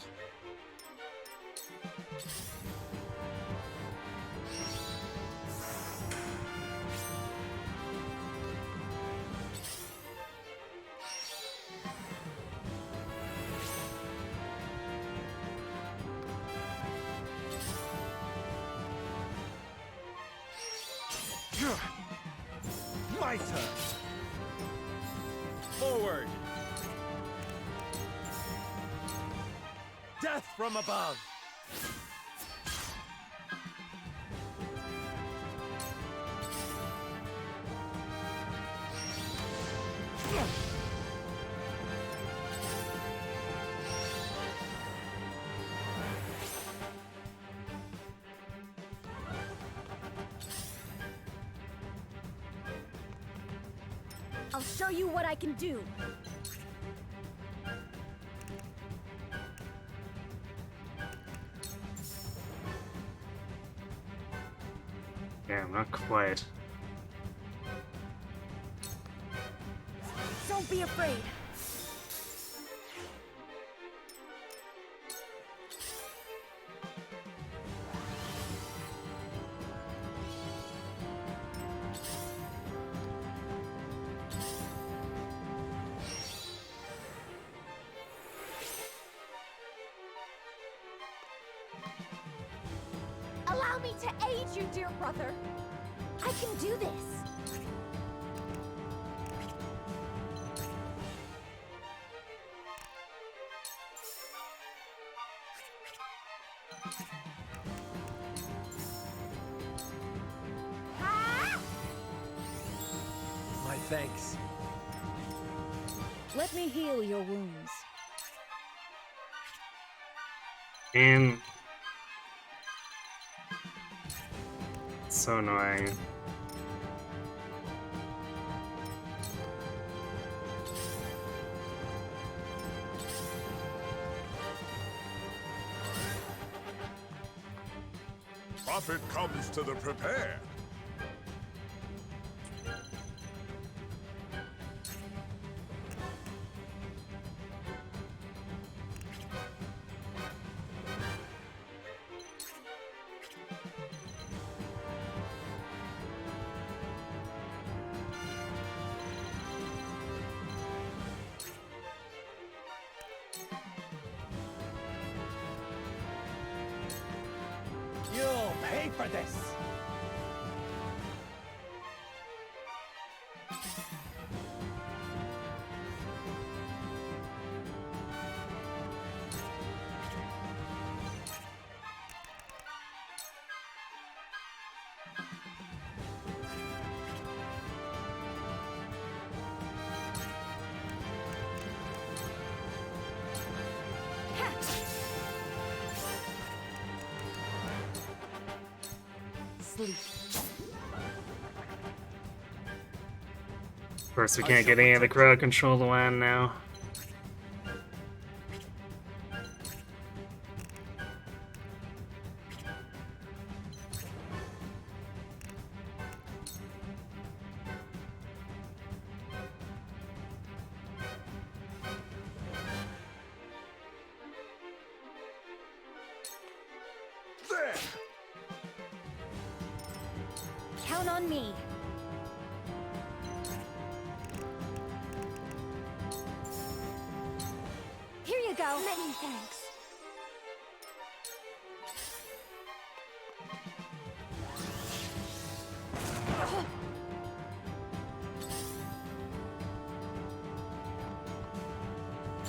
My turn! Forward! Death from above! I'll show you what I can do. Damn, not quite. Don't be afraid. Allow me to aid you, dear brother. I can do this. My thanks. Let me heal your wounds. And so annoying. Profit comes to the prepared. You'll pay for this! Sleep. Of course, we can't get any of the crowd control to land now. There! Count on me. Here you you go. Many thanks.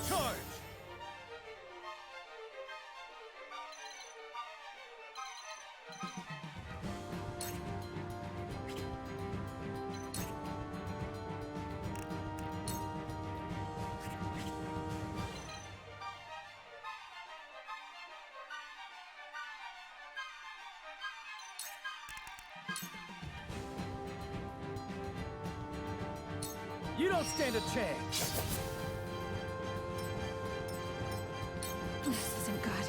Charge! You don't stand a chance. This isn't good.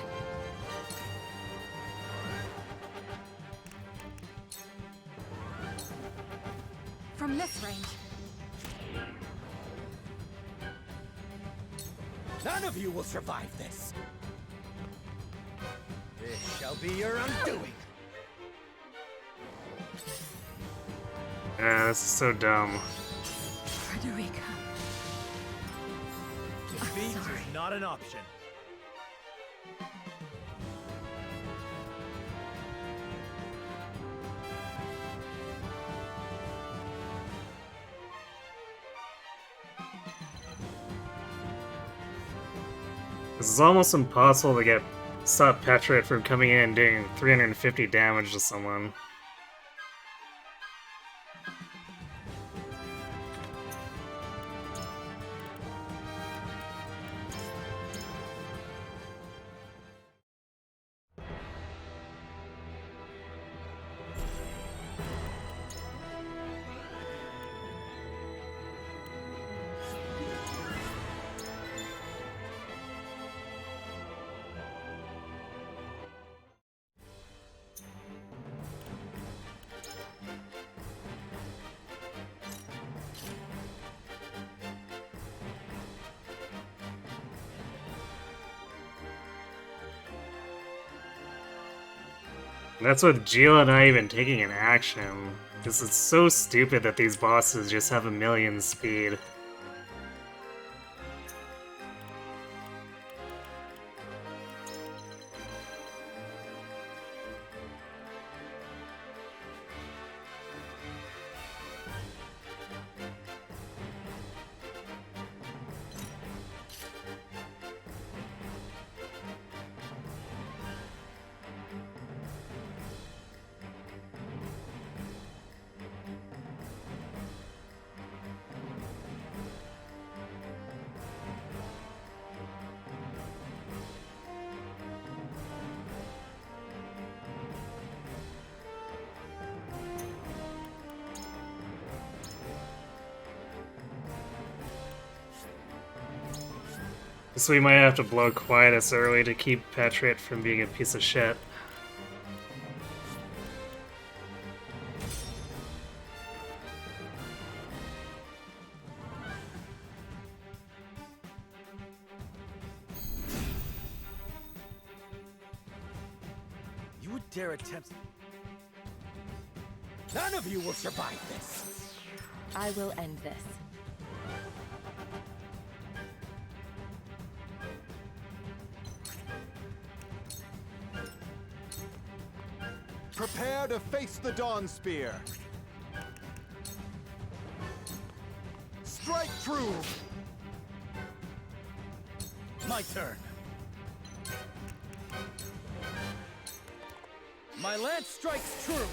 From this range. None of you will survive this. This shall be your undoing. Yeah, this is so dumb. Frederica. Defeat is not an option. It's almost impossible to stop Petriot from coming in and doing 350 damage to someone. That's with Gila not even taking an action. This is so stupid that these bosses just have 1,000,000 speed. So we might have to blow Quietus early to keep Petriot from being a piece of shit. You would dare attempt... None of you will survive this. I will end this. Prepare to face the Dawn Spear. Strike true. My turn. My lance strikes true.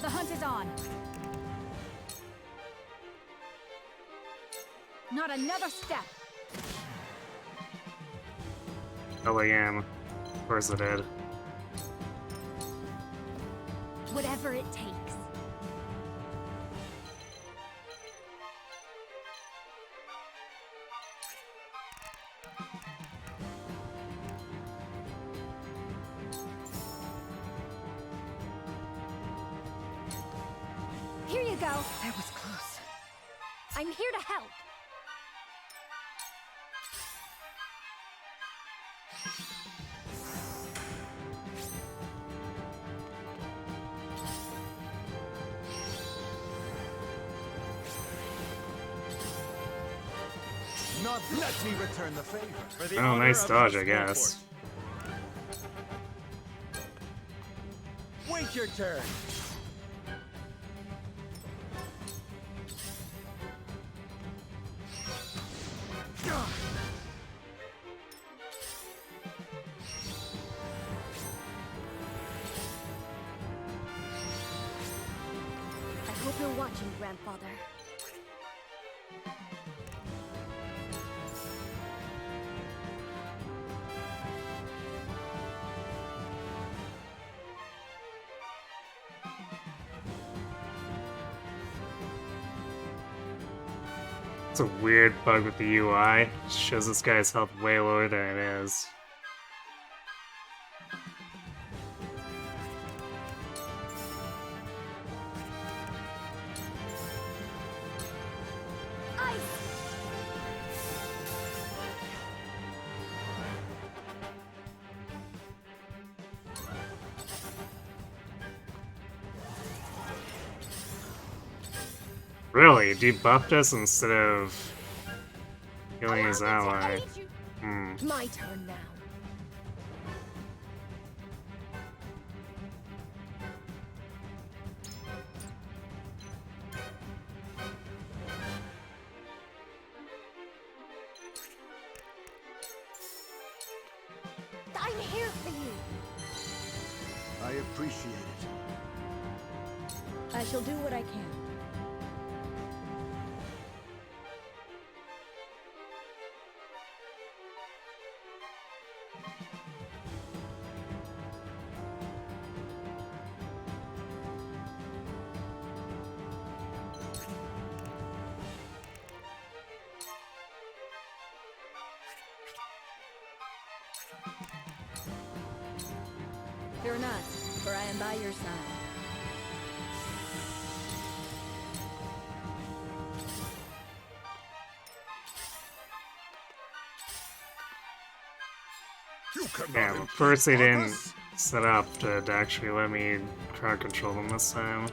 The hunt is on. Not another step. Oh, I am. Of course I did. Whatever it takes. Here you go. That was close. I'm here to help. not let me return the favor. Oh, nice dodge, I guess. Wait your turn. I hope you're watching, Grandfather. It's a weird bug with the UI. It shows this guy's health way lower than it is. Really? Debuffed us instead of killing his ally. My turn now. I'm here for you. I appreciate it. I shall do what I can. Fear not, for I am by your side. Yeah, first they didn't set up to actually let me crowd control them this time.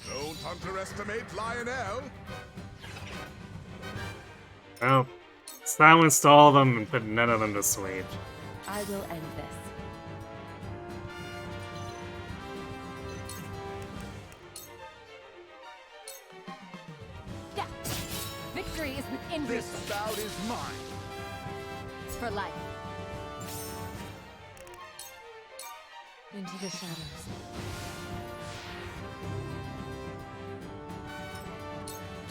Don't underestimate Lionel. Oh, silence to all of them and put none of them to sleep. I will end this. Yeah. Victory is within This bout is mine. for life. Into the shadows.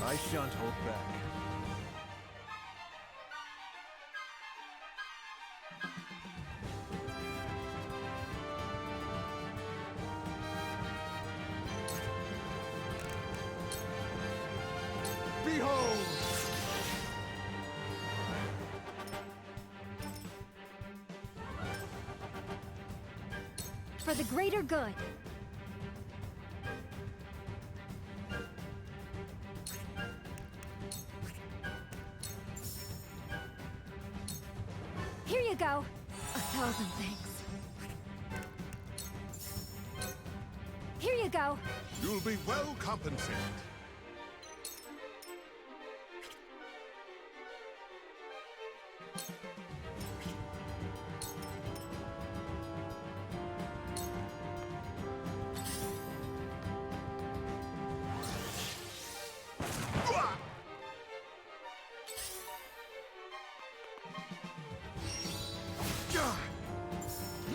I shan't hold back. Behold! For the greater good. Here you go. 1,000 thanks. Here you go. You'll be well compensated.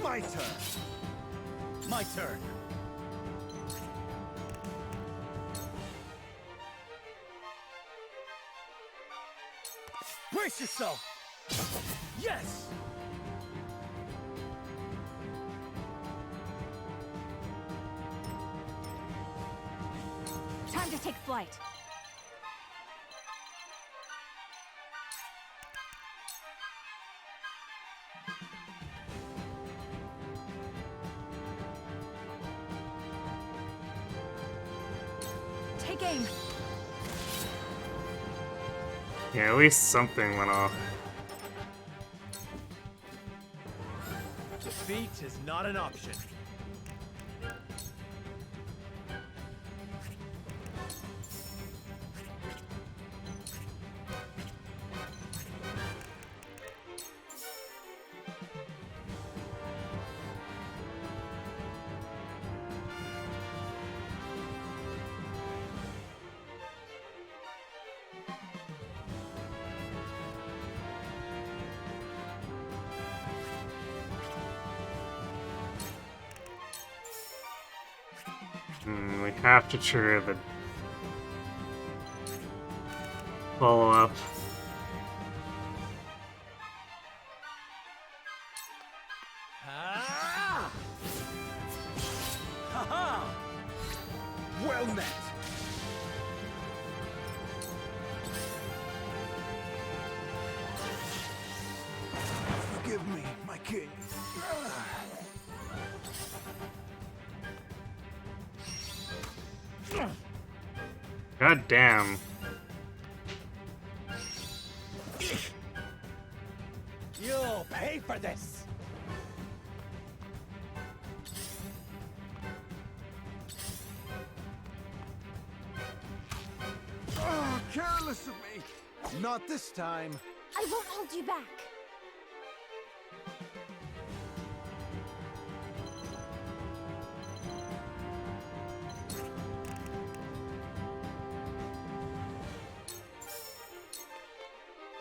My turn. My turn. Brace yourself. Yes. Time to take flight. Take aim. Yeah, at least something went off. Defeat is not an option. We have to trigger the follow-up. Ah! Ha-ha! Well met. Forgive me, my king. God damn. You'll pay for this. Oh, careless of me. Not this time. I won't hold you back.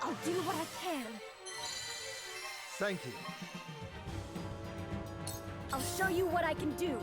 I'll do what I can. Thank you. I'll show you what I can do.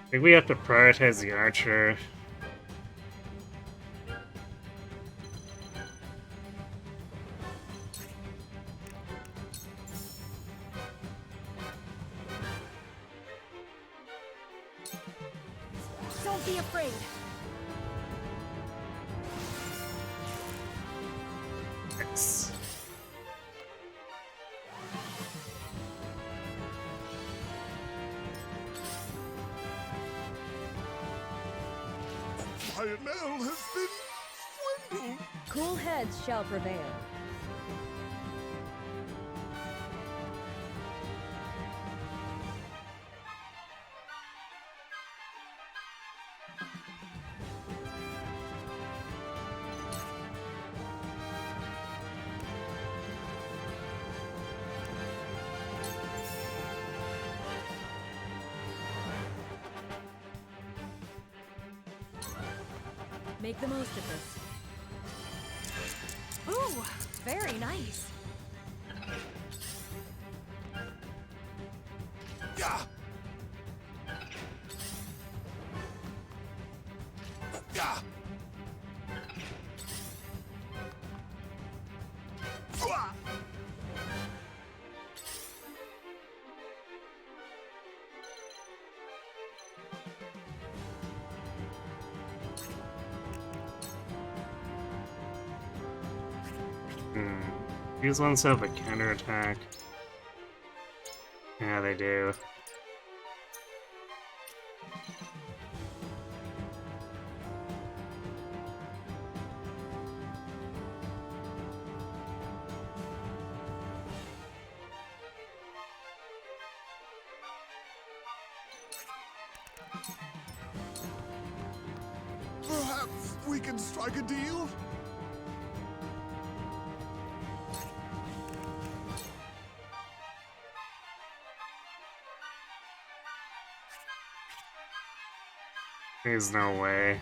I think we have to prioritize the archer. Don't be afraid. Yes. Lionel has been swindled. Cool heads shall prevail. Make the most of this. Ooh, very nice. Yeah. Yeah. These ones have a counterattack. Yeah, they do. Perhaps we can strike a deal? There's no way.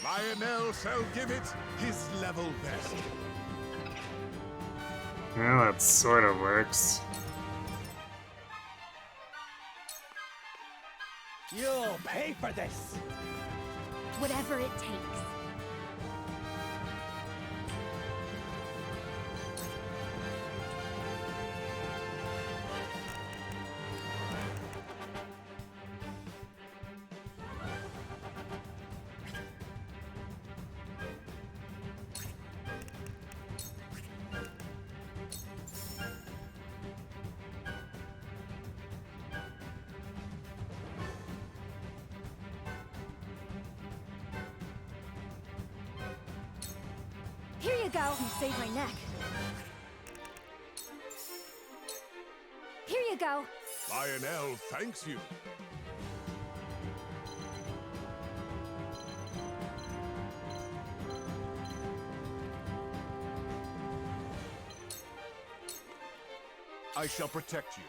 Lionel shall give it his level best. Well, that sort of works. You'll pay for this! Whatever it takes. Here you go. You saved my neck. Here you go. Lionel thanks you. I shall protect you.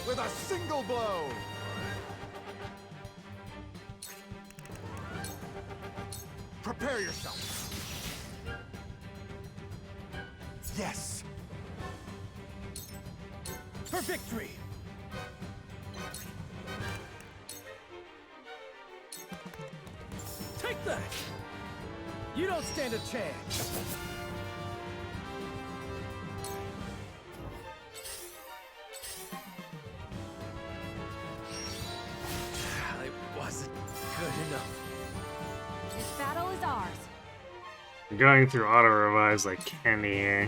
With a single blow! Prepare yourself! Yes! For victory! Take that! You don't stand a chance! Good enough. This battle is ours. I'm going through auto revives like Kenny here.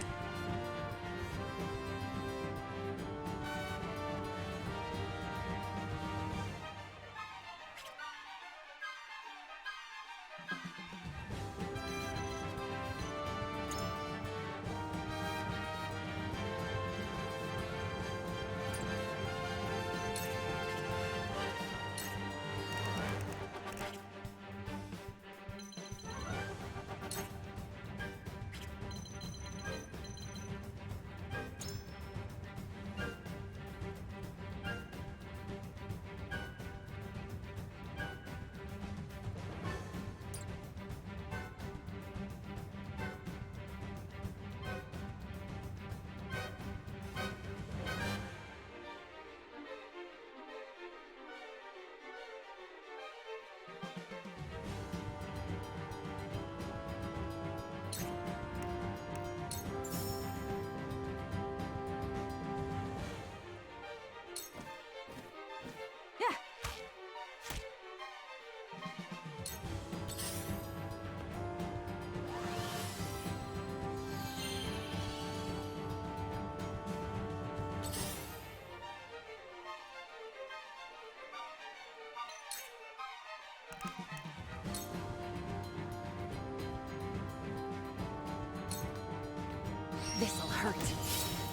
This'll hurt.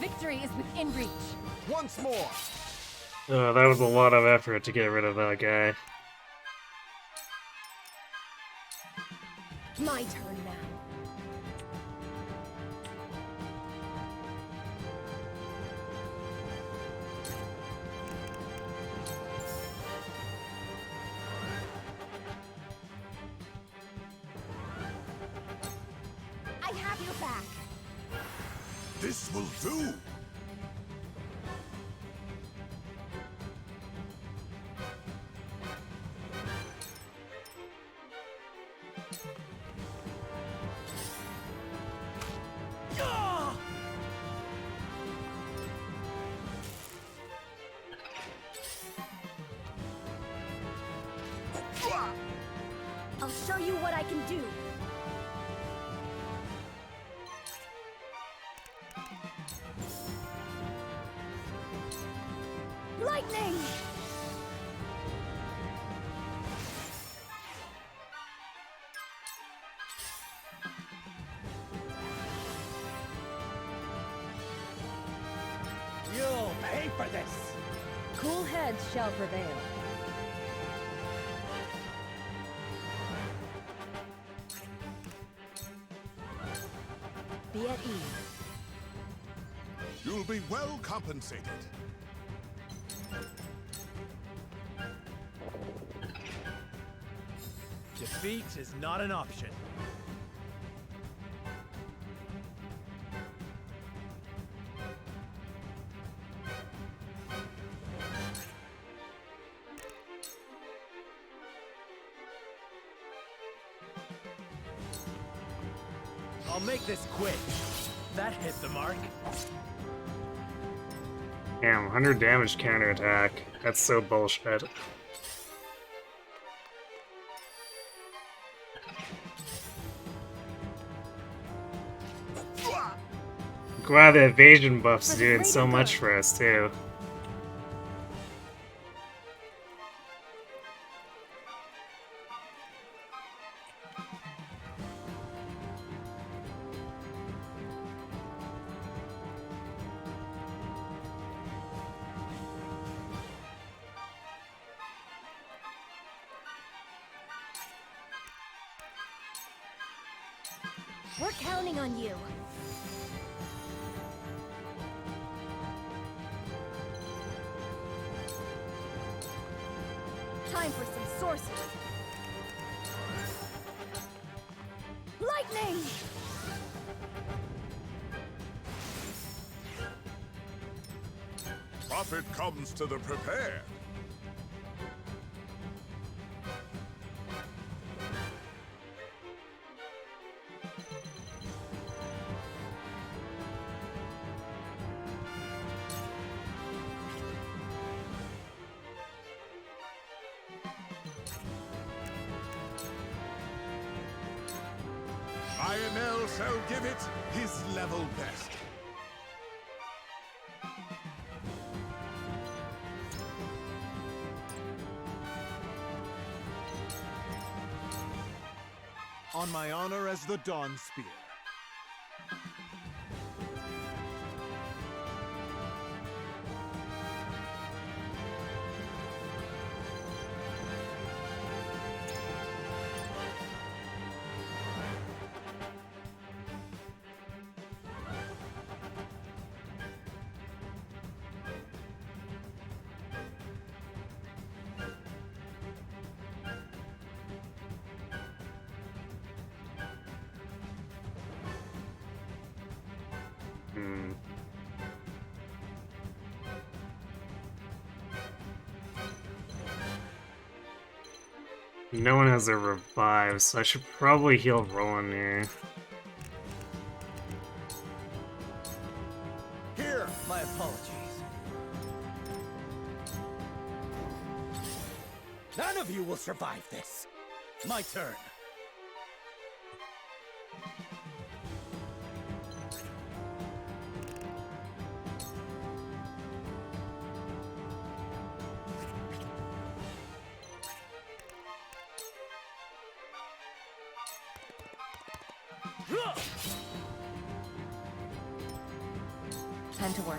Victory is within reach. Once more! Oh, that was a lot of effort to get rid of that guy. My turn now. I have your back. This will do! I'll show you what I can do. Lightning! You'll pay for this! Cool heads shall prevail. Be at ease. You'll be well compensated. Defeat is not an option. I'll make this quick. That hit the mark. Damn, 100 damage counterattack. That's so bullshit. Glad the evasion buff's doing so much for us, too. We're counting on you. Time for some sorcery. Lightning! Profit comes to the prepared. Lionel shall give it his level best. On my honor as the Dawn Spear. No one has a revive, so I should probably heal Roland here. Here, my apologies. None of you will survive this. My turn. Time to work.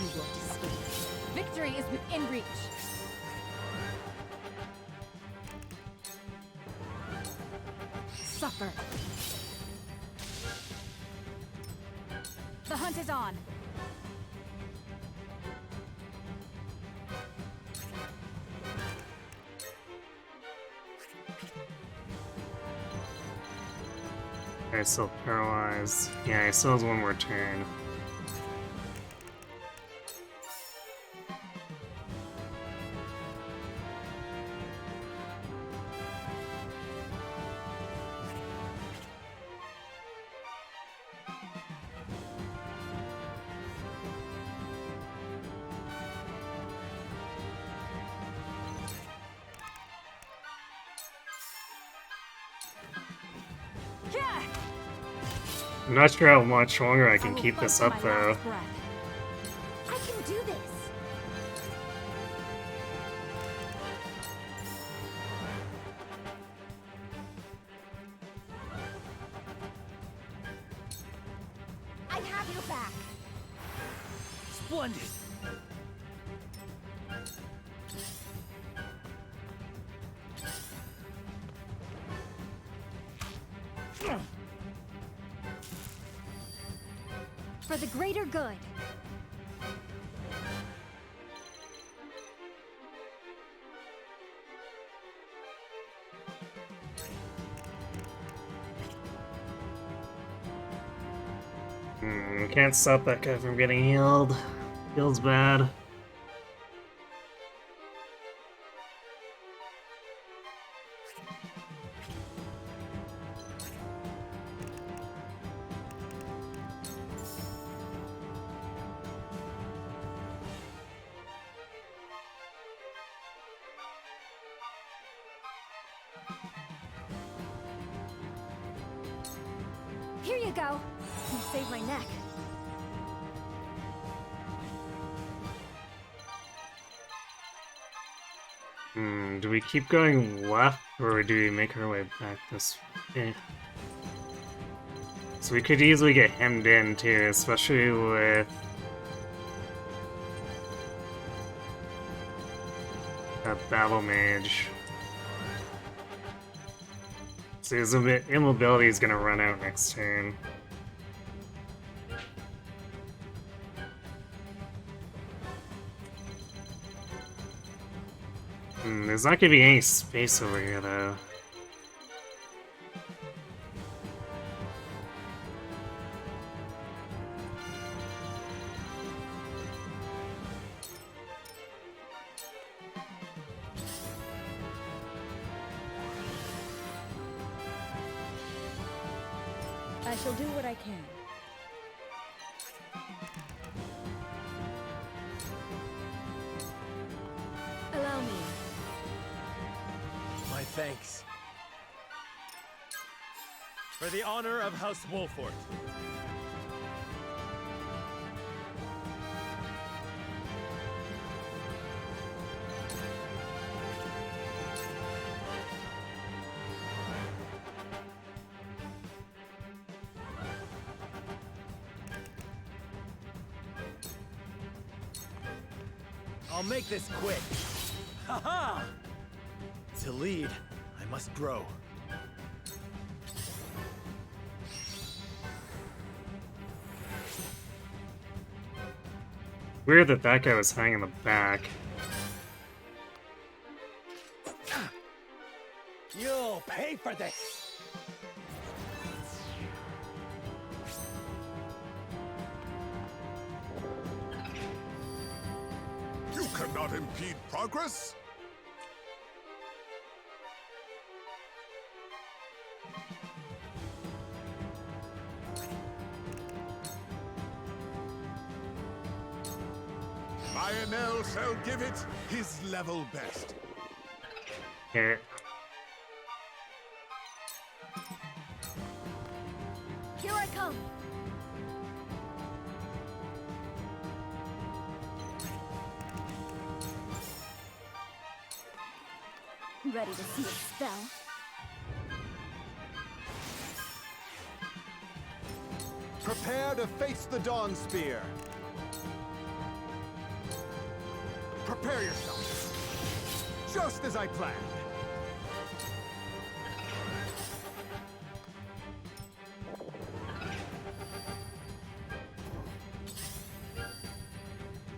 You won't escape. Victory is within reach. Suffer. The hunt is on. I still paralyzed. Yeah, he still has one more turn. I'm not sure how much longer I can keep this up, though. I can do this. I have your back. Splendid. For the greater good. Can't stop that guy from getting healed. Feels bad. Here you go. You saved my neck. Do we keep going left, or do we make our way back this way? So we could easily get hemmed in, too, especially with that Battle Mage. So his immobility is gonna run out next turn. There's not gonna be any space over here, though. I shall do what I can. Allow me. My thanks. For the honor of House Wolfort. I'll make this quick. Ha-ha! To lead, I must grow. Weird that that guy was hanging in the back. You'll pay for this! You cannot impede progress! Lionel shall give it his level best. Here. Here I come. Ready to see it spell? Prepare to face the Dawn Spear. Prepare yourself. Just as I planned.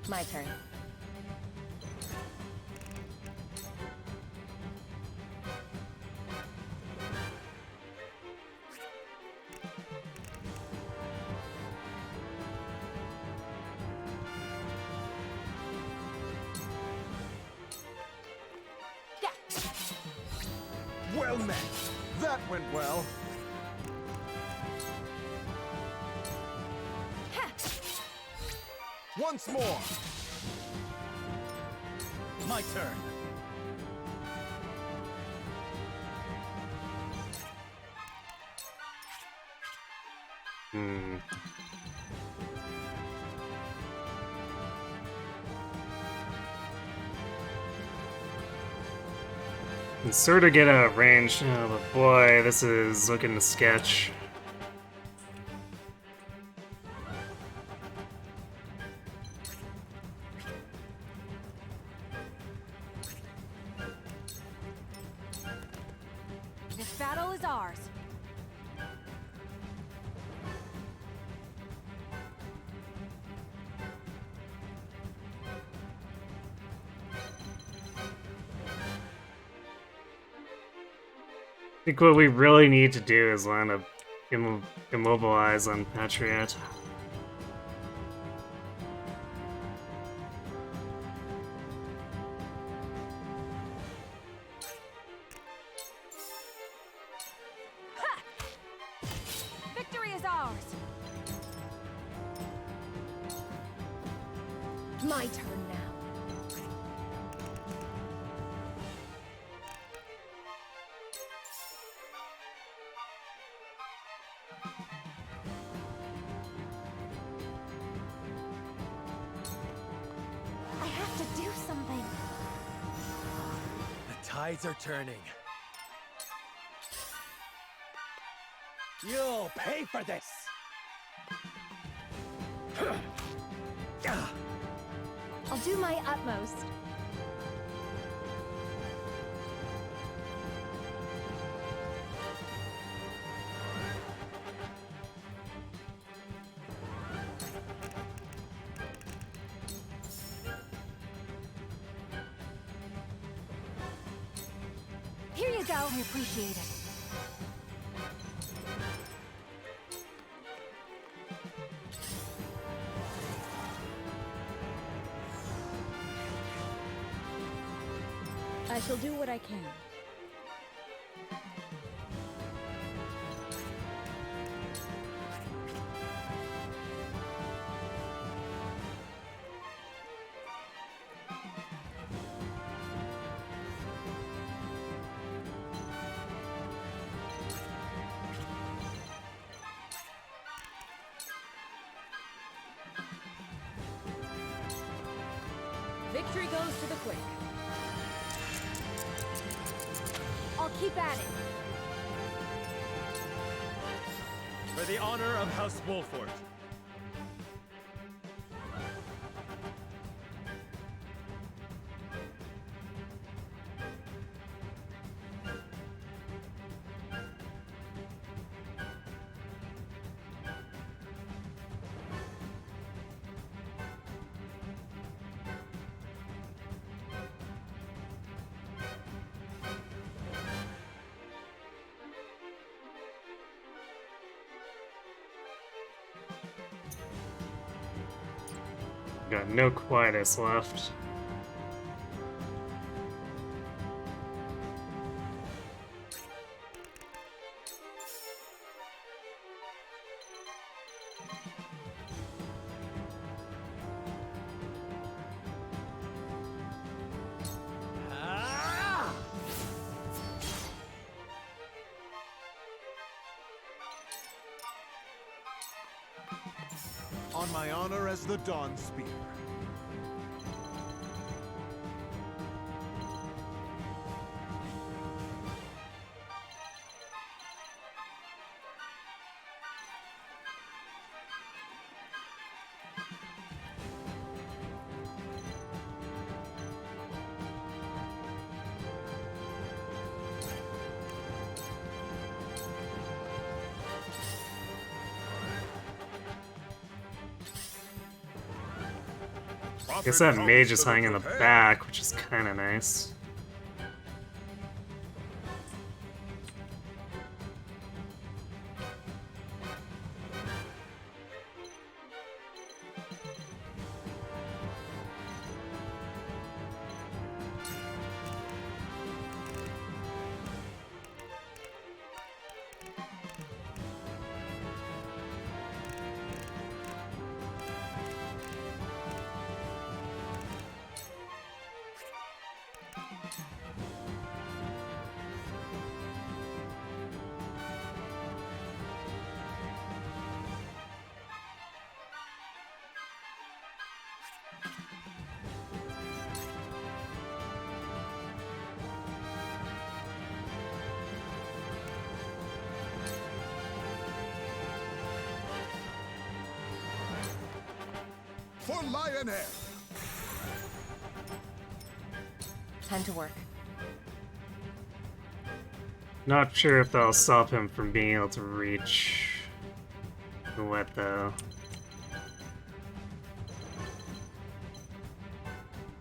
My turn. Well met. That went well. Once more. My turn. Hmm. Can sort of get a range, but boy, this is looking to sketch. This battle is ours. I think what we really need to do is line up immobilize on Patriot. Victory is ours. My turn now. I have to do something. The tides are turning. You'll pay for this! I'll do my utmost. Here you go. I appreciate it. I shall do what I can. Victory goes to the quick. I'll keep at it. For the honor of House Wolfort. Got no Quietus left. On my honor as the Dawn Spear. Guess that mage is hanging in the back, which is kind of nice. for Lionair! Time to work. Not sure if that'll stop him from being able to reach the wet though.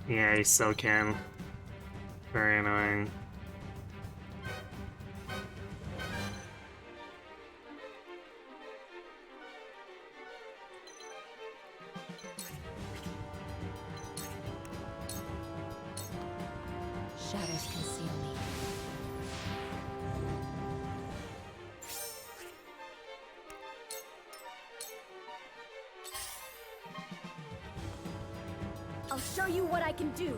Yeah, he still can. Very annoying. Shadows conceal me. I'll show you what I can do.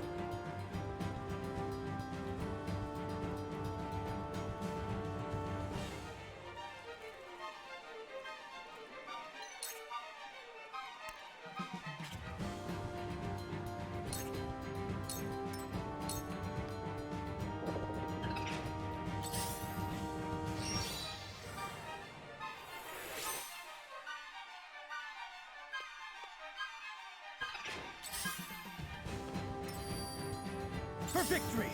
For victory!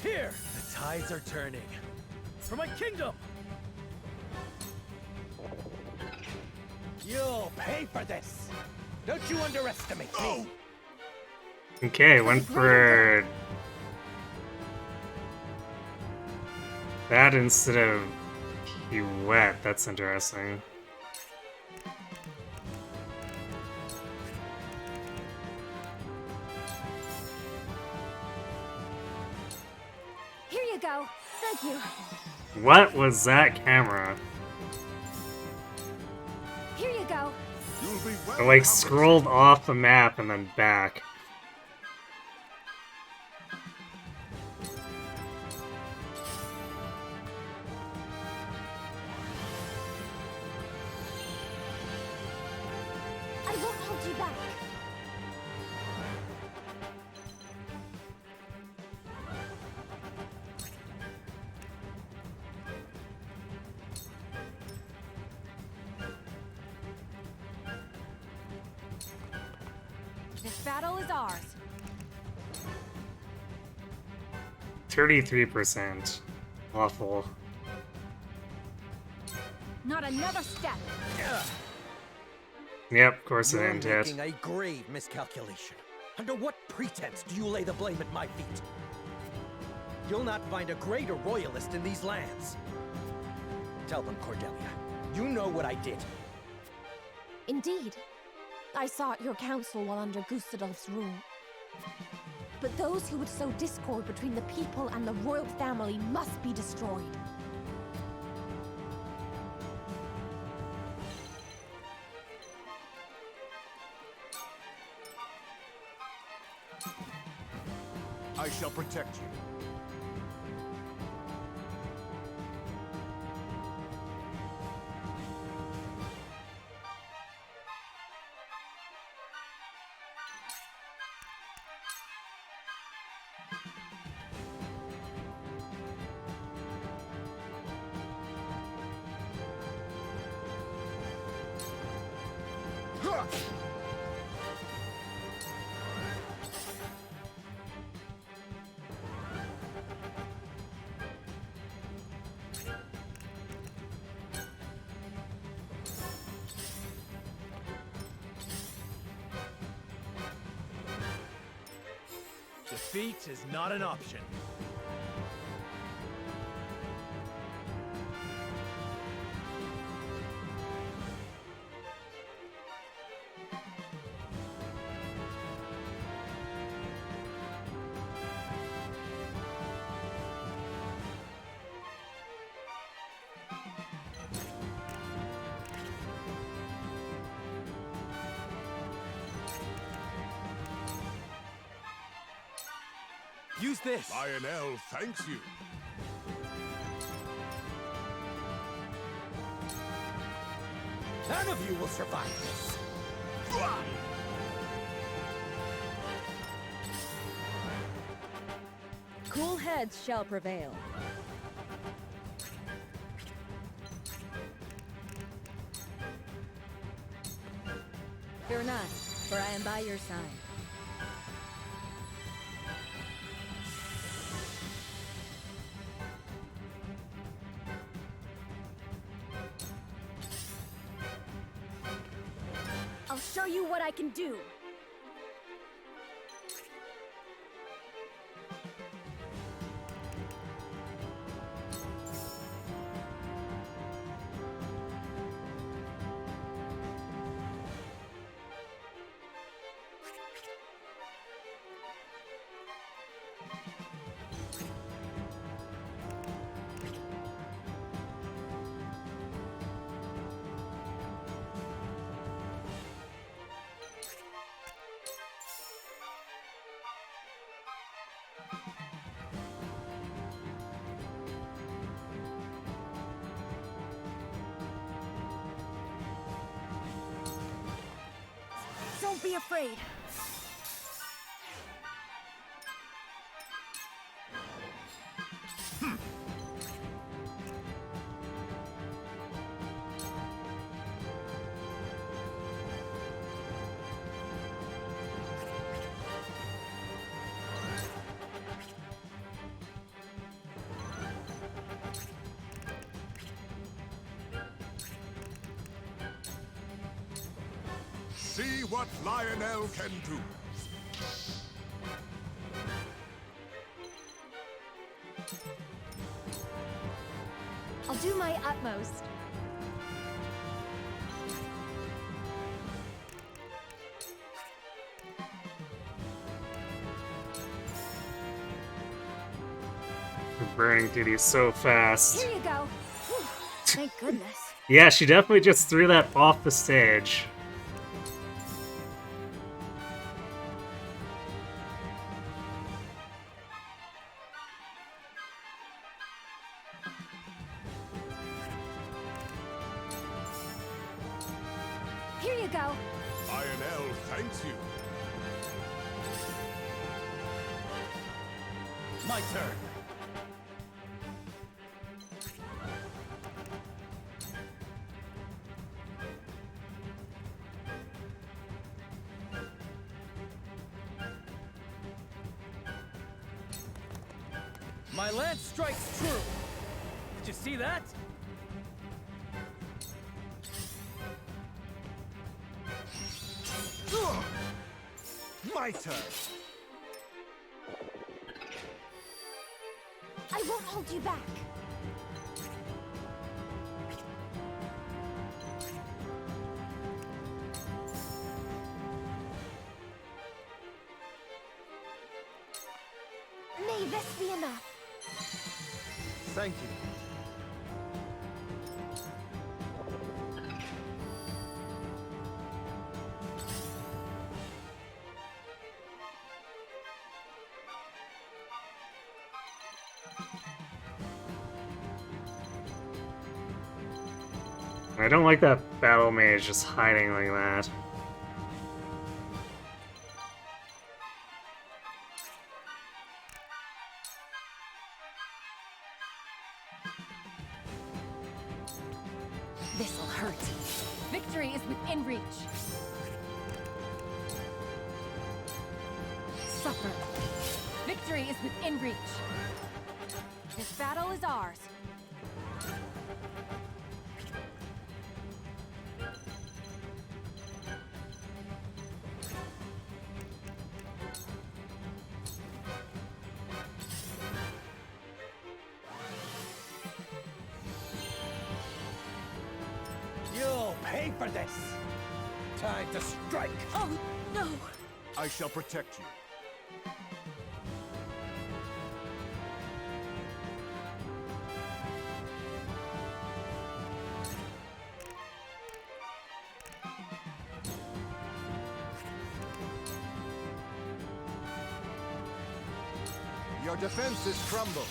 Here! The tides are turning. For my kingdom! You'll pay for this! Don't you underestimate me! Okay, went for that instead of you wet. That's interesting. Here you go. Thank you. What was that camera? Here you go. It like scrolled off the map and then back. I won't hold you back. This battle is ours. 33%. Awful. Not another step. Yep, of course it You're didn't hit. making a grave miscalculation. Under what pretense do you lay the blame at my feet? You'll not find a greater royalist in these lands. Tell them, Cordelia. You know what I did. Indeed. I sought your counsel while under Gustadolf's rule. But those who would sow discord between the people and the royal family must be destroyed. I shall protect you. Defeat is not an option. Use this! Lionel thanks you. None of you will survive this! Cool heads shall prevail. Fear not, for I am by your side. I'll show you what I can do. Don't be afraid. See what Lionel can do. I'll do my utmost. Burning duty so fast. Here you go. Whew, thank goodness. Yeah, she definitely just threw that off the stage. Here you go. Lionel thanks you. My turn. My lance strikes true. Did you see that? My turn. I won't hold you back. May this be enough. Thank you. I don't like that battle mage just hiding like that. This'll hurt. Victory is within reach. Suffer. Victory is within reach. This battle is ours. You'll pay for this. Time to strike. Oh, no. I shall protect you. Your defenses crumble.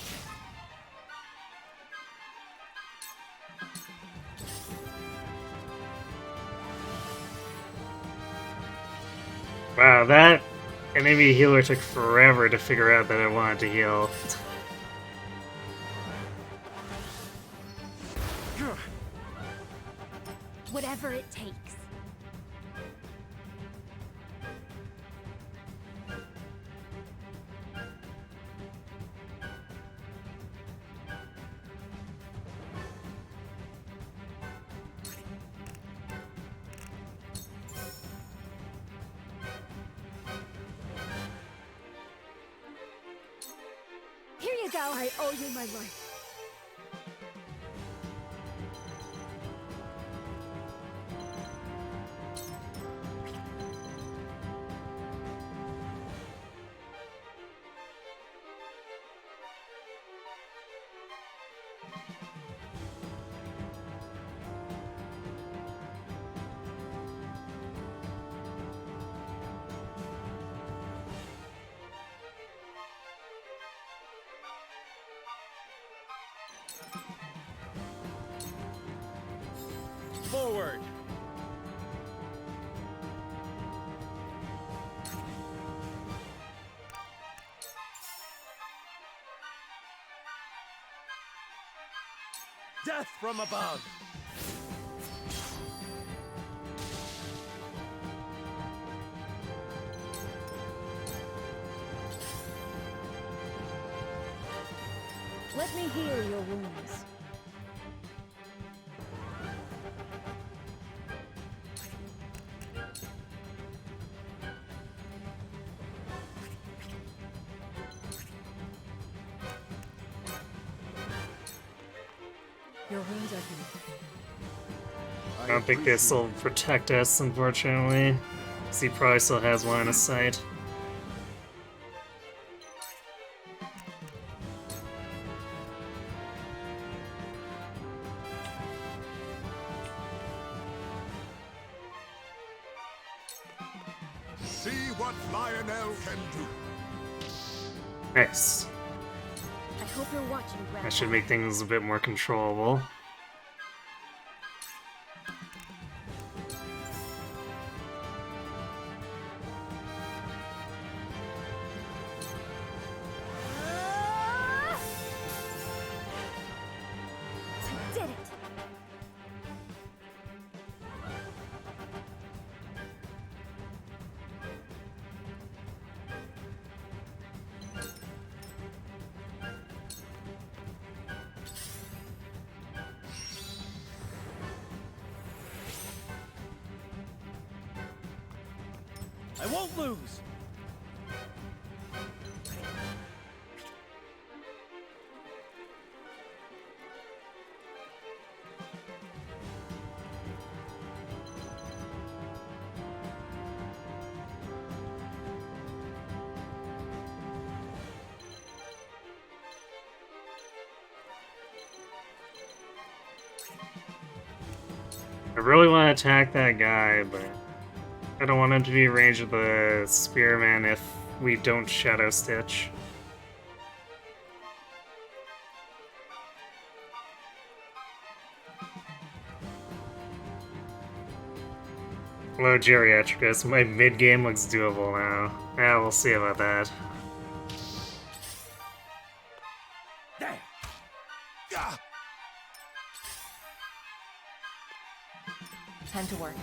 Wow, that And maybe a healer took forever to figure out that I wanted to heal. Whatever it takes. Here you go. I owe you my life. Forward! Death from above! Let me heal your wounds. Your wounds are healed. I don't think this will protect us, unfortunately. He probably still has line of sight. See what Lionel can do. Nice. I hope you're watching, Grandpa. That should make things a bit more controllable. I did it! I won't lose! I really want to attack that guy, but I don't want him to be in range of the Spearman if we don't Shadow Stitch. Hello, Geriatricus. My mid-game looks doable now. Yeah, we'll see about that. Time to work.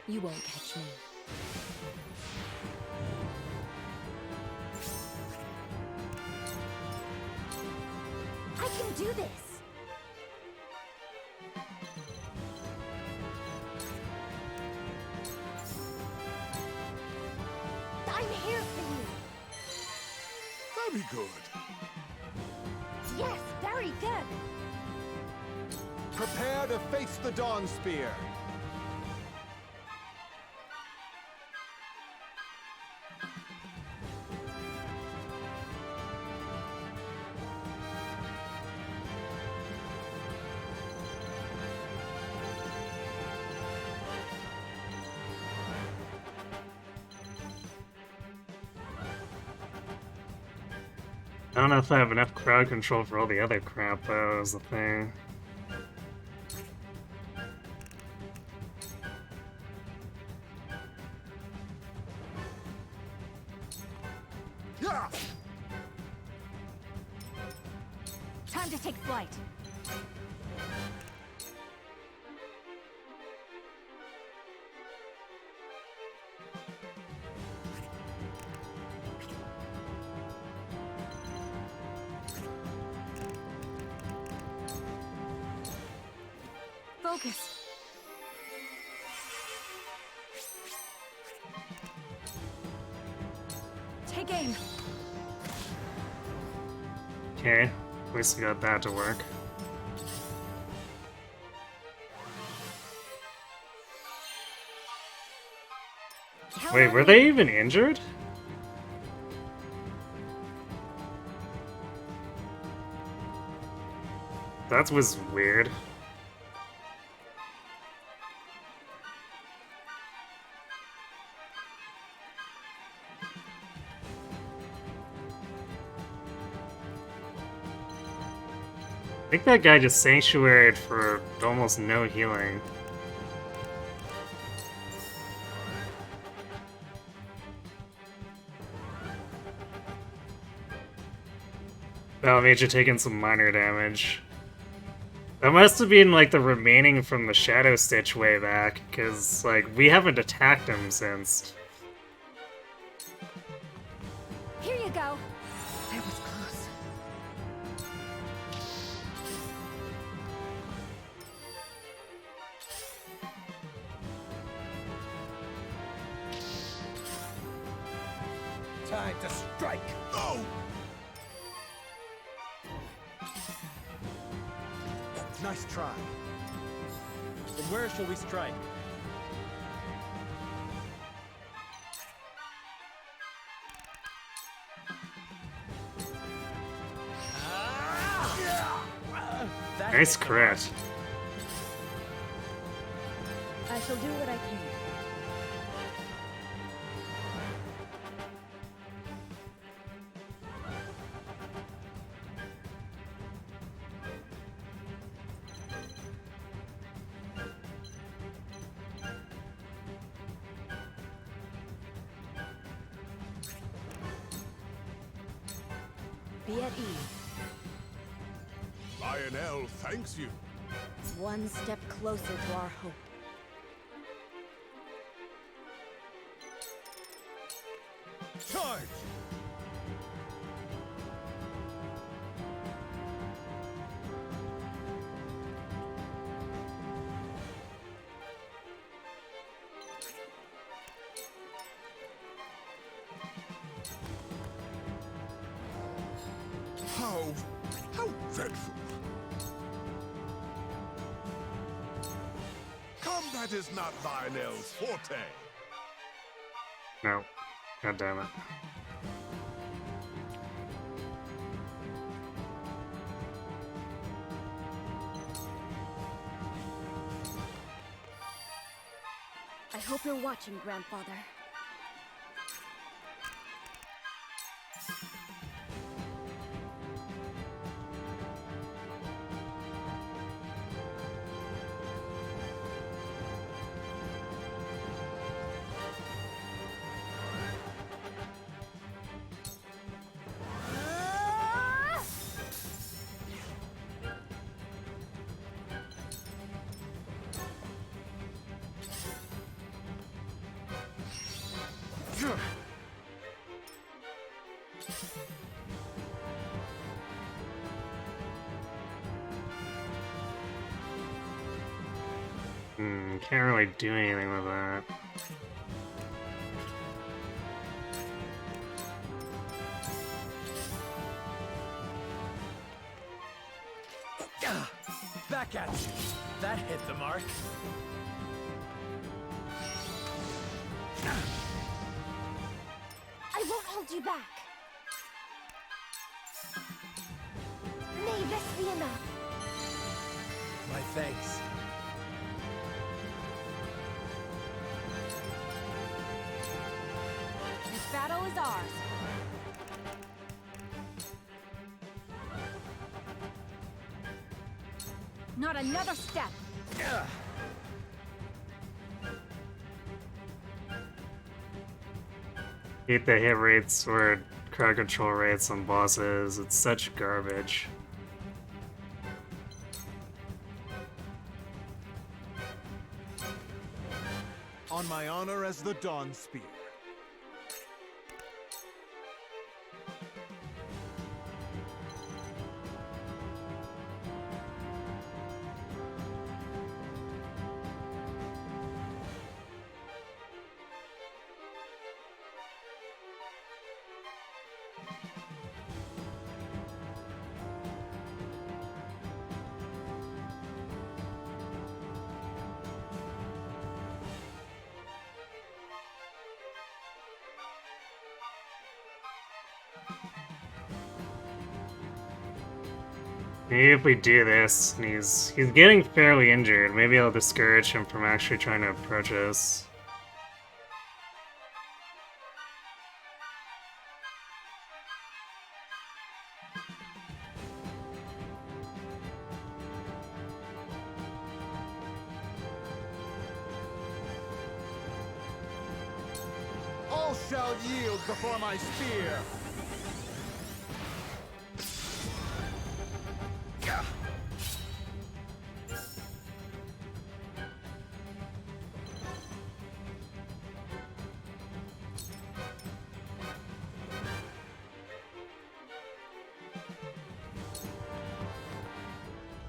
You won't catch me. I can do this! I'm here for you! Very good. Yes, very good! Prepare to face the Dawn Spear. I don't know if I have enough crowd control for all the other crap, though, is the thing. Time to take flight. Focus. Take aim. Okay, at least we got that to work. Wait, were they even injured? That was weird. I think that guy just sanctuaried for almost no healing. Oh, Major taking some minor damage. That must have been like the remaining from the Shadow Stitch way back, because like we haven't attacked him since. Here you go. That was close. Time to strike. Oh! Nice try. Then where shall we strike? Nice crit. I shall do what I can. Be at ease. Lionel thanks you. One step closer to our hope. Charge! How dreadful. Combat is not Lionel's forte. No. God damn it. I hope you're watching, Grandfather. Can't really do anything with that. Back at you. That hit the mark. I won't hold you back. May this be enough. My thanks. This battle is ours. Not another step! Hate the hit rates or crowd control rates on bosses. It's such garbage. On my honor as the Dawn Spear. Maybe if we do this, and he's getting fairly injured, maybe I'll discourage him from actually trying to approach us. All shall yield before my spear.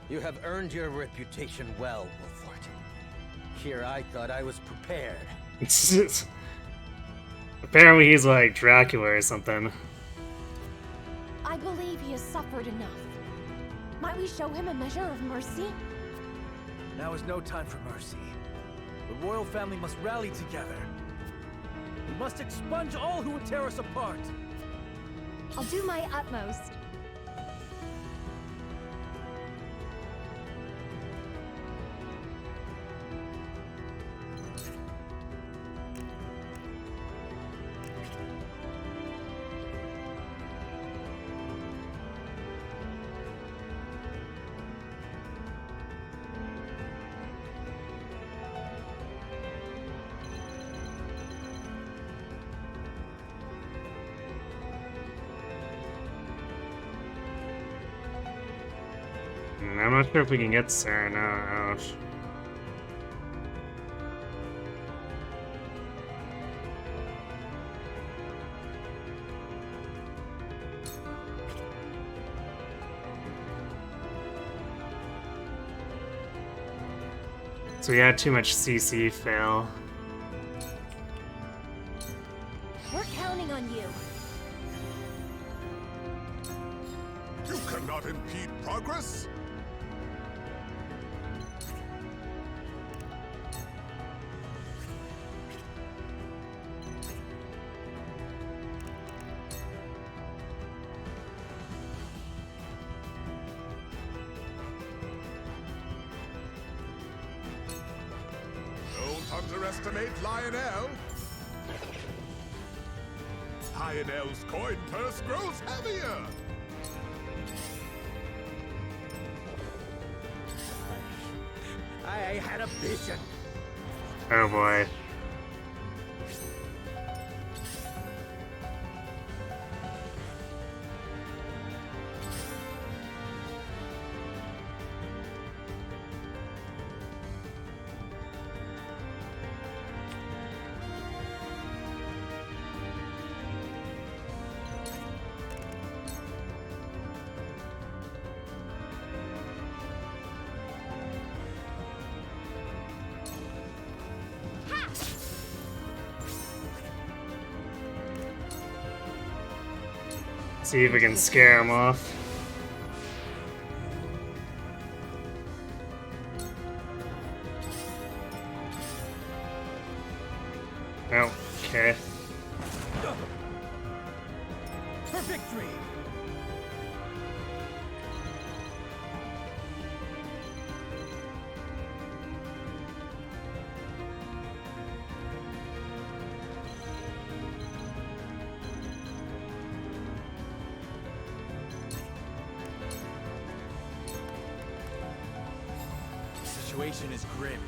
You have earned your reputation well, Wolfort. Here I thought I was prepared. Apparently he's like Dracula or something. I believe he has suffered enough. Might we show him a measure of mercy? Now is no time for mercy. The royal family must rally together. We must expunge all who would tear us apart. I'll do my utmost. I'm not sure if we can get Sarah now. Ouch. So we had too much CC fail. We're counting on you. You cannot impede progress? Don't underestimate Lionel. Lionel's coin purse grows heavier. I had a vision. Oh boy. See if we can scare him off. Oh, okay. For victory! situation is grim.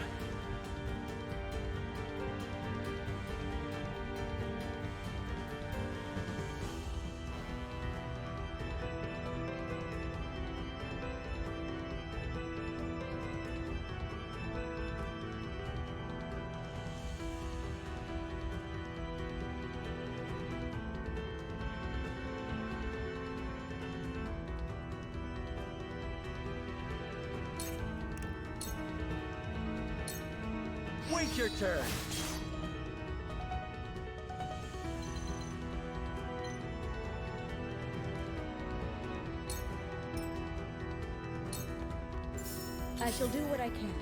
Wait your turn. I shall do what I can.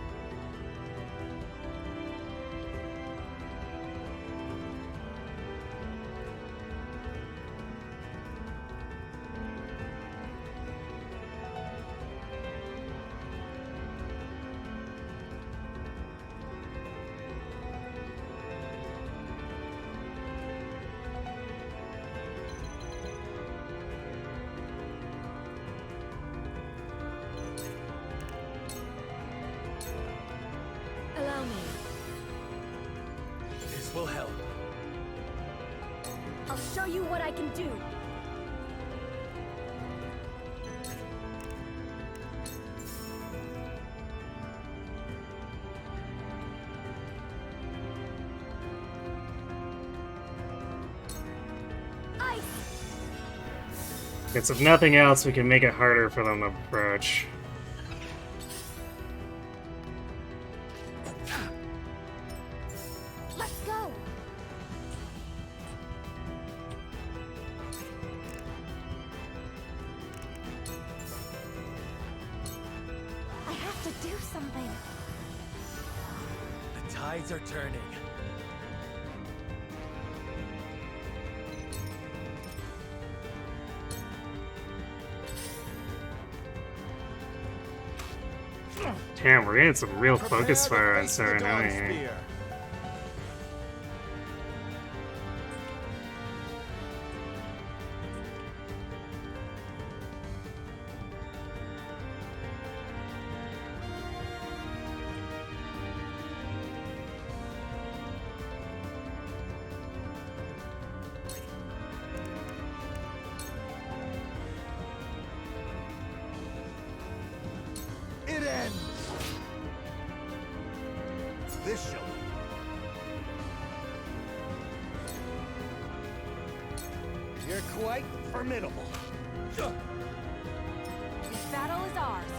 Allow me. This will help. I'll show you what I can do. Guess if nothing else, we can make it harder for them to approach. Let's go. I have to do something. The tides are turning. Damn, we're getting some real focus fire on Serenity here. It ends! This shall... You're quite formidable. This battle is ours.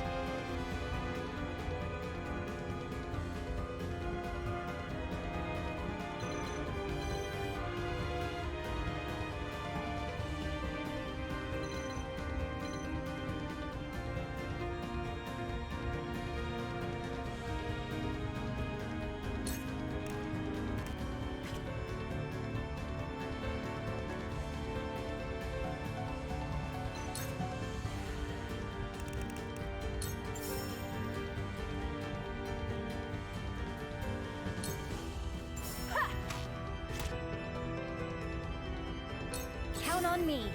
Count on me.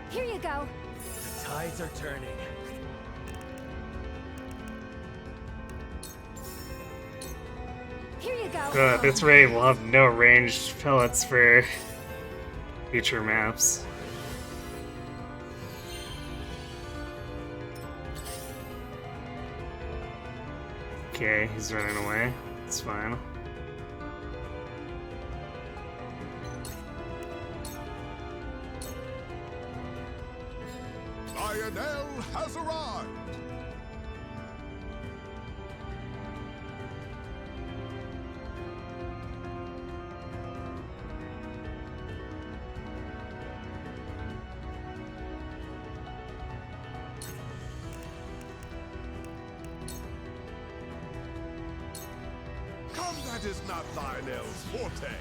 Here you go. The tides are turning. Here you go. Good, this raid will have no ranged pellets for future maps. Okay, he's running away. It's fine. Lionel has arrived! That is not Lionel's forte.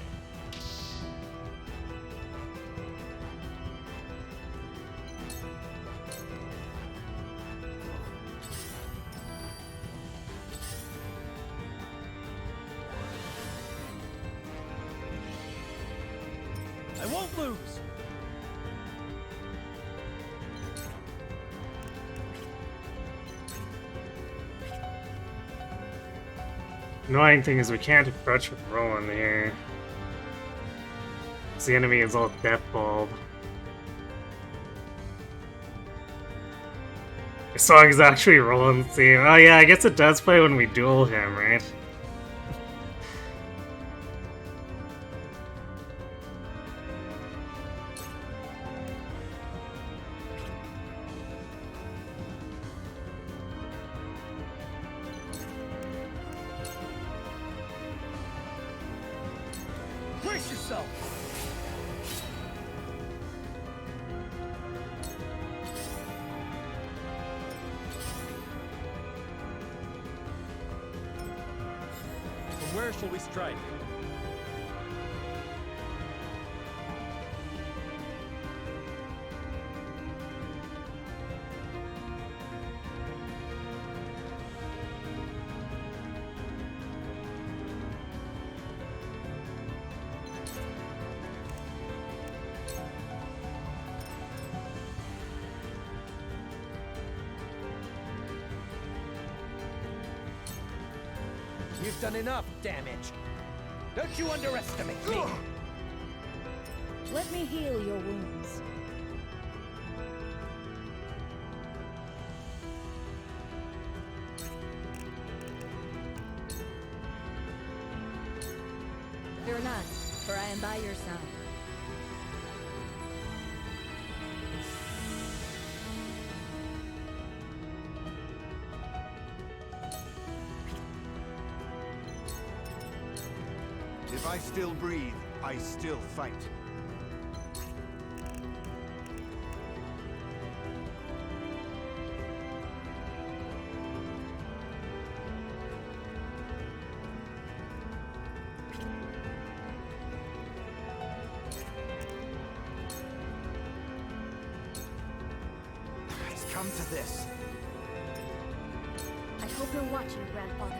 I won't lose! Annoying thing is we can't approach with Roland here. 'Cause the enemy is all Death Bulb. This song is actually Roland's theme. Oh yeah, I guess it does play when we duel him, right? Brace yourself! From where shall we strike? You've done enough damage. Don't you underestimate me. Let me heal your wounds. Fear not, for I am by your side. If I still breathe, I still fight. It's come to this. I hope you're watching, Grandfather.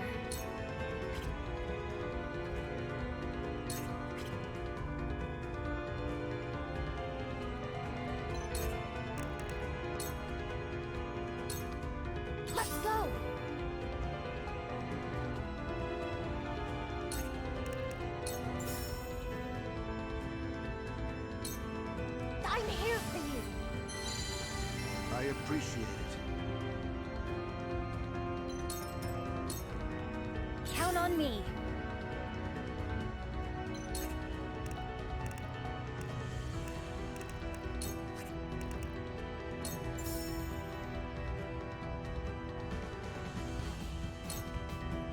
Let's go! I'm here for you! I appreciate it. Count on me.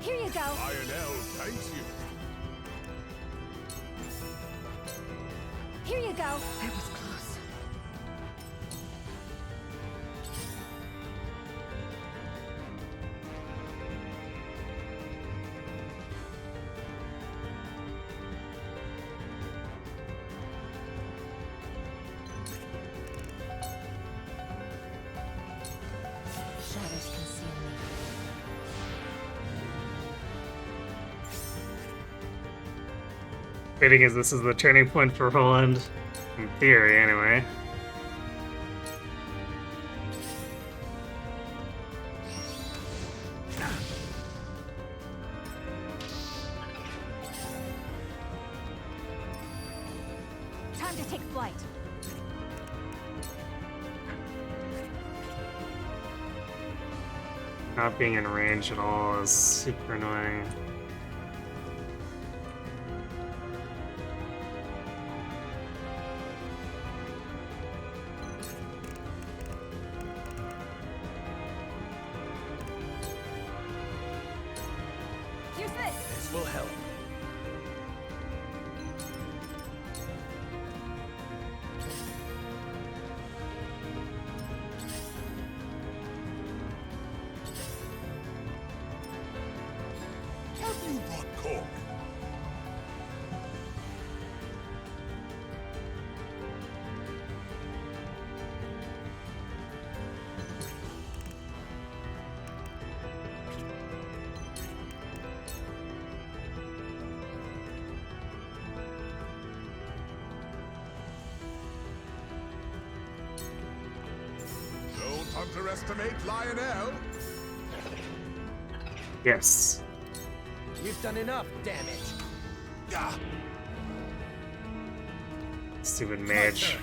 Here you go. Lionel thanks you. Here you go. That was close. Shadows conceal me. Fitting as this is the turning point for Roland, in theory, anyway. Time to take flight. Not being in range at all is super annoying. Use this. This will help. Have you brought cork? underestimate Lionel. Yes. You've done enough damage. Ah. Stupid mage.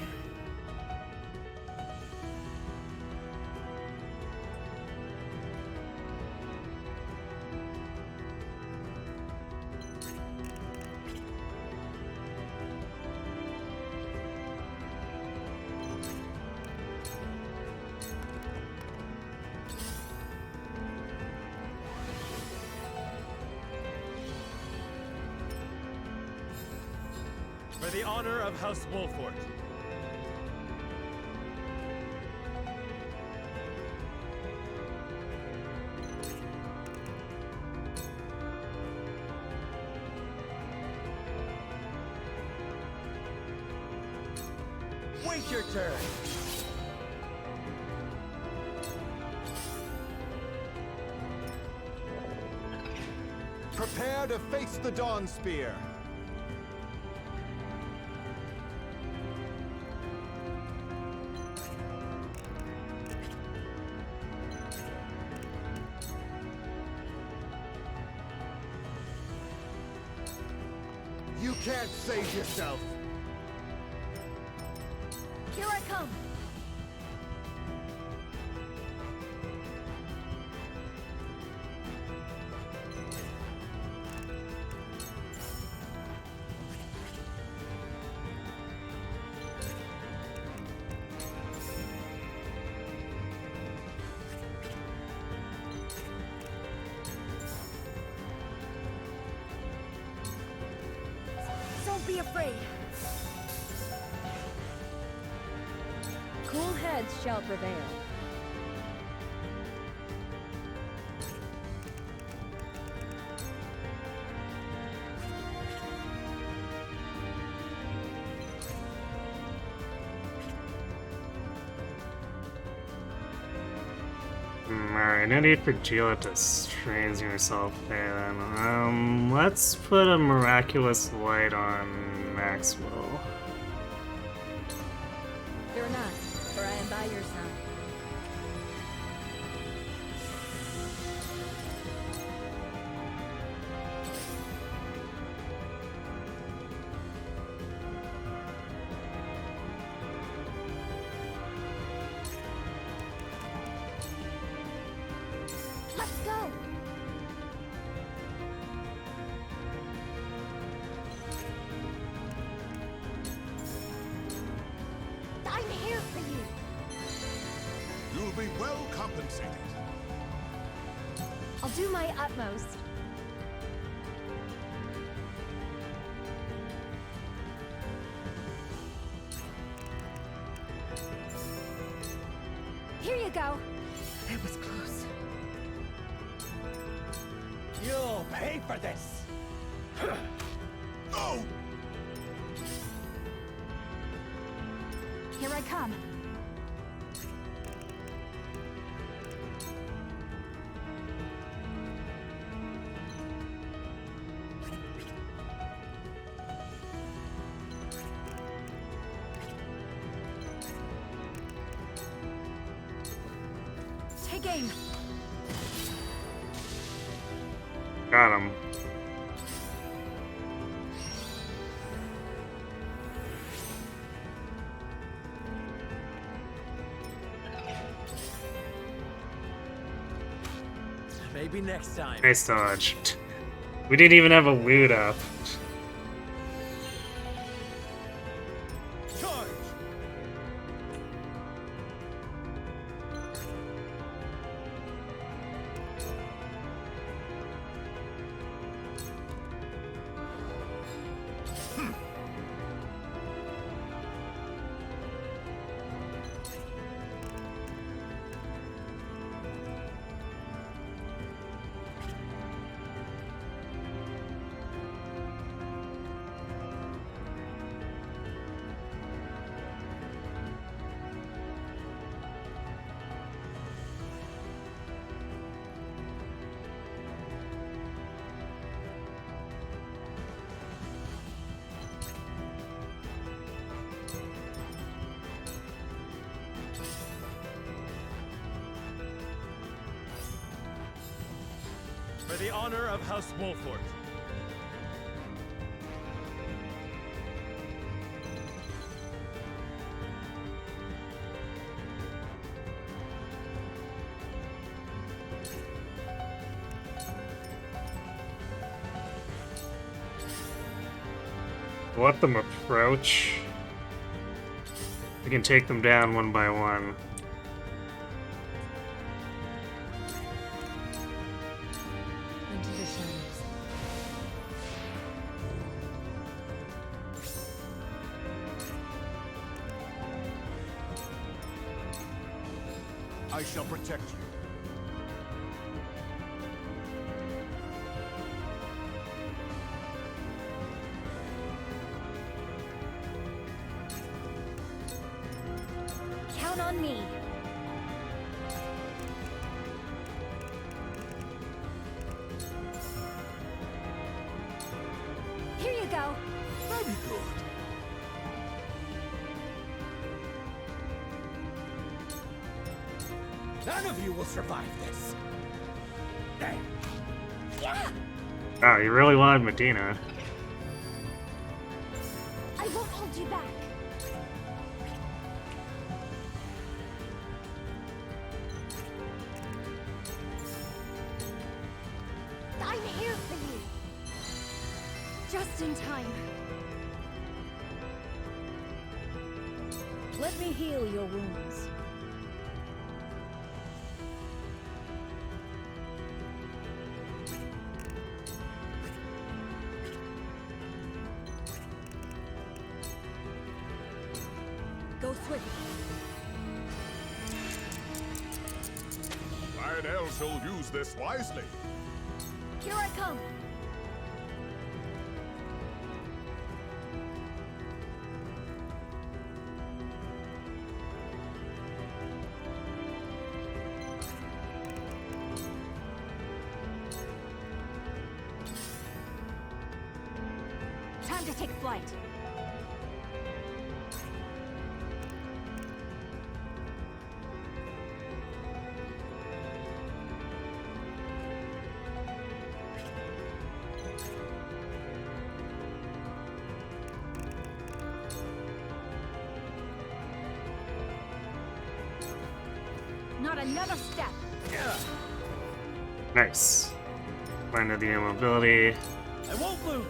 For the honor of House Wolfort. Wait your turn. Prepare to face the Dawn Spear. You can't save yourself. Here I come. Don't be afraid. Cool heads shall prevail. Alright, no need for Gila to strain yourself there then. Let's put a Miraculous Light on Maxwell. Fear not, for I am by your side. Let's go! I'm here for you. You'll be well compensated. I'll do my utmost. Here you go. It was close. You'll pay for this. No! Here I come. Take aim. Got him. Maybe next time. Nice dodge. We didn't even have a loot up. Charge! the honor of House Wolfort. Let them approach. We can take them down one by one. Into the shadows. I shall protect you. Count on me. Here you go. Very good. None of you will survive this. Yeah! Oh, you really wanted Medina. I won't hold you back. I'm here for you. Just in time. Let me heal your wounds. Go swift. Lionel shall use this wisely. Here I come. Time to take flight. Not another step. Nice. Landed the immobility. I won't lose.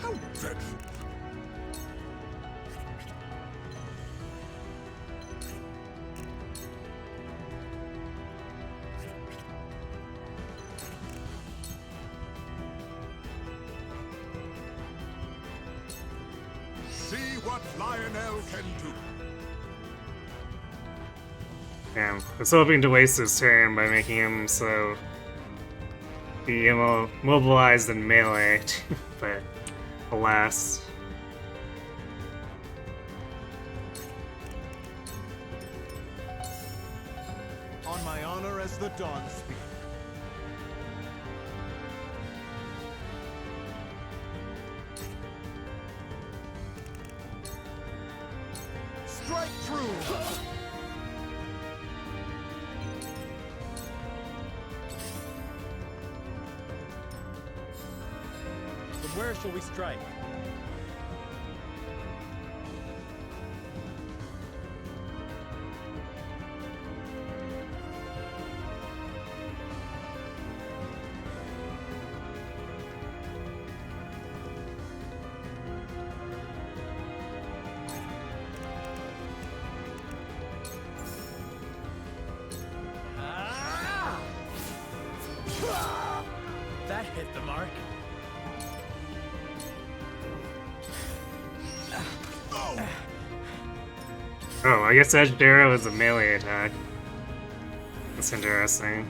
How dreadful. See what Lionel can do. Yeah, I was hoping to waste his turn by making him so be immobilized and melee, but alas. On my honor as the Dawn Speaker. Strike true! From where shall we strike? That hit the mark. Oh, I guess Edged Arrow is a melee attack. That's interesting.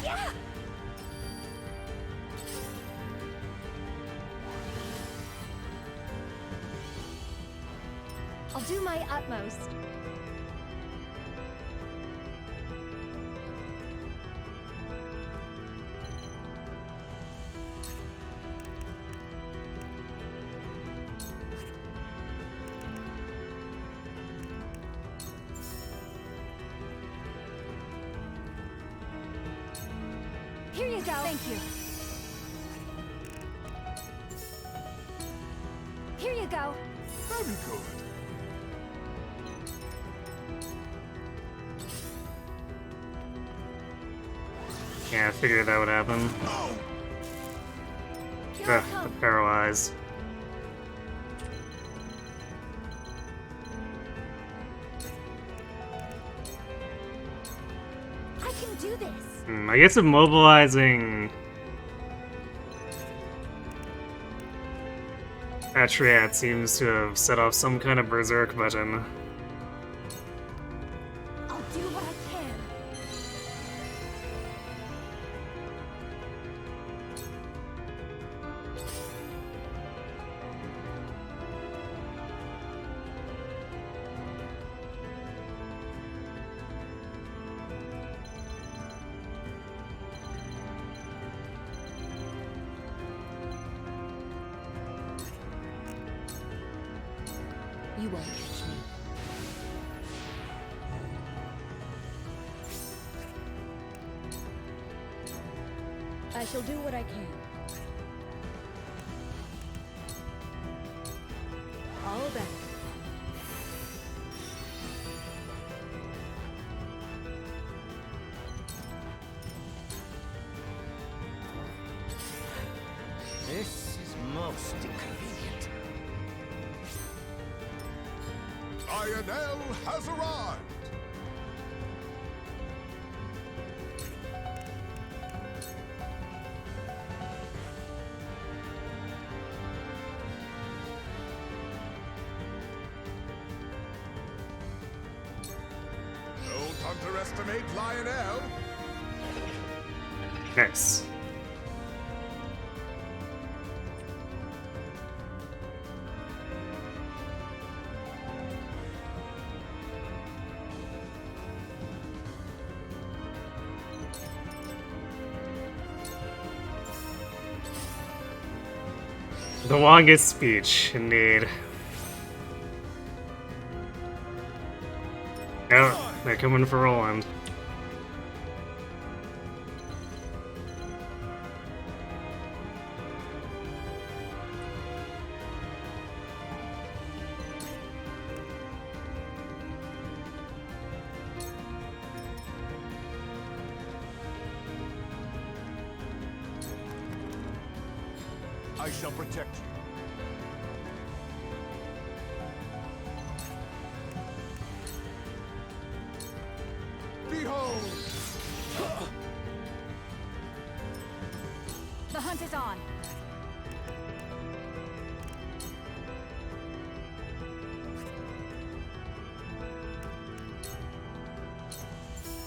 Yeah! I'll do my utmost. Here you go. Thank you. Here you go. Very good. Yeah, I figured that would happen. Ugh, the paralyzed. I can do this. I guess immobilizing Patriot seems to have set off some kind of berserk button. I'll do what I can. You won't catch me. I shall do what I can. All back. This is most inconvenient. Lionel has arrived! Don't underestimate Lionel! Nice. The longest speech, indeed. Oh, they're coming for Roland. I shall protect you. Behold! The hunt is on.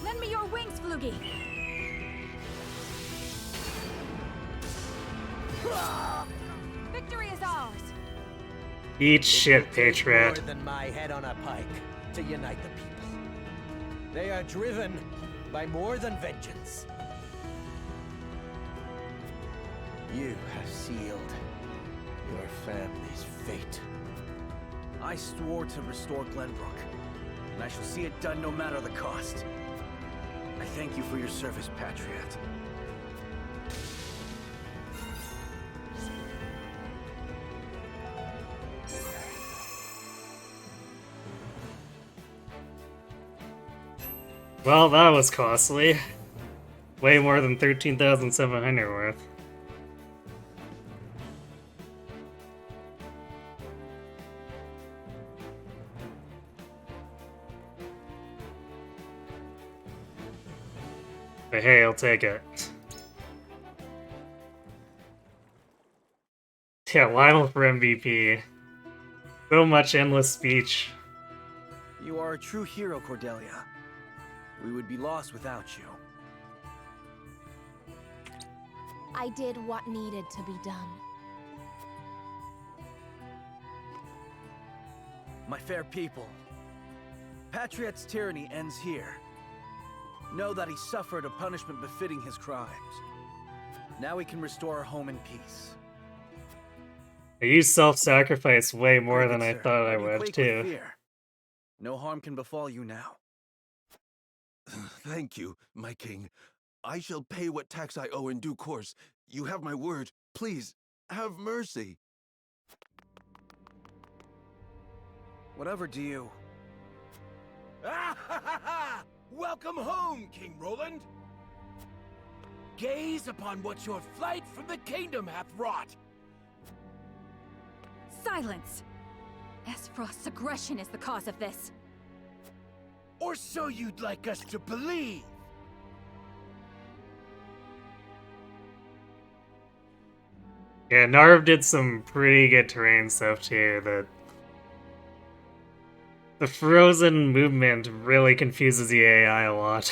Lend me your wings, Flugy. Victory is ours. Eat shit, Patriot. More than my head on a pike to unite the people. They are driven by more than vengeance. You have sealed your family's fate. I swore to restore Glenbrook, and I shall see it done no matter the cost. I thank you for your service, Patriot. Well, that was costly. Way more than 13,700 worth. But hey, I'll take it. Yeah, Lionel for MVP. So much endless speech. You are a true hero, Cordelia. We would be lost without you. I did what needed to be done. My fair people, Patriot's tyranny ends here. Know that he suffered a punishment befitting his crimes. Now we can restore our home in peace. You self-sacrifice way more than I Sir, thought I why do you would, quake with too. fear? No harm can befall you now. Thank you, my king. I shall pay what tax I owe in due course. You have my word. Please, have mercy. Whatever do you... Ah, ha, ha, ha! Welcome home, King Roland! Gaze upon what your flight from the kingdom hath wrought! Silence! Esfrost's aggression is the cause of this. Or so you'd like us to believe! Yeah, Narv did some pretty good terrain stuff too. The frozen movement really confuses the AI a lot.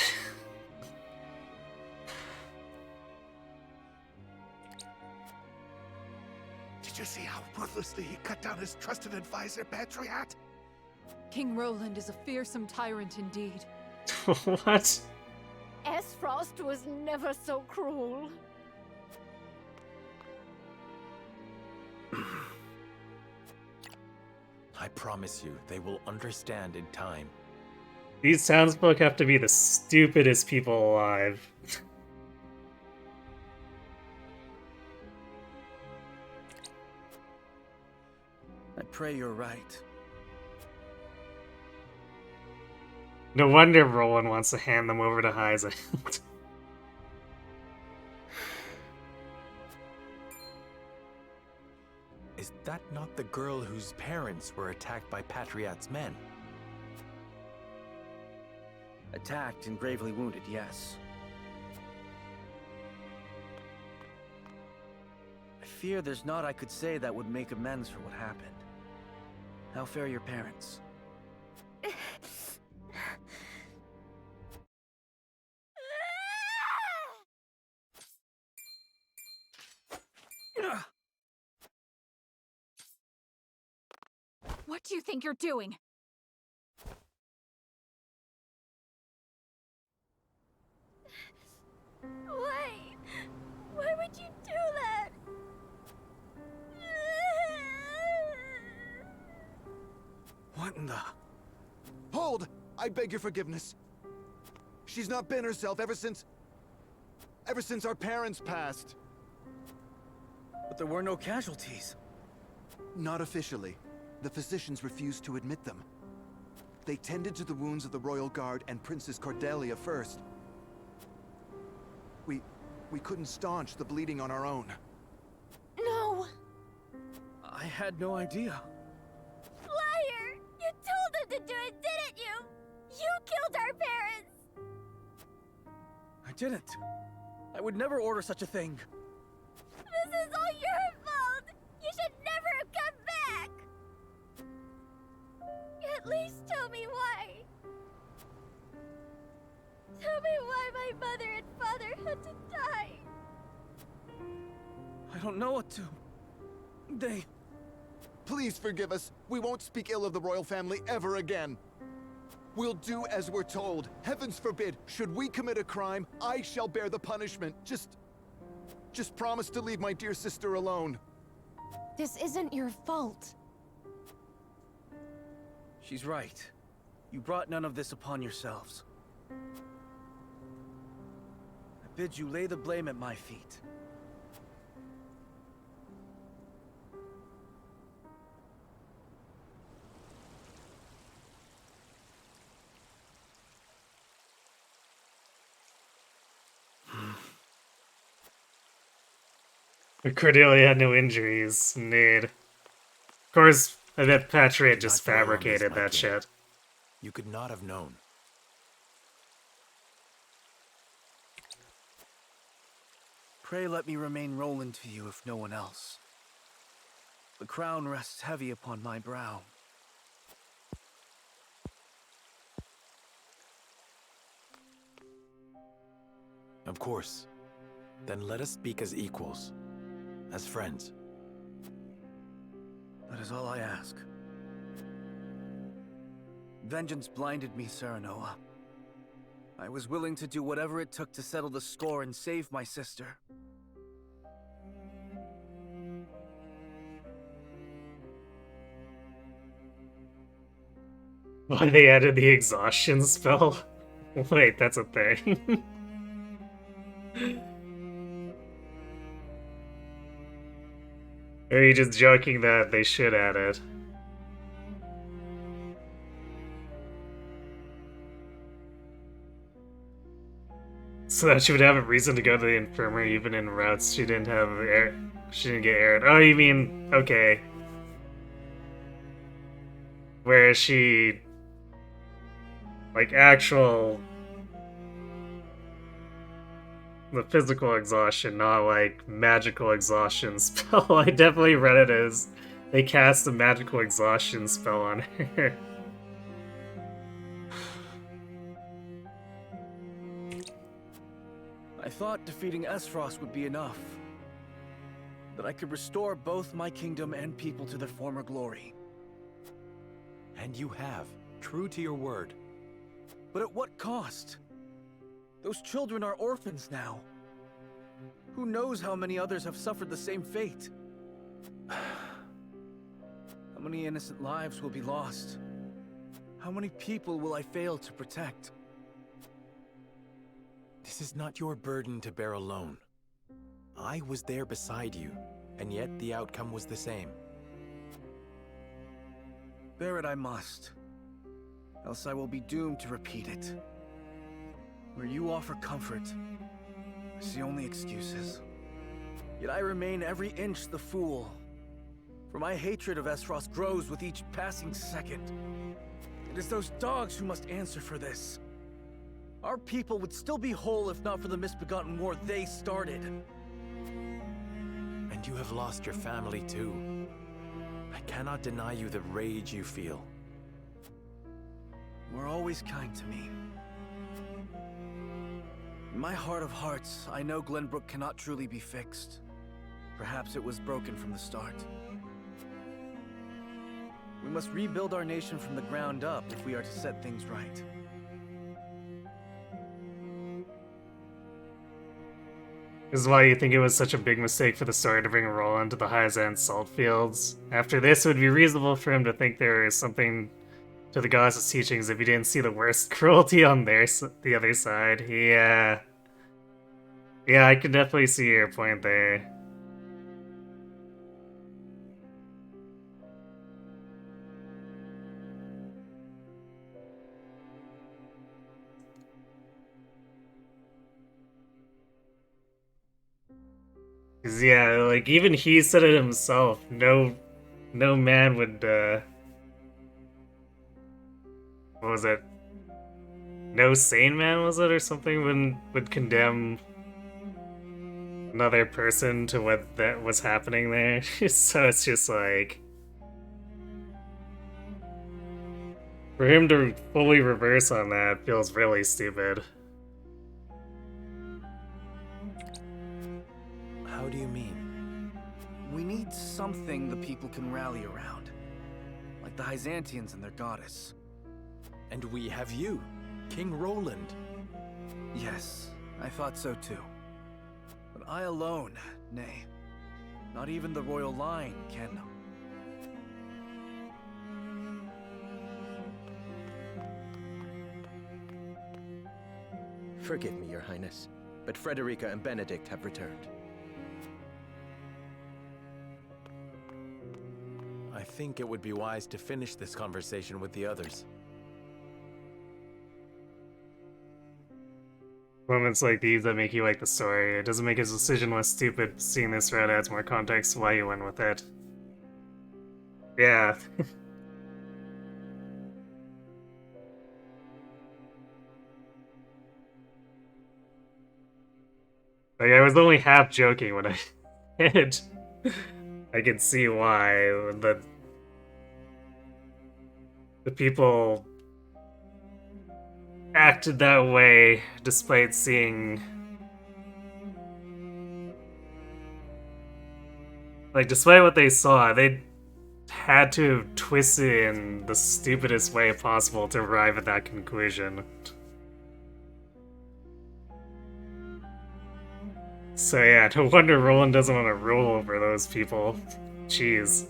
Did you see how ruthlessly he cut down his trusted advisor, Patriot? King Roland is a fearsome tyrant indeed. What? Esfrost was never so cruel. I promise you, they will understand in time. These townsfolk have to be the stupidest people alive. I pray you're right. No wonder Roland wants to hand them over to Hyzant. Is that not the girl whose parents were attacked by Patriot's men? Attacked and gravely wounded, yes. I fear there's naught I could say that would make amends for what happened. How fare your parents? What do you think you're doing? Why? Why would you do that? What in the... Hold! I beg your forgiveness. She's not been herself ever since our parents passed. But there were no casualties. Not officially. The physicians refused to admit them. They tended to the wounds of the Royal Guard and Princess Cordelia first. We couldn't staunch the bleeding on our own. No! I had no idea. Liar! You told them to do it, didn't you? You killed our parents! I didn't. I would never order such a thing. This is all your fault! You should never have come back! At least tell me why. Tell me why my mother and father had to die. I don't know what to... Please forgive us. We won't speak ill of the royal family ever again. We'll do as we're told. Heavens forbid, should we commit a crime, I shall bear the punishment. Just promise to leave my dear sister alone. This isn't your fault. She's right. You brought none of this upon yourselves. I bid you lay the blame at my feet. Cordelia had no injuries, indeed. Of course, I bet Patriot just fabricated that shit. You could not have known. Pray let me remain Roland to you if no one else. The crown rests heavy upon my brow. Of course. Then let us speak as equals. As friends. That is all I ask. Vengeance blinded me, Serenoa. I was willing to do whatever it took to settle the score and save my sister. Why they added the exhaustion spell? Wait, that's a thing. Or are you just joking that they should add it? So that she would have a reason to go to the infirmary even in routes she didn't have air. She didn't get aired. Oh, you mean okay? Where she like actual the physical exhaustion, not like magical exhaustion spell. I definitely read it as they cast a magical exhaustion spell on her. I thought defeating Esfrost would be enough. That I could restore both my kingdom and people to their former glory. And you have, true to your word. But at what cost? Those children are orphans now. Who knows how many others have suffered the same fate? How many innocent lives will be lost? How many people will I fail to protect? This is not your burden to bear alone. I was there beside you, and yet the outcome was the same. Bear it I must, else I will be doomed to repeat it. Where you offer comfort, I see only excuses. Yet I remain every inch the fool, for my hatred of Esfrost grows with each passing second. It is those dogs who must answer for this. Our people would still be whole if not for the misbegotten war they started. And you have lost your family too. I cannot deny you the rage you feel. You are always kind to me. In my heart of hearts, I know Glenbrook cannot truly be fixed. Perhaps it was broken from the start. We must rebuild our nation from the ground up if we are to set things right. This is why you think it was such a big mistake for the story to bring Roland to the Hyzan salt fields. After this, it would be reasonable for him to think there is something to the goddess' teachings if he didn't see the worst cruelty on the other side. Yeah, I can definitely see your point there. Cause yeah, like even he said it himself. No man would. What was it? No sane man was it or something? Would condemn another person to what that was happening there. So it's just like for him to fully reverse on that feels really stupid. How do you mean? We need something the people can rally around. Like the Hyzantians and their goddess. And we have you, King Roland. Yes, I thought so too. But I alone, nay, not even the royal line can. Forgive me, Your Highness, but Frederica and Benedict have returned. I think it would be wise to finish this conversation with the others. Moments like these that make you like the story. It doesn't make his decision less stupid. Seeing this route adds more context to why you went with it. Yeah. Like, I was only half joking when I did. I could see why the people acted that way despite seeing, like, despite what they saw, they had to twist it in the stupidest way possible to arrive at that conclusion. So yeah, no wonder Roland doesn't want to rule over those people. Jeez.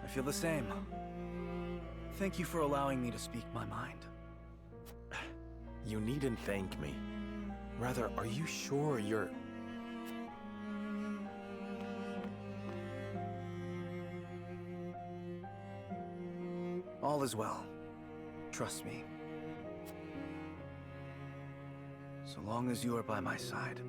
I feel the same. Thank you for allowing me to speak my mind. You needn't thank me. Rather, are you sure you're... All is well. Trust me. So long as you are by my side.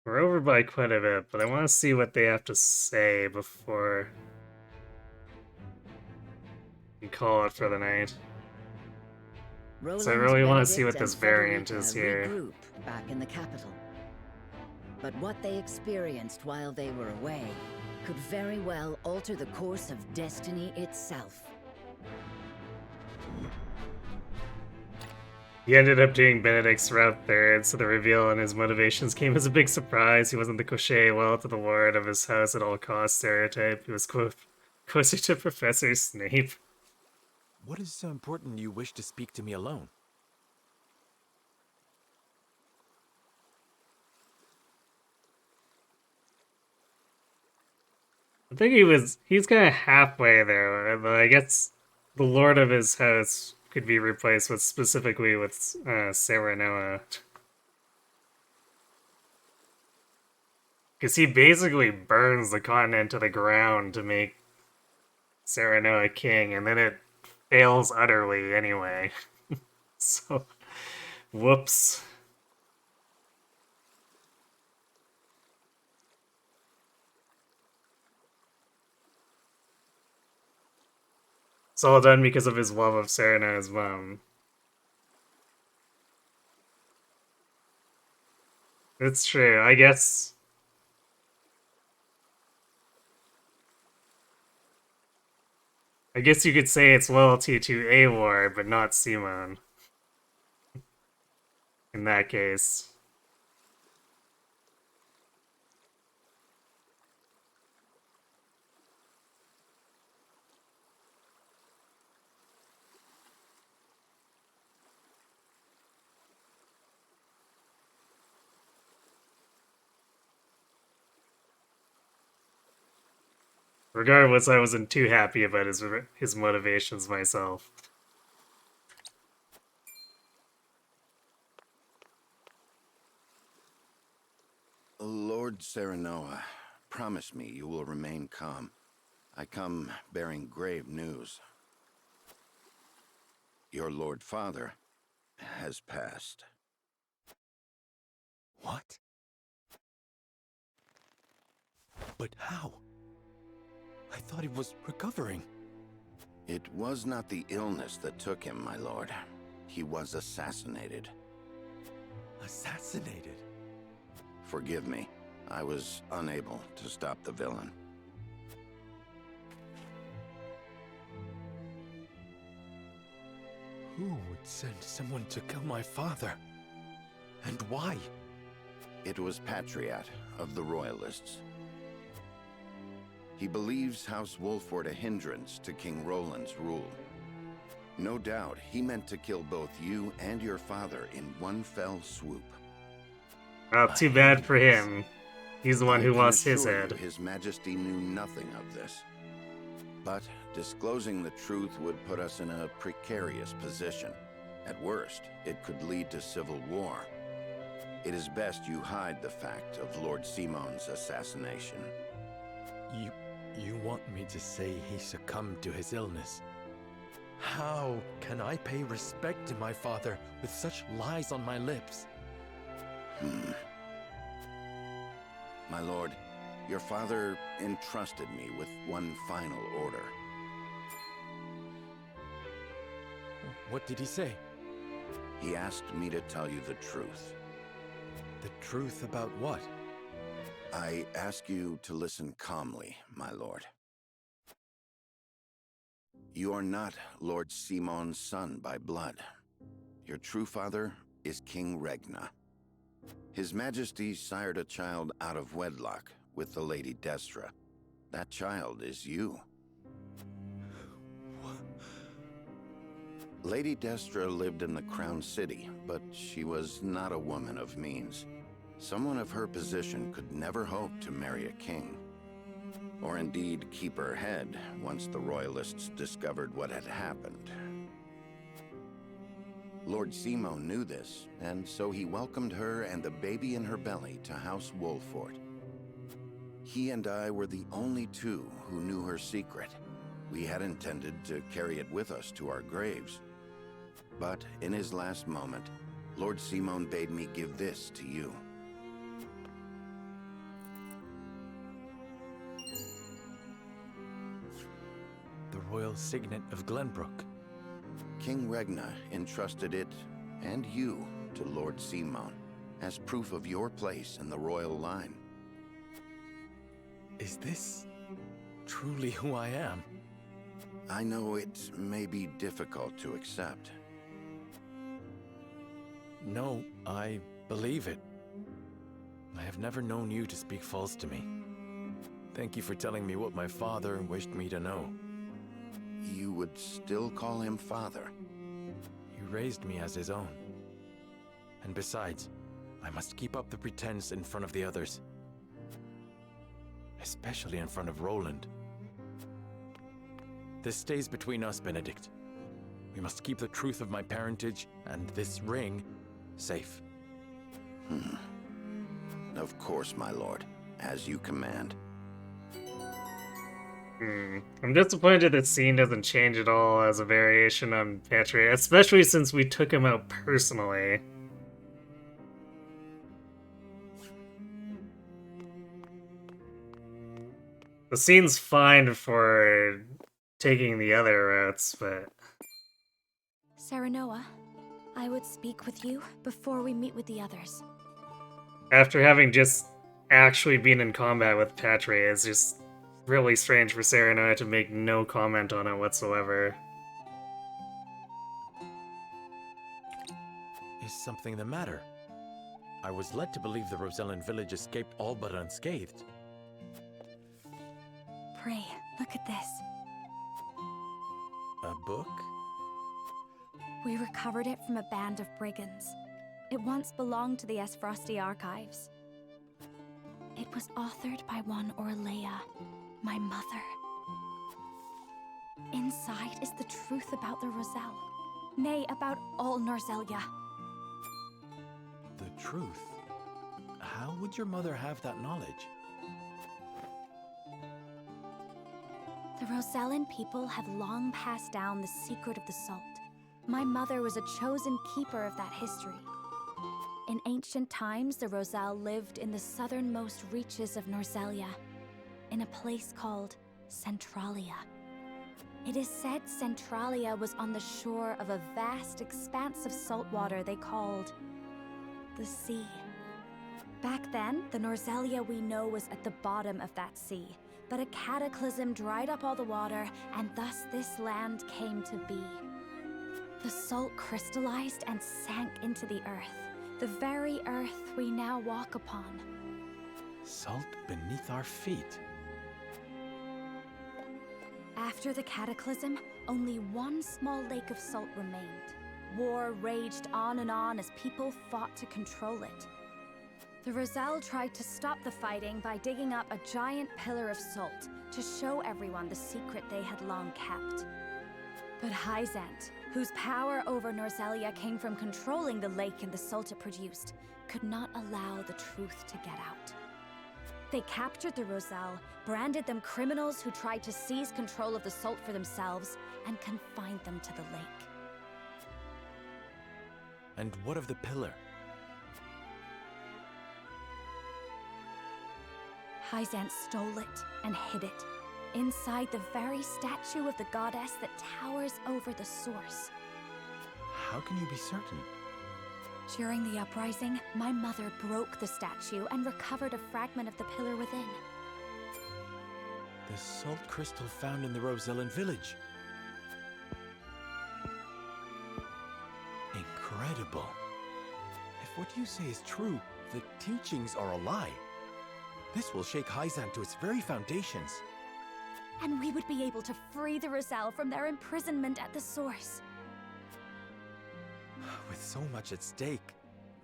We're over by quite a bit, but I want to see what they have to say before we call it for the night. So I really want to see what this variant is here. Regroup back in the capital. But what they experienced while they were away could very well alter the course of destiny itself. He ended up doing Benedict's route third, so the reveal and his motivations came as a big surprise. He wasn't the crochet well to the ward of his house at all costs stereotype. He was closer to Professor Snape. What is so important you wish to speak to me alone? I think he's kind of halfway there, but I guess the lord of his house could be replaced with specifically with Serenoa. Because he basically burns the continent to the ground to make Serenoa king, and then it fails utterly anyway. So, whoops. It's all done because of his love of Serenoa's mom. It's true, I guess. I guess you could say it's loyalty to Eivor, but not Simon. In that case. Regardless, I wasn't too happy about his motivations myself. Lord Serenoa, promise me you will remain calm. I come bearing grave news. Your Lord Father has passed. What? But how? I thought he was recovering. It was not the illness that took him, my lord. He was assassinated. Assassinated? Forgive me. I was unable to stop the villain. Who would send someone to kill my father? And why? It was Patriot of the Royalists. He believes House Wolfford a hindrance to King Roland's rule. No doubt, he meant to kill both you and your father in one fell swoop. Well, too bad for him. He's the one who lost his I can assure head. you His Majesty knew nothing of this. But disclosing the truth would put us in a precarious position. At worst, it could lead to civil war. It is best you hide the fact of Lord Simon's assassination. You want me to say he succumbed to his illness? How can I pay respect to my father with such lies on my lips? My lord, your father entrusted me with one final order. What did he say? He asked me to tell you the truth. The truth about what? I ask you to listen calmly, my lord. You are not Lord Simon's son by blood. Your true father is King Regna. His Majesty sired a child out of wedlock with the Lady Destra. That child is you. Lady Destra lived in the Crown City, but she was not a woman of means. Someone of her position could never hope to marry a king. Or indeed keep her head once the Royalists discovered what had happened. Lord Simo knew this, and so he welcomed her and the baby in her belly to House Wolfort. He and I were the only two who knew her secret. We had intended to carry it with us to our graves. But in his last moment, Lord Simon bade me give this to you. The royal signet of Glenbrook. King Regna entrusted it, and you, to Lord Simon, as proof of your place in the royal line. Is this truly who I am? I know it may be difficult to accept. No, I believe it. I have never known you to speak false to me. Thank you for telling me what my father wished me to know. You would still call him father? He raised me as his own. And besides, I must keep up the pretense in front of the others. Especially in front of Roland. This stays between us, Benedict. We must keep the truth of my parentage and this ring safe. Of course, my lord. As you command. I'm disappointed that scene doesn't change at all as a variation on Patria, especially since we took him out personally. The scene's fine for taking the other routes, but... Serenoa, I would speak with you before we meet with the others. After having just actually been in combat with Patria, it's just really strange for Serenoa to make no comment on it whatsoever. Is something the matter? I was led to believe the Rosellan village escaped all but unscathed. Pray, look at this. A book? We recovered it from a band of brigands. It once belonged to the Esfrosti archives. It was authored by one Orlea, my mother. Inside is the truth about the Roselle. Nay, about all Norzelia. The truth? How would your mother have that knowledge? The Rosellan people have long passed down the secret of the salt. My mother was a chosen keeper of that history. In ancient times, the Roselle lived in the southernmost reaches of Norzelia, in a place called Centralia. It is said Centralia was on the shore of a vast expanse of salt water they called the sea. Back then, the Norzelia we know was at the bottom of that sea, but a cataclysm dried up all the water, and thus this land came to be. The salt crystallized and sank into the earth, the very earth we now walk upon. Salt beneath our feet. After the cataclysm, only one small lake of salt remained. War raged on and on as people fought to control it. The Roselle tried to stop the fighting by digging up a giant pillar of salt to show everyone the secret they had long kept. But Hyzant, whose power over Norzelia came from controlling the lake and the salt it produced, could not allow the truth to get out. They captured the Roselle, branded them criminals who tried to seize control of the salt for themselves, and confined them to the lake. And what of the pillar? Hyzant stole it and hid it, inside the very statue of the goddess that towers over the source. How can you be certain? During the uprising, my mother broke the statue and recovered a fragment of the pillar within. The salt crystal found in the Rosellan village. Incredible. If what you say is true, the teachings are a lie. This will shake Hyzant to its very foundations. and we would be able to free the Roselle from their imprisonment at the source. With so much at stake,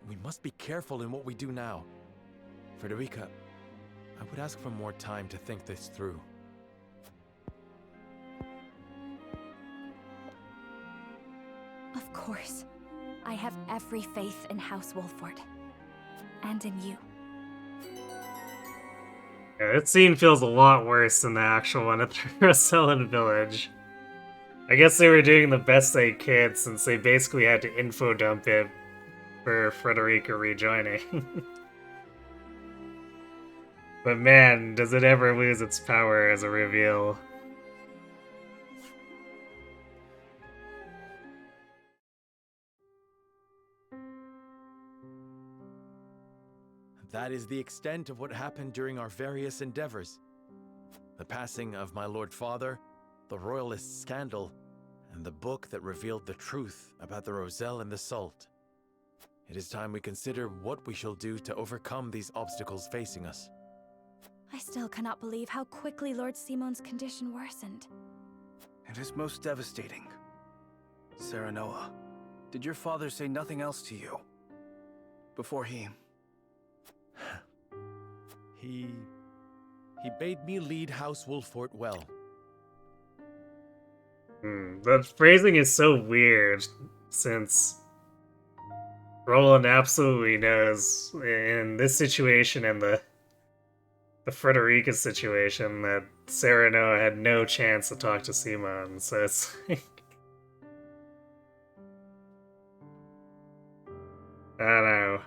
we must be careful in what we do now. Frederica, I would ask for more time to think this through. Of course. I have every faith in House Wolford. And in you. Yeah, that scene feels a lot worse than the actual one at the Rosellan village. I guess they were doing the best they could since they basically had to info dump it for Frederica rejoining. But man, does it ever lose its power as a reveal. That is the extent of what happened during our various endeavors. The passing of my Lord Father, the Royalist scandal, and the book that revealed the truth about the Roselle and the Salt. It is time we consider what we shall do to overcome these obstacles facing us. I still cannot believe how quickly Lord Simon's condition worsened. It is most devastating. Serenoa, did your father say nothing else to you? Before he bade me lead House Wolford well. The phrasing is so weird, since Roland absolutely knows in this situation and the Frederica situation that Serenoa had no chance to talk to Simon, so it's like... I don't know.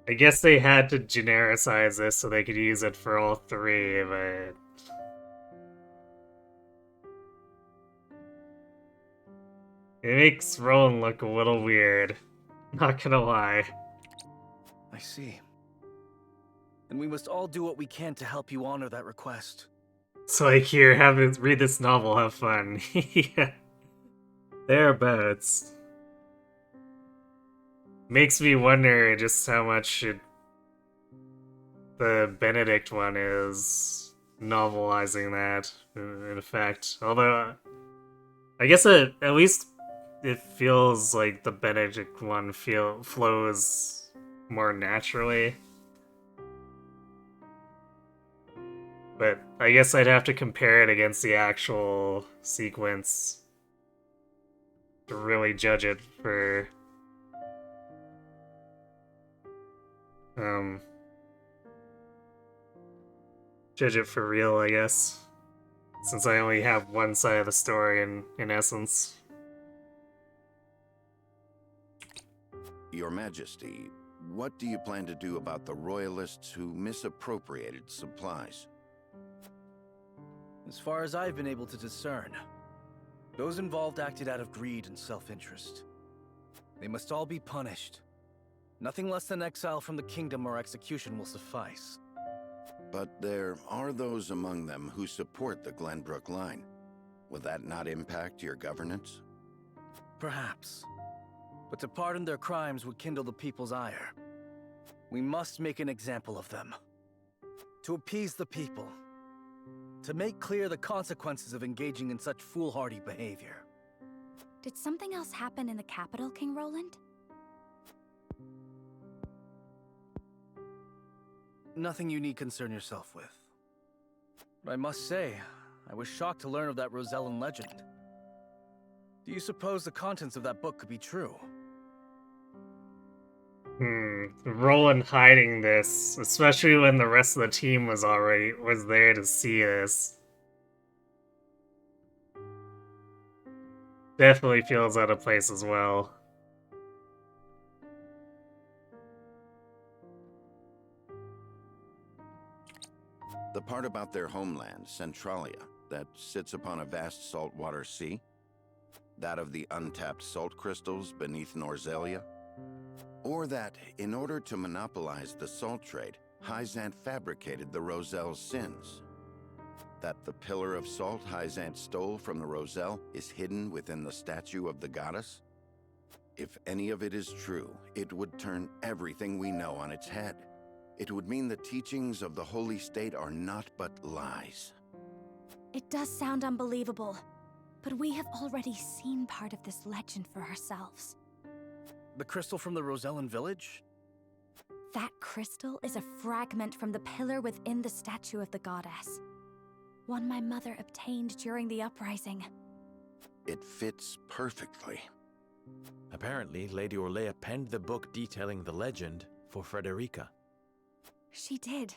I guess they had to genericize this so they could use it for all three, but... It makes Roland look a little weird. Not gonna lie. I see. Then we must all do what we can to help you honor that request. So like, here, read this novel, have fun. Yeah. Thereabouts. Makes me wonder just how much the Benedict one is novelizing that, in effect. Although, I guess at least it feels like the Benedict one flows more naturally. But I guess I'd have to compare it against the actual sequence to really judge it for... judge it for real, I guess. Since I only have one side of the story in essence. Your Majesty, what do you plan to do about the Royalists who misappropriated supplies? As far as I've been able to discern, those involved acted out of greed and self-interest. They must all be punished. Nothing less than exile from the kingdom or execution will suffice. But there are those among them who support the Glenbrook line. Will that not impact your governance? Perhaps. But to pardon their crimes would kindle the people's ire. We must make an example of them. To appease the people. To make clear the consequences of engaging in such foolhardy behavior. Did something else happen in the capital, King Roland? Nothing you need concern yourself with. But I must say, I was shocked to learn of that Rosellan legend. Do you suppose the contents of that book could be true? Roland hiding this, especially when the rest of the team was there to see this. Definitely feels out of place as well. The part about their homeland, Centralia, that sits upon a vast saltwater sea? That of the untapped salt crystals beneath Norzelia? Or that, in order to monopolize the salt trade, Hyzant fabricated the Roselle's sins? That the pillar of salt Hyzant stole from the Roselle is hidden within the statue of the goddess? If any of it is true, it would turn everything we know on its head. It would mean the teachings of the Holy State are not but lies. It does sound unbelievable, but we have already seen part of this legend for ourselves. The crystal from the Rosellan village? That crystal is a fragment from the pillar within the statue of the goddess. One my mother obtained during the uprising. It fits perfectly. Apparently, Lady Orlea penned the book detailing the legend for Frederica. She did.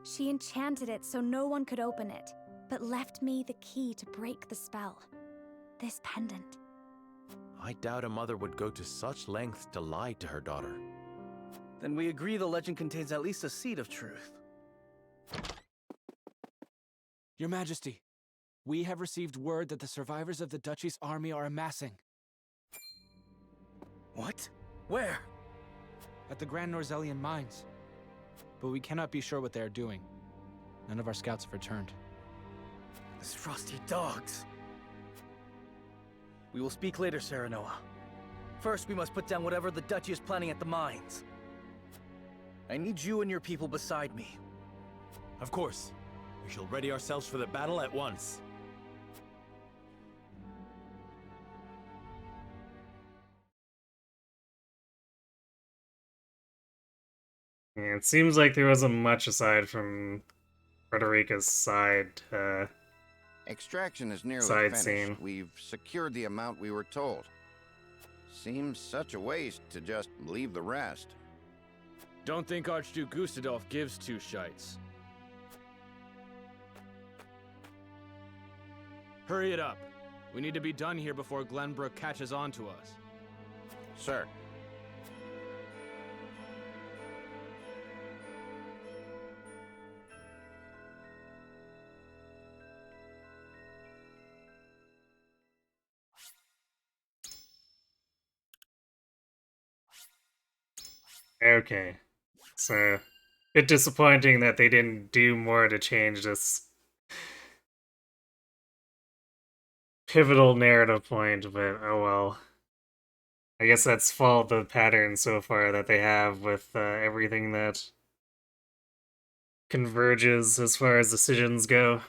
She enchanted it so no one could open it, but left me the key to break the spell. This pendant. I doubt a mother would go to such lengths to lie to her daughter. Then we agree the legend contains at least a seed of truth. Your Majesty, we have received word that the survivors of the Duchy's army are amassing. What? Where? At the Grand Norzellian mines. But we cannot be sure what they are doing. None of our scouts have returned. These frosty dogs. We will speak later, Serenoa. First, we must put down whatever the Duchy is planning at the mines. I need you and your people beside me. Of course. We shall ready ourselves for the battle at once. Yeah, it seems like there wasn't much aside from Frederica's side Extraction is nearly side finished. scene. We've secured the amount we were told. Seems such a waste to just leave the rest. Don't think Archduke Gustadolf gives two shites. Hurry it up. We need to be done here before Glenbrook catches on to us. Sir. Okay. So, bit disappointing that they didn't do more to change this pivotal narrative point, but oh well. I guess that's followed the pattern so far that they have with everything that converges as far as decisions go.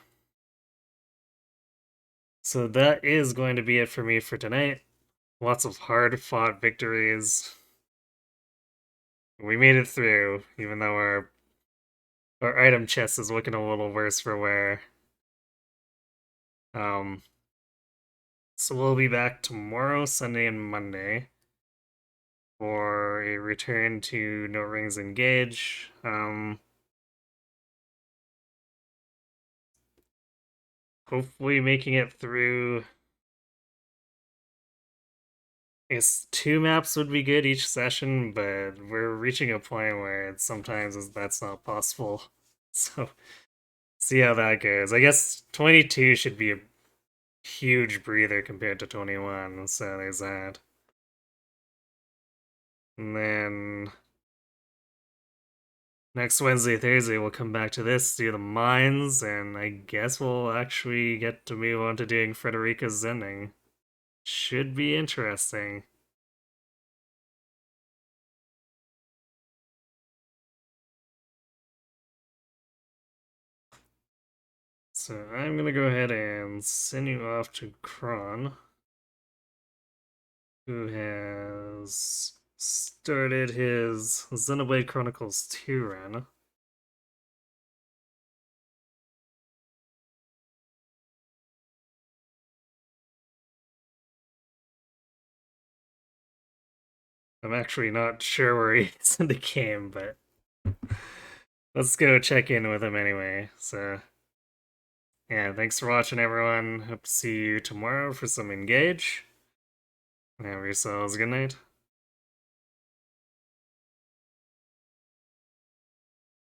So that is going to be it for me for tonight. Lots of hard-fought victories. We made it through, even though our item chest is looking a little worse for wear. So we'll be back tomorrow, Sunday, and Monday for a return to No Rings Engage. Hopefully making it through. I guess 2 maps would be good each session, but we're reaching a point where sometimes that's not possible. So, see how that goes. I guess 22 should be a huge breather compared to 21, so there's that. And then next Wednesday, Thursday, we'll come back to this, do the mines, and I guess we'll actually get to move on to doing Frederica's ending. Should be interesting. So I'm gonna go ahead and send you off to Kron, who has started his Xenoblade Chronicles 2 run. I'm actually not sure where he is in the game, but let's go check in with him anyway. So, yeah, thanks for watching, everyone. Hope to see you tomorrow for some Engage. And have yourselves a good night.